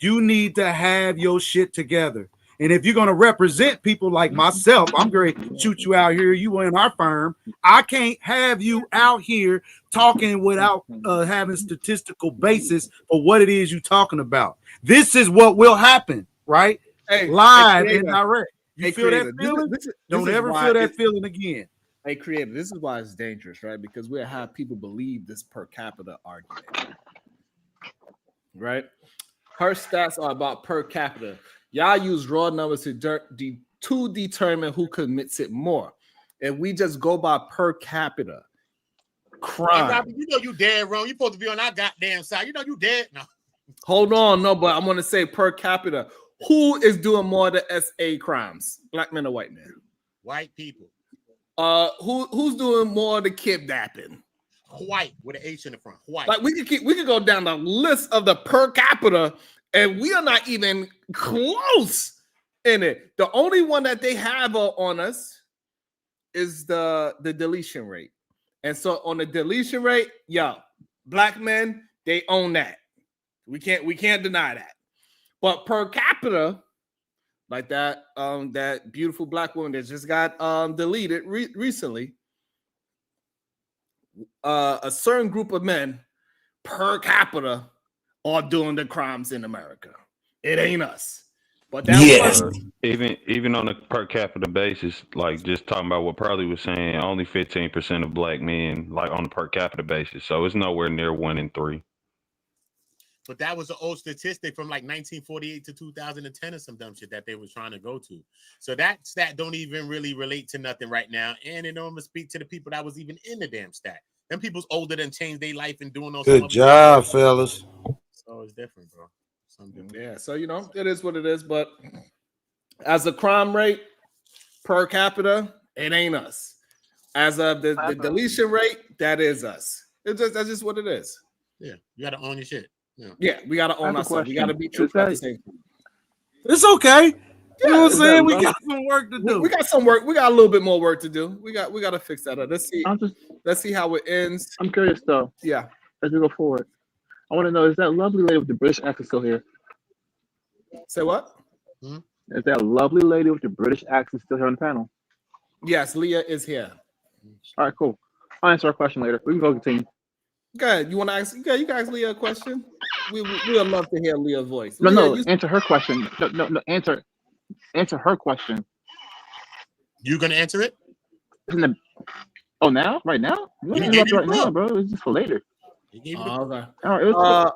you need to have your shit together. And if you're going to represent people like myself, I'm going to shoot you out here. You in our firm. I can't have you out here talking without having statistical basis for what it is you're talking about. This is what will happen, right? Hey, live hey, and direct. You feel creator, that feeling? this Don't is ever why feel that it's- feeling again. Hey, creator, this is why it's dangerous, right? Because we'll have people believe this per capita argument, right? Her stats are about per capita. Y'all use raw numbers to determine who commits it more. If we just go by per capita crime. Hey, Robert, you know you dead wrong. You supposed to be on our goddamn side. You know you dead. No. Hold on, no, but I'm going to say per capita. Who is doing more of the SA crimes? Black men or white men? White people. Who's doing more of the kidnapping? White with an H in the front. White. Like we could go down the list of the per capita, and we are not even close in it. The only one that they have on us is the deletion rate. And so on the deletion rate, black men, they own that. We can't deny that. But per capita, like that beautiful black woman that just got deleted recently, a certain group of men per capita are doing the crimes in America. It ain't us. But that even on a per capita basis, like just talking about what Pearlie was saying, only 15% of black men like on a per capita basis. So it's nowhere near 1 in 3. But that was an old statistic from like 1948 to 2010 or some dumb shit that they was trying to go to. So that stat don't even really relate to nothing right now. And it don't even speak to the people that was even in the damn stat. Them people's older than changed their life and doing those. Good job, fellas. So it's different, bro. Yeah, so it is what it is. But as a crime rate per capita, it ain't us. As of the deletion rate, that is us. That's just what it is. Yeah, you gotta own your shit. Yeah, we gotta own ourselves. We gotta be true at the same time. It's okay. You know what I'm saying? We got got some work to do. We got some work. We got a little bit more work to do. We got to fix that up. Let's see how it ends. I'm curious though. Yeah. As we go forward, I want to know: is that lovely lady with the British accent still here? Say what? Is that lovely lady with the British accent still here on the panel? Yes, Leah is here. All right, cool. I'll answer our question later. We can go continue. Good. You want to ask? Yeah, you guys, Leah, a question. We would love to hear Leah's voice. No, Leah, answer her question. No, answer her question. You gonna answer it? Oh, now? Right now? You don't interrupt right now, bro. It's just for later. Okay. All right,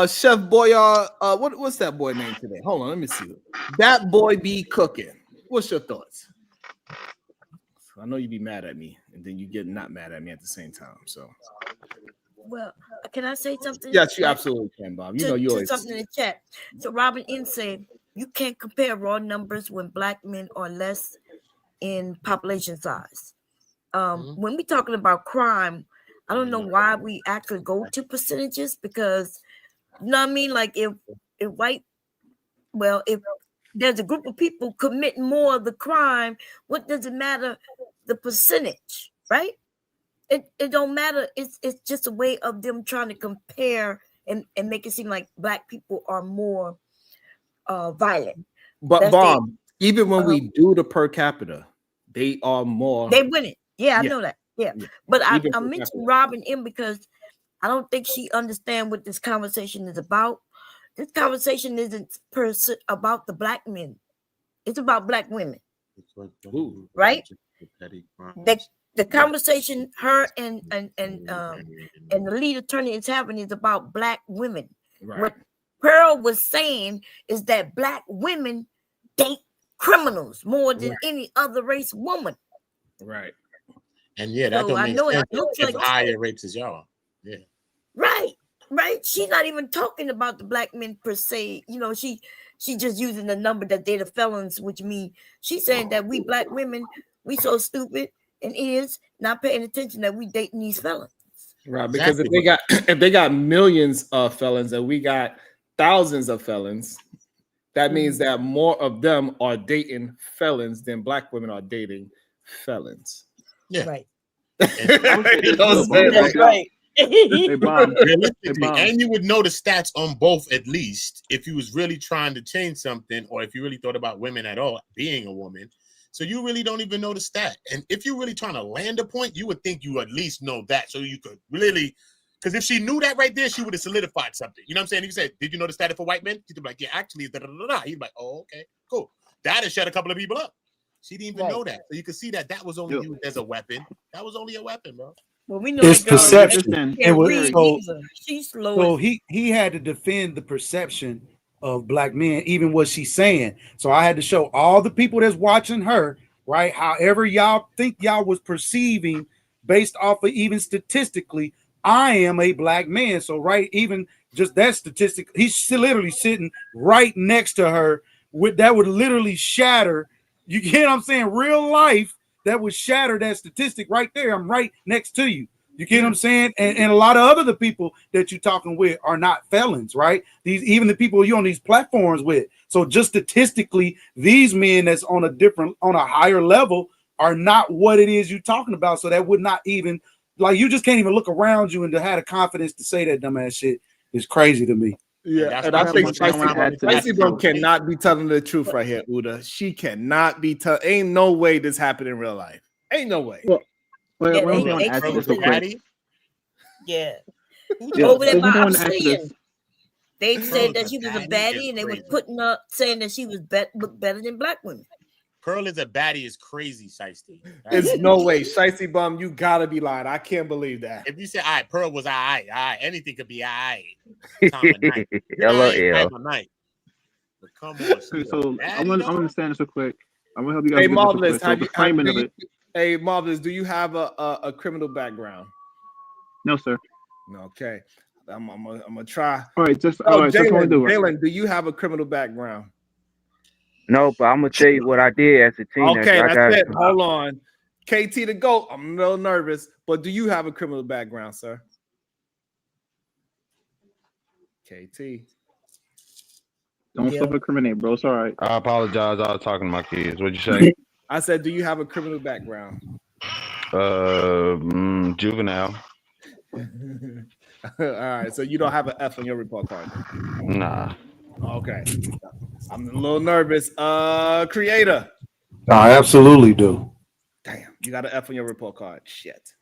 Chef Boyard, what's that boy name today? Hold on, let me see. That boy be cooking. What's your thoughts? I know you be mad at me, and then you get not mad at me at the same time. So, Well, can I say something? yes, you absolutely can, Bob. You know you to always. something in the chat. So Robin N said you can't compare raw numbers when black men are less in population size. When we talking about crime, I don't know why we actually go to percentages because you know what I mean. Like if there's a group of people commit more of the crime, what does it matter the percentage, right? It don't matter. It's just a way of them trying to compare and make it seem like black people are more violent. But Bomb, even when we do the per capita, they are more. They win it. Yeah, I know that. Yeah. But I mentioned Robin M because I don't think she understands what this conversation is about. This conversation isn't about the black men. It's about black women. Right? The conversation her and the lead attorney is having is about black women. Right. What Pearl was saying is that black women date criminals more than any other race woman. Right. And yeah, that don't make sense. Looks like higher rates as y'all. Yeah. Right. She's not even talking about the black men per se. You know, she just using the number that they're the felons, which means she's saying that we black women, we so stupid and is not paying attention that we dating these felons. Right, because if they got millions of felons and we got thousands of felons, that means that more of them are dating felons than black women are dating felons. Yeah. Right. That's right. And you would know the stats on both at least if you was really trying to change something or if you really thought about women at all being a woman. So you really don't even know the stat. And if you're really trying to land a point, you would think you at least know that so you could really, because if she knew that right there, she would have solidified something. You know what I'm saying? You said, did you know the stat for white men? She'd be like, yeah, actually, da-da-da-da. He'd be like, oh, okay, cool. That has shut a couple of people up. She didn't even know that. So you can see that was only used as a weapon. That was only a weapon, bro. Well, we know it's perception. It was she's slow. So he had to defend the perception of black men, even what she's saying. So I had to show all the people that's watching her, right? However y'all think y'all was perceiving based off of even statistically, I am a black man. So right, even just that statistic, he's literally sitting right next to her. That would literally shatter. You get what I'm saying? Real life, that would shatter that statistic right there. I'm right next to you. You get what I'm saying? And a lot of other people that you're talking with are not felons, right? Even the people you're on these platforms with. So just statistically, these men that's on a higher level are not what it is you're talking about. So that would not even, like, you just can't even look around you and to have the confidence to say that dumbass shit is crazy to me. Yeah, and I think Spicy Bum cannot be telling the truth right here, Uda. She cannot be telling. Ain't no way this happened in real life. Ain't no way. Yeah, over there by Obsidian. They said that she was a baddie, and they was putting up saying that she was looked better than black women. Pearl is a baddie is crazy, Shiesty. There's no way. Shiesty Bum, you gotta be lying. I can't believe that. If you say, all right, Pearl was all right, anything could be all right. LOL. But come on. So I want to understand this real quick. I want to help you guys. Hey, Marvelous, Hey, Marvelous, do you have a criminal background? No, sir. Okay. I'm gonna try. All right, Jalen, do you have a criminal background? No, but I'm gonna tell you what I did as a teenager. Okay, that's it. Hold on. KT the GOAT. I'm a little nervous, but do you have a criminal background, sir? KT. Don't self-incriminate, bro. It's all right. I apologize. I was talking to my kids. What'd you say? I said, do you have a criminal background? Juvenile. All right, so you don't have an F on your report card? Nah. Okay. I'm a little nervous. Creator. I absolutely do. Damn, you got an F on your report card. Shit.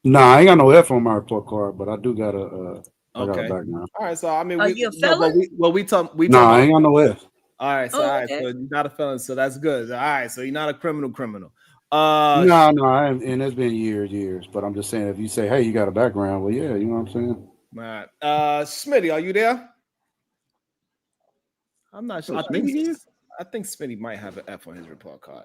Nah, I ain't got no F on my report card, but I do got a background. All right, so I mean, are you a felon? I ain't got no F. All right, so so you're not a felon, so that's good. All right, so you're not a criminal. No, and it's been years, but I'm just saying, if you say, hey, you got a background, well, yeah, you know what I'm saying? Right. Smitty, are you there? I'm not sure. I think Smitty might have an F on his report card.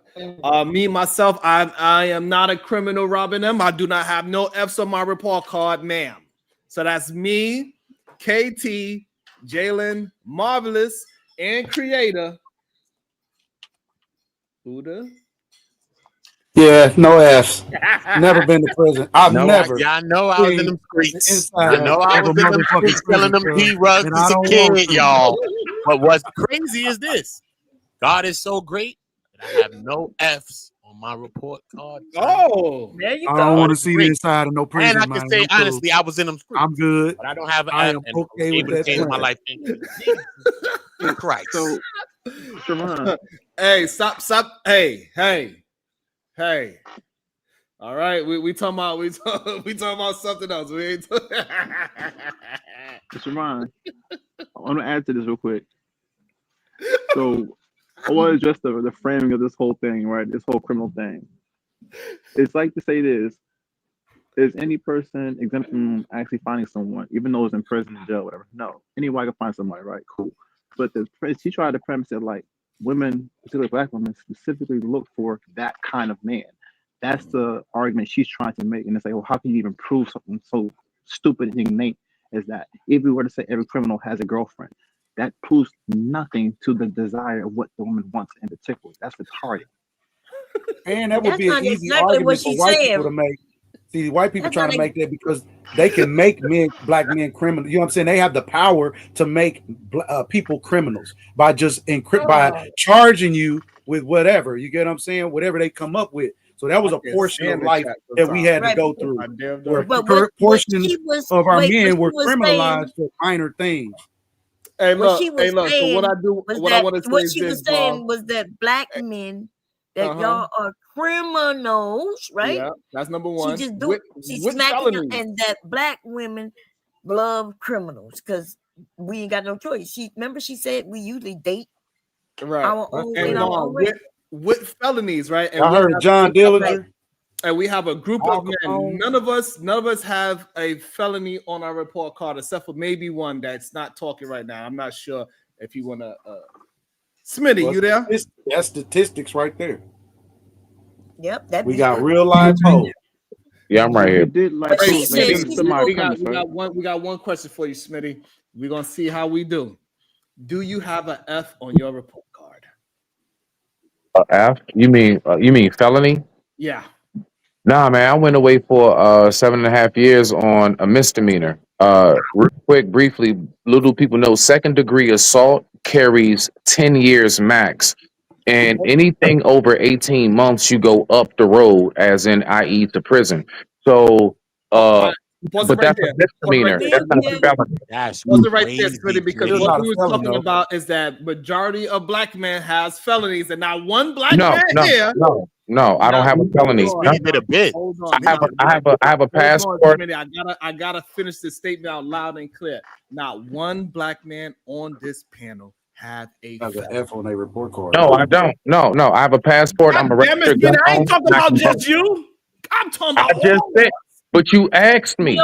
Me myself, I am not a criminal robbing them. I do not have no F's on my report card, ma'am. So that's me, KT, Jalen, Marvelous, and Creator. Buddha. Yeah, no F's. Never been to prison. I've never. I know I was in them streets. I know I was in them streets selling them G-Rugs and as I a don't want kid, to. y'all. But what's crazy is this. God is so great that I have no F's on my report card. Oh, there you I go. don't want to see the inside of no prison. And I can say honestly, I was in them streets. I'm good. But I don't have an I F, am and I was okay with able to that change my plan. life. Christ. So, Sharon, Hey, stop. Hey. All right, we talking about we talking about something else. We ain't Sharon, I want to add to this real quick. So, I want to address the framing of this whole thing, right? This whole criminal thing. It's like to say this: is any person exempt from actually finding someone, even though it's in prison, in jail, whatever? No, anybody can find somebody, right? Cool. But she tried to premise it like women, particularly black women, specifically look for that kind of man. That's the argument she's trying to make, and it's like, well, how can you even prove something so stupid and innate as that? If we were to say every criminal has a girlfriend, that proves nothing to the desire of what the woman wants in particular. That's retarded. And that would That's be an not easy exactly what argument for she white said. people to make. See, white people That's trying not to make that because they can make black men criminals. You know what I'm saying? They have the power to make people criminals by just by charging you with whatever. You get what I'm saying? Whatever they come up with. So that was a portion of life that we had to go through. Where portions of our men were criminalized for minor things. Hey, What look, she was so saying what I do, was what that I want to say what is she was this, saying Bob. was that black men that y'all are criminals, right? Yeah, that's number one. She just she's smacking them, and that black women love criminals because we ain't got no choice. Remember she said we usually date our own And in our own way. with felonies, right? And I heard John Dillinger. And we have a group of men. None of us have a felony on our report card, except for maybe one that's not talking right now. I'm not sure if you want to. Smitty, you there? That's statistics right there. Yep, we got real live polls. Yeah, I'm right here. We got one question for you, Smitty. We're gonna see how we do. Do you have an F on your report card? F? You mean felony? Yeah. Nah, man, I went away for 7.5 years on a misdemeanor. Real quick, briefly, little people know second degree assault carries 10 years max. And anything over 18 months, you go up the road, as in, i.e., to prison. So, but that's a misdemeanor. That's not a felony. Pause it right there, Smitty, because what we were talking about is that majority of black men has felonies, and not one black man here. No, I don't have a felony. Smitty did a bit. I have a passport. Smitty, I gotta finish this statement out loud and clear. Not one black man on this panel have a F on their report card. No, I don't. No, I have a passport. I'm a registered gun I ain't owner. talking about just you. I'm talking about I just said, but you asked me. We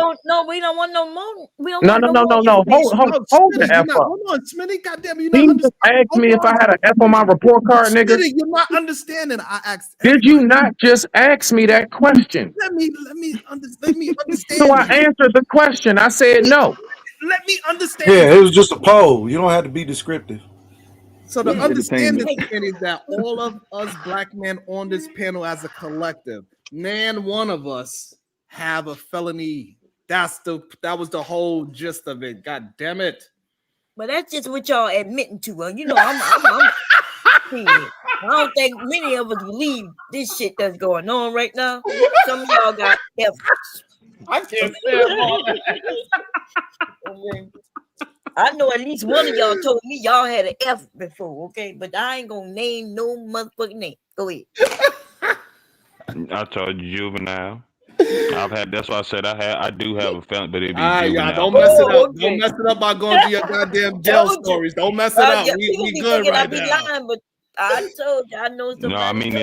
don't want no more. We don't No. Hold the F up. Hold on, Smitty. Goddamn, you He just asked me if I had an F on my report card, nigga. Smitty, you're not understanding. I asked. Did you not just ask me that question? Let me understand. So I answered the question. I said no. Let me understand. Yeah, it was just a poll. You don't have to be descriptive. So the understanding is that all of us black men on this panel as a collective, one of us have a felony. That was the whole gist of it. God damn it. But that's just what y'all admitting to. You know, I don't think many of us believe this shit that's going on right now. Some of y'all got F's. I can't stand all that. I know at least one of y'all told me y'all had an F before, okay? But I ain't gonna name no motherfucking name. Go ahead. I told you juvenile. That's why I said I do have a felony, but it be juvenile. Yeah, don't mess it up. Okay. Don't mess it up by going to your goddamn jail stories. Don't mess it up. We good right now. Lying, but I told you I know somebody. No, I mean,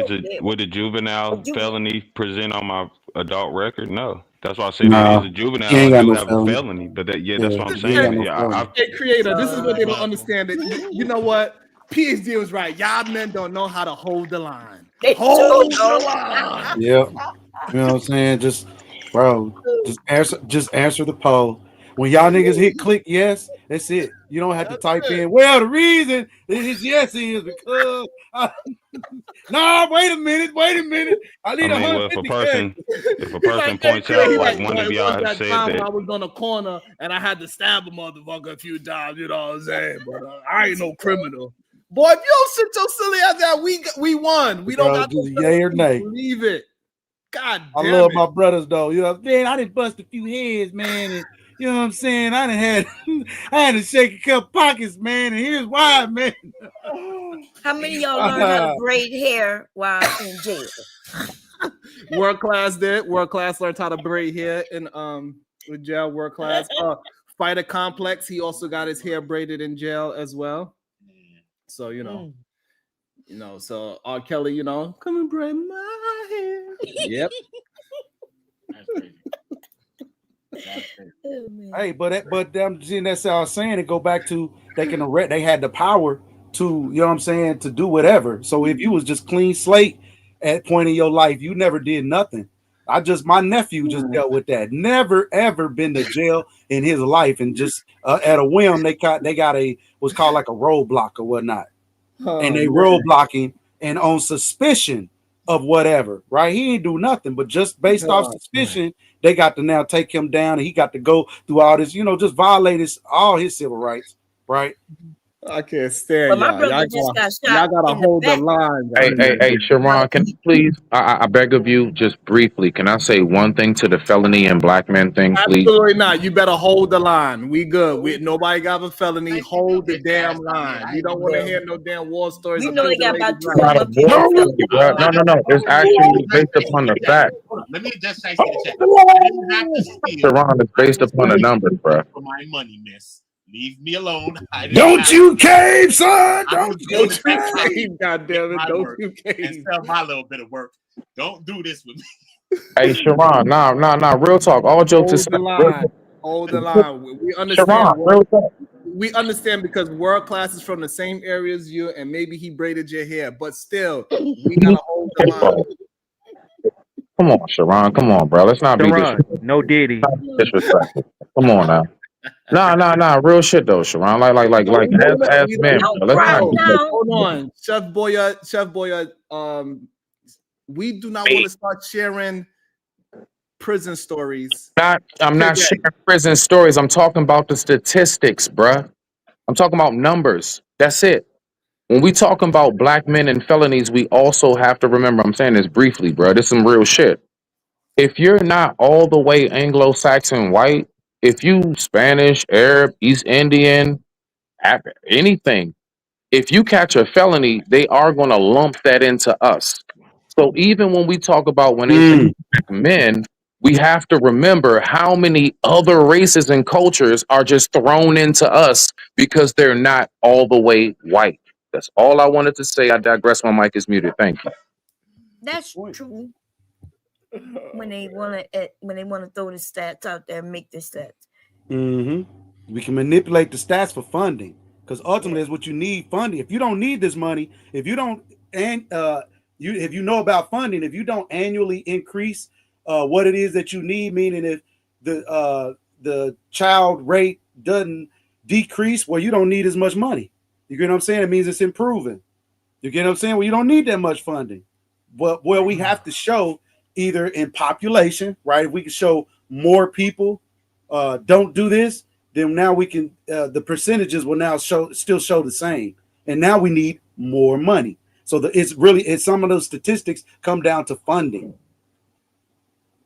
would a juvenile felony present on my adult record? No. That's why I said Nah, as a he juvenile, ain't I got do no have a felony. felony. But that, yeah, that's Yeah, what I'm he ain't got saying. no Yeah, felony. Hey, creator, this is what they don't understand. That you know what? PhD was right. Y'all men don't know how to hold the line. They Hold do the know. line. Yep. You know what I'm saying? Bro, just answer the poll. When y'all niggas hit click yes, that's it. You don't have to type in, well, the reason his yes is because no, wait a minute. I I need mean, well, if a 150K. person points He out like, like one well, of it y'all was have that said time when that. I was on the corner and I had to stab a motherfucker a few times. You know what I'm saying? But I ain't no criminal. Boy, if you don't sit your silly ass down, we won. We don't Bro, got no just yay or nay. Leave it. God I damn love it. my brothers though. You know, man, I done bust a few heads, man, and you know what I'm saying? I had to shake a couple pockets, man, and here's why, man. How many of y'all learned how to braid hair while in jail? World class did. World class learned how to braid hair in with jail. World class. Fighter complex. He also got his hair braided in jail as well. So so R. Kelly, come and braid my hair. Yep. Hey, but them seeing that's how I was saying it. Go back to they had the power to, you know what I'm saying, to do whatever. So if you was just clean slate at point in your life, you never did nothing. My nephew just dealt with that. Never ever been to jail in his life, and just at a whim they got what's called like a roadblock or whatnot, and they roadblocking and on suspicion of whatever, right? He ain't do nothing, but just based off suspicion, they got to now take him down, and he got to go through all this, just violate all his civil rights, right? I can't stand But my y'all. brother Y'all just got y'all shot gotta in the hold the back. line. Hey, Sharon, can you please, I beg of you, just briefly, can I say one thing to the felony and black men thing, please? Absolutely not. You better hold the line. We good. Nobody got a felony. Hold the damn line. We don't want to hear no damn war stories. You Of know they got about privileged Not a more people war felony. story, bro. No. It's actually based upon the fact. Hold on. Let me just say the chat. I didn't have to steal. Sharon, it's based upon the numbers, bro. For my money, miss. Leave me alone. I didn't Don't have you to. cave, son? I Don't was you going to take my cave, God damn it! my Don't work you and cave. sell my little bit of work. Don't do this with me. Hey, Sharon, nah. Real talk. All jokes Hold the aside, line. Hold the line. We Sharon, understand. real talk. We understand because world class is from the same area as you, and maybe he braided your hair, but still, we gotta hold the line. Come on, Sharon. Come on, bro. Let's not be Sharon, no Diddy. disrespectful. Come on now. Nah. Real shit though, Sharon. Like as men, bro. Let's not. Hold on, Chef Boya. We do not want to start sharing prison stories. I'm not today. sharing prison stories. I'm talking about the statistics, bruh. I'm talking about numbers. That's it. When we talking about black men and felonies, we also have to remember, I'm saying this briefly, bro. This is some real shit. If you're not all the way Anglo-Saxon white, if you Spanish, Arab, East Indian, anything, if you catch a felony, they are going to lump that into us. So even when we talk about when they say black men, we have to remember how many other races and cultures are just thrown into us because they're not all the way white. That's all I wanted to say. I digress. My mic is muted. Thank you. That's true. When they want to throw the stats out there, and make the stats. We can manipulate the stats for funding, because ultimately that's what you need, funding. If you don't need this money, if you don't, and if you know about funding, if you don't annually increase what it is that you need, meaning if the child rate doesn't decrease, well, you don't need as much money. You get what I'm saying? It means it's improving. You get what I'm saying? Well, you don't need that much funding. But where we have to show either in population, right? If we can show more people don't do this, then now we can the percentages will now still show the same. And now we need more money. So it's some of those statistics come down to funding.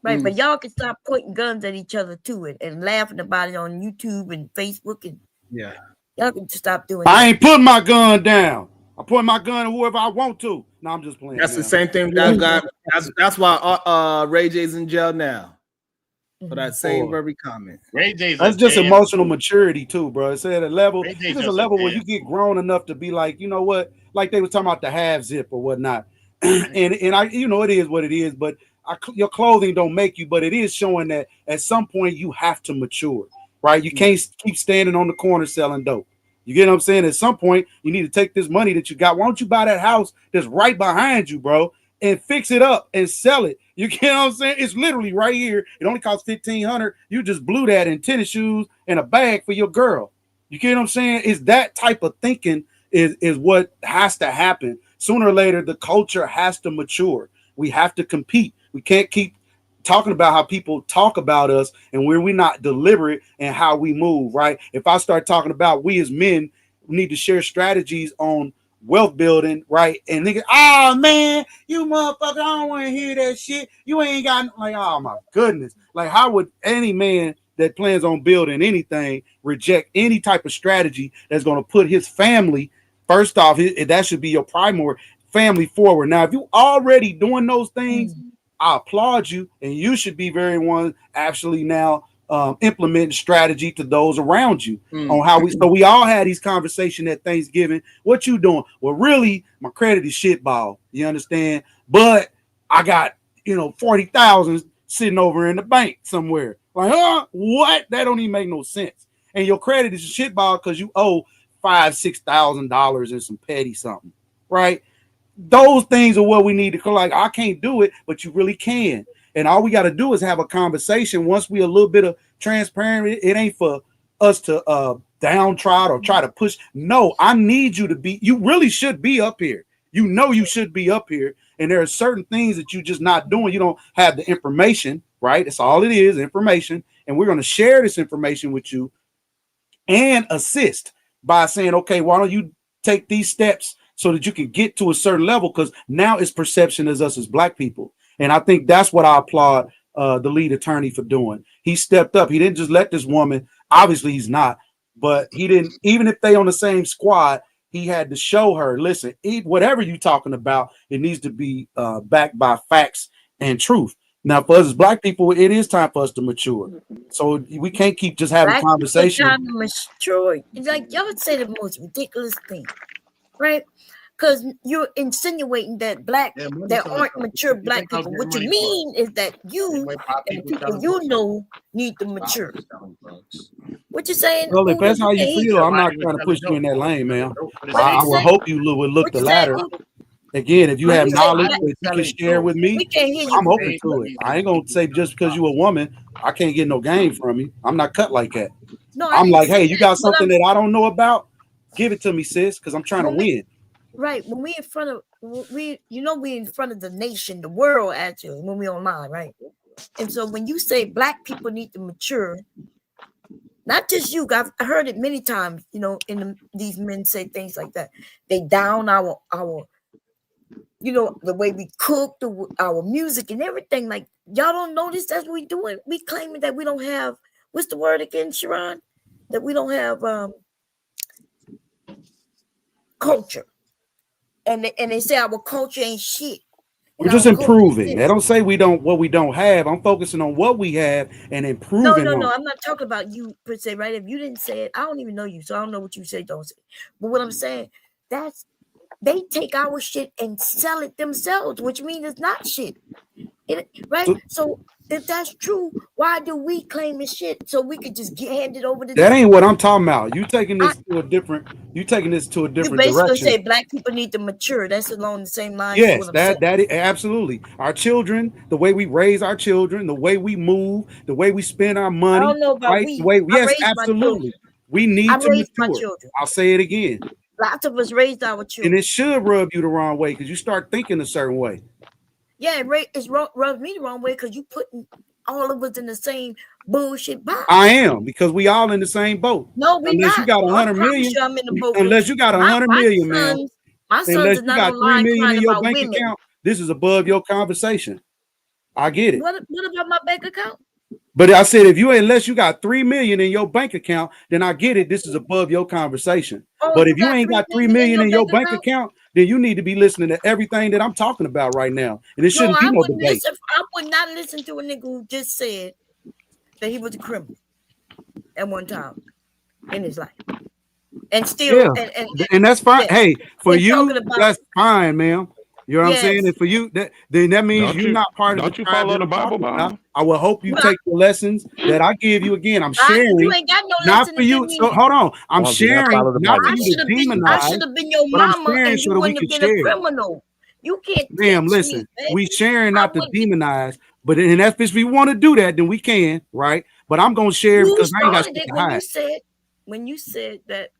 Right, but y'all can stop pointing guns at each other too and laughing about it on YouTube and Facebook, and y'all can stop doing that. I ain't putting my gun down. I point my gun at whoever I want to. No, I'm just playing. That's the same thing that got. That's why Ray J's in jail now for that same very comment. Ray J's. That's just emotional maturity too, bro. It's at a level. It's just a level where you get grown enough to be like, you know what? Like they were talking about the half zip or whatnot, and I, it is what it is. But your clothing don't make you, but it is showing that at some point you have to mature, right? You can't keep standing on the corner selling dope. You get what I'm saying? At some point, you need to take this money that you got. Why don't you buy that house that's right behind you, bro, and fix it up and sell it? You get what I'm saying? It's literally right here. It only costs $1,500. You just blew that in tennis shoes and a bag for your girl. You get what I'm saying? It's that type of thinking is what has to happen. Sooner or later, the culture has to mature. We have to compete. We can't keep talking about how people talk about us and where we're not deliberate in how we move, right? If I start talking about we as men need to share strategies on wealth building, right? And nigga, oh man, you motherfucker, I don't want to hear that shit. You ain't got, like, oh my goodness. Like, how would any man that plans on building anything reject any type of strategy that's going to put his family, first off, that should be your primary family forward. Now, if you already doing those things, I applaud you, and you should be very one actually now implementing strategy to those around you on how we. So we all had these conversations at Thanksgiving. What you doing? Well, really, my credit is shitball. You understand? But I got 40,000 sitting over in the bank somewhere. Like, huh? What? That don't even make no sense. And your credit is shitball because you owe $5,000-$6,000 and some petty something, right? Those things are what we need to like. I can't do it, but you really can. And all we got to do is have a conversation. Once we a little bit of transparent, it ain't for us to downtrod or try to push. No, I need you to be. You really should be up here. You should be up here. And there are certain things that you're just not doing. You don't have the information, right? That's all it is, information. And we're going to share this information with you and assist by saying, okay, why don't you take these steps so that you can get to a certain level, because now it's perception as us as Black people. And I think that's what I applaud the lead attorney for doing. He stepped up. He didn't just let this woman, obviously he's not, but he didn't, even if they on the same squad, he had to show her, listen, whatever you're talking about, it needs to be backed by facts and truth. Now, for us as Black people, it is time for us to mature. So we can't keep just having conversations. Time to mature. It's like y'all say the most ridiculous thing, right? Because you're insinuating that there aren't mature Black people. What you mean is that you and the people you know need to mature. What you saying? Well, if that's how you feel, I'm not trying to push you in that lane, man. I will hope you would look the latter. Again, if you have knowledge that you can share with me, I'm open to it. I ain't gonna say just because you're a woman, I can't get no game from you. I'm not cut like that. No, I'm like, hey, you got something that I don't know about? Give it to me, sis, because I'm trying to win. Right. When we in front of we in front of the nation, the world, actually, when we online, right? And so when you say Black people need to mature, not just you, I've heard it many times, these men say things like that. They down our the way we cook, our music and everything. Like, y'all don't notice that's what we doing. We claiming that we don't have, what's the word again, Sharon? That we don't have culture. And they say our culture ain't shit. We're just improving. They don't say we don't have. I'm focusing on what we have and improving. No. I'm not talking about you per se, right? If you didn't say it, I don't even know you, so I don't know what you say, don't say. But what I'm saying, they take our shit and sell it themselves, which means it's not shit. Right? So if that's true, why do we claim it's shit so we could just hand it over to that? Ain't what I'm talking about. You taking this to a different you basically direction. Say Black people need to mature. That's along the same line. Yes, that is absolutely. Our children, the way we raise our children, the way we move, the way we spend our money. I don't know about right? Yes, absolutely. We need to mature. I'll say it again. Lots of us raised our children. And it should rub you the wrong way because you start thinking a certain way. Yeah, it's rubbed me the wrong way because you putting all of us in the same bullshit box. I am, because we all in the same boat. No, we unless not. you got 100 million. Sure I'm in the boat unless you got 100 million, man. My sons unless are you not got 3 million in your bank women. account, this is above your conversation. I get it. What about my bank account? But I said, unless you got 3 million in your bank account, then I get it. This is above your conversation. But if you ain't got 3 million in your bank account, then you need to be listening to everything that I'm talking about right now. And it shouldn't be no debate. I would not listen to a nigga who just said that he was a criminal at one time in his life. And still, and that's fine. Hey, for you, that's fine, ma'am. You know what I'm saying? And for you, then that means Don't you're not part of the don't you tribe follow that the I'm Bible, talking about. Bible? I will hope you Well, take the lessons that I give you. Again, I'm you sharing, ain't got no not lesson for to give you. So me. hold on, I'm Oh, do not sharing, follow the not for Bible. you to I demonize, should have been your but I'm mama, sharing and so you that we wouldn't have could been a share. criminal. You can't Ma'am, teach me, listen, baby. we sharing I not to want to. demonize, but and that's if we want to do that, then we can, right? But I'm gonna share You because I ain't got started shit it to hide. when you said that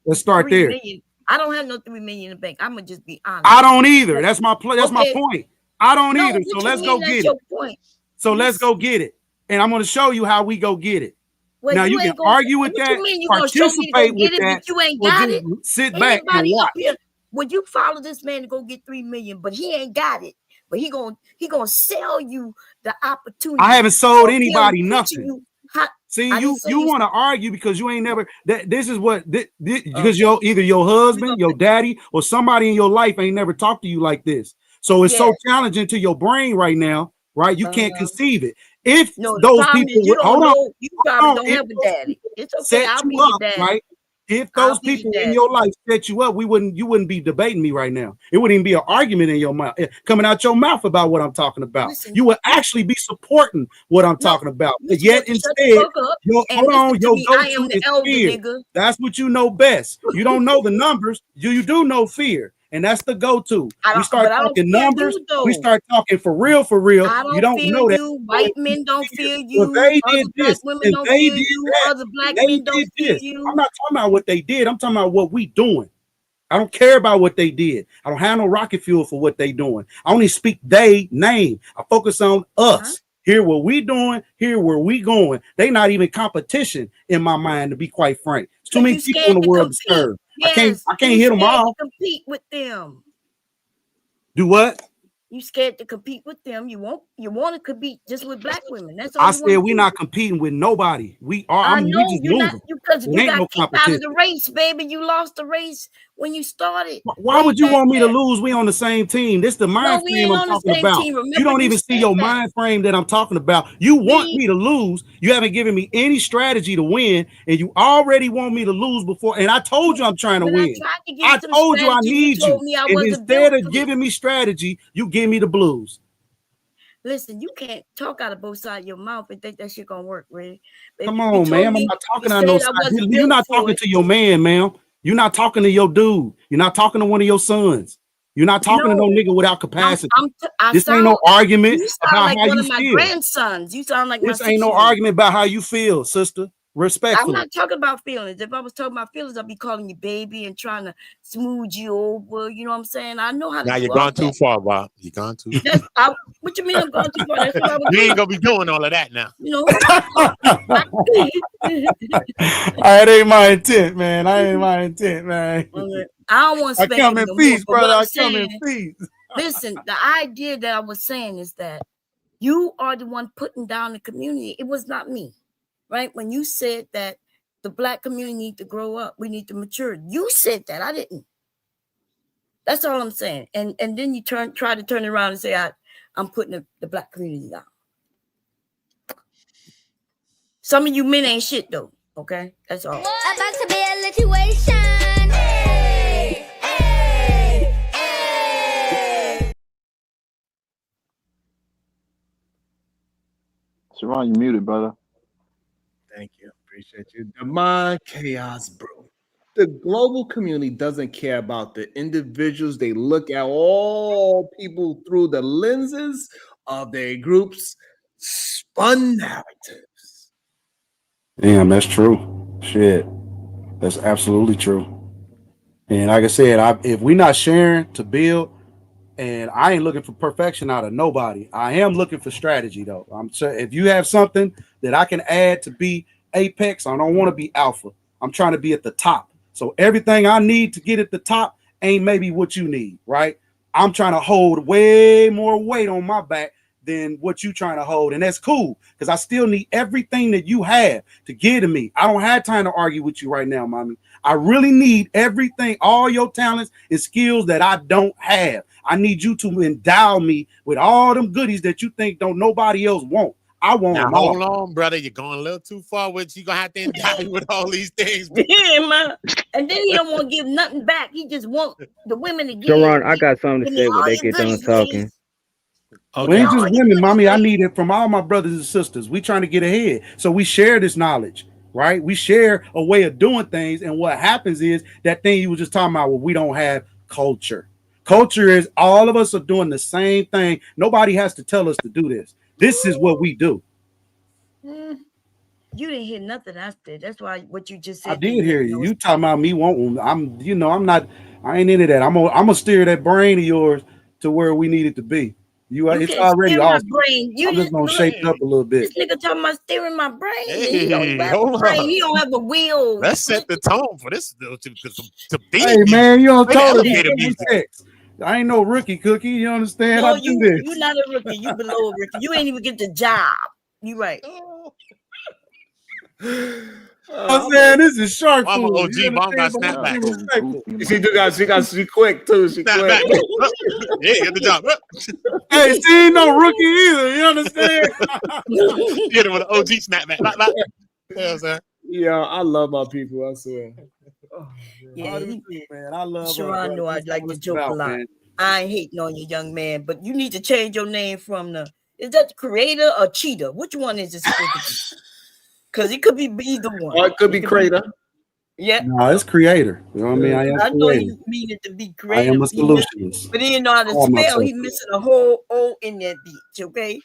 Let's start 3 there. million. I don't have no 3 million in the bank. I'm gonna just be honest. I don't either. That's my That's my Okay. point. I don't No, either. what So you let's mean go that's get your it. point? So You let's s- go get it. And I'm going to show you how we go get it. Well, Now you you can ain't gonna. argue with What that, you mean you gonna show me to go participate with get it, that, but you ain't or got just it? sit back and Anybody watch. up here? Would you follow this man to go get 3 million, but he ain't got it? But he gonna sell you the opportunity. I haven't sold of him anybody teaching nothing. you how- See, I didn't you say want to argue because you ain't never that this is what because Okay. either your husband, your daddy, or somebody in your life ain't never talked to you like this. So it's so Yes. challenging to your brain right now, right? You can't conceive it. If No, the those problem people is you don't hold on, know. You probably don't if have a those daddy. people It's okay. set I'll be you your up, daddy. right? If I'll those be your people in daddy. your life set you up, you wouldn't be debating me right now. It wouldn't even be an argument in your mouth coming out your mouth about what I'm talking about. Listen, you would actually be supporting what I'm talking about. You're But yet supposed to shut the instead, fuck up and hold listen on, to your me. I am go-to the is elder, fear. nigga. That's what you know best. You don't know the numbers. You do know fear. And that's the go-to. We start But I don't talking fear numbers. you though. We start talking for real, for real. I You don't don't fear know that. you. White men don't fear Well, you. they Other did black this, women and don't they fear did you. that, Other black and they men don't did fear this. you. I'm not talking about what they did. I'm talking about what we doing. I don't care about what they did. I don't have no rocket fuel for what they doing. I only speak they name. I focus on us. Here what we doing, here where we going. They not even competition in my mind, to be quite frank. There's too Because many you people in scared the to world to compete. serve. Yes, I can't you hit them scared all. to compete with them. Do what? You scared to compete with them. You want to compete just with black women. That's all I you want said to we're do. not competing with nobody. We are. I We know just you're not, moving. because It you ain't got no kicked out of competition. the race, baby. You lost the race when you started. Why would you back want me to then. lose? We on the same team. This is the mind No, we frame ain't I'm on the talking same about. team. You Remember, don't you even see said your that. mind frame that I'm talking about. You want We- me to lose. You haven't given me any strategy to win, and you already want me to lose before. And I told you I'm trying to When I win. tried to give you I some told you I strategy, you need told you. me I And wasn't instead built of for it. giving me strategy, you give me the blues. Listen, you can't talk out of both sides of your mouth and think that shit gonna work, really. Come You on, told ma'am. I'm me, not you talking on no said I side. wasn't You're built not for talking it. to your man, ma'am. You're not talking to your dude. You're not talking to one of your sons. You're not talking to no No, nigga without capacity. I This ain't no argument you sound about like how one you of my feel. grandsons. You sound like my This ain't no 6-year-old. argument about how you feel, sister. I'm Respectfully. not talking about feelings. If I was talking about feelings, I'd be calling you baby and trying to smooth you over. You know what I'm saying? I know how to Now do you're all gone too that. far, Bob. You're gone too far. What you mean I'm going too far? That's what I would You do. ain't gonna be doing all of that now. You know. That ain't my intent, man. I ain't my intent, man. I don't want to I spank come you in no more. peace, But what brother. I'm I come in saying, peace. listen, the idea that I was saying is that you are the one putting down the community. It was not me, right? When you said that the black community need to grow up, we need to mature. You said that. I didn't. That's all I'm saying. And then you try to turn it around and say I'm putting the black community down. Some of you men ain't shit though. Okay, that's all. About to be a situation. Hey, hey, hey. Sharon, you muted, brother. Thank you. Appreciate you. The mind chaos, bro. The global community doesn't care about the individuals. They look at all people through the lenses of their group's spun narratives. Damn, that's true. Shit. That's absolutely true. And like I said, if we're not sharing to build, and I ain't looking for perfection out of nobody. I am looking for strategy though. I'm sure if you have something that I can add to be apex, I don't want to be alpha. I'm trying to be at the top. So everything I need to get at the top ain't maybe what you need, right? I'm trying to hold way more weight on my back than what you trying to hold. And that's cool because I still need everything that you have to give to me. I don't have time to argue with you right now, mommy. I really need everything, all your talents and skills that I don't have. I need you to endow me with all them goodies that you think don't nobody else want. I want Now them hold all. on, brother. You're going a little too far with you. Gonna have to endow you with all these things. Yeah, man. And then he don't want to give nothing back. He just want the women to give. Sharon, I got something to Give me say when all they your get done goodies, talking. ladies. We ain't just women, mommy. I need it from all my brothers and sisters. We trying to get ahead. So we share this knowledge, right? We share a way of doing things. And what happens is that thing you were just talking about where we don't have culture. Culture is all of us are doing the same thing. Nobody has to tell us to do this. This is what we do. You didn't hear nothing I said. That's why what you just said. I did hear you. You talking about me wanting. I'm not. I ain't into that. I'm gonna steer that brain of yours to where we need it to be. It's can't already steer my awesome. brain. You I'm just just gonna shake it up a little bit. This nigga talking about steering my brain. Hey, he don't even have a hold brain. up. He don't have a wheel. Let's set the tone for this to beat Hey man, you don't play the tell me elevator music. I ain't no rookie cookie. You understand? No, I do this. you're not a rookie. You below a rookie. You ain't even get the job. You right. I'm saying this is shark I'm food. an OG, but I'm got snap back. She got she quick too. She Snap quick. back. Yeah, get the job. Hey, she ain't no rookie either. You understand? Get it with an OG snap back. Blah, blah. Yeah, sir. Yeah, I love my people. I swear. Yeah, man. I love Sharon knew I'd like to joke a lot. man. I ain't hating on you, young man, but you need to change your name from is that the creator or cheater? Which one is it supposed to be? Because it could be either one. Or it could be Crater. Yeah. No, it's creator. You know what I mean? I am I know creative. you mean it to be I creative. am a solutionist. But he didn't know how to Call spell. myself He missing a whole O in that bitch, okay?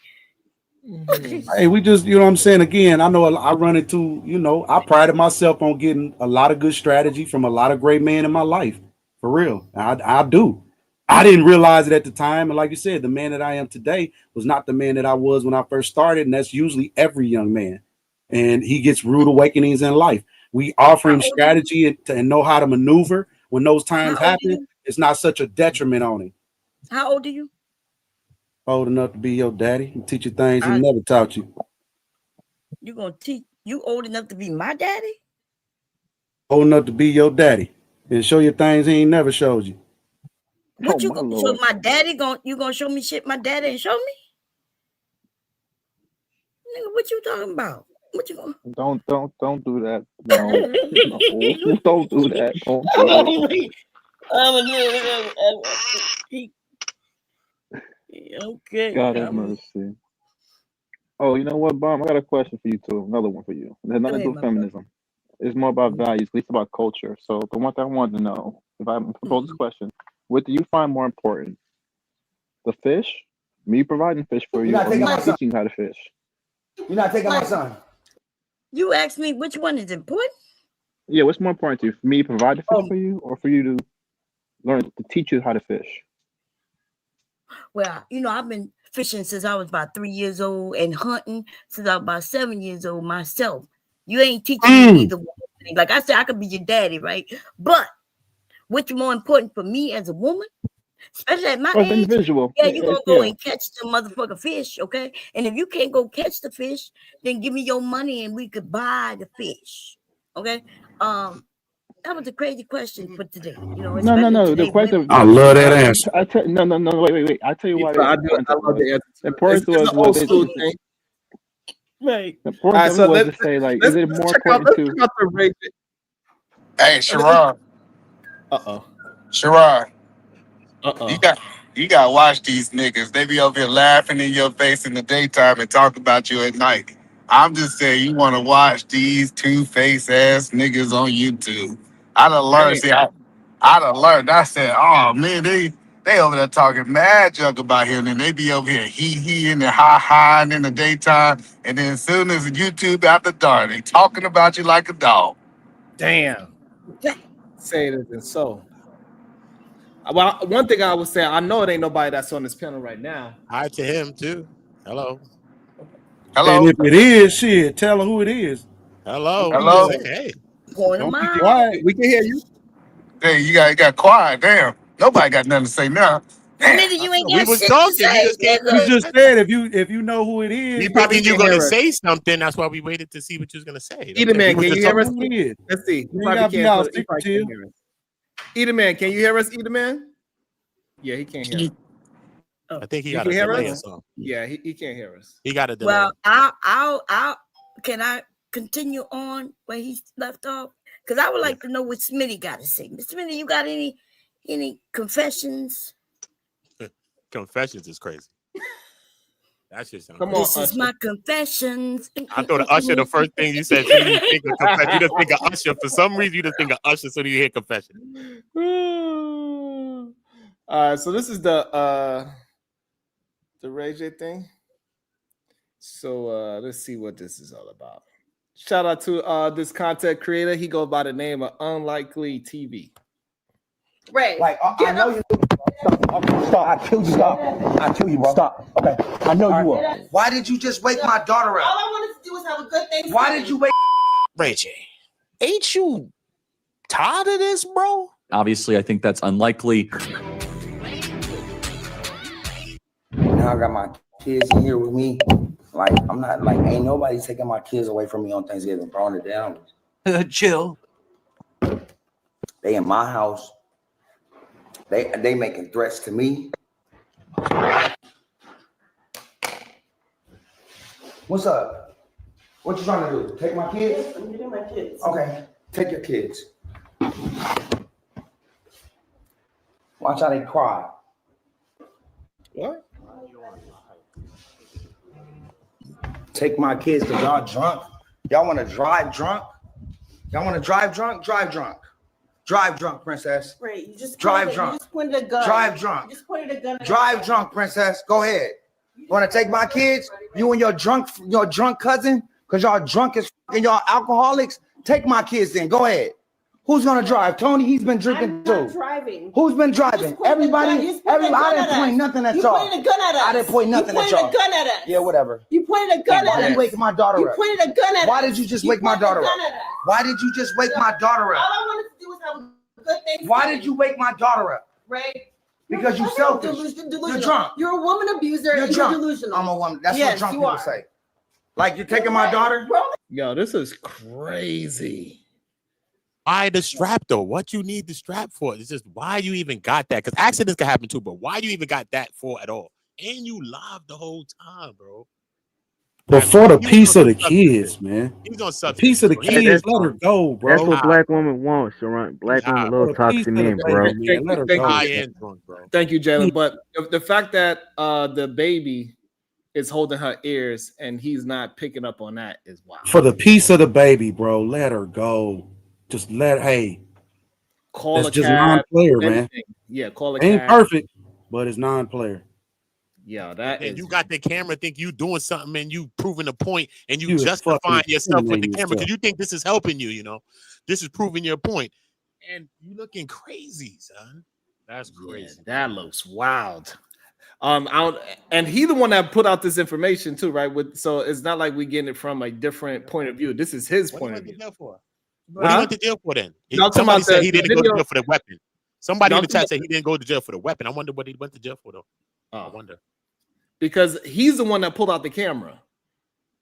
Hey, we just, you know what I'm saying? Again, I know I run into, I prided myself on getting a lot of good strategy from a lot of great men in my life. For real. I do. I didn't realize it at the time. And like you said, the man that I am today was not the man that I was when I first started. And that's usually every young man. And he gets rude awakenings in life. We offer him strategy and know how to maneuver when those times happen. It's not such a detriment on him. How old are you? Old enough to be your daddy and teach you things he never taught you. You gonna teach you old enough to be my daddy? Old enough to be your daddy and show you things he ain't never showed you. What you gonna show my daddy? You gonna show me shit my daddy ain't show me? Nigga, what you talking about? What you gonna Don't do that. No. No. Don't do that. Don't do it. Okay. God have mercy. Oh, you know what, Bomb? I got a question for you too. Another one for you. It has nothing to do with feminism. It's more about values, at least about culture. So the one thing I wanted to know, if I propose this question, what do you find more important? The fish? Me providing fish for you, or me teaching you how to fish? You're not taking my son. You asked me which one is important? Yeah, what's more important to you? For me to provide the fish for you, or for you to learn to teach you how to fish? Well, I've been fishing since I was about 3 years old and hunting since I was about 7 years old myself. You ain't teaching me either one. Like I said, I could be your daddy, right? But what's more important for me as a woman, especially at my age, individual. yeah, you're gonna go and catch the motherfucking fish, okay? And if you can't go catch the fish, then give me your money and we could buy the fish. Okay. That was a crazy question for today. No. Today, The question. I love that answer. No. Wait. I tell you why. I love the answer. The important It's was an old school thing. Right. The important was to say, like, is it more important to? Check out the rate. Hey, Sharon. Sharon. You got to watch these niggas. They be over here laughing in your face in the daytime and talk about you at night. I'm just saying, you want to watch these two-face ass niggas on YouTube. I done learned. See, I done learned. I said, oh man, they over there talking mad junk about him, and they be over here he and ha in the daytime, and then as soon as YouTube after dark, they talking about you like a dog. Damn. Say it isn't so. Well, one thing I would say, I know it ain't nobody that's on this panel right now. Hi to him too. Hello. And if it is, shit, tell her who it is. Hello. Hey. Don't be quiet. We can hear you. Hey, you got quiet. Damn. Nobody got nothing to say now. Nigga, you ain't got We was shit talking. to say. You just said if you know who it is. We thinking you're gonna say something. That's why we waited to see what you was gonna say. Either man, can you hear us? It. Let's see. You gotta be all sick, Either man, can you hear us? Either man? Yeah, he can't hear. I think he You got can a hear delay or us? something. Yeah, he can't hear us. He got a delay. Well, I'll can I continue on where he left off? Because I would like to know what Smitty got to say. Mr. Smitty, you got any confessions? Confessions is crazy. That shit sounds. This is my confessions. I thought Usher, the first thing you said, so you think of confession. You just think of Usher. For some reason, you just think of Usher, so you hear confession. So this is the Ray J thing. So let's see what this is all about. Shout out to this content creator. He goes by the name of Unlikely TV. Ray, like I know you. Stop! I killed you. Stop! I killed you, bro. Stop. Okay, I know you will. Why did you just wake my daughter up? All I wanted to do was have a good Thanksgiving. Why did you wake? Ray J, ain't you tired of this, bro? Obviously, I think that's unlikely. Now I got my kids in here with me. Like I'm not like ain't nobody taking my kids away from me on Thanksgiving, bro. On the down. Chill. They in my house. They making threats to me. What's up? What you trying to do? Take my kids? I'm getting my kids. Okay, take your kids. Watch how they cry. What? Take my kids because y'all drunk. Y'all want to drive drunk? Y'all want to drive drunk? Drive drunk. Drive drunk, princess. Right, you just drive pointed, drunk. You just pointed a gun. Drive drunk. You just pointed a gun. Drive drunk, princess. Go ahead. You want to take my kids? You and your drunk cousin? Because y'all drunk as and y'all alcoholics? Take my kids then. Go ahead. Who's gonna drive? Tony, he's been drinking too. Driving. Who's been driving? Everybody. I didn't point nothing at y'all. You pointed a gun at us. I didn't point nothing at y'all. You pointed a gun at us. Yeah, whatever. You pointed a gun at us. Why did you wake my daughter up? You pointed a gun at us. Why did you just wake my daughter up? Why did you just wake my daughter All up? I wanted to do was have a good Thanksgiving. Why did you wake my daughter up? Ray? Because you selfish. Delusional. You're drunk. You're a woman abuser. You're and drunk. You're delusional. I'm a woman. That's yes, what drunk you people are. say. Like you're taking my daughter? Yo, this is crazy. Why the strap though? What you need the strap for? It's just why you even got that? Because accidents can happen too, but why you even got that for at all? And you live the whole time, bro. But for the piece of the kids, man. He's on The substance. piece of the bro. kids, let her go, bro. That's what black women want, Sharon. Black women love For the toxic piece of men, the bro. baby, man, let her Thank go. you. High end drunk, bro. Thank you, Jalen. But the fact that the baby is holding her ears and he's not picking up on that is wild. For the piece of the baby, bro, let her go. Just Call that's a just cab, non-player, man. anything. Yeah, call a Ain't cab. perfect, but it's non-player. Yeah, that And is. you got the camera, think you doing something and you proving a point and you You is justifying fucking yourself with the incriminating camera because yourself. you think this is helping you, you know. This is proving your point. And you looking crazy, son. That's crazy. That looks wild. And he the one that put out this information too, right? So it's not like we getting it from a different point of view. This is his point of view. What do you went to jail for then? No, I'm talking Somebody about said the he didn't go to video. jail for the weapon. Somebody No, in the I'm talking chat said he didn't go to jail for the weapon. I wonder what he went to jail for though. I wonder. Because he's the one that pulled out the camera.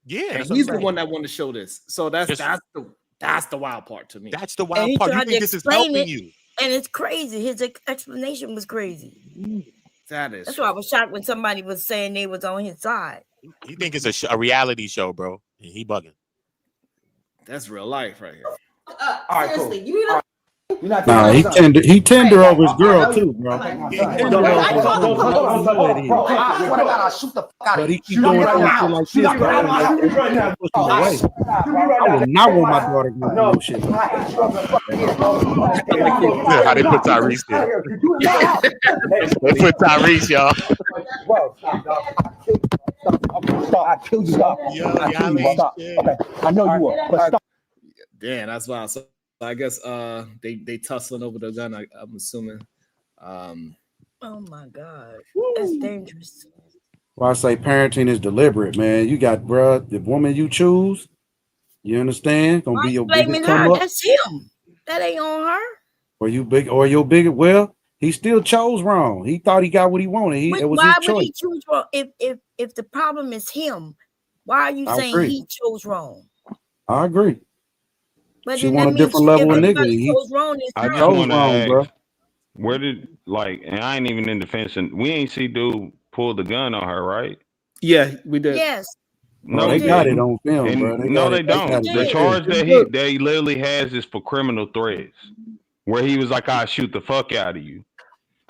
Yeah, And that's what he's I'm the saying. one that wanted to show this. So that's the wild part to me. That's the And wild he part. You tried to think this is explain helping it, you? and it's crazy. His explanation was crazy. That is. That's why I was shocked when somebody was saying they was on his side. You think it's a reality show, bro? And he bugging. That's real life right here. All right, cool. Seriously, you need You're not Nah, taking my son. he tender over his girl too, bro. He Tender over his girl. Bro, I swear to God, I'll shoot the fuck out But of he you. keep doing shit like this, bro. I would not want my daughter to do no shit. How they put Tyrese there? They put Tyrese, y'all. I killed you. Stop. I killed you. Stop. Okay, I know you will. But stop. Damn, that's wild. So I guess they tussling over the gun. I'm assuming. Oh my God, that's dangerous. Well, I say parenting is deliberate, man. You got, bro, the woman you choose, you understand, gonna be your biggest Blaming come her, up. that's him. That ain't on her. Or your bigger. Well, he still chose wrong. He thought he got what he wanted. It was Why his would choice. he choose wrong? If the problem is him, why are you I saying agree. he chose wrong? I agree. But She then want that a means different level of nigga. everybody He chose wrong. It's I her. just want to wrong, ask, bro. where did and I ain't even in defense, and we ain't see dude pulled the gun on her, right? Yeah, we did. Yes. No, they he got it didn't. on film, And bro. no, they got don't. it. The did. charge that Look. he literally has is for criminal threats, where he was like, "I'll shoot the fuck out of you."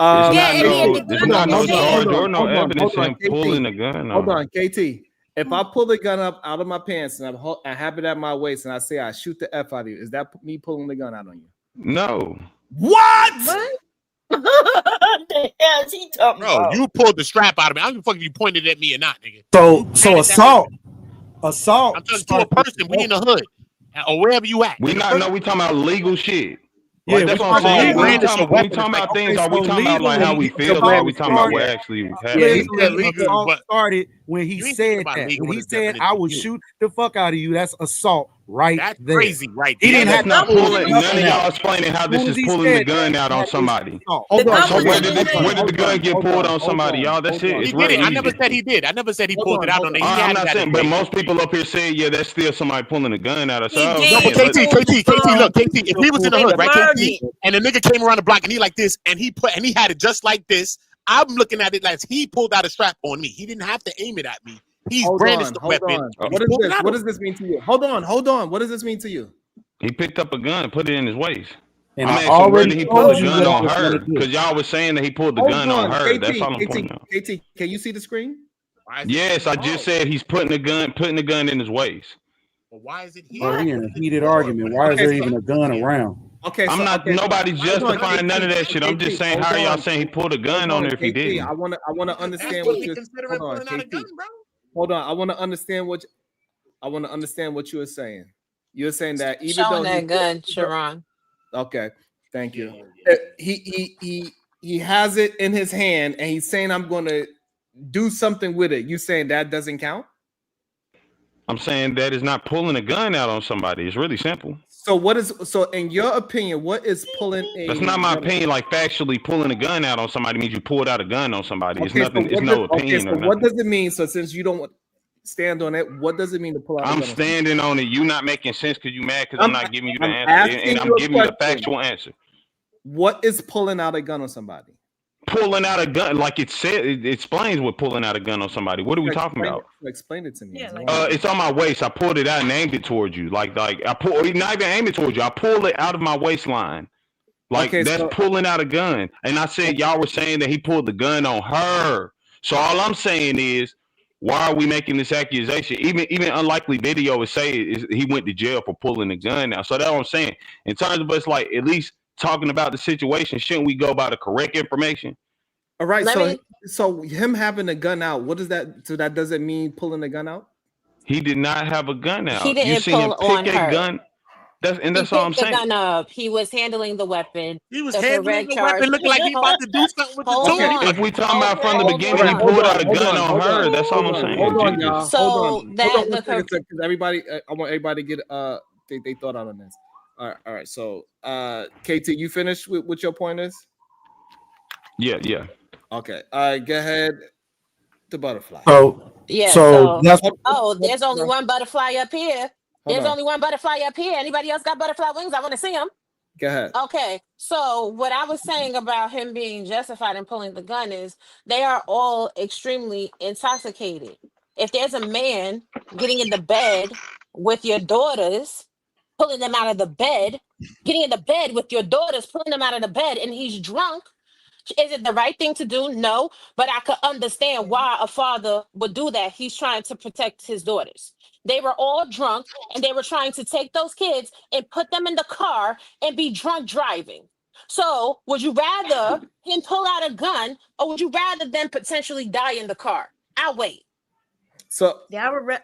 It's Yeah, not and he had no, the there's gun not in no his hand. charge or no evidence of him KT. pulling the gun Hold on. on, KT. If I pull the gun up out of my pants and I have it at my waist and I say I shoot the F out of you, is that me pulling the gun out on you? No. What? The hell is he talking Bro, about? you pulled the strap out of me. I don't give a fuck if you pointed at me or not, nigga. So assault. I'm talking to a person. We in the hood or wherever you at. We talking about legal shit. Yeah, Like, that's what I'm saying. legal. We talking about things. Are we talking about like how we feel, or are we talking about what actually happened? Assault started when he said that. legal When he is said, "I will shoot the fuck out of you," that's assault right there. Crazy, right? He didn't have not to pull pulling. the None of y'all explaining how this is pulling the gun out on somebody. Hold on. So where did the gun get pulled on somebody, y'all? That's it. It's He really did it. I easy. never said he did. I never said he pulled it out on there. He I'm had not it saying, at but his most people up here say, yeah, that's still somebody pulling a gun out of No, us. but KT, look, KT, if he was in the hood, right, KT, and the nigga came around the block and he like this, and he had it just like this, I'm looking at it like he pulled out a strap on me. He didn't have to aim it at me. He's brandished the weapon. What is this? What does this mean to you? Hold on. What does this mean to you? He picked up a gun and put it in his waist. And I'm I asking, where did already he pull told the you gun what I on was her? gonna do. Because y'all was saying that he pulled the gun on her. That's all I'm pointing out. KT, can you see the screen? Yes, I just said he's putting the gun in his waist. But why is it here? Bro, we in a heated argument. Why is there even a gun around? Okay, I'm not. Nobody's justifying none of that shit. I'm just saying, how are y'all saying he pulled a gun on her if he didn't? I want to understand what you're. Hold on, KT. Hold on. I want to understand what you are saying. You're saying that even Showing though that gun, Sharon. Okay, thank you. He has it in his hand and he's saying I'm going to do something with it. You saying that doesn't count? I'm saying that is not pulling a gun out on somebody. It's really simple. So in your opinion, what is pulling a That's not my opinion. Like factually pulling a gun out on somebody means you pulled out a gun on somebody. It's nothing. It's no opinion or nothing. What does it mean? So since you don't stand on it, what does it mean to pull out? I'm standing on it. You not making sense because you mad because I'm not giving you the answer, and I'm giving you the factual answer. What is pulling out a gun on somebody? Pulling out a gun, like it said, it explains what pulling out a gun on somebody. What are we talking about? Explain it to me. It's on my waist. I pulled it out and aimed it towards you. Like I pulled, not even aimed it towards you. I pulled it out of my waistline. Like that's pulling out a gun. And I said y'all were saying that he pulled the gun on her. So all I'm saying is, why are we making this accusation? Even unlikely video would say he went to jail for pulling the gun now. So that's what I'm saying. In terms of us, like at least talking about the situation, shouldn't we go by the correct information? All right. So him having a gun out, what does that? So that doesn't mean pulling the gun out? He did not have a gun out. He didn't you see him pull on pick a her. gun. That's all I'm He picked saying. the gun up. He was handling the weapon. He was handling the weapon, looking like he about to do something with the tool. If we talking about from the beginning, he pulled out a gun on her. That's all I'm saying. Hold on, y'all. So hold on because everybody, I want everybody to get they thought out on this. All right. So KT, you finished with what your point is? Yeah. Okay. All right. Go ahead. The butterfly. There's only one butterfly up here. There's only one butterfly up here. Anybody else got butterfly wings? I want to see them. Go ahead. Okay, so what I was saying about him being justified in pulling the gun is they are all extremely intoxicated. If there's a man getting in the bed with your daughters, pulling them out of the bed, getting in the bed with your daughters, pulling them out of the bed, and he's drunk, is it the right thing to do? No, but I could understand why a father would do that. He's trying to protect his daughters. They were all drunk and they were trying to take those kids and put them in the car and be drunk driving. So would you rather him pull out a gun or would you rather them potentially die in the car? I'll wait. So yeah, I would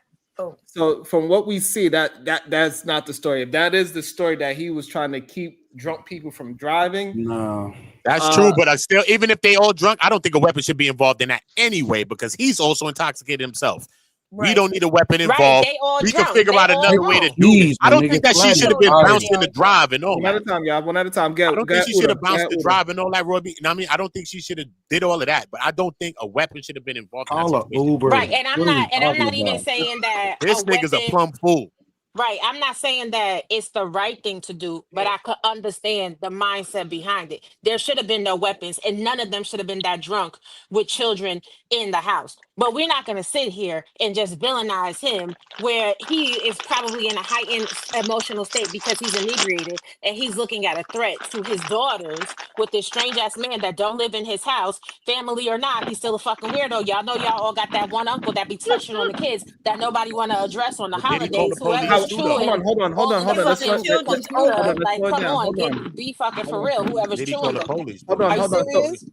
So from what we see, that's not the story. If that is the story, that he was trying to keep drunk people from driving. No. That's true, but still, even if they all drunk, I don't think a weapon should be involved in that anyway, because he's also intoxicated himself. Right. We don't need a weapon involved. We can figure out another way to do this. I don't think that she should have been bounced in the drive and all. One at a time, y'all. One at a time. I don't think she should have bounced the drive and all that, Roy. I mean, I don't think she should have did all of that, but I don't think a weapon should have been involved. Call a Uber. Right, and I'm not even saying that this nigga's a plumb fool. Right. I'm not saying that it's the right thing to do, but I could understand the mindset behind it. There should have been no weapons, and none of them should have been that drunk with children in the house. But we're not going to sit here and just villainize him where he is probably in a heightened emotional state because he's inebriated and he's looking at a threat to his daughters with this strange ass man that don't live in his house, family or not. He's still a fucking weirdo. Y'all know y'all all got that one uncle that be touching on the kids that nobody want to address on the But did he call holidays. the police Whoever's too, though? chewing Hold on. all of the Let's fucking slow children's hold on. Buddha, Let's like, slow it come down. on, Hold on. be fucking for real. Whoever's Did he call chewing the them. police? Are you Hold on. So, serious?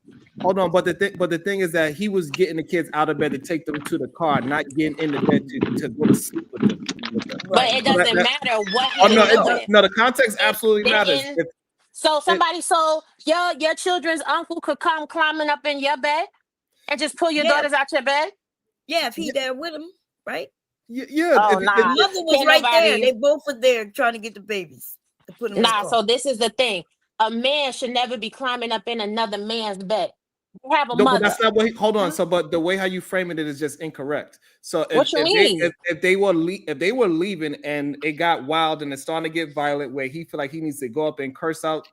hold on. But the thing is that he was getting the kids out of bed to take them to the car, not getting in the bed to go to sleep with them. But Right. it So doesn't matter what he oh was no, doing. no, the context It absolutely matters. didn't. So your children's uncle could come climbing up in your bed and just pull your Yeah. daughters out your bed? Yeah, if he there with him, right? Yeah. Oh, The nah. mother was Can't right there. nobody. They both were there trying to get the babies to put them in the Nah, car. so this is the thing. A man should never be climbing up in another man's bed. You have a No, but mother. that's not what. Hold on. So, but the way how you framing it is just incorrect. So, What you mean? if they were leaving and it got wild and it's starting to get violent, where he feel like he needs to go up and curse out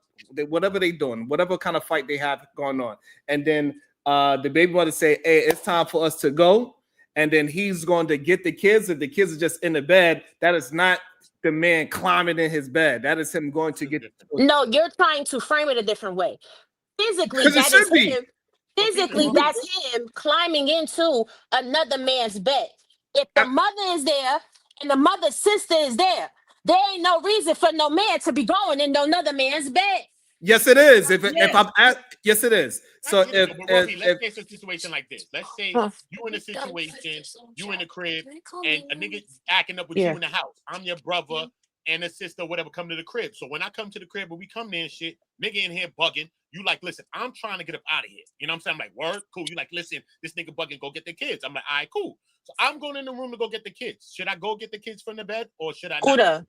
whatever they doing, whatever kind of fight they have going on, and then the baby mother say, "Hey, it's time for us to go," and then he's going to get the kids. If the kids are just in the bed, that is not the man climbing in his bed. That is him going to get. No, you're trying to frame it a different way. Physically, Because it that is should be. him. Physically, that's him climbing into another man's bed. If the mother is there and the mother's sister is there, there ain't no reason for no man to be going in no another man's bed. Yes, it is. If I'm at, yes, it is. So But Robbie, let's face a situation like this. Let's say you in a situation, you in the crib, and a nigga acting up with you in the house. I'm your brother and a sister, whatever, come to the crib. So when I come to the crib, when we come there and shit, nigga in here bugging, you like, listen, I'm trying to get up out of here. You know what I'm saying? I'm like, word, cool. You like, listen, this nigga bugging, go get the kids. I'm like, all right, cool. So I'm going in the room to go get the kids. Should I go get the kids from the bed or should I not?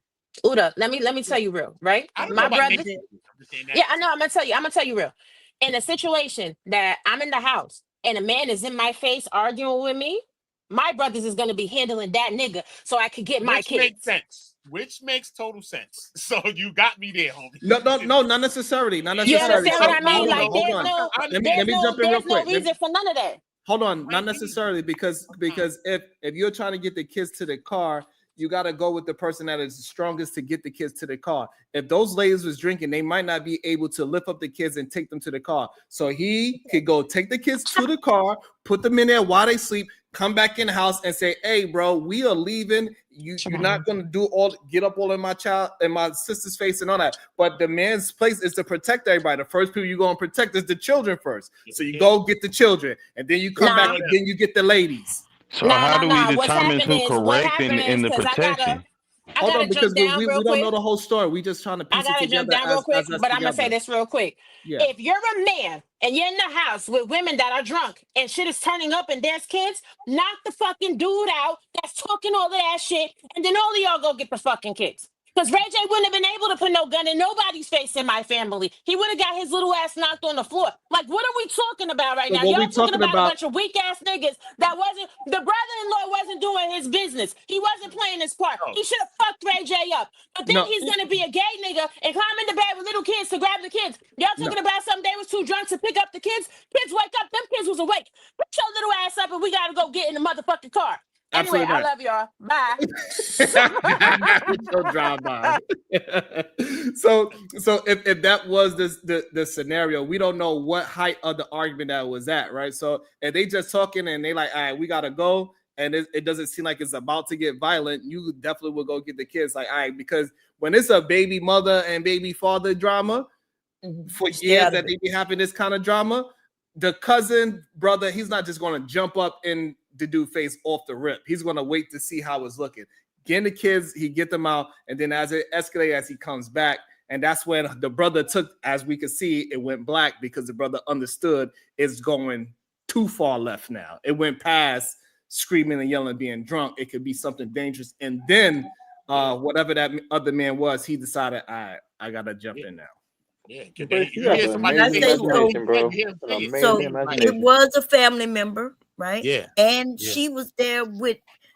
Uda, let me tell you real, right? I don't My know about brother. niggas. I'm just saying that. Yeah, I know. I'm gonna tell you real. In a situation that I'm in the house and a man is in my face arguing with me, my brothers is gonna be handling that nigga so I could get my Which kids. makes sense. Which makes total sense. So you got me there, homie. No, not necessarily. Not You necessarily. understand what I mean? Like, Hold on. Let me jump in real there's no quick. reason for none of that. Hold on, not necessarily because if you're trying to get the kids to the car, you got to go with the person that is the strongest to get the kids to the car. If those ladies was drinking, they might not be able to lift up the kids and take them to the car. So he could go take the kids to the car, put them in there while they sleep, come back in the house and say, "Hey, bro, we are leaving. You're not gonna get up all in my child and my sister's face and all that." But the man's place is to protect everybody. The first people you're gonna protect is the children first. So you go get the children, and then you come back and then you get the ladies. So how do we What's determine happening who's is- what correct in happened the is, 'cause I protection? Hold gotta on, because jump down we real don't know quick. the whole story. We just trying to piece I gotta it together jump down real quick, as us but I'm gonna say together. this real quick. Yeah. If you're a man and you're in the house with women that are drunk and shit is turning up and there's kids, knock the fucking dude out that's talking all of that shit, and then all of y'all go get the fucking kids. Because Ray J wouldn't have been able to put no gun in nobody's face in my family. He would have got his little ass knocked on the floor. Like, what are we talking about right So now? what we Y'all talking talking about a about- bunch of weak ass niggas that wasn't, the brother-in-law wasn't doing his business. He wasn't playing his part. He should have fucked Ray J up. But then No. he's gonna be a gay nigga and climb in the bed with little kids to grab the kids. Y'all talking about something they was too drunk to pick up the kids? Kids wake up, them kids was awake. Put your little ass up and we gotta go get in the motherfucking car. Anyway, Absolutely I not. love y'all. Bye. So drive by. so if that was the scenario, we don't know what height of the argument that was at, right? So if they just talking and they like, all right, we gotta go, and it doesn't seem like it's about to get violent, you definitely will go get the kids. Like, all right, because when it's a baby mother and baby father drama, for years that they be having this kind of drama, the cousin brother, he's not just gonna jump up in the dude face off the rip. He's gonna wait to see how it's looking. Getting the kids, he get them out, and then as it escalates, as he comes back, and that's when the brother took, as we could see, it went black because the brother understood it's going too far left now. It went past screaming and yelling, being drunk. It could be something dangerous, and then whatever that other man was, he decided, I gotta jump in now. Yeah, But you have an amazing imagination, bro. So it was a family member, right? Yeah. And Yeah. she was there with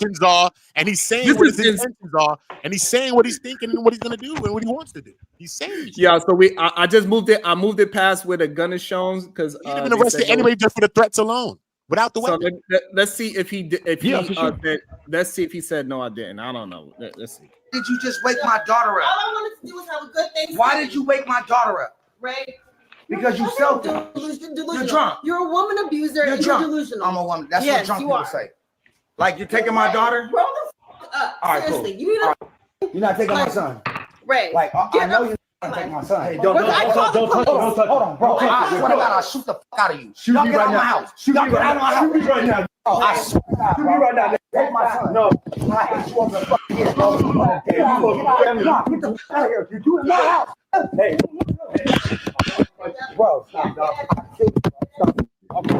intentions are, and he's saying what his intentions are, and he's saying what he's thinking and what he's gonna do and what he wants to do. He's saying. Yeah, so I just moved it. I moved it past where the gun is shown because he didn't even arrested anybody just for the threats alone. without the So weapon. let's see if he said, let's see if he said no, I didn't. I don't know. Let's see. Did you just wake my daughter up? All I wanted to do was have a good Thanksgiving. Why did you wake my daughter up? Right? Because you selfish. Delusional. You're drunk. You're a woman abuser. You're and drunk. You're delusional. I'm a woman. That's yes, what drunk you people are. say. Like you're taking my daughter? Grow the up. All right, Seriously, cool. you need to. You're not taking my son. Right. Like I know you're not taking my son. Hey, don't touch him. Hold on, bro. I swear to God, I'll shoot the fuck out of you. Shoot Y'all me get right out of my now. house. Shoot Y'all me get right out of my now. house. Shoot me right now. Oh, I swear to God, Shoot me right now. take my son. No. I hate you on the fucking head, bro. Okay, get out get the fuck out of here. You do it in my house. Hey. Bro, stop, dog.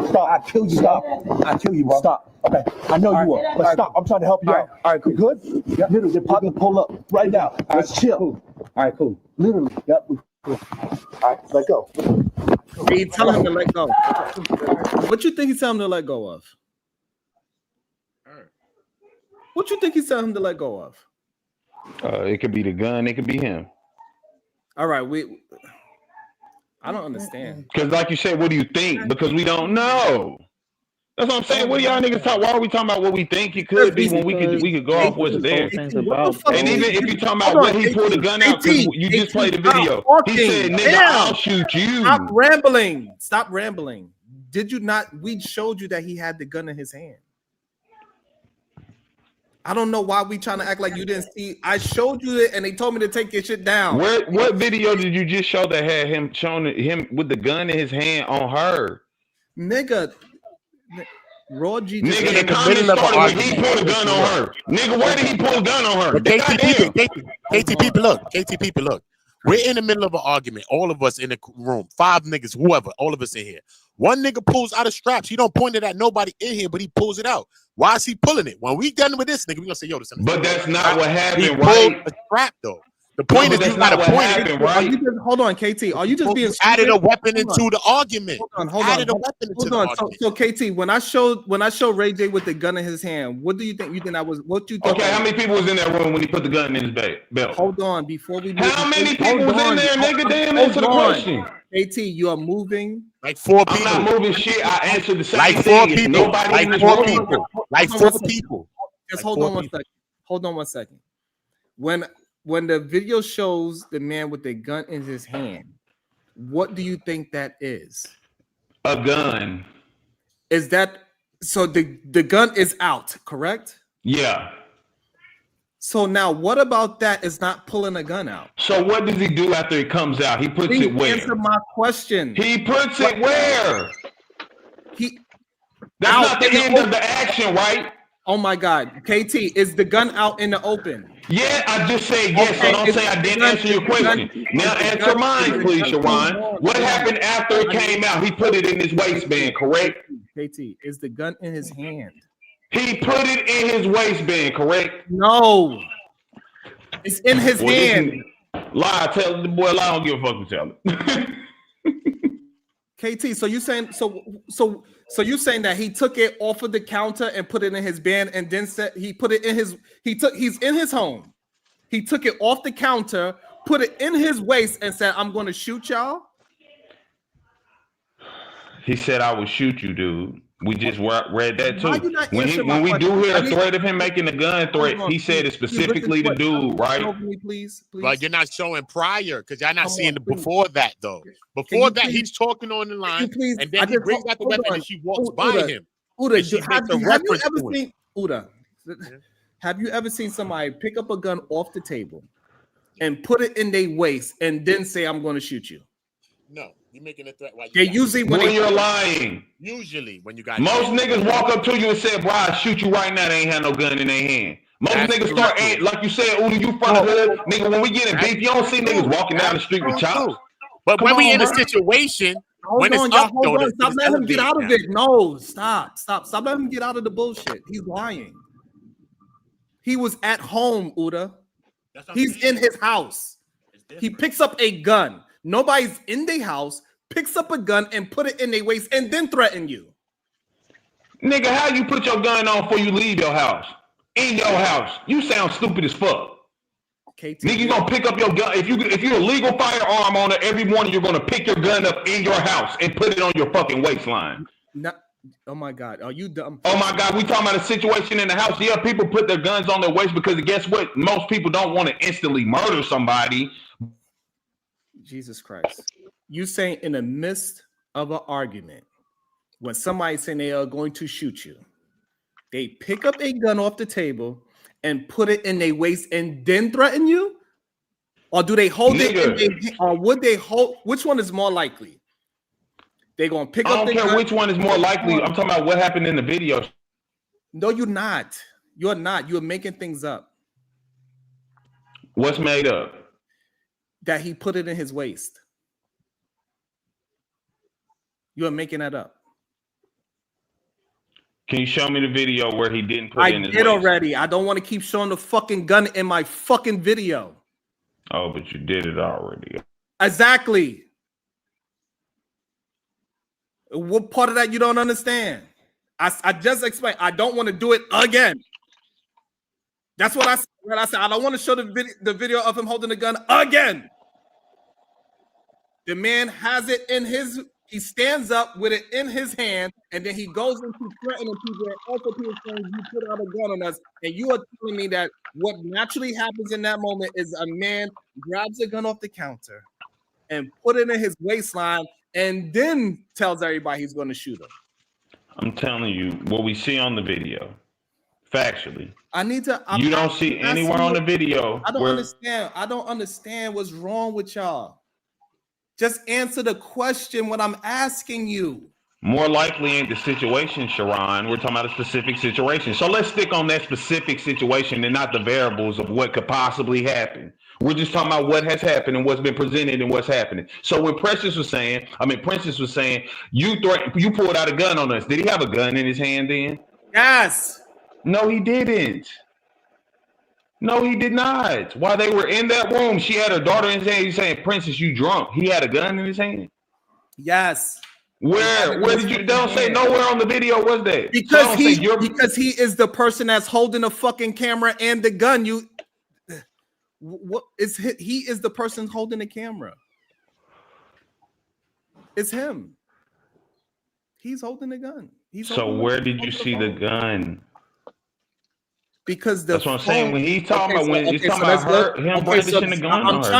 Stop. I kill you. Stop. I kill you, bro. Stop. Okay. I know you will. But stop. I'm trying to help you out. All right, cool. Good? Yep. Literally, they're probably gonna pull up right now. Let's chill. Cool. All right, cool. Literally. Yep. All right, let go. He tell him to let go. What you think he's telling him to let go of? What you think he's telling him to let go of? It could be the gun. It could be him. All right, I don't understand. Because like you said, what do you think? Because we don't know. That's what I'm saying. What do y'all niggas talk? Why are we talking about what we think it could be when we could go off what's there? And even if you're talking about what he pulled the gun out, because you just played the video. He said, nigga, I'll shoot you. Stop rambling. Stop rambling. Did you not? We showed you that he had the gun in his hand. I don't know why we trying to act like you didn't see. I showed you it and they told me to take your shit down. What video did you just show that had him showing him with the gun in his hand on her? Nigga, Raw G. Nigga, the comment started when he pulled a gun on her. Nigga, where did he pull a gun on her? But KT people, look. We're in the middle of an argument. All of us in the room, 5 niggas, whoever, all of us in here. One nigga pulls out of straps. He don't point it at nobody in here, but he pulls it out. Why is he pulling it? When we done with this nigga, we gonna say, yo, this. But that's not what happened, he right? pulled a strap though. The point is, you got to point it. Right? Hold on, KT. Are you just being added a weapon into the argument? Hold on. So KT, when I showed Ray J with the gun in his hand, what do you think? You think I was? What you? Okay, how many people was in that room when he put the gun in his belt? Hold on, before we. How many people was in there, nigga? Damn, answer the question. KT, you are moving. Like 4 people. I'm not moving shit. I answered the same like 4 thing. people. Nobody like in this 4 room. people. Like 4 people. Just hold on 1 second. Hold on 1 second. When the video shows the man with the gun in his hand, what do you think that is? A gun. Is that so? The gun is out, correct? Yeah. So now, what about that? Is not pulling a gun out. So what does he do after it comes out? He puts it where? Answer my question. He puts it where? That's Out not the in the end of open. the action, right? Oh my God, KT, is the gun out in the open? Yeah, I just said yes, so don't say I didn't answer your question. Now answer mine, please, Sharon. What happened after it came out? He put it in his waistband, correct? KT, is the gun in his hand? He put it in his waistband, correct? No. It's in his hand. Lie, tell the boy, lie, I don't give a fuck to tell him. KT, so you saying so you saying that he took it off of the counter and put it in his band and then said he put it in he's in his home. He took it off the counter, put it in his waist and said, I'm gonna shoot y'all. He said I would shoot you, dude. We just read that Why too. you not When answering my we do question? hear I a need- threat of him making a gun threat, Hold on, he said please. it's specifically the dude, right? Over me, please. But you're not showing prior because y'all not Come seeing on, the please. before that though. Can Before you that, please- he's talking on the line, please- and I then he just- brings out the hold weapon on. and she walks Uda, by him. Uda, and she makes a have you reference ever to it. seen Uda? Have you ever seen somebody pick up a gun off the table and put it in their waist and then say, I'm going to shoot you? No, you're making a threat. While They usually when When they- you're lying. Usually when you got Most niggas walk up to you and say, bro, I'll shoot you right now. They ain't had no gun in their hand. Most That's niggas true, start, too. like you said, Uda, you from the hood. Nigga, when we get in That's beef, you don't see true. niggas walking down the That's street with true, chops. too. But Come when we on, in a bro. situation, when it's Hold on, up, y'all, hold though, on. Stop it's letting him get elevated out of now. it. No, stop. Stop letting him get out of the bullshit. He's lying. He was at home, Uda. He's in his house. He picks up a gun. Nobody's in their house, picks up a gun and put it in their waist and then threaten you. Nigga, how you put your gun on before you leave your house? In your house. You sound stupid as fuck. Nigga, you gonna pick up your gun. If you're a legal firearm owner, every morning you're gonna pick your gun up in your house and put it on your fucking waistline. No, Oh my God, are you dumb? Oh my God, we talking about a situation in the house. Yeah, people put their guns on their waist because guess what? Most people don't want to instantly murder somebody. Jesus Christ. You saying in the midst of an argument, when somebody's saying they are going to shoot you, they pick up a gun off the table and put it in their waist and then threaten you? Or do they hold it in their, or would they hold? Which one is more likely? They're gonna pick up. I don't care which one is more likely. I'm talking about what happened in the video. No, you're not. You're not. You're making things up. What's made up? That he put it in his waist. You're making that up. Can you show me the video where he didn't put it in his waist? I did already. I don't want to keep showing the fucking gun in my fucking video. Oh, but you did it already. Exactly. What part of that you don't understand? I just explained. I don't want to do it again. That's what I said. I said I don't want to show the video of him holding the gun again. The man has it in his. He stands up with it in his hand, and then he goes into threatening people. And also, people saying you put out a gun on us, and you are telling me that what naturally happens in that moment is a man grabs a gun off the counter and put it in his waistline, and then tells everybody he's going to shoot him. I'm telling you what we see on the video, factually. I need to. You don't see anywhere on the video. I don't understand. I don't understand what's wrong with y'all. Just answer the question when I'm asking you. More likely ain't the situation, Sharon. We're talking about a specific situation. So let's stick on that specific situation and not the variables of what could possibly happen. We're just talking about what has happened and what's been presented and what's happening. So when Princess was saying, you pulled out a gun on us. Did he have a gun in his hand then? Yes. No, he didn't. No, he did not. While they were in that room, she had her daughter in his hand. He's saying, Princess, you drunk. He had a gun in his hand. Yes. Where did you? Don't say nowhere on the video was that. Because he is the person that's holding the fucking camera and the gun. He is the person holding the camera. It's him. He's holding the gun. So where did you see the gun? Because that's what I'm saying. When he's talking about him brandishing the gun on her.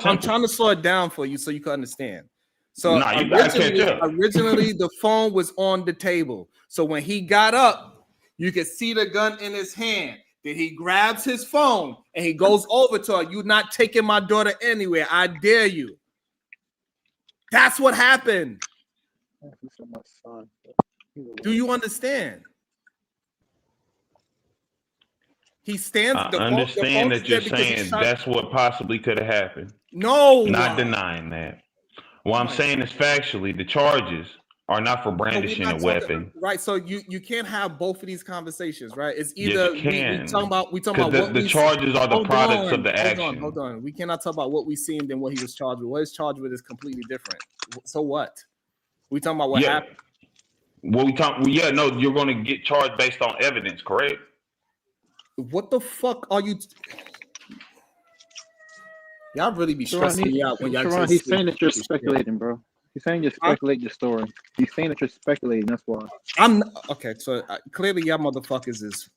I'm trying to slow it down for you so you can understand. So originally the phone was on the table. So when he got up, you could see the gun in his hand. Then he grabs his phone and he goes over to her. You're not taking my daughter anywhere. I dare you. That's what happened. Do you understand? He stands. I understand that you're saying that's what possibly could have happened. No, not denying that. What I'm saying is factually, the charges are not for brandishing a weapon. Right. So you can't have both of these conversations, right? It's either we talking about what the charges are the products of the action. Hold on. We cannot talk about what we see and then what he was charged with. What he's charged with is completely different. So what? We talking about what happened? You're going to get charged based on evidence, correct? What the fuck are you? Y'all really be stressing me out when y'all. He's saying that you're speculating, bro. He's saying you're speculating your story. He's saying that you're speculating. That's why. Okay. So clearly, y'all motherfuckers is.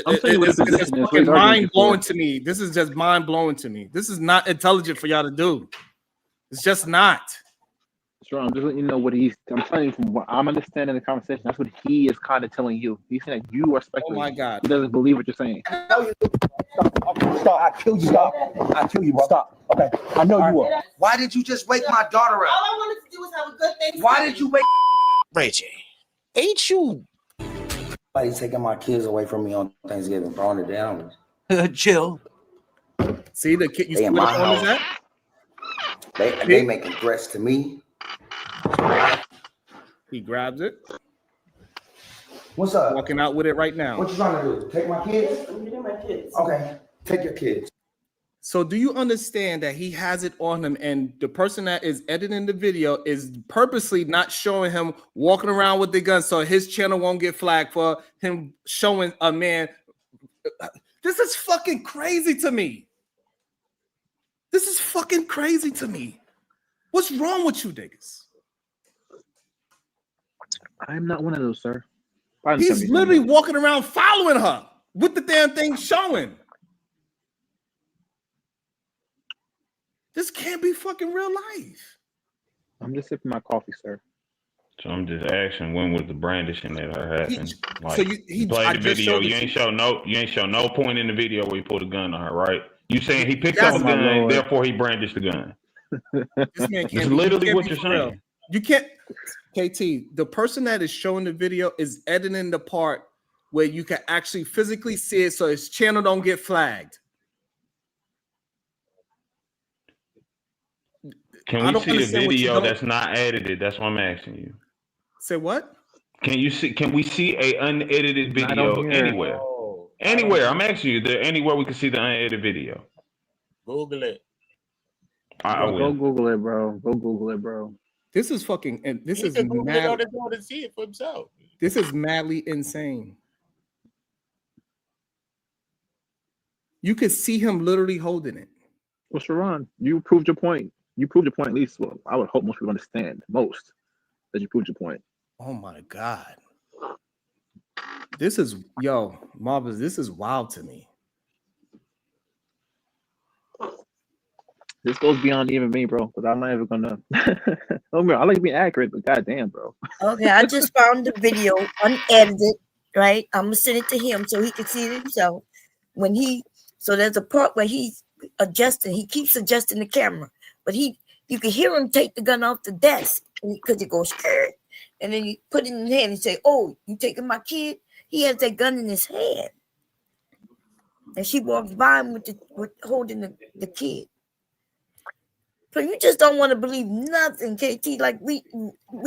I'm saying what the position is. It's mind blowing to me. This is just mind blowing to me. This is not intelligent for y'all to do. It's just not. Sure, I'm just letting you know what I'm telling you from what I'm understanding the conversation. That's what he is kind of telling you. He's saying that you are speculating. Oh my God. He doesn't believe what you're saying. Stop. I kill you. Stop. I kill you, bro. Stop. Okay. I know you are. Why did you just wake my daughter up? All I wanted to do was have a good Thanksgiving. Why did you wake? Reggie, ain't you? Nobody's taking my kids away from me on Thanksgiving, throwing it down. Chill. See the kid. You see in my house. That? They making threats to me. He grabs it. What's up? Walking out with it right now. What you trying to do? Take my kids? I'm getting my kids. Okay, take your kids. So do you understand that he has it on him and the person that is editing the video is purposely not showing him walking around with the gun so his channel won't get flagged for him showing a man? This is fucking crazy to me. This is fucking crazy to me. What's wrong with you niggas? I'm not one of those, sir. He's literally walking around following her with the damn thing showing. This can't be fucking real life. I'm just sipping my coffee, sir. So I'm just asking, when was the brandishing that happened? Like, so he played the video. You ain't show no point in the video where he pulled a gun on her, right? You saying he picked up a gun, therefore he brandished the gun. This man That's literally what you're saying. You can't, KT. The person that is showing the video is editing the part where you can actually physically see it, so his channel don't get flagged. Can we see a video that's not edited? That's what I'm asking you. Say what? Can we see a unedited video anywhere? Anywhere. I'm asking you, is there anywhere we can see the unedited video? Google it. Go Google it, bro. Go Google it, bro. This is fucking, and this is Google it on mad. his own and see it for himself. This is madly insane. You could see him literally holding it. Well, Sharon, you proved your point. You proved your point at least. Well, I would hope most people understand that you proved your point. Oh my God. This is, Marvelous, this is wild to me. This goes beyond even me, bro, because I'm not even gonna. I like to be accurate, but goddamn, bro. Okay, I just found the video unedited, right? I'm gonna send it to him so he can see it himself. So there's a part where he's adjusting, he keeps adjusting the camera, but you can hear him take the gun off the desk because it goes scared. And then you put it in his hand and say, "Oh, you taking my kid?" He has that gun in his hand. And she walks by him with holding the kid. So you just don't want to believe nothing, KT. Like we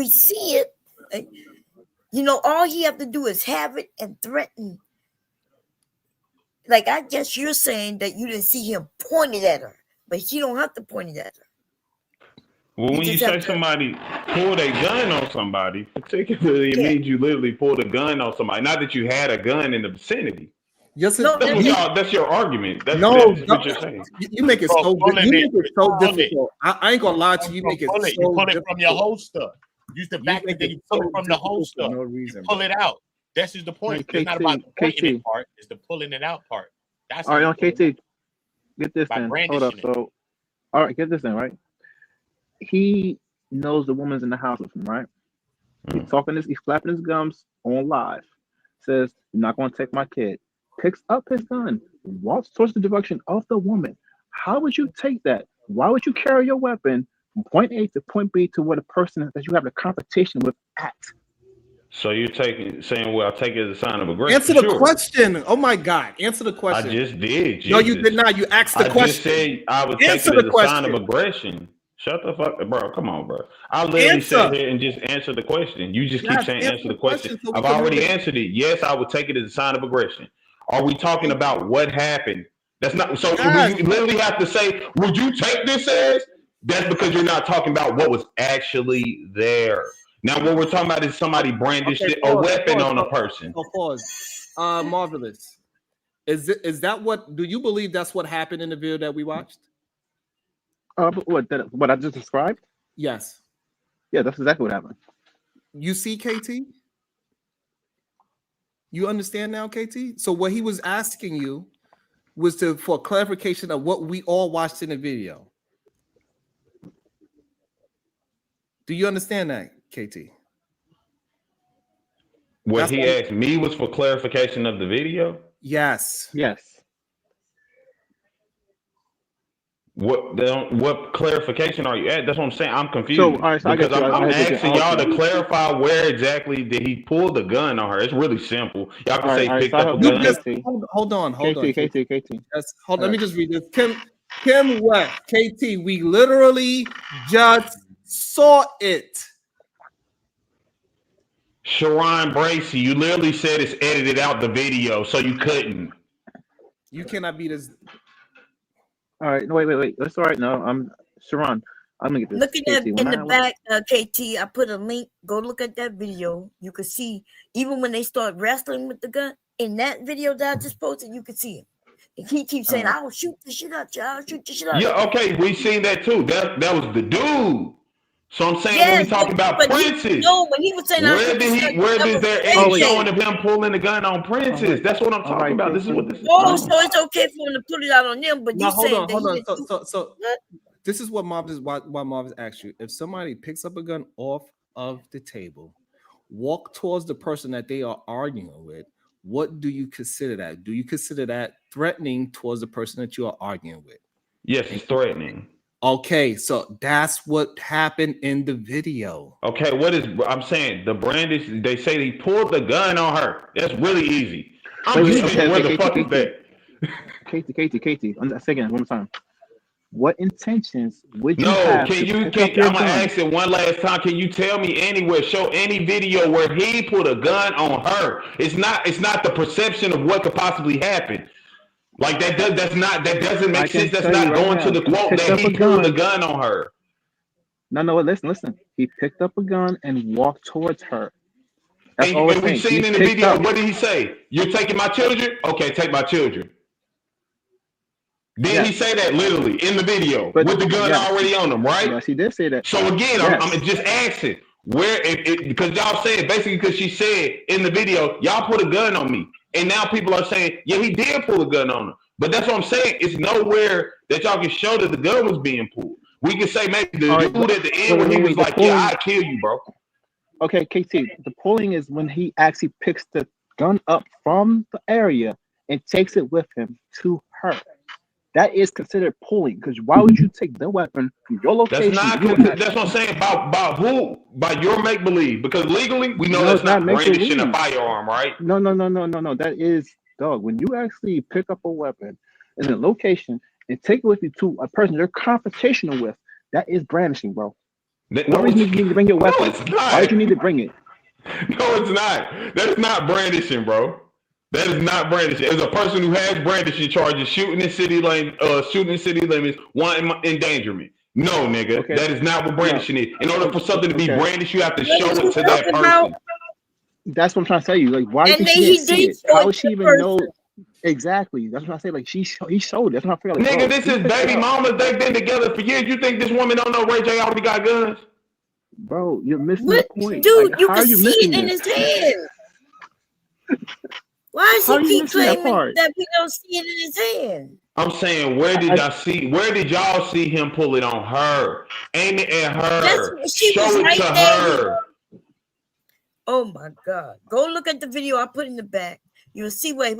see it. Like, all he have to do is have it and threaten. Like, I guess you're saying that you didn't see him pointed at her, but he don't have to point it at her. Well, when you say somebody pulled a gun on somebody, particularly, it means you literally pulled a gun on somebody. Not that you had a gun in the vicinity. Yes, that's your argument. That's what you're saying. You make it so difficult. I ain't gonna lie to you. You pull it from your holster. Use the back and then you pull it from the holster. No reason. Pull it out. That's just the point. It's not about the pointing it part. It's the pulling it out part. That's all right. KT, get this then. Hold up. So, all right, get this then. Right. He knows the woman's in the house with him, right? He's talking this. He's flapping his gums on live. Says, "You're not going to take my kid." Picks up his gun, walks towards the direction of the woman. How would you take that? Why would you carry your weapon from point A to point B to where the person that you have a confrontation with at? So you're saying, well, I'll take it as a sign of aggression. Answer the question. Oh my God. Answer the question. I just did. Jesus. No, you did not. You asked the question. I just said I would take it as a sign of aggression. Shut the fuck up, bro. Come on, bro. I literally sat here and just answered the question. You just keep saying answer the question. I've already answered it. Yes, I would take it as a sign of aggression. Are we talking about what happened? That's not so. You literally have to say, "Would you take this as?" That's because you're not talking about what was actually there. Now, what we're talking about is somebody brandished a weapon on a person. Marvelous. Is that what? Do you believe that's what happened in the video that we watched? What I just described? Yes. Yeah, that's exactly what happened. You see, KT? You understand now, KT? So what he was asking you was for clarification of what we all watched in the video. Do you understand that, KT? What he asked me was for clarification of the video? Yes. Yes. What clarification are you at? That's what I'm saying. I'm confused. So because I'm asking y'all to clarify where exactly did he pull the gun on her. It's really simple. Y'all can say picked up a gun. Hold on. KT. Hold on. Let me just read this. Kim West, KT, we literally just saw it. Sharon Bracey, you literally said it's edited out the video, so you couldn't. You cannot be this. All right, no, wait. That's all right. No, I'm Sharon. I'm gonna get this. Looking at in the back, KT, I put a link. Go look at that video. You can see even when they start wrestling with the gun in that video that I just posted. You can see it. And he keeps saying, "I'll shoot the shit out you. I'll shoot the shit out you." Yeah, okay, we seen that too. That was the dude. So I'm saying when we talk about Princess, when he was saying where does there any showing of him pulling the gun on Princess? That's what I'm talking about. This is what this is. So it's okay for him to put it out on them, but you saying that So this is what Mob is why Mob has asked you. If somebody picks up a gun off of the table, walk towards the person that they are arguing with, what do you consider that? Do you consider that threatening towards the person that you are arguing with? Yes, it's threatening. Okay, so that's what happened in the video. Okay, I'm saying the brandish, they say he pulled the gun on her. That's really easy. I'm just saying, where the fuck is that? Katie, on that second, one more time. What intentions would you have? I'm gonna ask it one last time. Can you tell me anywhere, show any video where he put a gun on her? It's not the perception of what could possibly happen. Like that doesn't make sense. That's not going to the quote that he pulled the gun on her. No, listen. He picked up a gun and walked towards her. That's and all we're we've saying. seen in the video, what did he say? You're taking my children? Okay, take my children. Did he say that literally in the video with the gun already on him, right? Yes, he did say that. So again, I'm just asking where because y'all said basically because she said in the video, y'all put a gun on me. And now people are saying, yeah, he did pull a gun on her. But that's what I'm saying. It's nowhere that y'all can show that the gun was being pulled. We can say maybe the dude at the end when he was like, yeah, I'll kill you, bro. Okay, KT, the pulling is when he actually picks the gun up from the area and takes it with him to her. That is considered pulling, because why would you take the weapon from your location? That's what I'm saying about who? By your make-believe. Because legally, we know that's not brandishing a firearm, right? No. That is, dog, when you actually pick up a weapon in a location and take it with you to a person you're confrontational with, that is brandishing, bro. No reason you need to bring your weapon. Why did you need to bring it? No, it's not. That's not brandishing, bro. That is not brandishing. As a person who has brandishing charges, shooting in city limits, wanton endangerment. No, nigga, that is not what brandishing is. In order for something to be brandished, you have to show it to that person. That's what I'm trying to tell you. Like, why did she see it? How would she even know? Exactly. That's what I say. Like, he showed it. That's what I feel like. Nigga, this is baby mamas. They've been together for years. You think this woman don't know Ray J already got guns? Bro, you're missing the point. Dude, like, you can see it in his hand. Why does he keep claiming that we don't see it in his hand? I'm saying, where did y'all see him pull it on her? Aim it at her. Show it to her. Oh my God. Go look at the video I put in the back. You'll see where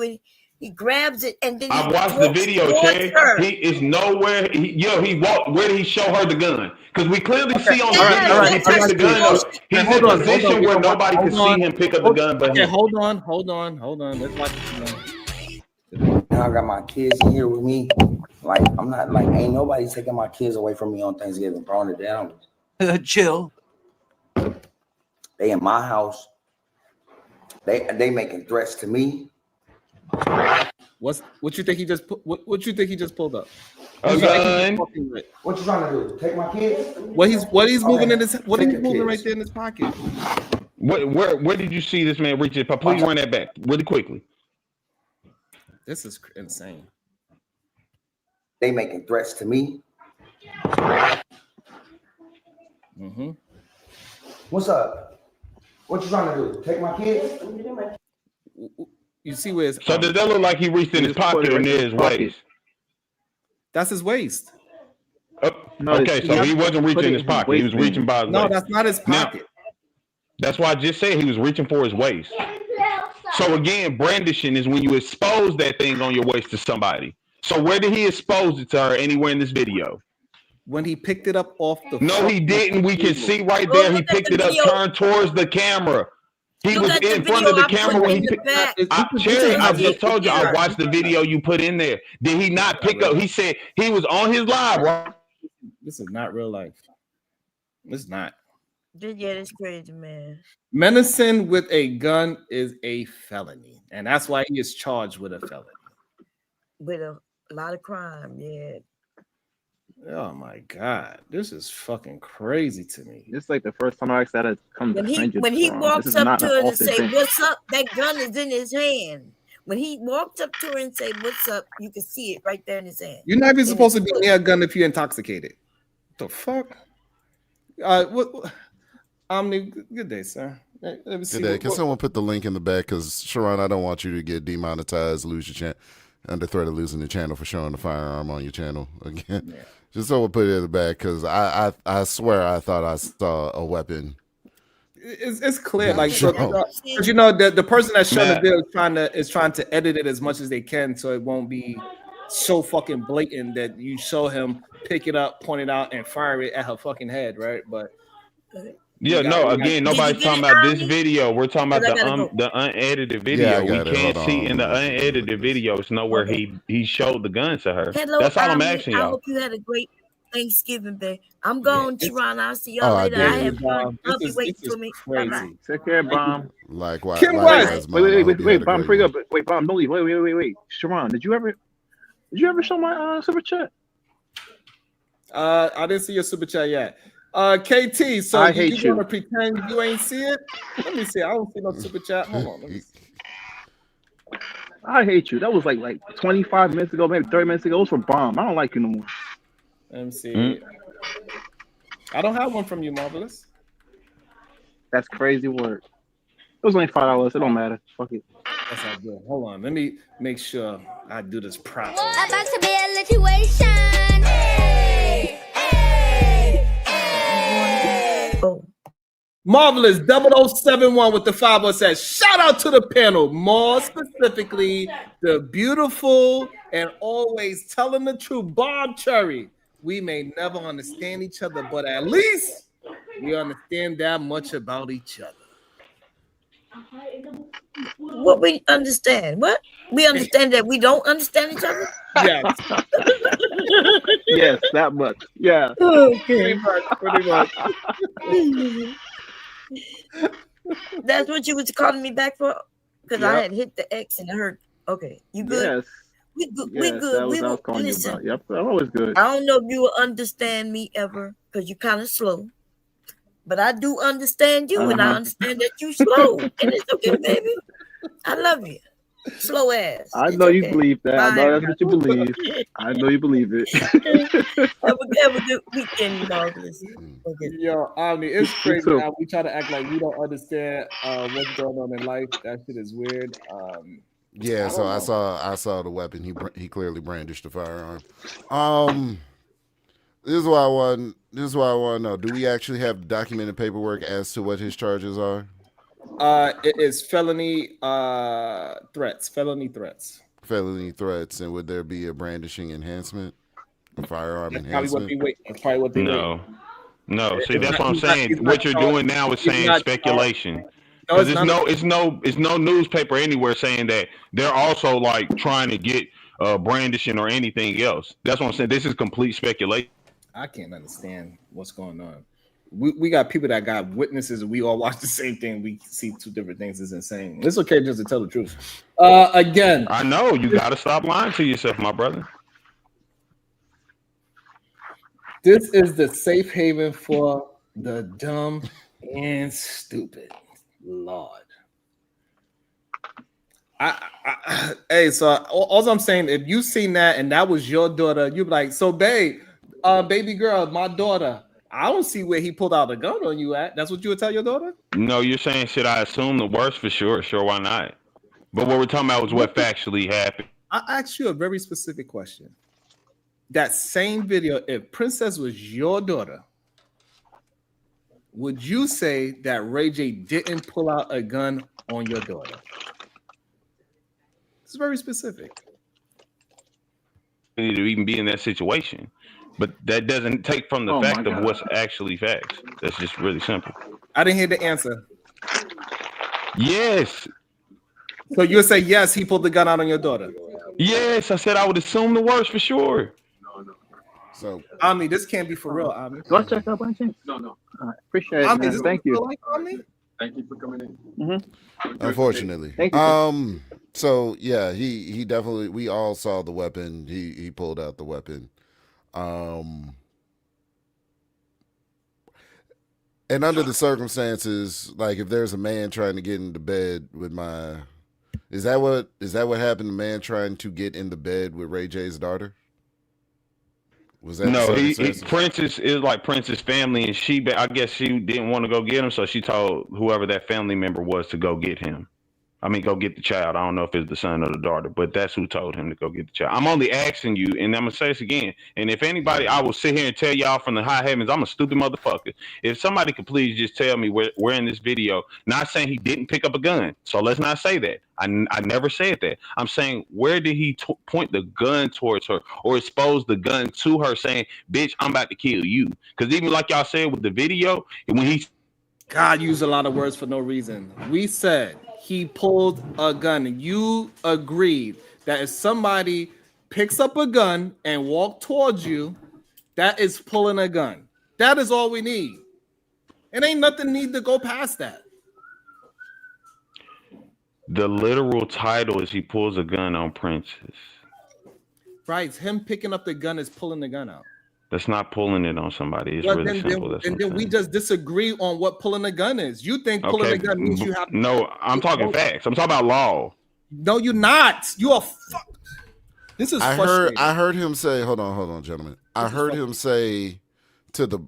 he grabs it and then I watched the video, Chad. He is nowhere. He walked. Where did he show her the gun? Because we clearly see on the video he picks the gun up. He's in a position where nobody can see him pick up the gun but him. Hold on. Let's watch it. Now I got my kids in here with me. Like, I'm not like, ain't nobody taking my kids away from me on Thanksgiving, throwing it down. Chill. They in my house. They making threats to me. What you think he just what you think he just pulled up? A gun. What you trying to do? Take my kids? What he's moving in his right there in his pocket? Where did you see this man reach it? Please run that back really quickly. This is insane. They making threats to me. Mm-hmm. What's up? What you trying to do? Take my kids? You see where his so does that look like he reached in his pocket or near his waist? That's his waist. Okay, so he wasn't reaching in his pocket. He was reaching by his waist. No, that's not his pocket. Now, that's why I just said he was reaching for his waist. So again, brandishing is when you expose that thing on your waist to somebody. So where did he expose it to her anywhere in this video? When he picked it up off the No, he didn't. We can see right there. He picked it up, turned towards the camera. He was in front of the camera when he picked it up. Cherry, I just told you I watched the video you put in there. Did he not pick up? He said he was on his live, right? This is not real life. It's not. Yeah, that's crazy, man. Menacing with a gun is a felony, and that's why he is charged with a felony. With a lot of crime, yeah. Oh my God, this is fucking crazy to me. This is like the first time I actually had to come to when he walks up to her and say, "What's up?" That gun is in his hand. When he walks up to her and say, "What's up?" you can see it right there in his hand. You're not even supposed to be near a gun if you're intoxicated. What the fuck? Omni, good day, sir. Let me see. Good day. Can someone put the link in the back? Because Sharon, I don't want you to get demonetized, lose your channel, under threat of losing the channel for showing the firearm on your channel again. Yeah. Just someone put it in the back because I swear I thought I saw a weapon. It's clear, Yeah, like, sure. because you know the person that's showing the video is trying to edit it as much as they can, so it won't be so fucking blatant that you show him pick it up, point it out, and fire it at her fucking head, right? But Yeah, no. Again, nobody's talking about this video. We're talking about the unedited video. Yeah, I got we it. can't Hold see on. in the unedited video. It's nowhere he showed the gun to her. Hello, That's all I'm Omni. asking I y'all. hope you had a great Thanksgiving day. I'm going, Sharon. I'll see y'all later. I have fun. I'll be waiting for me. Bye-bye. Take care, Bomb. Likewise. Kim likewise, Mom. I hope you had a Bomb, great bring one. up. Wait, Bomb, don't leave. Wait. Sharon, did you ever show my super chat? I didn't see your super chat yet. KT, so I hate you you. want to pretend you ain't see it? Let me see. I don't see no super chat. Hold on. Let me see. I hate you. That was like 25 minutes ago, maybe 30 minutes ago. It was for Bomb. I don't like you no more. Let me see. I don't have one from you, Marvelous. That's crazy work. It was only $5. It don't matter. Fuck it. That's not good. Hold on. Let me make sure I do this properly. About to be a situation. Hey, Marvelous 0071 with the 50 says, shout out to the panel, more specifically the beautiful and always telling the truth Bob Cherry. We may never understand each other, but at least we understand that much about each other. What we understand? What? We understand that we don't understand each other? Yes. Yes, that much. Yeah. Okay. Pretty much. That's what you was calling me back for? Because I Yep. had hit the X and I heard, okay, you good? Yes. We good. Yes, We that good. was We what I was will calling you listen. about. Yep, I'm always good. I don't know if you will understand me ever because you're kind of slow. But I do understand you, and I understand that you slow. And it's okay, baby. I love you. Slow ass. I It's know you okay. believe that. I Bye. know that's what you believe. I know you believe it. Have a good weekend, Marvelous. Okay. Yo, Omni, it's You crazy too. how we try to act like we don't understand what's going on in life. That shit is weird. Yeah, so don't know. I saw the weapon. He clearly brandished the firearm. This is why I want to know. Do we actually have documented paperwork as to what his charges are? It is felony threats. Felony threats. Felony threats, and would there be a brandishing enhancement? A firearm That's probably what enhancement? they wait. That's probably what they wait. No. See, It's that's not- what I'm he's not- saying. he's not What you're charged. doing now is He's saying not speculation. No, Because it's it's not. no newspaper anywhere saying that they're also like trying to get brandishing or anything else. That's what I'm saying. This is complete speculation. I can't understand what's going on. We got people that got witnesses, and we all watch the same thing. We see two different things. It's insane. It's okay just to tell the truth. Again, I know you got to stop lying to yourself, my brother. this is the safe haven for the dumb and stupid. Lord. Hey, so all I'm saying, if you seen that and that was your daughter, you'd be like, so babe, baby girl, my daughter. I don't see where he pulled out a gun on you at. That's what you would tell your daughter? No, you're saying should I assume the worst for sure? Sure, why not? But what we're talking about was what factually happened. I asked you a very specific question. That same video, if Princess was your daughter, would you say that Ray J didn't pull out a gun on your daughter? It's very specific. You need to even be in that situation. But that doesn't take from the fact of what's actually facts. That's just really simple. I didn't hear the answer. Yes. So you'll say yes, he pulled the gun out on your daughter. Yes, I said I would assume the worst for sure. So Omni, this can't be for real, Omni. Do I check out by chance? No. All right. Appreciate it, Omni, man. this Thank you. like Omni? Thank you for coming in. Unfortunately. Thank you. So yeah, he definitely, we all saw the weapon. He pulled out the weapon. And under the circumstances, like if there's a man trying to get into bed with my, is that what happened? The man trying to get in the bed with Ray J's daughter? Was that No, the he circumstances? Princess is like Princess family, and I guess she didn't want to go get him, so she told whoever that family member was to go get him. I mean, go get the child. I don't know if it's the son or the daughter, but that's who told him to go get the child. I'm only asking you, and I'm gonna say this again. And if anybody, I will sit here and tell y'all from the high heavens, I'm a stupid motherfucker. If somebody could please just tell me where in this video, not saying he didn't pick up a gun, so let's not say that. I never said that. I'm saying, where did he point the gun towards her or expose the gun to her, saying, "Bitch, I'm about to kill you"? Because even like y'all said with the video, when he God used a lot of words for no reason. We said he pulled a gun. You agreed that if somebody picks up a gun and walk towards you, that is pulling a gun. That is all we need. It ain't nothing need to go past that. The literal title is he pulls a gun on Princess. Right, him picking up the gun is pulling the gun out. That's not pulling it on somebody. It's Well, really simple. then we just disagree on what pulling a gun is. You think pulling a gun means you have to... No, I'm talking facts. I'm talking about law. No, you're not. You are This is frustrating. I heard him say, hold on, gentlemen. I heard him say to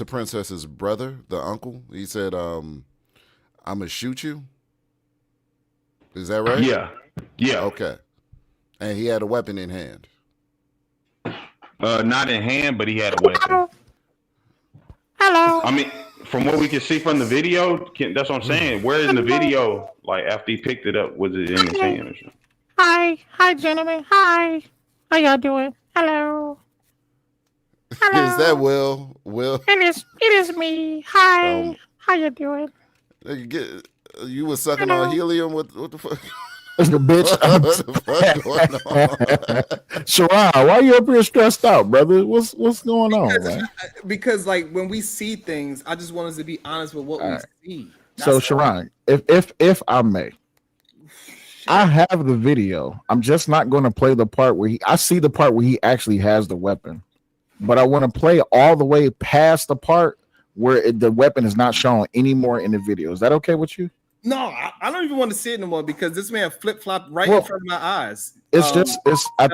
Princess's brother, the uncle, he said, I'm gonna shoot you. Is that right? Yeah. Okay. And he had a weapon in hand. Not in hand, but he had a weapon. Hello. I mean, from what we can see from the video, that's what I'm saying. Where in the video, like after he picked it up, was it in his hand or something? Hi, gentlemen. Hi. How y'all doing? Hello. Hello. Is that Will? It is me. Hi. How you doing? You were sucking on helium? What the fuck? The bitch. What the fuck going on? Sharon, why you up here stressed out, brother? What's going on, man? Because like when we see things, I just want us to be honest with what we see. So Sharon, if I may, I have the video. I'm just not going to play the part where I see the part where he actually has the weapon, but I want to play all the way past the part where the weapon is not shown anymore in the video. Is that okay with you? No, I don't even want to see it anymore because this man flip-flopped right in front of my eyes. I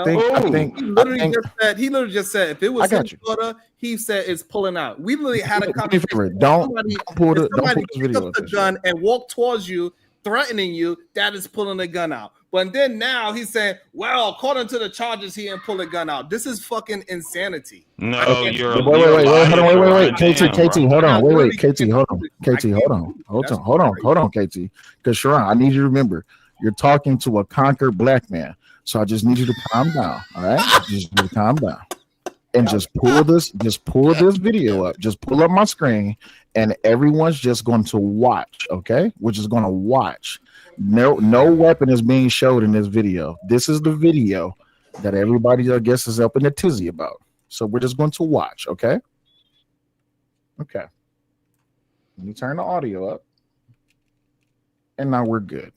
think he literally just said if it was his daughter, he said it's pulling out. We literally had a conversation. Don't pull this video up the gun and walk towards you, threatening you, that is pulling the gun out. But then now he's saying, well, according to the charges, he didn't pull the gun out. This is fucking insanity. No, you're wait. KT, hold on. Wait, KT, hold on, KT. Because Sharon, I need you to remember, you're talking to a conquered black man. So I just need you to calm down. All right, just need to calm down and just pull this video up. Just pull up my screen, and everyone's just going to watch. Okay, we're just going to watch. No weapon is being showed in this video. This is the video that everybody, I guess, is up in a tizzy about. So we're just going to watch. Okay. Let me turn the audio up, and now we're good.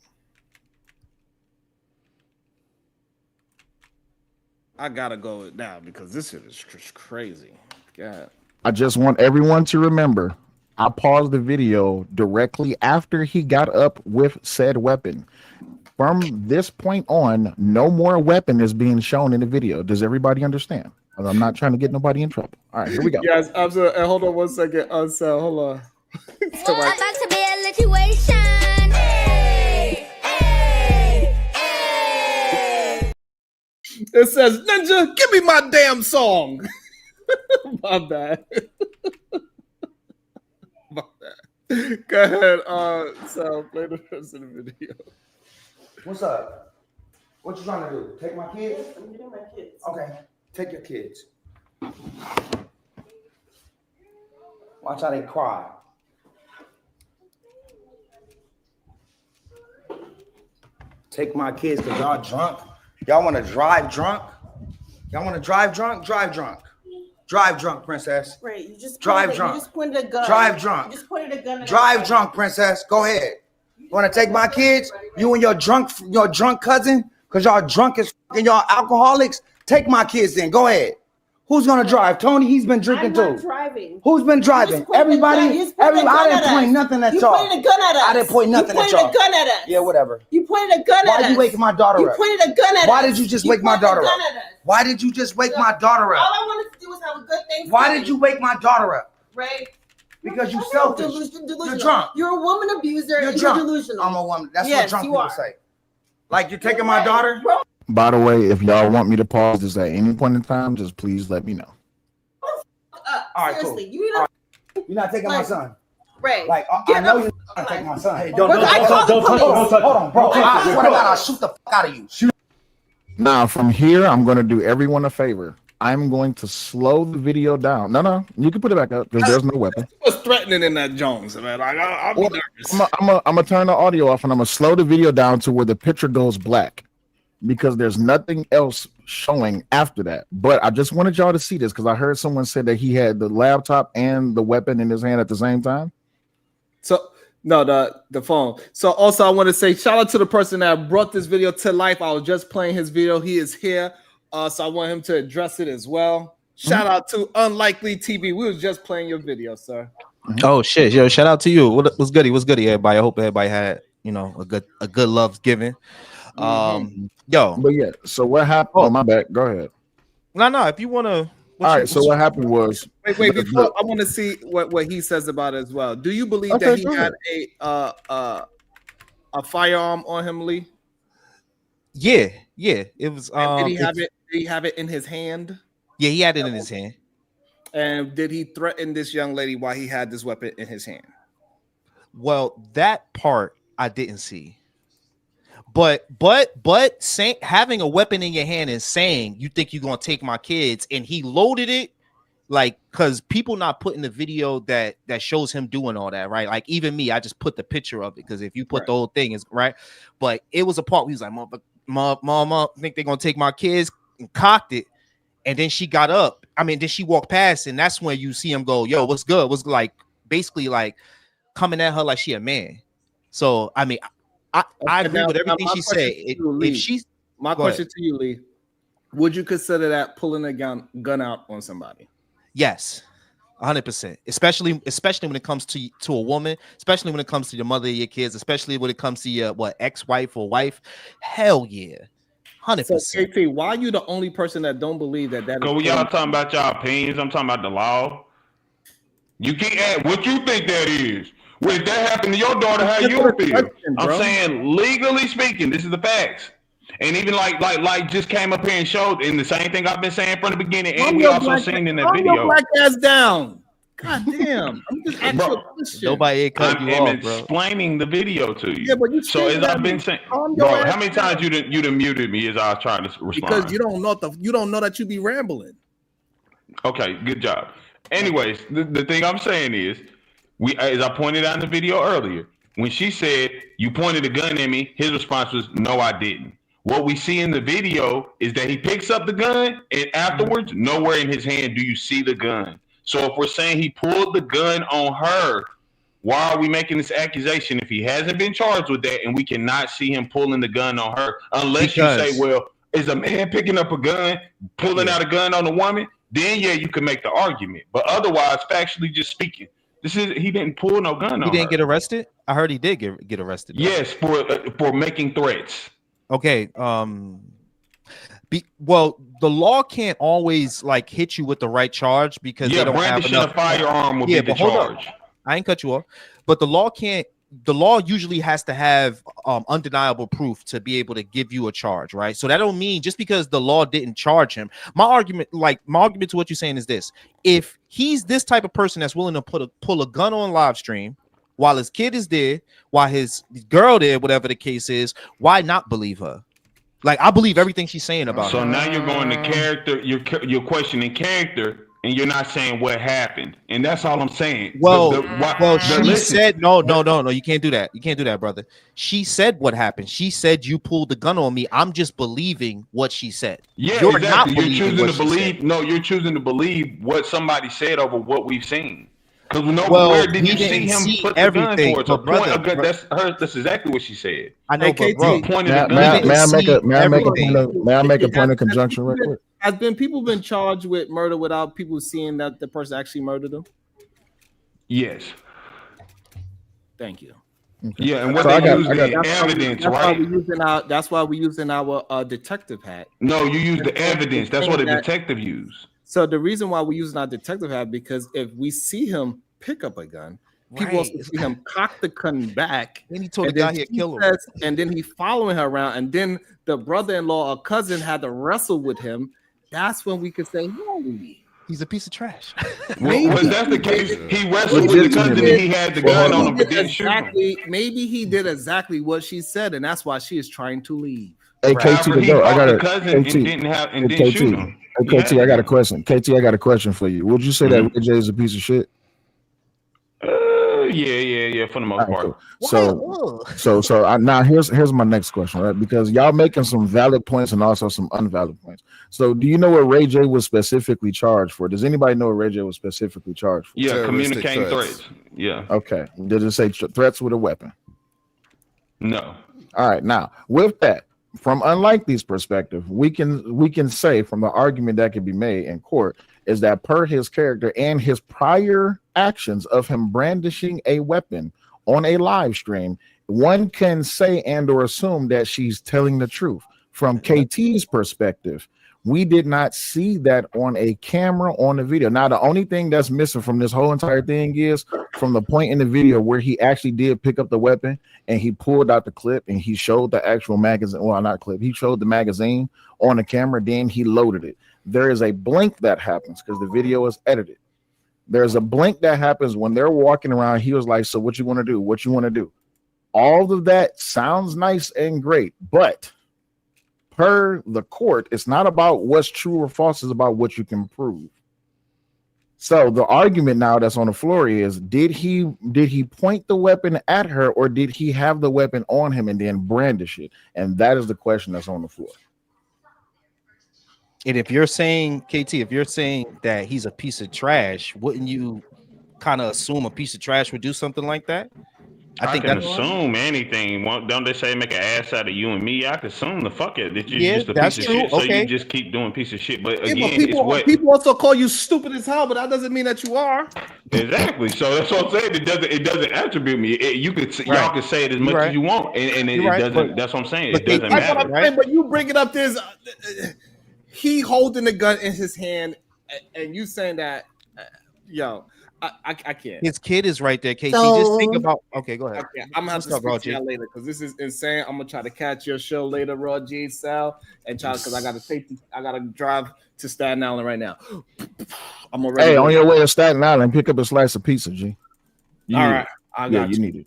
I gotta go now because this shit is just crazy. God. I just want everyone to remember, I paused the video directly after he got up with said weapon. From this point on, no more weapon is being shown in the video. Does everybody understand? I'm not trying to get nobody in trouble. All right, here we go. Yes, absolutely. Hold on one second. So hold on. So I'm about to be a situation. It says, Ninja, give me my damn song. My bad. My bad. Go ahead. So play the rest of the video. What's up? What you trying to do? Take my kids? I'm getting my kids. Okay, take your kids. Watch how they cry. Take my kids because y'all drunk. Y'all want to drive drunk? Y'all want to drive drunk? Drive drunk. Drive drunk, princess. Right, you just drive drunk. You just pointed a gun. Drive drunk. You just pointed a gun. Drive drunk, princess. Go ahead. You want to take my kids? You and your drunk cousin? Because y'all drunk as fucking y'all alcoholics? Take my kids then. Go ahead. Who's gonna drive? Tony, he's been drinking I'm not too. Driving. Who's been driving? Everybody. I didn't point nothing at y'all. You pointed a gun at us. I didn't point nothing at y'all. You pointed a gun at us. Yeah, whatever. You pointed a gun at us. Why you waking my daughter up? You pointed a gun at us. Why did you just wake my daughter up? Why did you just wake my daughter All up? I wanted to do was have a good Thanksgiving. Why did you wake my daughter up? Ray? Because you selfish. Delusional. You're drunk. You're a woman abuser. You're and drunk. You're delusional. I'm a woman. That's yes, what drunk you people are. say. Like you're taking my daughter. By the way, if y'all want me to pause this at any point in time, just please let me know. All right, Seriously, cool. you You're not taking my son. Ray. Like I know you're not taking my son. Hey, Don't touch him. Hold on, bro. I swear to God, I'll shoot the fuck out of you. Now, from here, I'm going to do everyone a favor. I'm going to slow the video down. No, you can put it back up because there's no weapon. What's threatening in that Jones, man? Like, I'll be nervous. I'm gonna turn the audio off and I'm gonna slow the video down to where the picture goes black because there's nothing else showing after that. But I just wanted y'all to see this because I heard someone say that he had the laptop and the weapon in his hand at the same time. So no, the phone. So also I want to say shout out to the person that brought this video to life. I was just playing his video. He is here. So I want him to address it as well. Shout out to Unlikely TV. We was just playing your video, sir. Oh shit, yo! Shout out to you. What's goody? What's goody, everybody? I hope everybody had a good love giving. Yo, but yeah. So what happened? Oh, my bad. Go ahead. No. If you wanna. All right. So what happened was. Wait. Before I want to see what he says about it as well. Do you believe that he had a firearm on him, Lee? Yeah. It was. Did he have it? Did he have it in his hand? Yeah, he had it in his hand. And did he threaten this young lady while he had this weapon in his hand? Well, that part I didn't see. But having a weapon in your hand and saying you think you're gonna take my kids, and he loaded it, like, because people not putting the video that shows him doing all that, right? Like even me, I just put the picture of it because if you put the whole thing is right, but it was a part where he was like, Mama, think they're gonna take my kids, and cocked it. And then she got up. Then she walked past, and that's when you see him go, yo, what's good? Was like basically like coming at her like she a man. So I agree with everything she said. My question to you, Lee, would you consider that pulling a gun out on somebody? Yes, 100%. Especially when it comes to a woman, especially when it comes to your mother of your kids, especially when it comes to your ex-wife or wife. Hell yeah. 100%. So, KT, why are you the only person that don't believe that? Go, y'all talking about y'all opinions. I'm talking about the law. You can't add what you think that is. When that happened to your daughter, how you feel? I'm saying, legally speaking, this is the facts. And even like just came up here and showed, and the same thing I've been saying from the beginning, and we also seen in that video. Black ass down. God damn! I'm just asking you a question. Nobody cut you off, bro. Explaining the video to you. Yeah, but you so as I've been saying, bro, how many times you done muted me as I was trying to respond? Because you don't know that you be rambling. Okay, good job. Anyways, the thing I'm saying is, as I pointed out in the video earlier, when she said you pointed a gun at me, his response was, "No, I didn't." What we see in the video is that he picks up the gun, and afterwards, nowhere in his hand do you see the gun. So if we're saying he pulled the gun on her, why are we making this accusation if he hasn't been charged with that and we cannot see him pulling the gun on her? Unless you say, well, is a man picking up a gun, pulling out a gun on a woman? Then yeah, you can make the argument. But otherwise, factually just speaking, he didn't pull no gun on her. He didn't get arrested? I heard he did get arrested. Though. Yes, for making threats. Okay. Well, the law can't always hit you with the right charge because they don't have enough. A firearm would be the charge. I ain't cut you off, but the law usually has to have undeniable proof to be able to give you a charge, right? So that don't mean just because the law didn't charge him. My argument to what you're saying is this: if he's this type of person that's willing to pull a gun on live stream while his kid is there, while his girl there, whatever the case is, why not believe her? I believe everything she's saying about so her. Now you're going to character, you're questioning character, and you're not saying what happened. And that's all I'm saying. She said, no, you can't do that. You can't do that, brother. She said what happened. She said you pulled the gun on me. I'm just believing what she said. Yeah, you're exactly. not You're choosing to believe. Said. No, you're choosing to believe what somebody said over what we've seen. Because where did you see him put the gun towards her? That's exactly what she said. I know, but bro, may I make a point of conjunction real quick? Has people been charged with murder without people seeing that the person actually murdered them? Yes. Thank you. Yeah, and what So they I use got- the that's why we- evidence, that's why right? we That's why we using our detective hat. No, you use the That's why we're evidence. That's what a saying that- detective use. So the reason why we're using our detective hat, because if we see him pick up a gun, people also see him cock the gun back. Then he told and the guy then he'd she kill him. says- And then he following her around, and then the brother-in-law or cousin had to wrestle with him. That's when we could say, holy. He's a piece of trash. Well, if that's the case, he wrestled with the cousin and he had the gun on him, but didn't shoot him. Maybe he did exactly what she said, and that's why she is trying to leave. Hey, KT, to go. I got the a cousin KT. and didn't Hey, shoot him. Hey, KT, I got a question. KT, I got a question for you. Would you say that Ray J is a piece of shit? Yeah, for the most part. So now here's my next question, right? Because y'all making some valid points and also some unvalid points. So do you know what Ray J was specifically charged for? Does anybody know what Ray J was specifically charged for? Yeah, communicating threats. Yeah. Okay. Did it say threats with a weapon? No. All right. Now, with that, from Unlikely's perspective, we can say from the argument that can be made in court is that per his character and his prior actions of him brandishing a weapon on a live stream, one can say and or assume that she's telling the truth. From KT's perspective, we did not see that on a camera on the video. Now, the only thing that's missing from this whole entire thing is from the point in the video where he actually did pick up the weapon and he pulled out the clip and he showed the actual magazine. Well, not clip. He showed the magazine on the camera. Then he loaded it. There is a blink that happens because the video is edited. There's a blink that happens when they're walking around. He was like, so what you want to do? What you want to do? All of that sounds nice and great, but per the court, it's not about what's true or false, it's about what you can prove. So the argument now that's on the floor is, did he point the weapon at her, or did he have the weapon on him and then brandish it? And that is the question that's on the floor. And if you're saying, KT, if you're saying that he's a piece of trash, wouldn't you kind of assume a piece of trash would do something like that? I think can that's assume anything. Don't they say make an ass out of you and me? I can assume the fuck it that you're Yeah, just a that's piece of true. shit. So Okay. you just keep doing piece of shit. But Yeah, again, but it's what people also call you stupid as hell, but that doesn't mean that you are. exactly. So that's what I'm saying. It doesn't attribute me. You could y'all can say it as much as you want, and it doesn't. But- that's what I'm saying. but It doesn't That's what matter. I'm saying, but you bring it up. There's he holding the gun in his hand, and you saying that, yo, I can't. His kid is right there, KT. So- Just think about. Okay, go ahead. Okay, I'm gonna have to Let's talk speak about to y'all later because this is insane. I'm gonna try to catch your show later, Raw G Sal, and try because I gotta drive to Staten Island right now. I'm already. Hey, on your way to Staten Island, pick up a slice of pizza, G. You All need right, it. I Yeah, got you you. need it.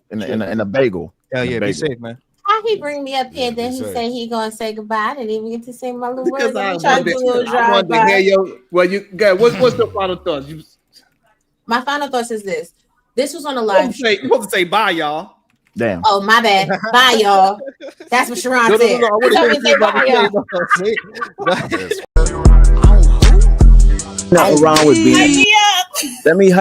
And a bagel. Hell And a yeah, be bagel. safe, man. How he bring me up here, then he safe. say he gonna say goodbye. I didn't even get to say my little Because words. I I'm trying to do a little drive wanted to hear by. your. Well, you guys, what's your final thoughts? You My final thoughts is this. This was on a live. you supposed to say bye, y'all. Damn. Oh, my bad. Bye, y'all. That's what Sharon said. I want Tell me to to say bye, y'all. Nothing wrong with being. Let me.